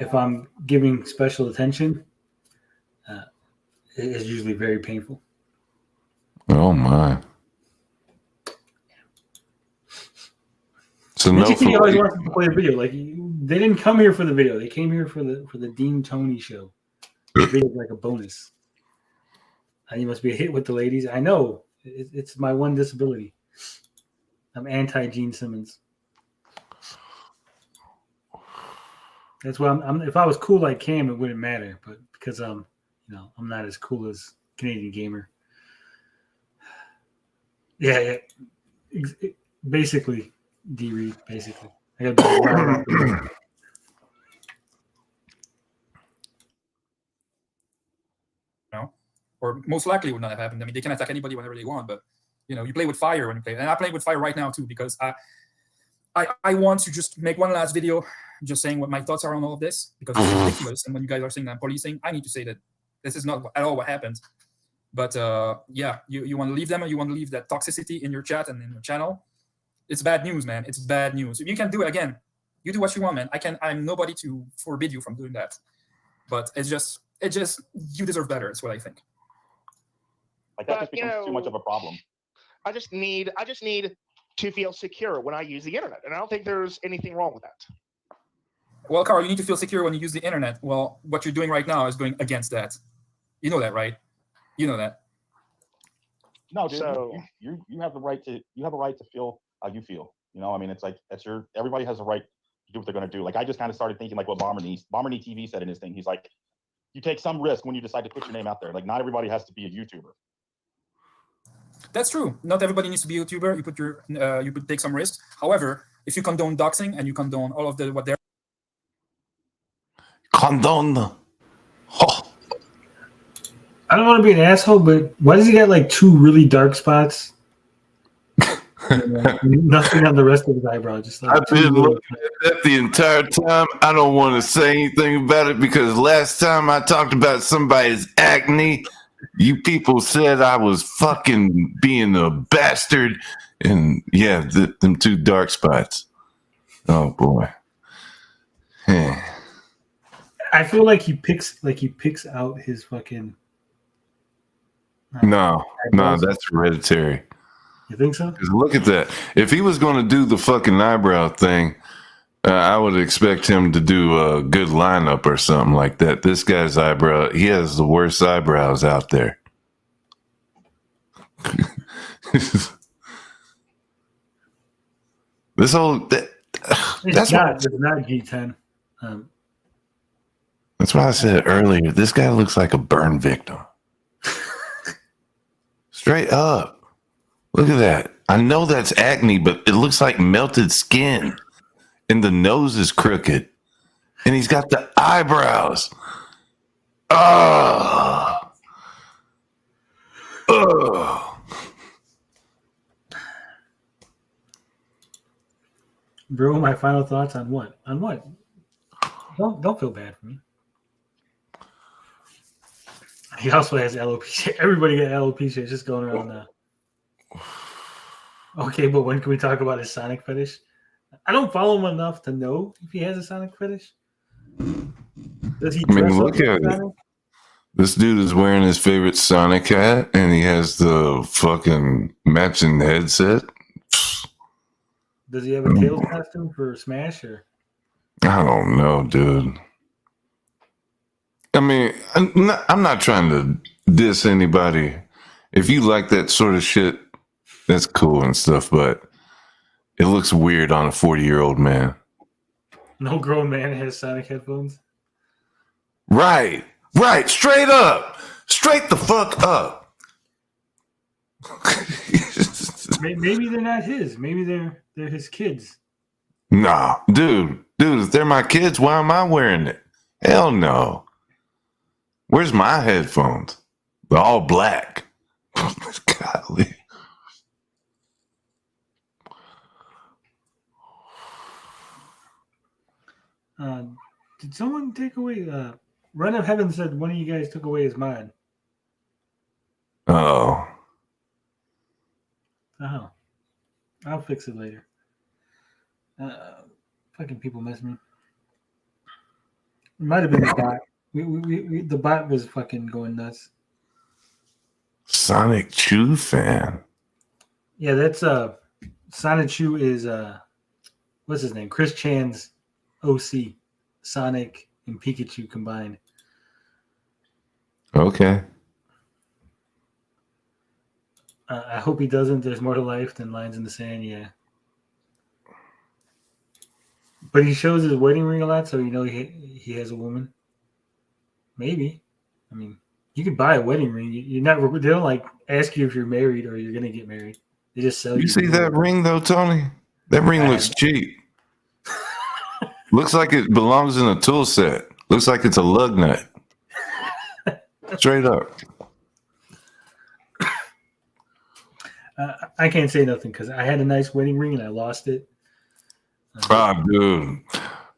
if I'm giving special attention, it is usually very painful. Oh my! So no. He always wants to play a video. Like they didn't come here for the video; they came here for the Dean Tony show. The video is like a bonus. You must be a hit with the ladies. I know it's my one disability. I'm anti Gene Simmons. That's why I'm. If I was cool like Cam, it wouldn't matter. But because I'm not as cool as Canadian Gamer. Yeah. Basically, D Reed. Basically, I got. Or most likely would not have happened. I mean, they can attack anybody whenever they want, but you play with fire when you play, and I play with fire right now too because I want to just make one last video, just saying what my thoughts are on all of this because it's ridiculous. And when you guys are saying that I'm policing, I need to say that this is not at all what happened. But yeah, you want to leave them, and you want to leave that toxicity in your chat and in your channel. It's bad news, man. It's bad news. If you can do it again, you do what you want, man. I'm nobody to forbid you from doing that. But it's just you deserve better. That's what I think. Like that just becomes too much of a problem. I just need to feel secure when I use the internet, and I don't think there's anything wrong with that. Well, Carl, you need to feel secure when you use the internet. Well, what you're doing right now is going against that. You know that, right? You know that. No, dude. So you have the right to feel how you feel. You know, I mean, it's like everybody has a right to do what they're going to do. Like I just kind of started thinking like what Bomberny TV said in his thing. He's like, you take some risk when you decide to put your name out there. Like not everybody has to be a YouTuber. That's true. Not everybody needs to be a YouTuber. You could take some risks. However, if you condone doxing and you condone all of what they're condone. Oh. I don't want to be an asshole, but why does he got like 2 really dark spots? Nothing on the rest of his eyebrow. Just like I've been looking at that the entire time. I don't want to say anything about it because last time I talked about somebody's acne, you people said I was fucking being a bastard. And yeah, them 2 dark spots. Oh boy. I feel like he picks out his fucking. No, that's hereditary. You think so? Look at that. If he was going to do the fucking eyebrow thing, I would expect him to do a good lineup or something like that. This guy's eyebrow, he has the worst eyebrows out there. This whole it's not G10. That's what I said earlier. This guy looks like a burn victim. Straight up. Look at that. I know that's acne, but it looks like melted skin. And the nose is crooked. And he's got the eyebrows. Oh. Oh. Bro, my final thoughts on what? On what? Don't feel bad for me. He also has alopecia. Everybody got alopecia. It's just going around now. Okay, but when can we talk about his Sonic fetish? I don't follow him enough to know if he has a Sonic fetish. Does he dress up look at Sonic? it. This dude is wearing his favorite Sonic hat, and he has the fucking matching headset. Does he have a Tails costume for Smash? Or I don't know, dude. I mean, I'm not trying to diss anybody. If you like that sort of shit, that's cool and stuff, but it looks weird on a 40-year-old man. no grown man has Sonic headphones? Right. Straight up. Straight the fuck up. Maybe they're not his. Maybe they're his kids. Nah, dude, if they're my kids, why am I wearing it? Hell no. Where's my headphones? They're all black. Golly. Did someone take away? Run of Heaven said one of you guys took away his mind. Oh. Oh. I'll fix it later. Fucking people mess me. It might have been the bot. The bot was fucking going nuts. Sonic Chew fan. Yeah, that's Sonic Chew is what's his name? Chris Chan's OC. Sonic and Pikachu combined. Okay. I hope he doesn't. There's more to life than lines in the sand. Yeah. But he shows his wedding ring a lot, so you know he has a woman. Maybe. I mean, you could buy a wedding ring. You're not. They don't like ask you if you're married or you're gonna get married. They just sell you. You see that ring though, Tony? That ring looks cheap. Looks like it belongs in a tool set. Looks like it's a lug nut. Straight up. I can't say nothing because I had a nice wedding ring and I lost it. Dude.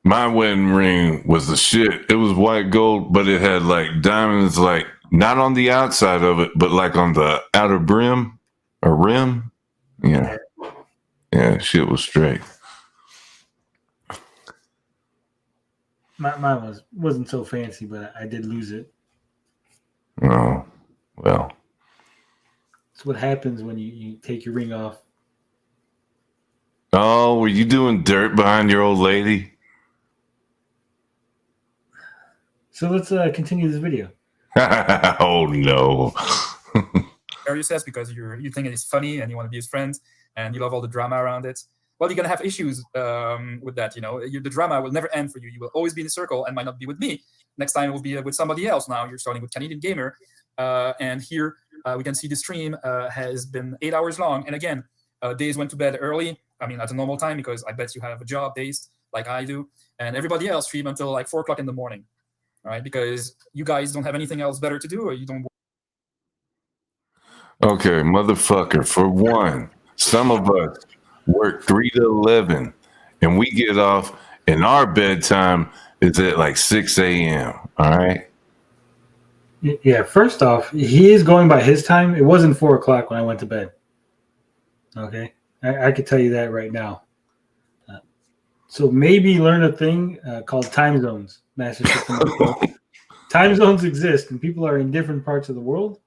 My wedding ring was the shit. It was white gold, but it had like diamonds, like not on the outside of it, but like on the outer brim or rim. Yeah. Yeah, shit was straight. Mine wasn't so fancy, but I did lose it. Oh, well. what happens when you take your ring off. Oh, were you doing dirt behind your old lady? So let's continue this video. Oh no. Arius says because you think it's funny and you want to be his friend and you love all the drama around it. Well, you're gonna have issues with that. The drama will never end for you. You will always be in a circle and might not be with me. Next time it will be with somebody else. Now you're starting with Canadian Gamer, and here we can see the stream has been 8 hours long. And again, Days went to bed early. I mean, at a normal time because I bet you have a job, Days, like I do, and everybody else stream until like 4 o'clock in the morning. All right, because you guys don't have anything else better to do, or you don't. Okay, motherfucker. For one, some of us work 3 to 11, and we get off, and our bedtime is at like 6 a.m. All right. Yeah. First off, he is going by his time. It wasn't 4 o'clock when I went to bed. Okay, I could tell you that right now. So maybe learn a thing called time zones. Master System. Time zones exist, and people are in different parts of the world.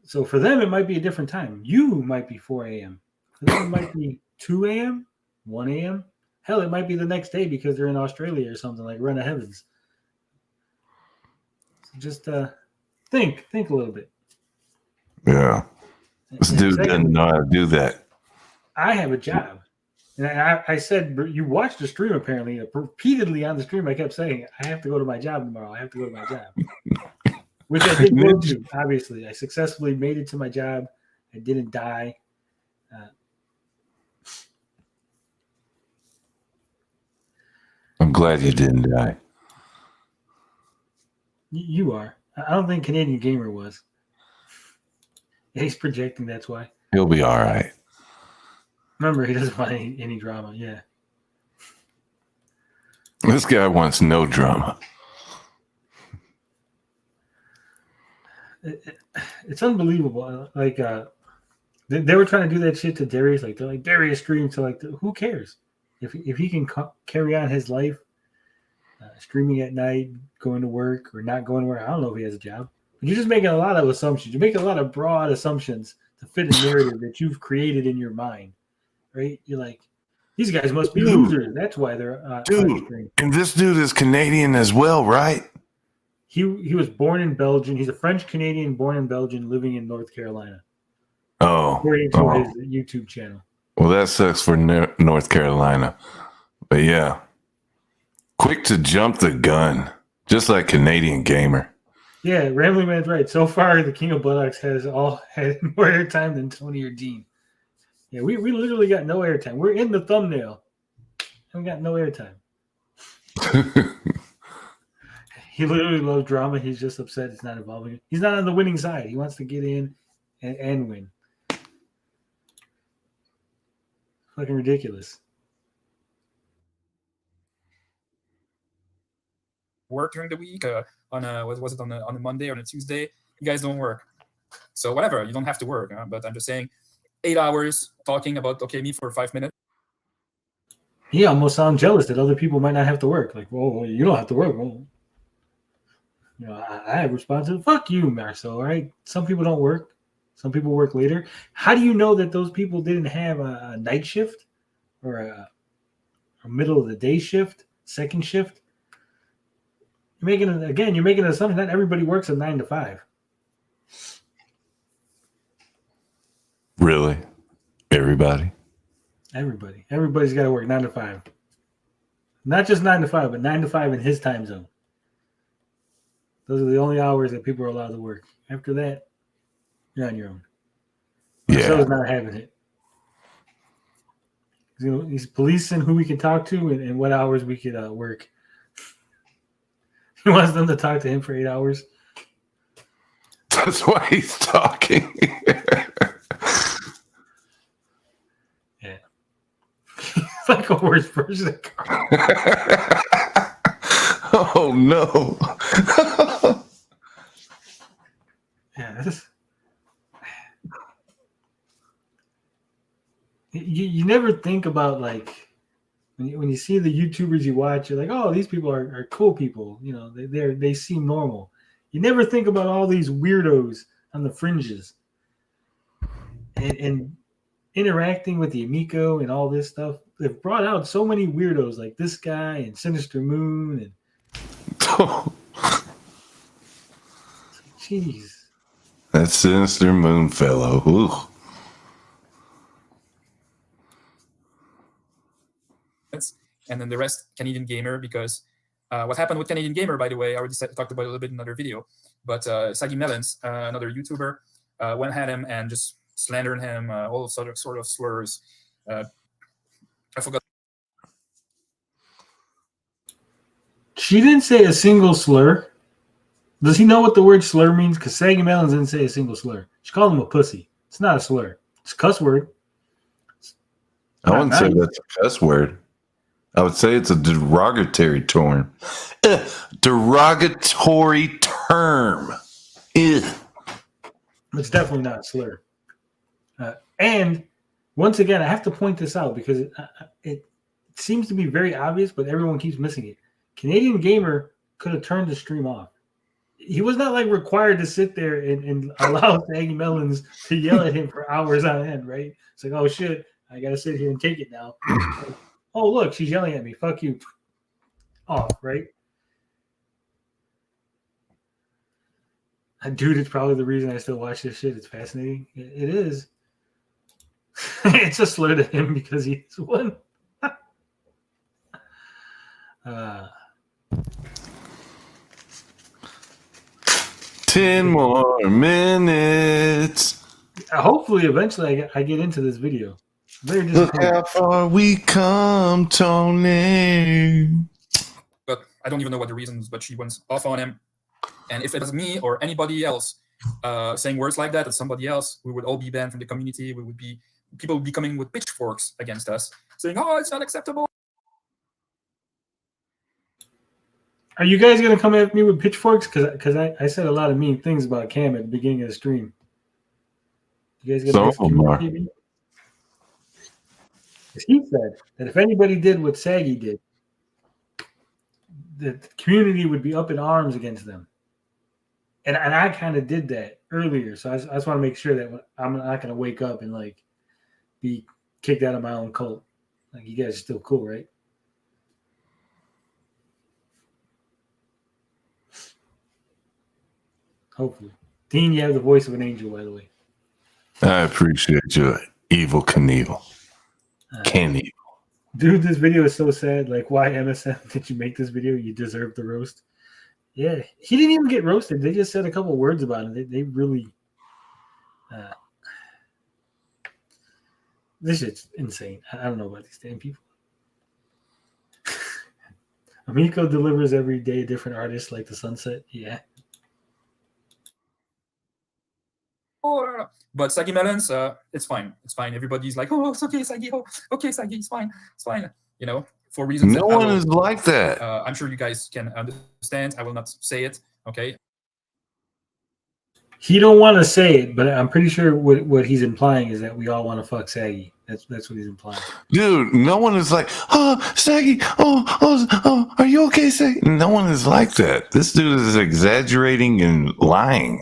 So for them, it might be a different time. You might be 4 a.m. For them, it might be 2 a.m., 1 a.m. Hell, it might be the next day because they're in Australia or something like Run of Heavens. So just think a little bit. Yeah. This dude doesn't know how to do that. I have a job. And I said, you watched the stream apparently. Repeatedly on the stream, I kept saying, I have to go to my job tomorrow. I have to go to my job. Which I did go to, obviously. I successfully made it to my job. I didn't die. I'm glad you didn't die. You are. I don't think Canadian Gamer was. He's projecting, that's why. He'll be all right. Remember, he doesn't want any drama. Yeah. This guy wants no drama. It's unbelievable. Like, they were trying to do that shit to Darius. Like, they're like, Darius streams. So, like, who cares? If he can carry on his life, streaming at night, going to work, or not going to work, I don't know if he has a job. But you're just making a lot of assumptions. You're making a lot of broad assumptions to fit a narrative that you've created in your mind. Right? You're like, these guys must be losers. That's why they're dude. And this dude is Canadian as well, right? He was born in Belgium. He's a French Canadian born in Belgium, living in North Carolina. Oh, according to his YouTube channel. Well, that sucks for North Carolina, but yeah, quick to jump the gun, just like Canadian Gamer. Yeah, Rambling Man's right. So far, the King of Buttocks has all had more airtime than Tony or Dean. Yeah, we literally got no airtime. We're in the thumbnail, and we got no airtime. He literally loves drama. He's just upset it's not involving. He's not on the winning side. He wants to get in and win. Fucking ridiculous. Work during the week on a Monday or on a Tuesday. You guys don't work, so whatever. You don't have to work. But I'm just saying, 8 hours talking about me for 5 minutes. He almost sounds jealous that other people might not have to work. Like, well, you don't have to work. Well, I have responsibility. Fuck you, Marcel. All right. Some people don't work. Some people work later. How do you know that those people didn't have a night shift or a middle of the day shift, second shift? You're making an assumption that everybody works a 9 to 5. Really? Everybody? Everybody's got to work 9 to 5. Not just 9 to 5, but 9 to 5 in his time zone. Those are the only hours that people are allowed to work. After that, you're on your own. Yeah. Marcel's not having it. He's policing who we can talk to and what hours we could work. He wants them to talk to him for 8 hours. That's why he's talking. Yeah. He's like a worse person. Oh, no. Yeah, you never think about, like, when you see the YouTubers you watch, you're like, oh, these people are cool people. You know, they seem normal. You never think about all these weirdos on the fringes. and interacting with the Amico and all this stuff, they've brought out so many weirdos like this guy and Sinister Moon and jeez. That Sinister Moon fellow. Ooh. And then the rest Canadian Gamer, because what happened with Canadian Gamer, by the way, I already talked about it a little bit in another video, but Saggy Melons, another YouTuber, went at him and just slandered him, all sort of slurs. I forgot. She didn't say a single slur. Does he know what the word slur means? Because Saggy Melons didn't say a single slur. She called him a pussy. It's not a slur. It's a cuss word. I wouldn't say that's a cuss word. I would say it's a derogatory term. Derogatory term. It's definitely not a slur. And once again, I have to point this out because it seems to be very obvious, but everyone keeps missing it. Canadian Gamer could have turned the stream off. He was not like required to sit there and allow Saggy Melons to yell at him for hours on end, right? It's like, oh shit, I gotta sit here and take it now. Like, oh look, she's yelling at me. Fuck you. Off, right? Dude, it's probably the reason I still watch this shit. It's fascinating. It is. It's a slur to him because he's one. 10 more minutes. Hopefully, eventually, I get into this video. Very Look how far we come, Tony. But I don't even know what the reasons, but she went off on him. And if it was me or anybody else saying words like that, or somebody else, we would all be banned from the community. People would be coming with pitchforks against us, saying, "Oh, it's not acceptable." Are you guys gonna come at me with pitchforks? Because I said a lot of mean things about Cam at the beginning of the stream. You guys gonna me? He said that if anybody did what Saggy did, the community would be up in arms against them. And I kind of did that earlier, so I just want to make sure that I'm not gonna wake up and like be kicked out of my own cult. Like, you guys are still cool, right? Hopefully. Dean, you have the voice of an angel, by the way. I appreciate you, Evil Knievel. Knievel. Dude, this video is so sad. Like, why MSM did you make this video? You deserve the roast. Yeah, he didn't even get roasted. They just said a couple words about it. They really... this shit's insane. I don't know about these damn people. Amico delivers every day a different artist like the sunset. Yeah. But Saggy Melons, it's fine. It's fine. Everybody's like, "Oh, it's okay, Saggy. Oh, okay, Saggy, it's fine. It's fine." You know, for reasons. No one is like that. I'm sure you guys can understand. I will not say it. Okay. He don't want to say it, but I'm pretty sure what he's implying is that we all want to fuck Saggy. That's what he's implying. Dude, no one is like, "Oh, Saggy, oh, are you okay, Saggy?" No one is like that. This dude is exaggerating and lying.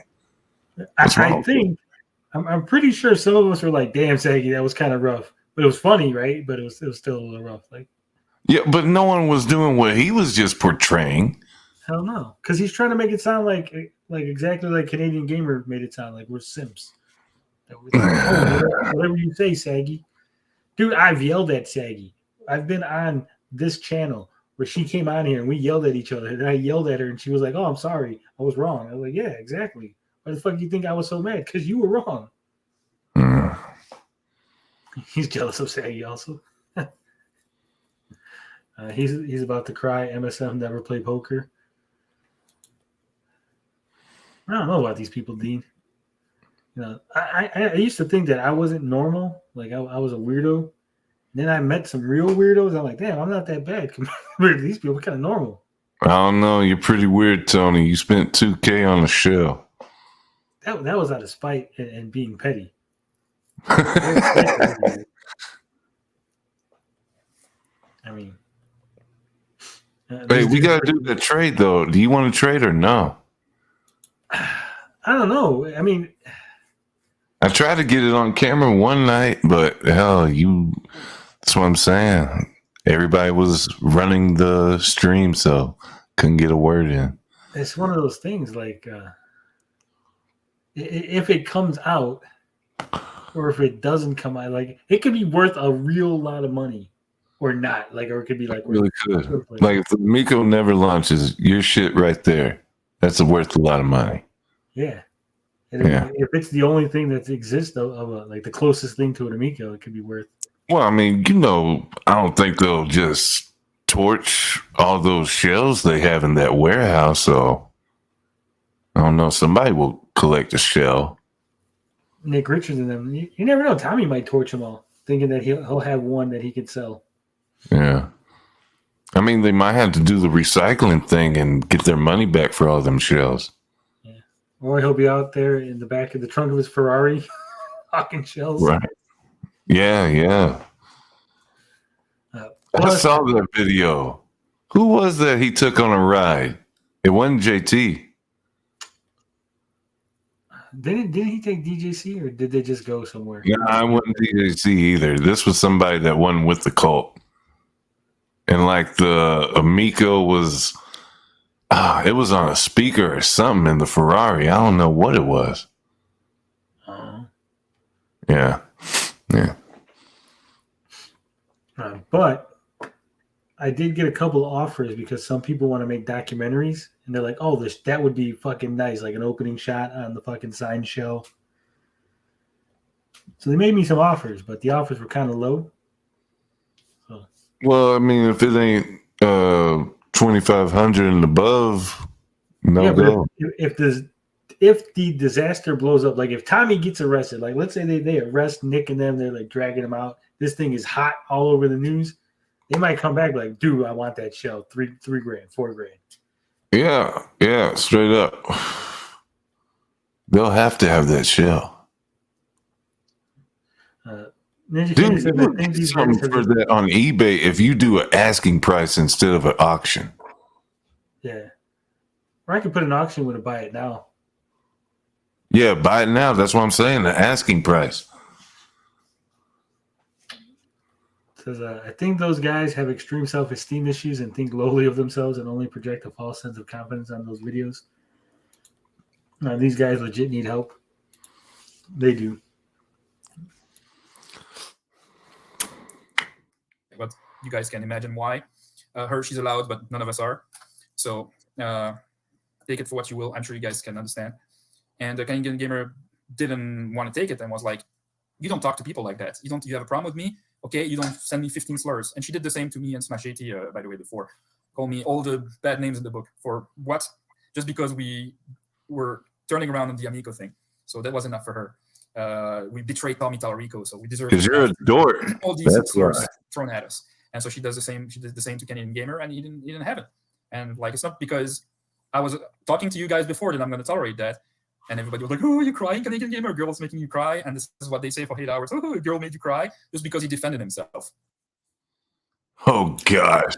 I'm pretty sure some of us were like, "Damn, Saggy, that was kind of rough," but it was funny, right? But it was still a little rough. Like, yeah, but no one was doing what he was just portraying. Hell no, because he's trying to make it sound like exactly like Canadian Gamer made it sound like we're simps. That we're like, oh, whatever you say, Saggy. Dude, I've yelled at Saggy. I've been on this channel where she came on here and we yelled at each other, and I yelled at her, and she was like, "Oh, I'm sorry, I was wrong." I was like, "Yeah, exactly. Why the fuck do you think I was so mad? Because you were wrong." He's jealous of Saggy also. He's about to cry. MSM never play poker. I don't know about these people, Dean. You know, I used to think that I wasn't normal. Like I was a weirdo. And then I met some real weirdos. I'm like, damn, I'm not that bad compared to these people. We're kind of normal. I don't know. You're pretty weird, Tony. You spent $2K on a show. That was out of spite and being petty. I mean, hey, we gotta do the trade though. Do you want to trade or no? I don't know. I mean, I tried to get it on camera one night, but hell, that's what I'm saying. Everybody was running the stream, so couldn't get a word in. It's one of those things like if it comes out or if it doesn't come out, like it could be worth a real lot of money or not. Like, or it could be like It really could. Like if the Miko never launches, your shit right there, that's worth a lot of money. Yeah. And if it's the only thing that exists of like the closest thing to an Amico, it could be worth. Well, I mean, I don't think they'll just torch all those shells they have in that warehouse. So I don't know. Somebody will collect a shell. Nick Richards and them. You never know. Tommy might torch them all, thinking that he'll have one that he can sell. Yeah. I mean, they might have to do the recycling thing and get their money back for all them shells. Yeah. Or he'll be out there in the back of the trunk of his Ferrari hawking shells. Right. Yeah. I saw that video. Who was that he took on a ride? It wasn't JT. Didn't he take DJC or did they just go somewhere? Yeah, I wasn't DJC either. This was somebody that wasn't with the cult. And like the Amico was, it was on a speaker or something in the Ferrari. I don't know what it was. Yeah. But I did get a couple of offers because some people want to make documentaries and they're like, oh, that would be fucking nice, like an opening shot on the fucking sign show. So they made me some offers, but the offers were kind of low. So. Well, I mean, if it ain't 2,500 and above, no go. If the disaster blows up, like if Tommy gets arrested, like let's say they arrest Nick and them, they're like dragging him out. This thing is hot all over the news. They might come back like, dude, I want that shell. $3 grand, $4 grand. Yeah, straight up. They'll have to have that shell. Dude, you would get something for that on eBay if you do an asking price instead of an auction. Yeah. Or I could put an auction with a buy it now. Yeah, buy it now. That's what I'm saying. The asking price. Says, I think those guys have extreme self-esteem issues and think lowly of themselves and only project a false sense of confidence on those videos. These guys legit need help. They do. But you guys can imagine why. She's allowed, but none of us are. So take it for what you will. I'm sure you guys can understand. And the Canadian Gamer didn't want to take it and was like, you don't talk to people like that. You have a problem with me? Okay, you don't send me 15 slurs. And she did the same to me and Smash 80, by the way, before. Call me all the bad names in the book. For what? Just because we were turning around on the Amico thing. So that was enough for her. We betrayed Tommy Tallarico, so we deserve because you're a dork. All these slurs thrown at us. And so she does the same. She did the same to Canadian Gamer, and he didn't have it. And like, it's not because I was talking to you guys before that I'm going to tolerate that. And everybody was like, oh, you're crying, Canadian Gamer? A girl's making you cry. And this is what they say for 8 hours. Oh, a girl made you cry. Just because he defended himself. Oh, gosh.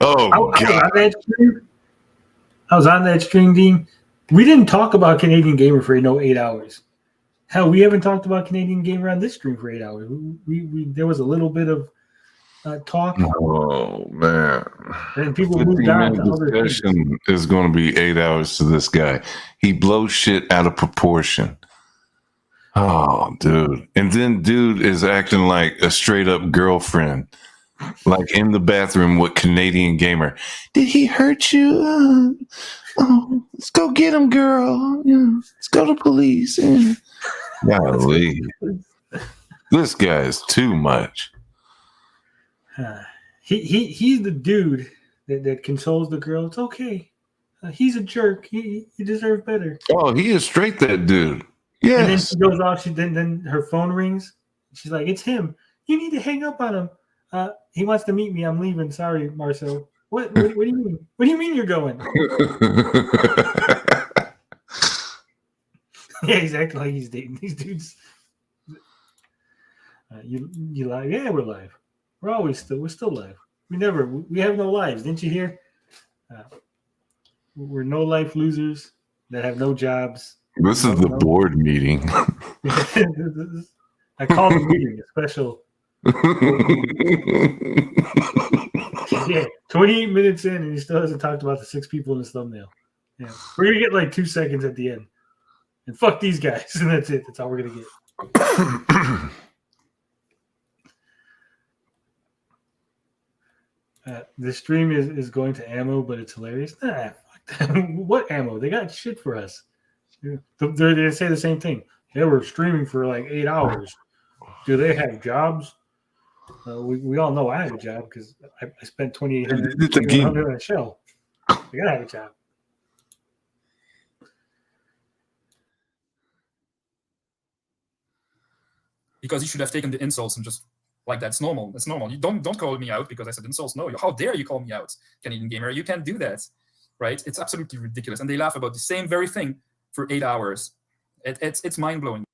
Oh, God. I was on that stream, Dean. We didn't talk about Canadian Gamer for 8 hours. Hell, we haven't talked about Canadian Gamer on this stream for 8 hours. There was a little bit of talk. Oh, man. And people moved on to other things. Discussion is going to be 8 hours to this guy. He blows shit out of proportion. Oh, dude. And then dude is acting like a straight up girlfriend. Like in the bathroom with Canadian Gamer. Did he hurt you? Oh, let's go get him, girl. Yeah, let's go to police. Yeah. Golly. This guy is too much. He's the dude that consoles the girl. It's okay. He's a jerk. He deserves better. Oh, he is straight, that dude. Yes. And then she goes off. Then her phone rings. She's like, "It's him. You need to hang up on him. He wants to meet me. I'm leaving. Sorry, Marcel." What do you mean? What do you mean you're going? Yeah, he's acting like he's dating these dudes. You live? Yeah, we're live. We're still live. We have no lives. Didn't you hear? We're no life losers that have no jobs This is the board meeting. I called the meeting a special. Yeah, 28 minutes in, and he still hasn't talked about the 6 people in his thumbnail. Yeah, we're gonna get like 2 seconds at the end, and fuck these guys, and that's it. That's all we're gonna get. The stream is going to ammo, but it's hilarious. Nah, fuck them. What ammo? They got shit for us. They say the same thing. They were streaming for like 8 hours. Do they have jobs? We all know I have a job because I spent $2,800 on a shell. I gotta have a job. Because you should have taken the insults and just like that's normal. That's normal. You don't call me out because I said insults. No, how dare you call me out, Canadian gamer? You can't do that, right? It's absolutely ridiculous. And they laugh about the same very thing for 8 hours. It's mind blowing.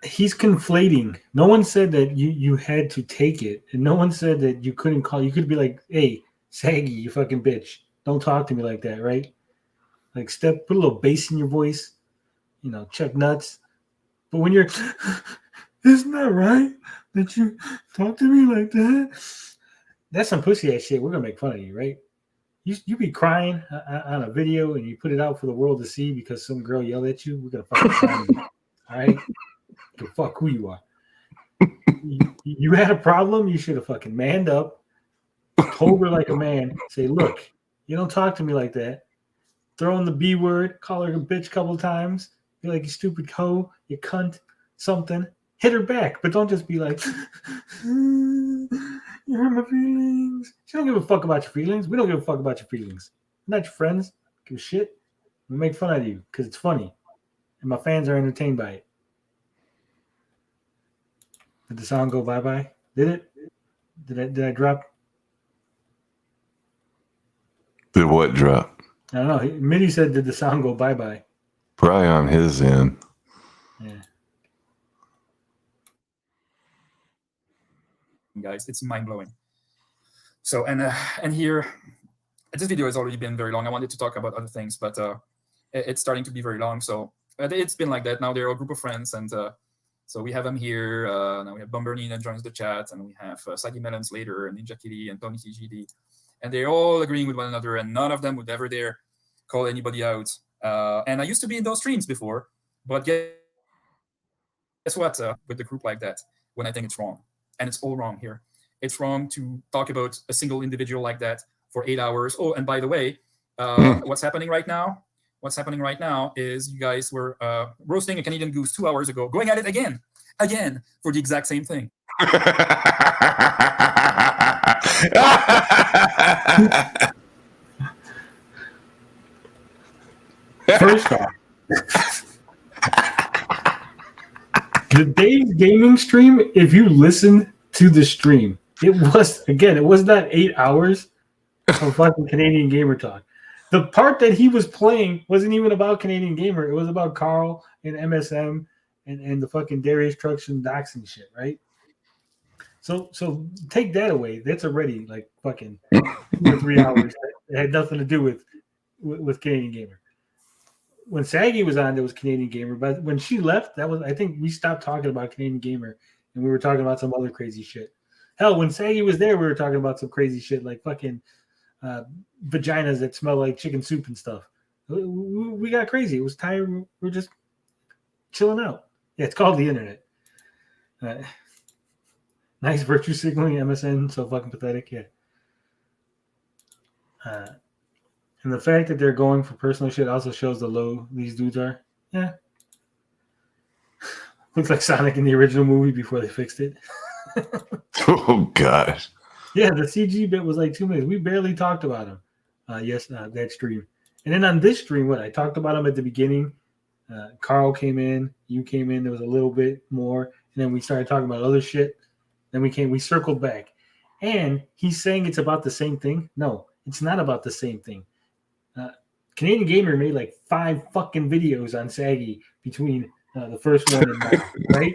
He's conflating. No one said that you had to take it, and no one said that you couldn't call. You could be like, "Hey, Saggy, you fucking bitch, don't talk to me like that," right? Like, put a little bass in your voice, Chuck Nuts. But when you're, isn't that right that you talk to me like that? That's some pussy ass shit. We're gonna make fun of you, right? You be crying on a video and you put it out for the world to see because some girl yelled at you. We're gonna fucking find you, all right? You can fuck who you are. You had a problem. You should have fucking manned up, told her like a man. Say, look, you don't talk to me like that. Throw in the B word, call her a bitch a couple times. Be like, you stupid hoe, you cunt, something. Hit her back, but don't just be like, you hurt my feelings. She don't give a fuck about your feelings. We don't give a fuck about your feelings. We're not your friends. Give a shit. We make fun of you because it's funny. And my fans are entertained by it. Did the sound go bye-bye? Did it? Did I drop? Did what drop? I don't know. Mitty said, did the sound go bye-bye? Probably on his end. Yeah. Guys, it's mind blowing. So and here, this video has already been very long. I wanted to talk about other things, but it's starting to be very long. So it's been like that. Now they're a group of friends, and so we have them here. Now we have Bumbernie that joins the chat, and we have Saggy Melons later, and Ninja Kitty, and Tony TGD, and they're all agreeing with one another, and none of them would ever dare call anybody out. And I used to be in those streams before, but guess what? With the group like that, when I think it's wrong, and it's all wrong here. It's wrong to talk about a single individual like that for 8 hours. Oh, and by the way, what's happening right now? What's happening right now is you guys were roasting a Canadian Goose 2 hours ago, going at it again for the exact same thing. First off, the Dave's gaming stream, if you listen to the stream, it was not 8 hours of fucking Canadian Gamer talk. The part that he was playing wasn't even about Canadian Gamer. It was about Carl and MSM and the fucking Darius Trucks and Docs and shit, right? So take that away. That's already like fucking 2 or 3 hours that had nothing to do with Canadian Gamer. When Saggy was on, there was Canadian Gamer, but when she left, I think we stopped talking about Canadian Gamer and we were talking about some other crazy shit. Hell, when Saggy was there, we were talking about some crazy shit like fucking vaginas that smell like chicken soup and stuff. We got crazy. It was tired. We were just chilling out. Yeah, it's called the internet. Nice virtue signaling, MSN, so fucking pathetic. Yeah. And the fact that they're going for personal shit also shows the low these dudes are. Yeah. Looks like Sonic in the original movie before they fixed it. Oh, gosh. Yeah, the CG bit was like 2 minutes. We barely talked about him. That stream. And then on this stream, I talked about him at the beginning. Carl came in. You came in. There was a little bit more. And then we started talking about other shit. Then we circled back. And he's saying it's about the same thing. No, it's not about the same thing. Canadian Gamer made like 5 fucking videos on Saggy between the first one and now, right?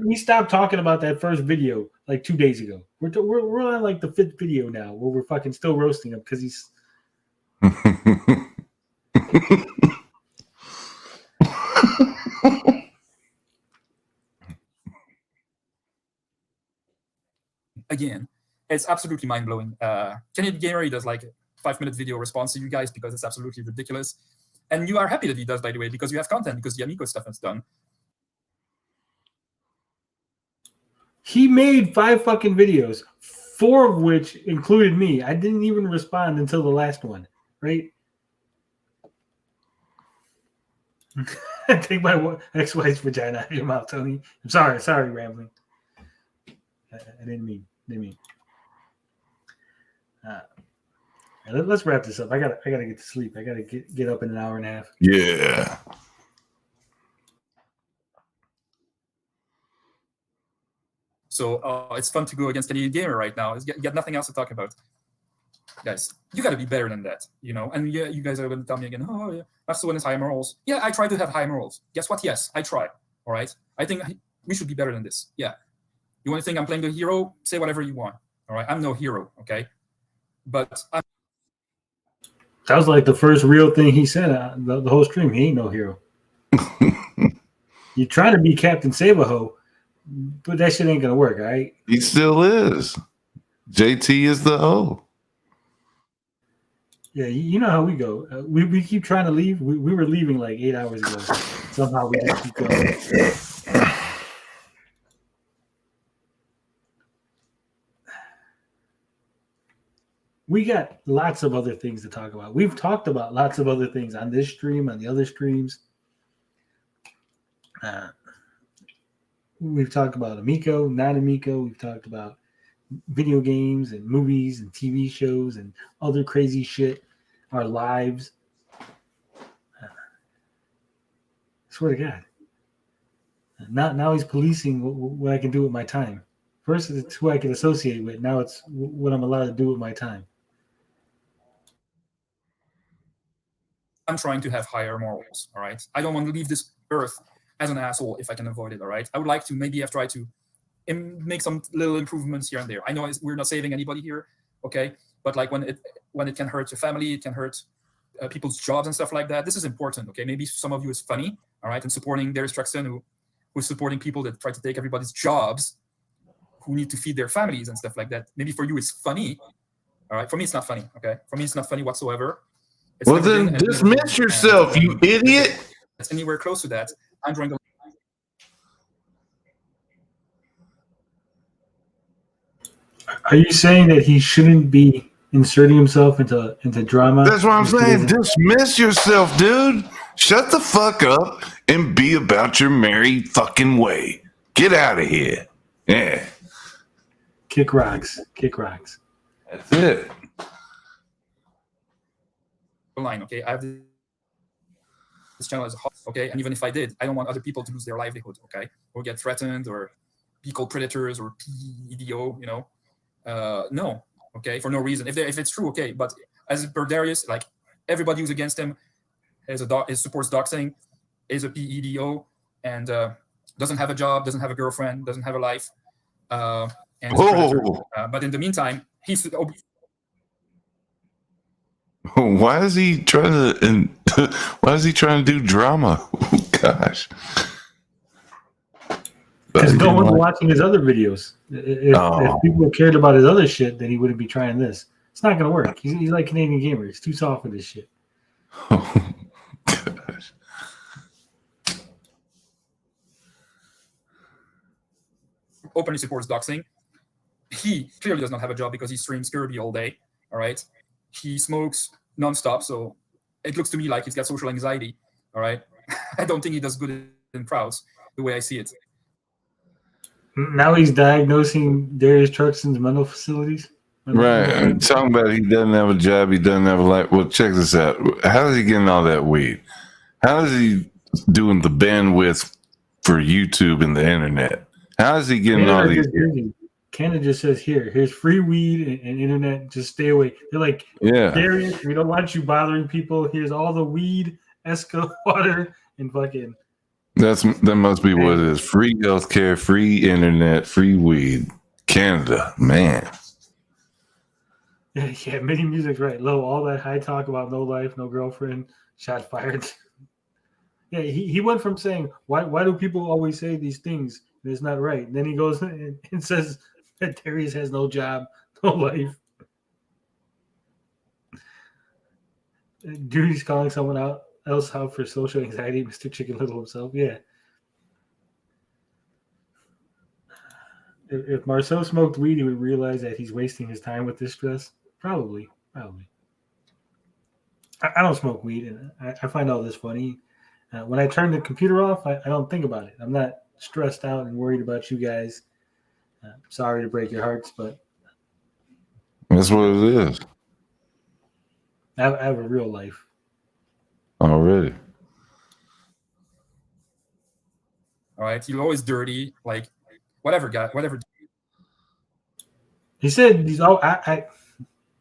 We stopped talking about that first video like 2 days ago. We're on like the 5th video now where we're fucking still roasting him because Again, it's absolutely mind-blowing. Canadian Gamer, he does like a 5-minute video response to you guys because it's absolutely ridiculous. And you are happy that he does, by the way, because you have content, because the Amico stuff is done. He made 5 fucking videos, 4 of which included me. I didn't even respond until the last one, right? Take my ex-wife's vagina out of your mouth, Tony. I'm sorry, rambling. I didn't mean. Let's wrap this up. I gotta get to sleep. I gotta get up in an hour and a half. Yeah. So it's fun to go against Canadian Gamer right now. You got nothing else to talk about. Guys, you got to be better than that, you know? And yeah, you guys are going to tell me again, oh, yeah, that's the one is high morals. Yeah, I try to have high morals. Guess what? Yes, I try. All right? I think we should be better than this. Yeah. You want to think I'm playing the hero? Say whatever you want. All right? I'm no hero, okay? But I'm... That was like the first real thing he said the whole stream. He ain't no hero. You're trying to be Captain Save-A-Ho, but that shit ain't going to work, all right? He still is. JT is the O. Yeah, you know how we go. We keep trying to leave. We were leaving like 8 hours ago. Somehow we just keep going. We got lots of other things to talk about. We've talked about lots of other things on this stream, on the other streams. We've talked about Amico, not Amico. We've talked about video games and movies and TV shows and other crazy shit, our lives. I swear to God. Now he's policing what I can do with my time. First, it's who I can associate with. Now it's what I'm allowed to do with my time. I'm trying to have higher morals, all right? I don't want to leave this earth as an asshole if I can avoid it, all right? I would like to maybe have tried to make some little improvements here and there. I know we're not saving anybody here, okay? But like when it can hurt your family, it can hurt people's jobs and stuff like that. This is important, okay? Maybe some of you is funny, all right? And supporting Darius Truxton, who's supporting people that try to take everybody's jobs, who need to feed their families and stuff like that. Maybe for you it's funny, all right? For me it's not funny, okay? For me it's not funny whatsoever. It's well then dismiss yourself, you idiot. It's anywhere close to that. I'm drawing the... Are you saying that he shouldn't be inserting himself into drama? That's what I'm saying. Dismiss yourself, dude. Shut the fuck up and be about your merry fucking way. Get out of here. Yeah. Kick rocks. Kick rocks. That's it. Line, okay? I have this channel as a hobby, okay? And even if I did, I don't want other people to lose their livelihood, okay? Or get threatened or be called predators or PEDO, you know? No, okay? For no reason. If it's true, okay. But as per Darius, like everybody who's against him supports doxing, is a PEDO, and doesn't have a job, doesn't have a girlfriend, doesn't have a life, and is a predator. But in the meantime, he's... Why is he trying to do drama? Oh, gosh. Because no one's watching his other videos. If people cared about his other shit, then he wouldn't be trying this. It's not going to work. He's like Canadian Gamer. He's too soft for this shit. Oh, gosh. Openly supports doxing. He clearly does not have a job because he streams Kirby all day. All right. He smokes nonstop, so it looks to me like he's got social anxiety. All right. I don't think he does good in crowds the way I see it. Now he's diagnosing Darius Truxton's mental facilities. Right. I'm talking about he doesn't have a job, he doesn't have a life. Well, check this out. How is he getting all that weed? How is he doing the bandwidth for YouTube and the internet? How is he getting all these? Canada just says here's free weed and internet. Just stay away. They're like, yeah, Darius, we don't want you bothering people. Here's all the weed, Esco water, and fucking. That must be what it is. Free healthcare, free internet, free weed. Canada, man. Yeah, MIDI music's right. Low, all that high talk about no life, no girlfriend, shot fired. Yeah, he went from saying, why do people always say these things? And it's not right. And then he goes and says that Darius has no job, no life. Dude, he's calling someone else out for social anxiety, Mr. Chicken Little himself. Yeah. If Marcel smoked weed, he would realize that he's wasting his time with this stress. Probably. I don't smoke weed, and I find all this funny. When I turn the computer off, I don't think about it. I'm not stressed out and worried about you guys. Sorry to break your hearts, but That's what it is I have a real life. already. All right, you're always dirty, like whatever, guy, whatever. He said he's all I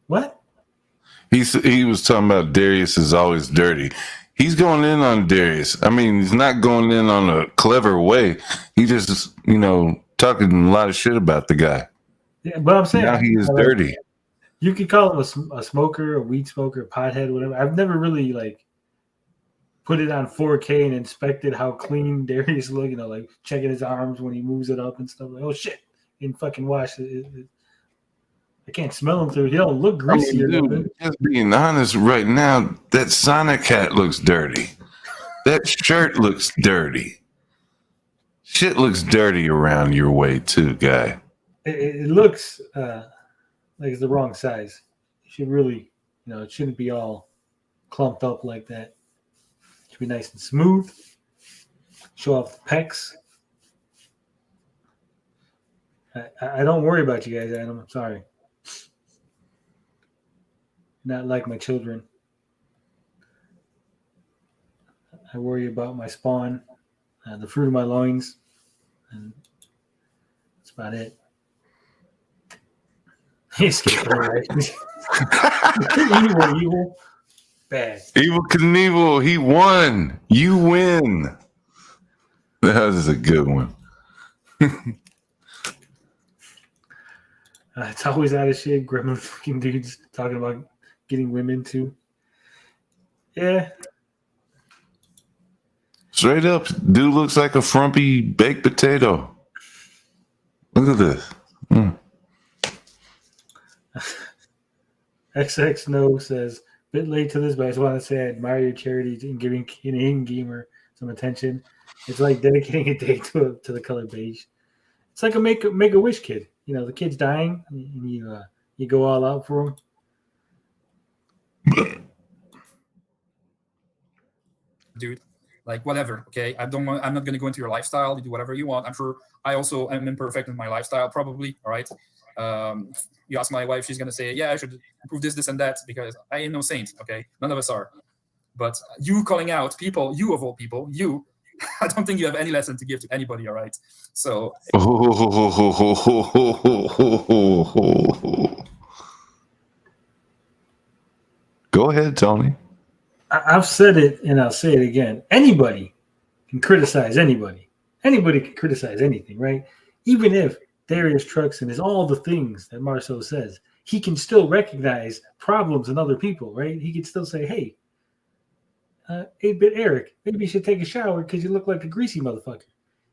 what? He was talking about Darius is always dirty. He's going in on Darius. I mean, he's not going in on a clever way. He just, talking a lot of shit about the guy. Yeah, but I'm saying Now he is dirty. You could call him a smoker, a weed smoker, a pothead, whatever. I've never really put it on 4K and inspected how clean Darius look. Checking his arms when he moves it up and stuff. Like, oh shit, and fucking wash it. I can't smell him through. He don't look greasy. Dude, just being honest, right now, that Sonic hat looks dirty. That shirt looks dirty. Shit looks dirty around your way too, guy. It looks like it's the wrong size. You should really, it shouldn't be all clumped up like that. It should be nice and smooth. Show off the pecs. I don't worry about you guys, Adam. I'm sorry. Not like my children. I worry about my spawn, the fruit of my loins, and that's about it. He escaped from the right. Evil. Bad. Evil Knievel, he won. You win. That was a good one. It's always out of shape, gremlin fucking dudes talking about getting women too. Yeah. Straight up, dude looks like a frumpy baked potato. Look at this. XX No says, bit late to this, but I just want to say I admire your charity in giving Canadian Gamer some attention. It's like dedicating a day to the color beige. It's like a make a wish kid. The kid's dying, and you go all out for him. Dude, like whatever. Okay, I'm not gonna go into your lifestyle. You do whatever you want. I'm sure I also am imperfect in my lifestyle, probably. All right. You ask my wife, she's gonna say, yeah, I should improve this, and that, because I am no saint. Okay, none of us are. But you calling out people, you of all people, you. I don't think you have any lesson to give to anybody, all right? So. Go ahead, Tony. I've said it, and I'll say it again. Anybody can criticize anybody. Anybody can criticize anything, right? Even if Darius Truxton is all the things that Marceau says, he can still recognize problems in other people, right? He can still say, hey, 8-Bit Eric, maybe you should take a shower because you look like a greasy motherfucker.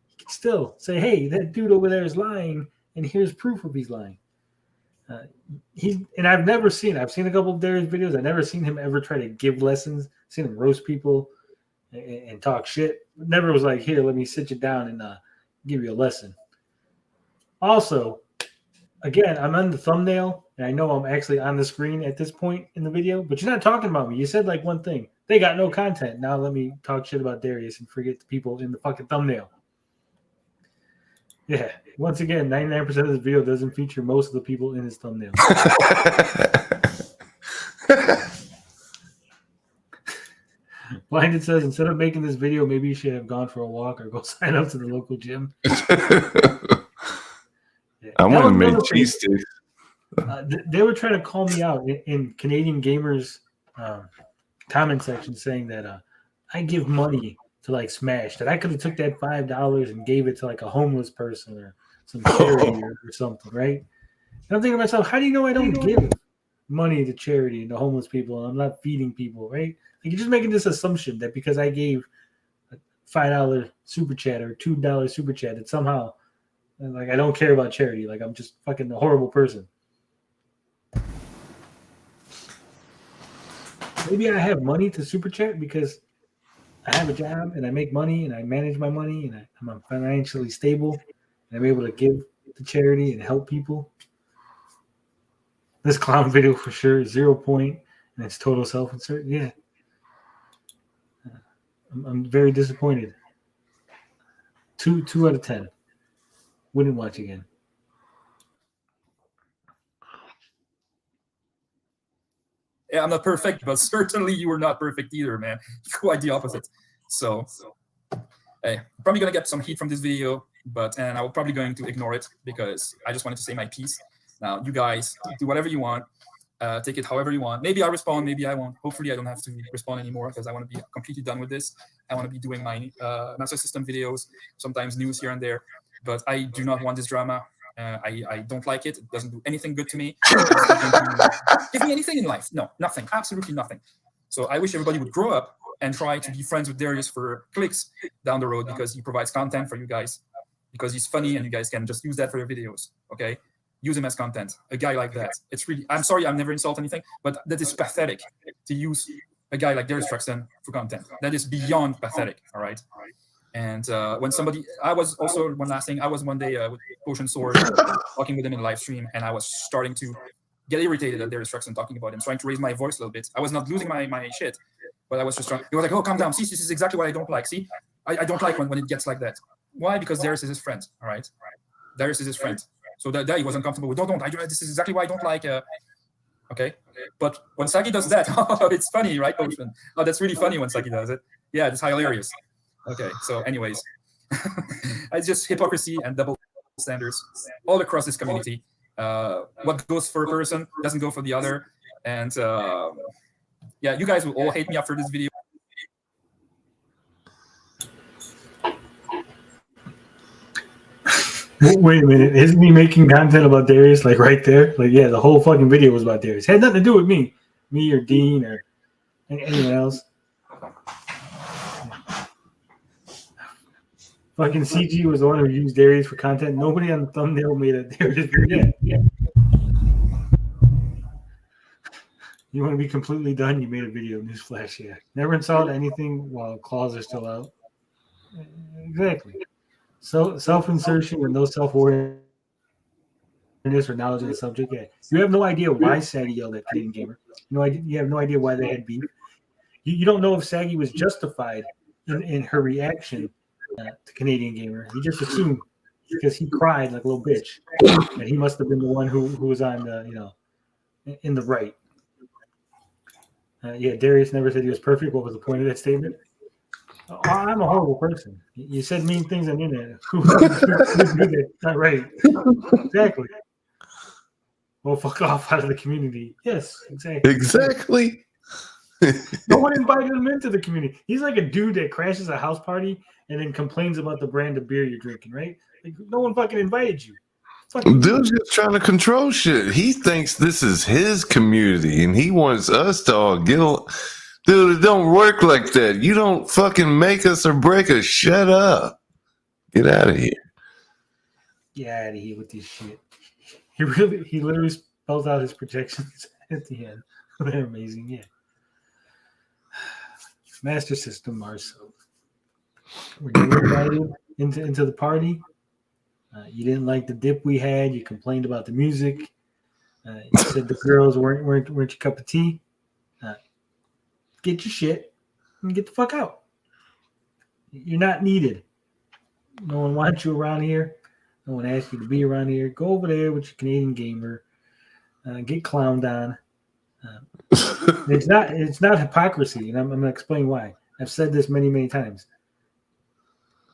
He can still say, hey, that dude over there is lying, and here's proof of he's lying. And I've seen a couple of Darius videos. I've never seen him ever try to give lessons, seen him roast people and talk shit. Never was like, here, let me sit you down and give you a lesson. Also, again, I'm on the thumbnail, and I know I'm actually on the screen at this point in the video, but you're not talking about me. You said one thing. They got no content. Now let me talk shit about Darius and forget the people in the fucking thumbnail. Yeah. Once again, 99% of this video doesn't feature most of the people in his thumbnail. Blinded says, instead of making this video, maybe you should have gone for a walk or go sign up to the local gym. Yeah. I want to make cheese sticks. They were trying to call me out in Canadian Gamers comment section saying that I give money to Smash, that I could have took that $5 and gave it to a homeless person or some charity or something, right? And I'm thinking to myself, how do you know I don't give? money to charity and the homeless people, and I'm not feeding people, right? Like you're just making this assumption that because I gave a $5 super chat or $2 super chat, that somehow like I don't care about charity. Like I'm just fucking a horrible person. Maybe I have money to super chat because I have a job and I make money and I manage my money and I'm financially stable and I'm able to give to charity and help people. This clown video for sure is 0 point and it's total self-insert. Yeah. I'm very disappointed. 2 out of 10. Wouldn't watch again. Yeah, I'm not perfect, but certainly you were not perfect either, man. Quite the opposite. So, hey, I'm probably gonna get some heat from this video, and I'm probably going to ignore it because I just wanted to say my piece. Now, you guys do whatever you want. Take it however you want. Maybe I'll respond, maybe I won't. Hopefully, I don't have to respond anymore because I want to be completely done with this. I want to be doing my Master System videos, sometimes news here and there, but I do not want this drama. I don't like it. It doesn't do anything good to me. Give me anything in life. No, nothing. Absolutely nothing. So I wish everybody would grow up and try to be friends with Darius for clicks down the road because he provides content for you guys, because he's funny and you guys can just use that for your videos, okay? Use him as content. A guy like that. It's really, I'm sorry, I've never insulted anything, but that is pathetic to use a guy like Darius Truxton for content. That is beyond pathetic, all right? And when somebody, I was also, one last thing, I was one day with Potion Sword talking with him in live stream, and I was starting to get irritated at Darius Truxton talking about him, trying to raise my voice a little bit. I was not losing my shit, but I was just trying. He was like, oh, calm down. See, this is exactly what I don't like. See, I don't like when it gets like that. Why? Because Darius is his friend, all right? Darius is his friend. So that he was uncomfortable with, don't. This is exactly why I don't like, okay? But when Saki does that, it's funny, right, Potion? Oh, that's really funny when Saki does it. Yeah, it's hilarious. Okay, so anyways, it's just hypocrisy and double standards all across this community. What goes for a person doesn't go for the other. And yeah, you guys will all hate me after this video. Wait a minute. Isn't he making content about Darius like right there? Like, yeah, the whole fucking video was about Darius. Had nothing to do with me or Dean or anyone else. Fucking CG was the one who used Darius for content. Nobody on the thumbnail made a Darius video. Yeah. You want to be completely done? You made a video. Newsflash, yeah. Never installed anything while claws are still out. Exactly. So self-insertion with no self-awareness or knowledge of the subject. Yeah. You have no idea why Saggy yelled at Canadian Gamer. You have no idea why they had beef. You don't know if Saggy was justified in her reaction to Canadian Gamer. He just assumed because he cried like a little bitch that he must have been the one who was on the in the right. Yeah, Darius never said he was perfect. What was the point of that statement? Oh, I'm a horrible person. You said mean things on the internet. Who did that? Not right. Exactly. Well, fuck off out of the community. Yes, exactly. Exactly. No one invited him into the community. He's like a dude that crashes a house party and then complains about the brand of beer you're drinking, right? Like, no one fucking invited you. Dude's just trying to control shit. He thinks this is his community and he wants us to all get along. Dude, it don't work like that. You don't fucking make us or break us. Shut up. Get out of here. Get out of here with this shit. He literally spells out his projections at the end. They're amazing, yeah. Master System, Marcel. Were you invited into the party? You didn't like the dip we had. You complained about the music. You said the girls weren't your cup of tea. Get your shit and get the fuck out. You're not needed. No one wants you around here. No one asked you to be around here. Go over there with your Canadian Gamer. Get clowned on. It's not hypocrisy, and I'm going to explain why. I've said this many times.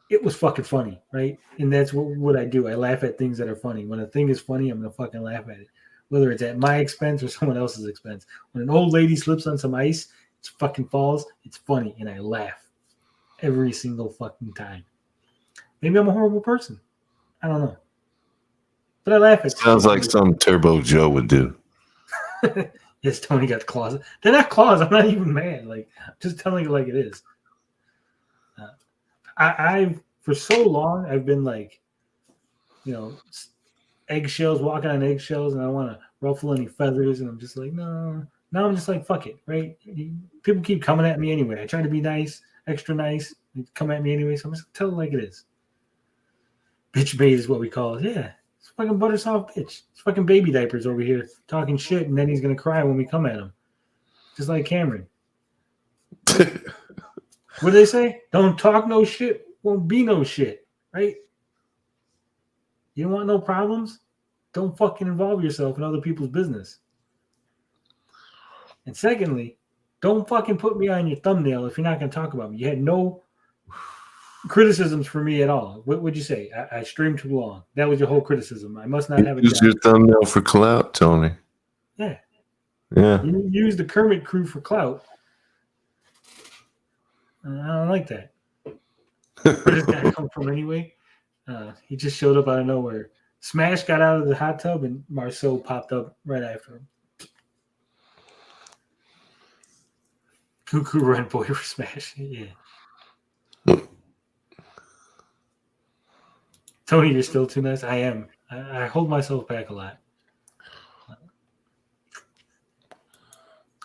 It was fucking funny, right? And that's what I do. I laugh at things that are funny. When a thing is funny, I'm going to fucking laugh at it, whether it's at my expense or someone else's expense. When an old lady slips on some ice, it fucking falls, it's funny, and I laugh every single fucking time. Maybe I'm a horrible person. I don't know. But I laugh at Sounds like some Turbo Joe would do. Yes, Tony got claws. They're not claws. I'm not even mad. Like, I'm just telling you like it is. I've for so long I've been like, eggshells, walking on eggshells, and I don't want to ruffle any feathers, and I'm just like, no. Now I'm just like, fuck it, right? People keep coming at me anyway. I try to be nice, extra nice. They come at me anyway, so I'm just tell it like it is. Bitch bait is what we call it. Yeah, it's fucking butter soft bitch. It's fucking baby diapers over here talking shit, and then he's gonna cry when we come at him, just like Cameron. What do they say? Don't talk no shit, won't be no shit, right? You don't want no problems? Don't fucking involve yourself in other people's business. And secondly, don't fucking put me on your thumbnail if you're not going to talk about me. You had no criticisms for me at all. What would you say? I streamed too long. That was your whole criticism. I must not have a Use job. your thumbnail for clout, Tony. Yeah. Yeah. You use the Kermit crew for clout. I don't like that. Where did that come from anyway? He just showed up out of nowhere. Smash got out of the hot tub and Marceau popped up right after him. Cuckoo run boy for Smash. Yeah. Tony, you're still too nice. I am. I hold myself back a lot.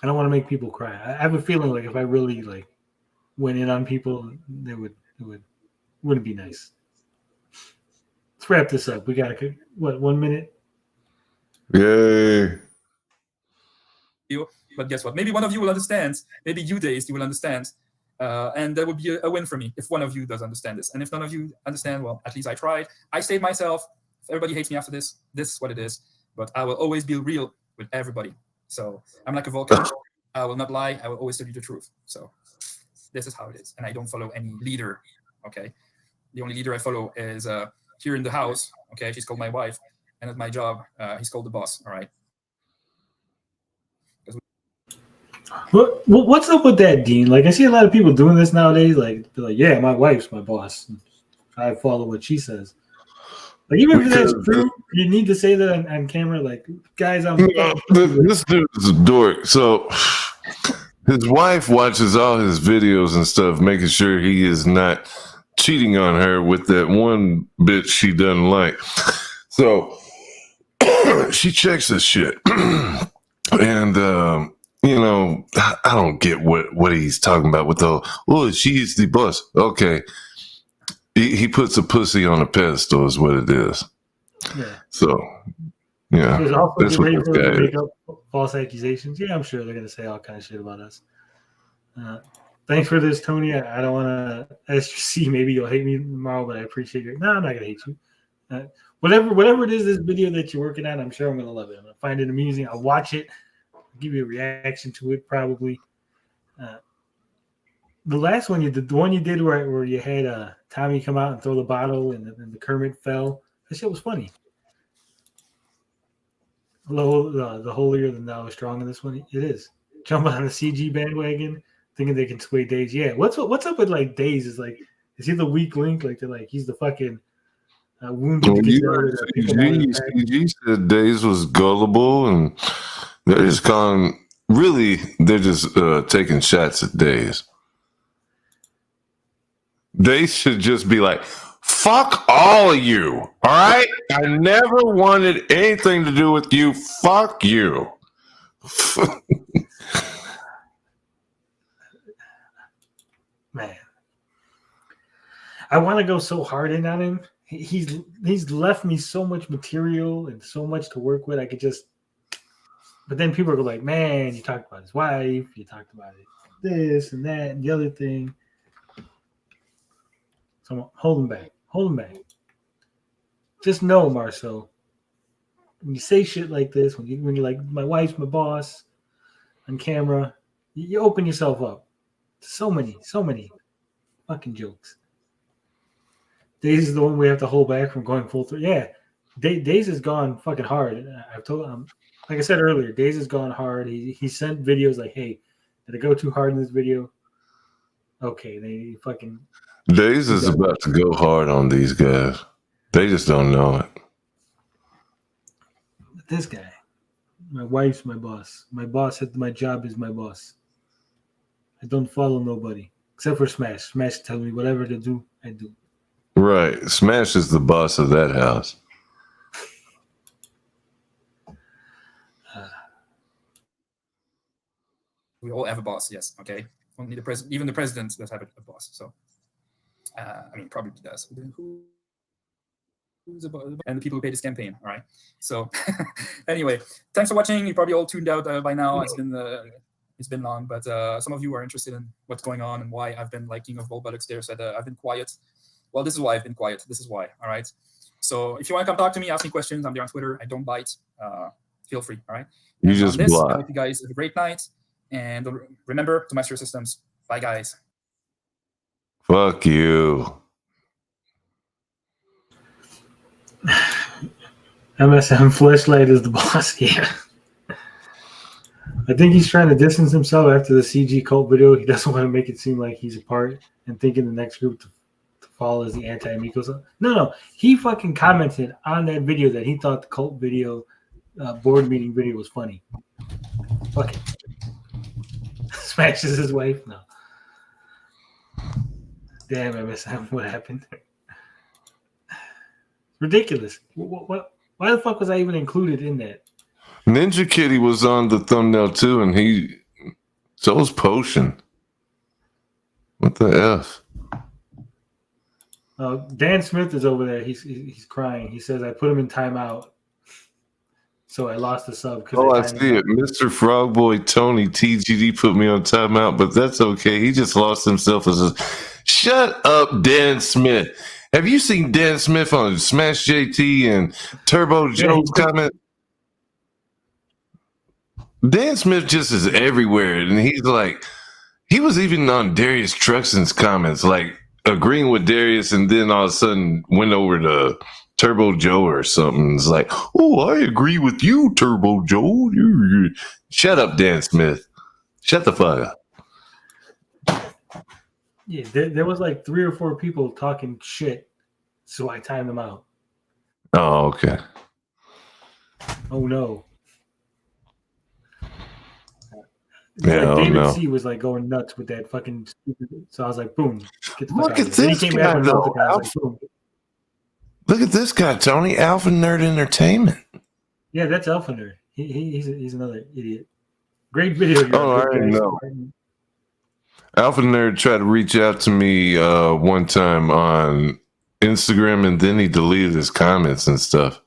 I don't want to make people cry. I have a feeling like if I really like went in on people, it wouldn't be nice. Let's wrap this up. We got 1 minute? Yay. But guess what? Maybe one of you will understand. Maybe you, Days, you will understand. And that would be a win for me if one of you does understand this. And if none of you understand, well, at least I tried. I saved myself. If everybody hates me after this, this is what it is. But I will always be real with everybody. So I'm like a Vulcan. I will not lie. I will always tell you the truth. So this is how it is. And I don't follow any leader, okay? The only leader I follow is here in the house, okay? She's called my wife. And at my job, he's called the boss, all right? What's up with that, Dean? Like, I see a lot of people doing this nowadays. Like, they're like, yeah, my wife's my boss. I follow what she says. Like, even if that's true, you need to say that on camera. Like, guys, this dude's a dork. So his wife watches all his videos and stuff, making sure he is not cheating on her with that one bitch she doesn't like. So she checks this shit. And I don't get what he's talking about with the she's the boss. Okay. He puts a pussy on a pedestal is what it is. Yeah. So yeah. There's also That's what the this guy to is. make up false accusations. Yeah, I'm sure they're gonna say all kind of shit about us. Thanks for this, Tony. I don't wanna see maybe you'll hate me tomorrow, but I appreciate it. No, I'm not gonna hate you. Whatever it is, this video that you're working on, I'm sure I'm gonna love it. I'm gonna find it amusing. I'll watch it. Give you a reaction to it probably. The last one the one you did where you had Tommy come out and throw the bottle and the Kermit fell. That shit was funny. The holier than thou is strong in this one. It is. Jumping on the CG bandwagon, thinking they can sway Days. Yeah, what's up with like Days? Is he the weak link? Like they're like he's the fucking wounded gazelle. You said Days was gullible and they're just taking shots at Days. They should just be like, fuck all of you. All right? I never wanted anything to do with you. Fuck you. Man. I want to go so hard in on him. He's left me so much material and so much to work with. I could just. But then people are like, man, you talked about his wife, you talked about this and that and the other thing. So hold him back. Hold him back. Just know, Marceau, when you say shit like this, when you're like, my wife's my boss on camera, you open yourself up to so many fucking jokes. Days is the one we have to hold back from going full through. Yeah, Days has gone fucking hard. I've told him, like I said earlier, Days has gone hard. He sent videos like, hey, did I go too hard in this video? Okay, they fucking. Days is about to go hard on these guys. They just don't know it. This guy, My wife's my boss. My boss said my job is my boss. I don't follow nobody except for Smash. Smash tells me whatever to do, I do. Right. Smash is the boss of that house. We all have a boss, yes. Okay. Only the president, even the president, does have a boss. So, I mean, probably does. Who's a boss? And the people who paid his campaign. All right. So, anyway, thanks for watching. You probably all tuned out by now. It's been long, but some of you are interested in what's going on and why I've been like King of Bull Buttocks there. Said I've been quiet. Well, this is why I've been quiet. This is why. All right. So, if you want to come talk to me, ask me questions. I'm there on Twitter. I don't bite. Feel free. All right. You And just on this, I block. hope you guys have a great night. And remember to master your systems. Bye, guys. Fuck you. MSM Fleshlight is the boss. Yeah. I think he's trying to distance himself after the CG cult video. He doesn't want to make it seem like he's a part and thinking the next group to follow is the anti-amigos. No. He fucking commented on that video that he thought the cult video, board meeting video was funny. Fuck it. Smashes his wife? No. Damn, MSM, what happened? Ridiculous. What? Why the fuck was I even included in that? Ninja Kitty was on the thumbnail too, and so was Potion. What the F? Dan Smith is over there. He's crying. He says, I put him in timeout. So I lost the sub. Oh, I see it. Mr. Frogboy Tony TGD put me on timeout, but that's okay. He just lost himself as a... Shut up, Dan Smith. Have you seen Dan Smith on Smash JT and Turbo Joe's comment? Dan Smith just is everywhere, and he's like, he was even on Darius Truxton's comments, like agreeing with Darius, and then all of a sudden went over to Turbo Joe or something. It's like, oh, I agree with you, Turbo Joe. Shut up, Dan Smith. Shut the fuck up. Yeah, there was like 3 or 4 people talking shit, so I timed them out. Oh, okay. Oh no. Yeah, David C was like going nuts with that fucking stupid. So I was like, boom, get the fuck Look out at of here. Then this he came guy, back with though. Meltdown. I was like, boom. Look at this guy, Tony. Alpha Nerd Entertainment. Yeah, that's Alpha Nerd. He's another idiot. Great video. Oh, I didn't know. Alpha Nerd tried to reach out to me one time on Instagram, and then he deleted his comments and stuff.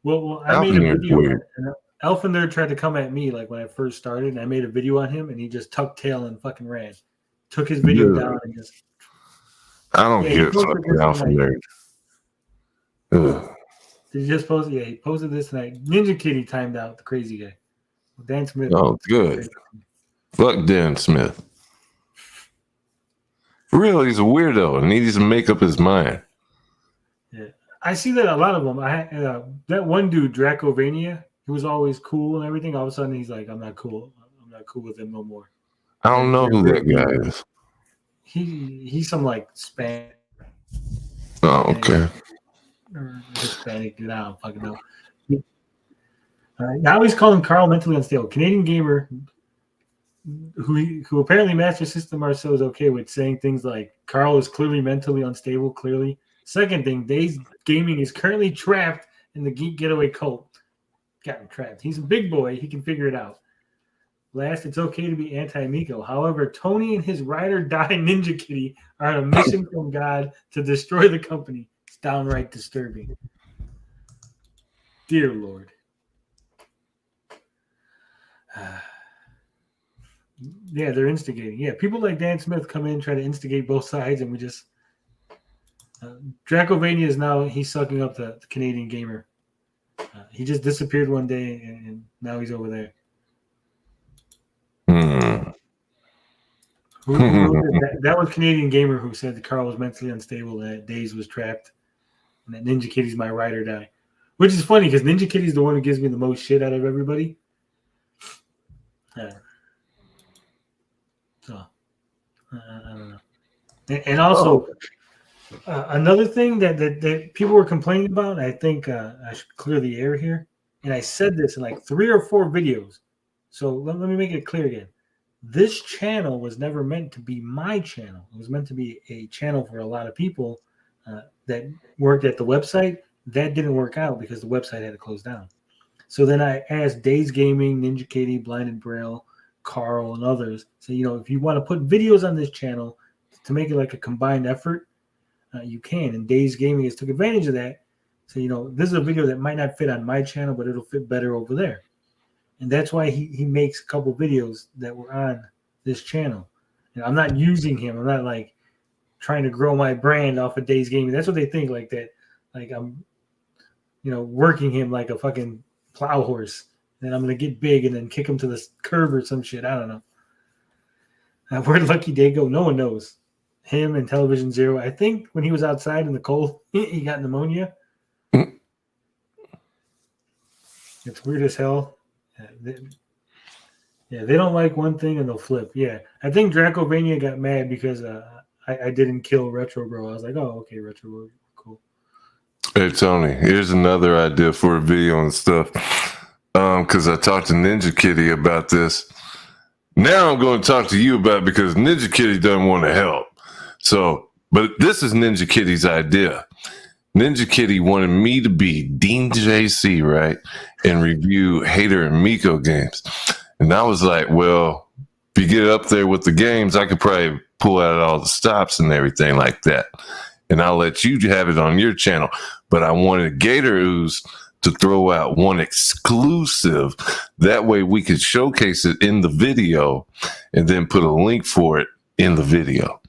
Well, I made a video. Alpha Nerd tried to come at me like when I first started, and I made a video on him, and he just tucked tail and fucking ran. Took his video down and just. I don't get fucking Alpha Nerd. Ugh. Did he just post? Yeah, he posted this tonight. Ninja Kitty timed out the crazy guy. Dan Smith. Oh, good. Fuck Dan Smith. For real, he's a weirdo and he needs to make up his mind. Yeah, I see that a lot of them. That one dude, Dracovania, he was always cool and everything. All of a sudden, he's like, "I'm not cool. I'm not cool with him no more." I don't know who that guy is. He's some like Spanish. Oh, okay. Or Hispanic dude. I don't fucking know. Now he's calling Carl mentally unstable. Canadian gamer who apparently Master System Marceau is okay with saying things like Carl is clearly mentally unstable, clearly. Second thing, Days Gaming is currently trapped in the Geek Getaway cult. Got him trapped. He's a big boy. He can figure it out. Last, it's okay to be anti-Miko. However, Tony and his ride or die Ninja Kitty are on a mission from God to destroy the company. It's downright disturbing. Dear Lord. Yeah, they're instigating. Yeah, people like Dan Smith come in, try to instigate both sides, and we just Dracovania is now he's sucking up the Canadian gamer. He just disappeared one day, and now he's over there. That was Canadian gamer who said that Carl was mentally unstable, and that Days was trapped, and that Ninja Kitty's my ride or die. Which is funny because Ninja Kitty's the one who gives me the most shit out of everybody. So I don't know. And also another thing that people were complaining about, I think I should clear the air here. and I said this in like 3 or 4 videos. So let me make it clear again. This channel was never meant to be my channel. It was meant to be a channel for a lot of people that worked at the website. That didn't work out because the website had to close down. So then I asked Days Gaming, Ninja Kitty, Blinded Braille, Carl, and others. So, if you want to put videos on this channel to make it like a combined effort, you can. And Days Gaming has took advantage of that. So, this is a video that might not fit on my channel, but it'll fit better over there. And that's why he makes a couple videos that were on this channel. And I'm not using him. I'm not like trying to grow my brand off of Days Gaming. That's what they think, like that. Like I'm, working him like a fucking plow horse. And I'm going to get big and then kick him to the curb or some shit. I don't know. Where'd Lucky Day go? No one knows. Him and Television Zero. I think when he was outside in the cold, he got pneumonia. It's weird as hell. They don't like one thing and they'll flip. Yeah, I think Dracovania got mad because I didn't kill Retro Bro. I was like, oh, okay, Retro Bro, cool. Hey, Tony, here's another idea for a video and stuff. Because I talked to Ninja Kitty about this. Now I'm going to talk to you about it because Ninja Kitty doesn't want to help. So, but this is Ninja Kitty's idea. Ninja Kitty wanted me to be Dean JC, right? And review Hater and Miko games. And I was like, well, if you get up there with the games, I could probably pull out all the stops and everything like that. And I'll let you have it on your channel. But I wanted Gator Ooze to throw out one exclusive. That way we could showcase it in the video and then put a link for it in the video.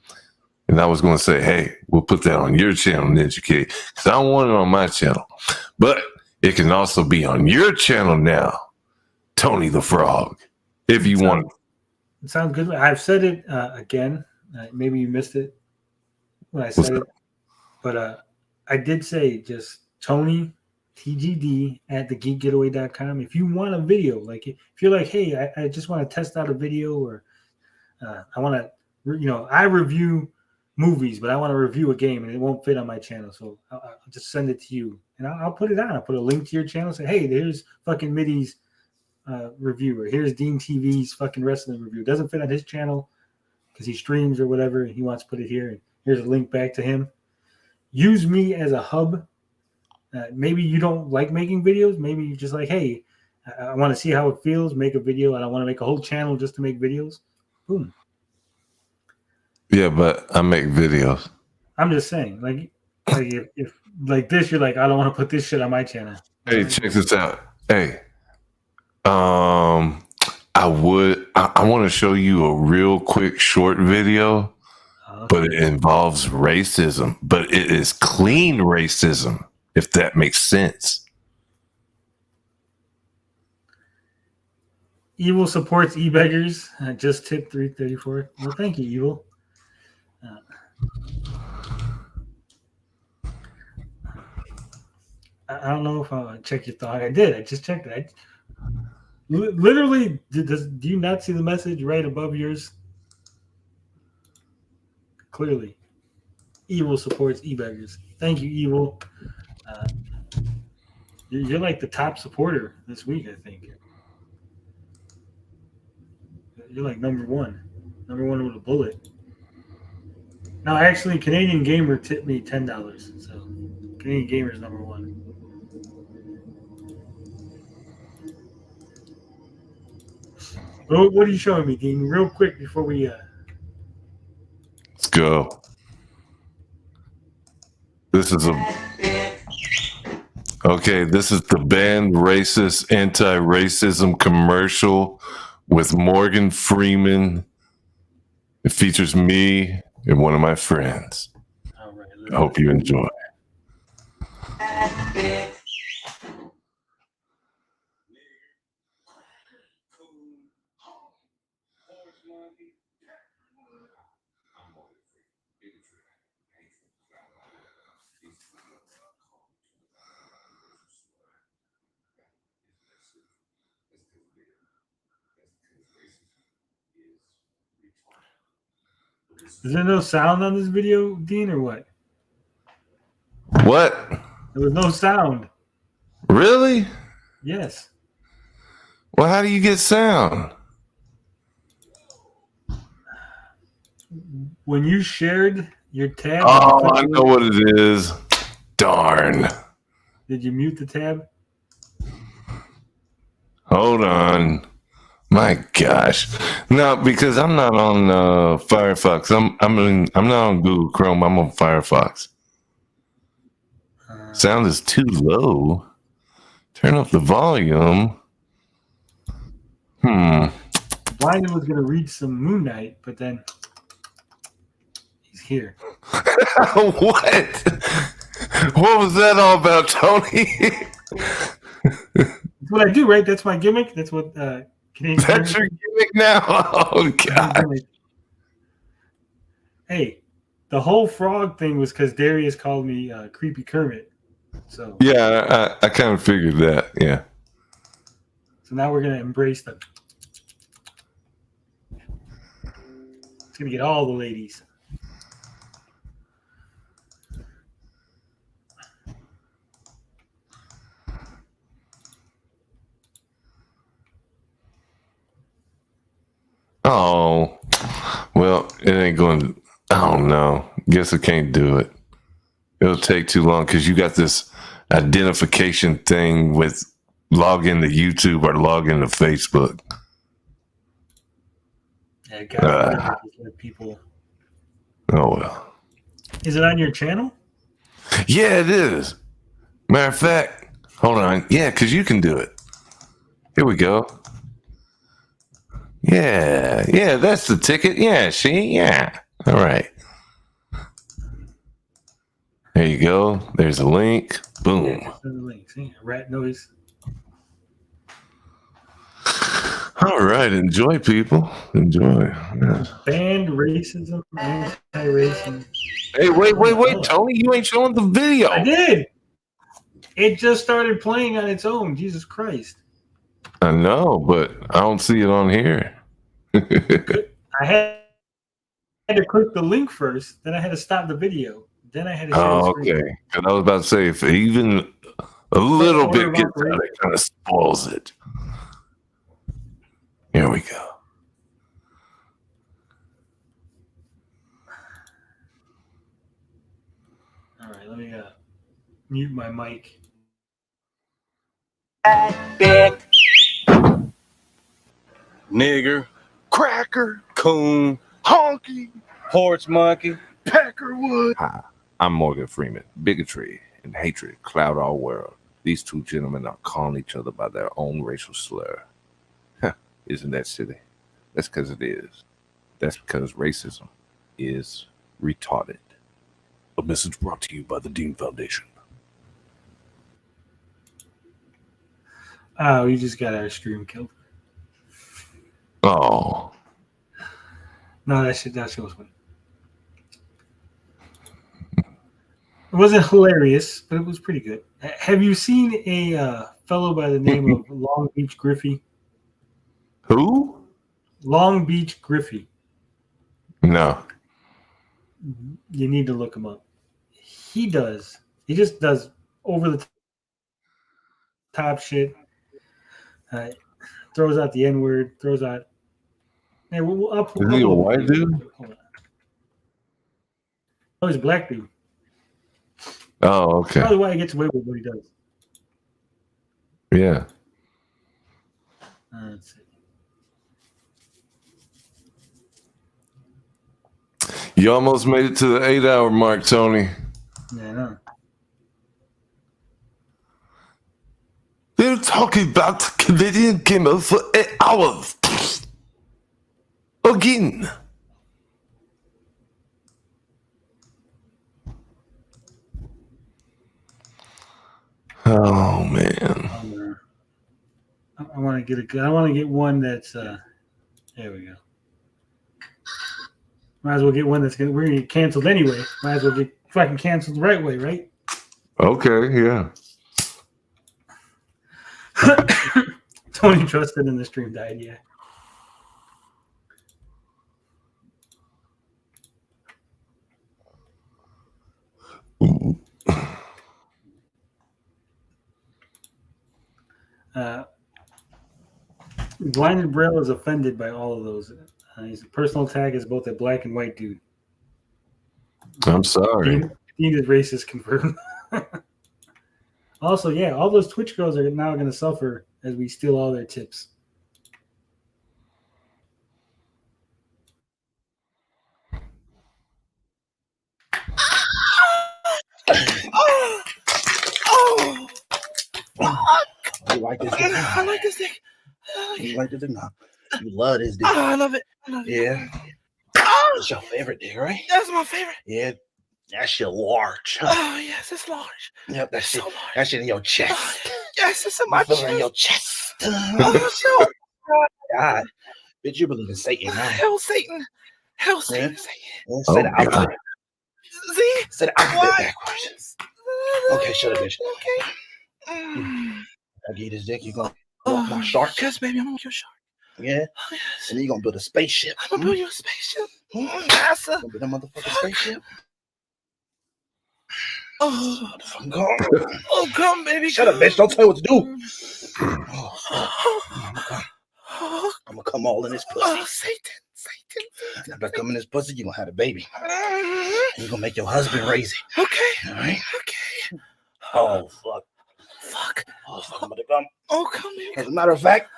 And I was going to say, hey, we'll put that on your channel, Ninja Kitty, because I don't want it on my channel. But it can also be on your channel now, Tony the Frog, if you want. It sounds good. I've said it again. Maybe you missed it when I said it. But I did say just Tony TGD at thegeekgetaway.com. If you want a video, like if you're like, hey, I just want to test out a video, or I want to, I review movies, but I want to review a game and it won't fit on my channel. So I'll just send it to you and I'll put it on. I'll put a link to your channel. Say, hey, there's fucking Middy's review, or here's Dean TV's fucking wrestling review. It doesn't fit on his channel because he streams or whatever. And he wants to put it here. And here's a link back to him. Use me as a hub. Maybe you don't like making videos. Maybe you're just like, hey, I want to see how it feels. Make a video. I don't want to make a whole channel just to make videos. Boom. Yeah, but I make videos. I'm just saying, like if like this, you're like, I don't want to put this shit on my channel. Hey, check this out. Hey, I want to show you a real quick short video, but it involves racism, but it is clean racism, if that makes sense. Evil supports e-beggars. Just tip 334. Well, thank you, Evil. I don't know if I'll check your thought. I did. I just checked it. Literally, do you not see the message right above yours? Clearly. Evil supports e-beggars. Thank you, Evil. You're like the top supporter this week, I think. You're like number one with a bullet. No, actually, Canadian Gamer tipped me $10. So Canadian Gamer is number one. What are you showing me, Dean? Real quick before we let's go. This is the banned racist anti-racism commercial with Morgan Freeman. It features me and one of my friends. All right, I hope you enjoy. Is there no sound on this video, Dean, or what? What? There was no sound. Really? Yes. Well, how do you get sound? When you shared your tab, Oh, I know what it is. Darn. Did you mute the tab? Hold on. My gosh. No, because I'm not on Firefox. I'm not on Google Chrome. I'm on Firefox. Sound is too low. Turn up the volume. Blind was gonna read some Moon Knight, but then he's here. What? What was that all about, Tony? That's what I do, right? That's my gimmick. That's what Canadian. That's your gimmick now. Oh God. Hey, the whole frog thing was because Darius called me Creepy Kermit. So Yeah, I kind of figured that. Yeah. So now we're gonna embrace the. It's gonna get all the ladies. Oh, well, it ain't going to. I don't know. Guess I can't do it. It'll take too long because you got this identification thing with log into YouTube or log into Facebook. Yeah, God, people. Oh well. Is it on your channel? Yeah, it is. Matter of fact, hold on. Yeah, because you can do it. Here we go. Yeah, that's the ticket. Yeah, see? Yeah. All right. There you go. There's a link. Boom. Yeah, the link. See, rat noise. All right. Enjoy, people. Enjoy. Yeah. Banned racism, anti-racism. Hey, wait, Tony, you ain't showing the video. I did. It just started playing on its own. Jesus Christ. I know, but I don't see it on here. I had to click the link first, then I had to stop the video. Then I had to share the screen. Okay. And I was about to say, if even a little bit gets out, it kind of spoils it. Here we go. All right, let me mute my mic. Nigger, cracker, coon, honky, horse monkey, peckerwood. Hi, I'm Morgan Freeman. Bigotry and hatred cloud our world. These two gentlemen are calling each other by their own racial slur. Isn't that silly? That's because it is. That's because racism is retarded. A message brought to you by the Dean Foundation. Oh, you just got our stream killed. Oh. No, that shit was funny. It wasn't hilarious, but it was pretty good. Have you seen a fellow by the name of Long Beach Griffey? Who? Long Beach Griffey. No. You need to look him up. He just does over the top shit. Throws out the N-word. Throws out. Hey, Is he a white dude? Hold on. Oh, he's a black dude. Oh, okay. Probably why he gets away with what he does. Yeah. Let's see. You almost made it to the 8-hour mark, Tony. Yeah, I know. They're talking about the Canadian gamer for 8 hours. Again. Oh man. I want to get I want to get one that's there we go. Might as well get one we're gonna get canceled anyway. Might as well get fucking canceled the right way, right? Okay, yeah. Tony trusted in the stream died, yeah. Blinded Braille is offended by all of those. His personal tag is both a black and white dude. I'm sorry. Dean is racist confirmed. Also, yeah, all those Twitch girls are now going to suffer as we steal all their tips. Oh, fuck. You like this dick? I like this dick. You like this dick? No. You love this dick. I love it. I love it. Yeah. Oh, That's your favorite dick, right? that's my favorite. Yeah. That shit large. Huh? Oh, yes, it's large. Yep, that shit. So large. That shit in your chest. Yes, it's in You my feel chest. it in your chest. Oh, sure. God. Bitch, you believe in Satan, man. Hell, Satan. Hell, Satan. Yeah, say the alphabet. See? Say the alphabet What? backwards. Okay, shut up, bitch. Okay. I give you this dick, you gonna walk my shark. Yes, baby, I'm gonna your shark. Yeah. Oh, yes. And then you gonna build a spaceship. I'm gonna build you a spaceship. NASA. Gonna build a motherfucking spaceship. Oh, Motherfucking come. oh, come, baby. Shut up, bitch. Don't tell me what to do. Oh, Oh, I'm gonna come all in this pussy. oh, Satan. And after I come in this pussy, you're gonna have a baby. And you're gonna make your husband raise it. Okay. All right? Okay. Oh, fuck. Fuck. Oh, fuck. I'm gonna come. Oh, come, baby. As a matter of fact,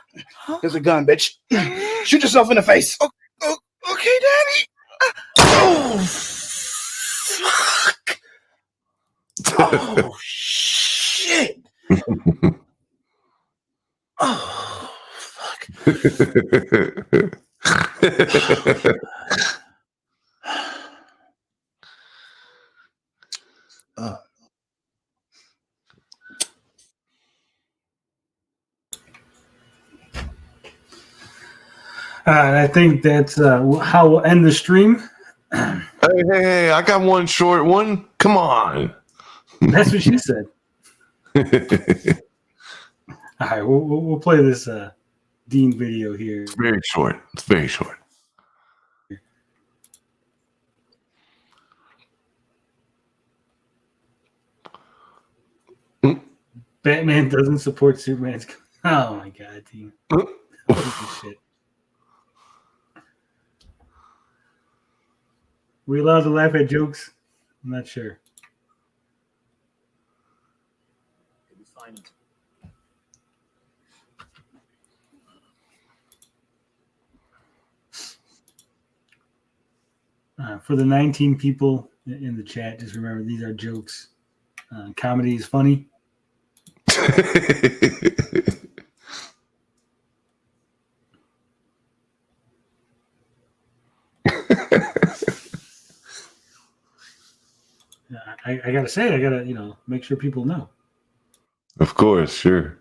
here's a gun, bitch. Shoot yourself in the face. Oh, okay, Daddy. Oh, fuck. Oh, shit. Oh, fuck. I think that's how we'll end the stream. Hey, I got one short one. Come on. That's what she said. All right, we'll play this Dean video here. It's very short. It's very short. Batman doesn't support Superman's. Oh my god, Dean. Shit. We allowed to laugh at jokes? I'm not sure. For the 19 people in the chat, just remember these are jokes. Comedy is funny. I gotta say it. I gotta, make sure people know. Of course, sure.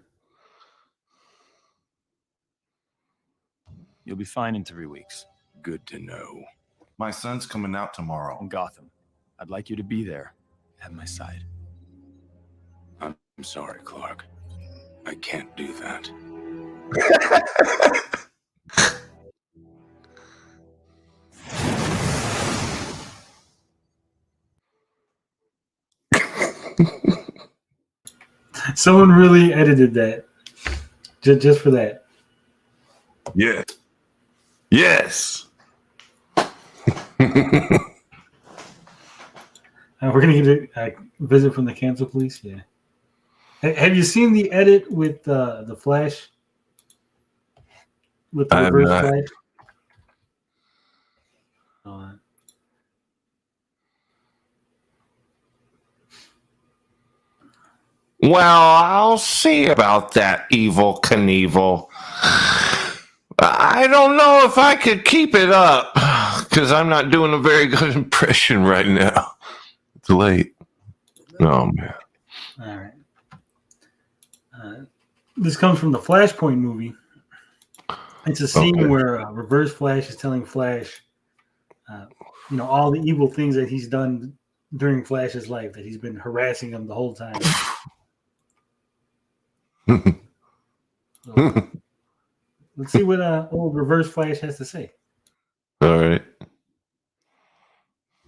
You'll be fine in 3 weeks. Good to know. My son's coming out tomorrow. In Gotham. I'd like you to be there. At my side. I'm sorry, Clark. I can't do that. Someone really edited that. Just for that. Yeah. Yes. We're going to get a visit from the cancel police. Yeah. Have you seen the edit with the Flash? With the reverse Flash? Well, I'll see about that, Evil Knievel. I don't know if I could keep it up because I'm not doing a very good impression right now. It's late. Oh, man. All right. This comes from the Flashpoint movie. It's a scene where Reverse Flash is telling Flash, all the evil things that he's done during Flash's life, that he's been harassing him the whole time. So, let's see what old Reverse Flash has to say. All right.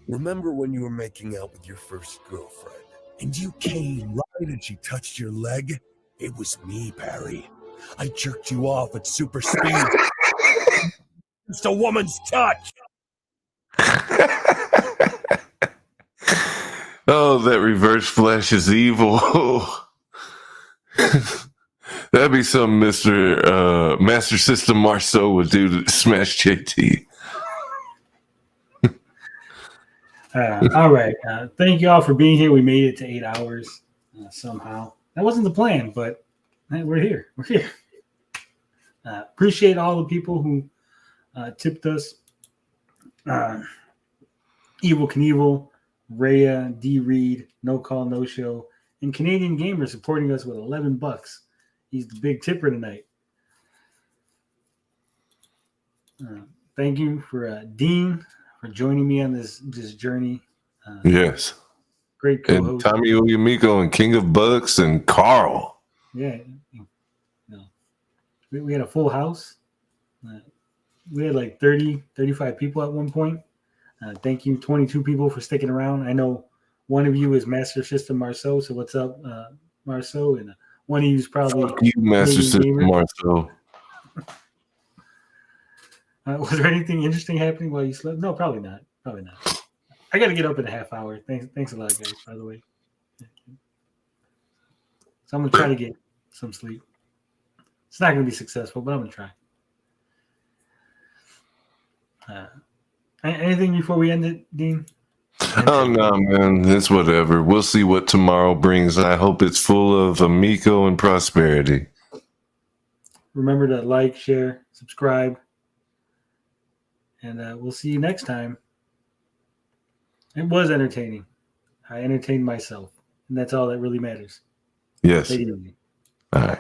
Remember when you were making out with your first girlfriend and you came right and she touched your leg? It was me, Barry. I jerked you off at super speed. It's a woman's touch. Oh, that reverse flash is evil. That'd be something Mr. Master System Marceau would do to smash JT. All right. Thank you all for being here. We made it to 8 hours somehow. That wasn't the plan, but we're here. We're here. Appreciate all the people who tipped us. Evil Knievel, Rhea, D. Reed, No Call, No Show, and Canadian Gamer supporting us with $11. He's the big tipper tonight. Thank you for Dean for joining me on this journey. Yes. Great co-host. And Tommy Oyemiko and King of Bucks and Carl. Yeah. We had a full house. We had like 30, 35 people at one point. Thank you, 22 people, for sticking around. I know one of you is Master System Marceau, so what's up, Marceau? And one of you is probably Fuck you, Master System Marceau. Was there anything interesting happening while you slept? No, probably not. Probably not. I got to get up in a half hour. Thanks a lot, guys, by the way. So I'm going to try to get some sleep. It's not going to be successful, but I'm going to try. Anything before we end it, Dean? Oh, no, man. It's whatever. We'll see what tomorrow brings. I hope it's full of Amico and prosperity. Remember to like, share, subscribe. And we'll see you next time. It was entertaining. I entertained myself. And that's all that really matters. Yes. Take it easy. All right.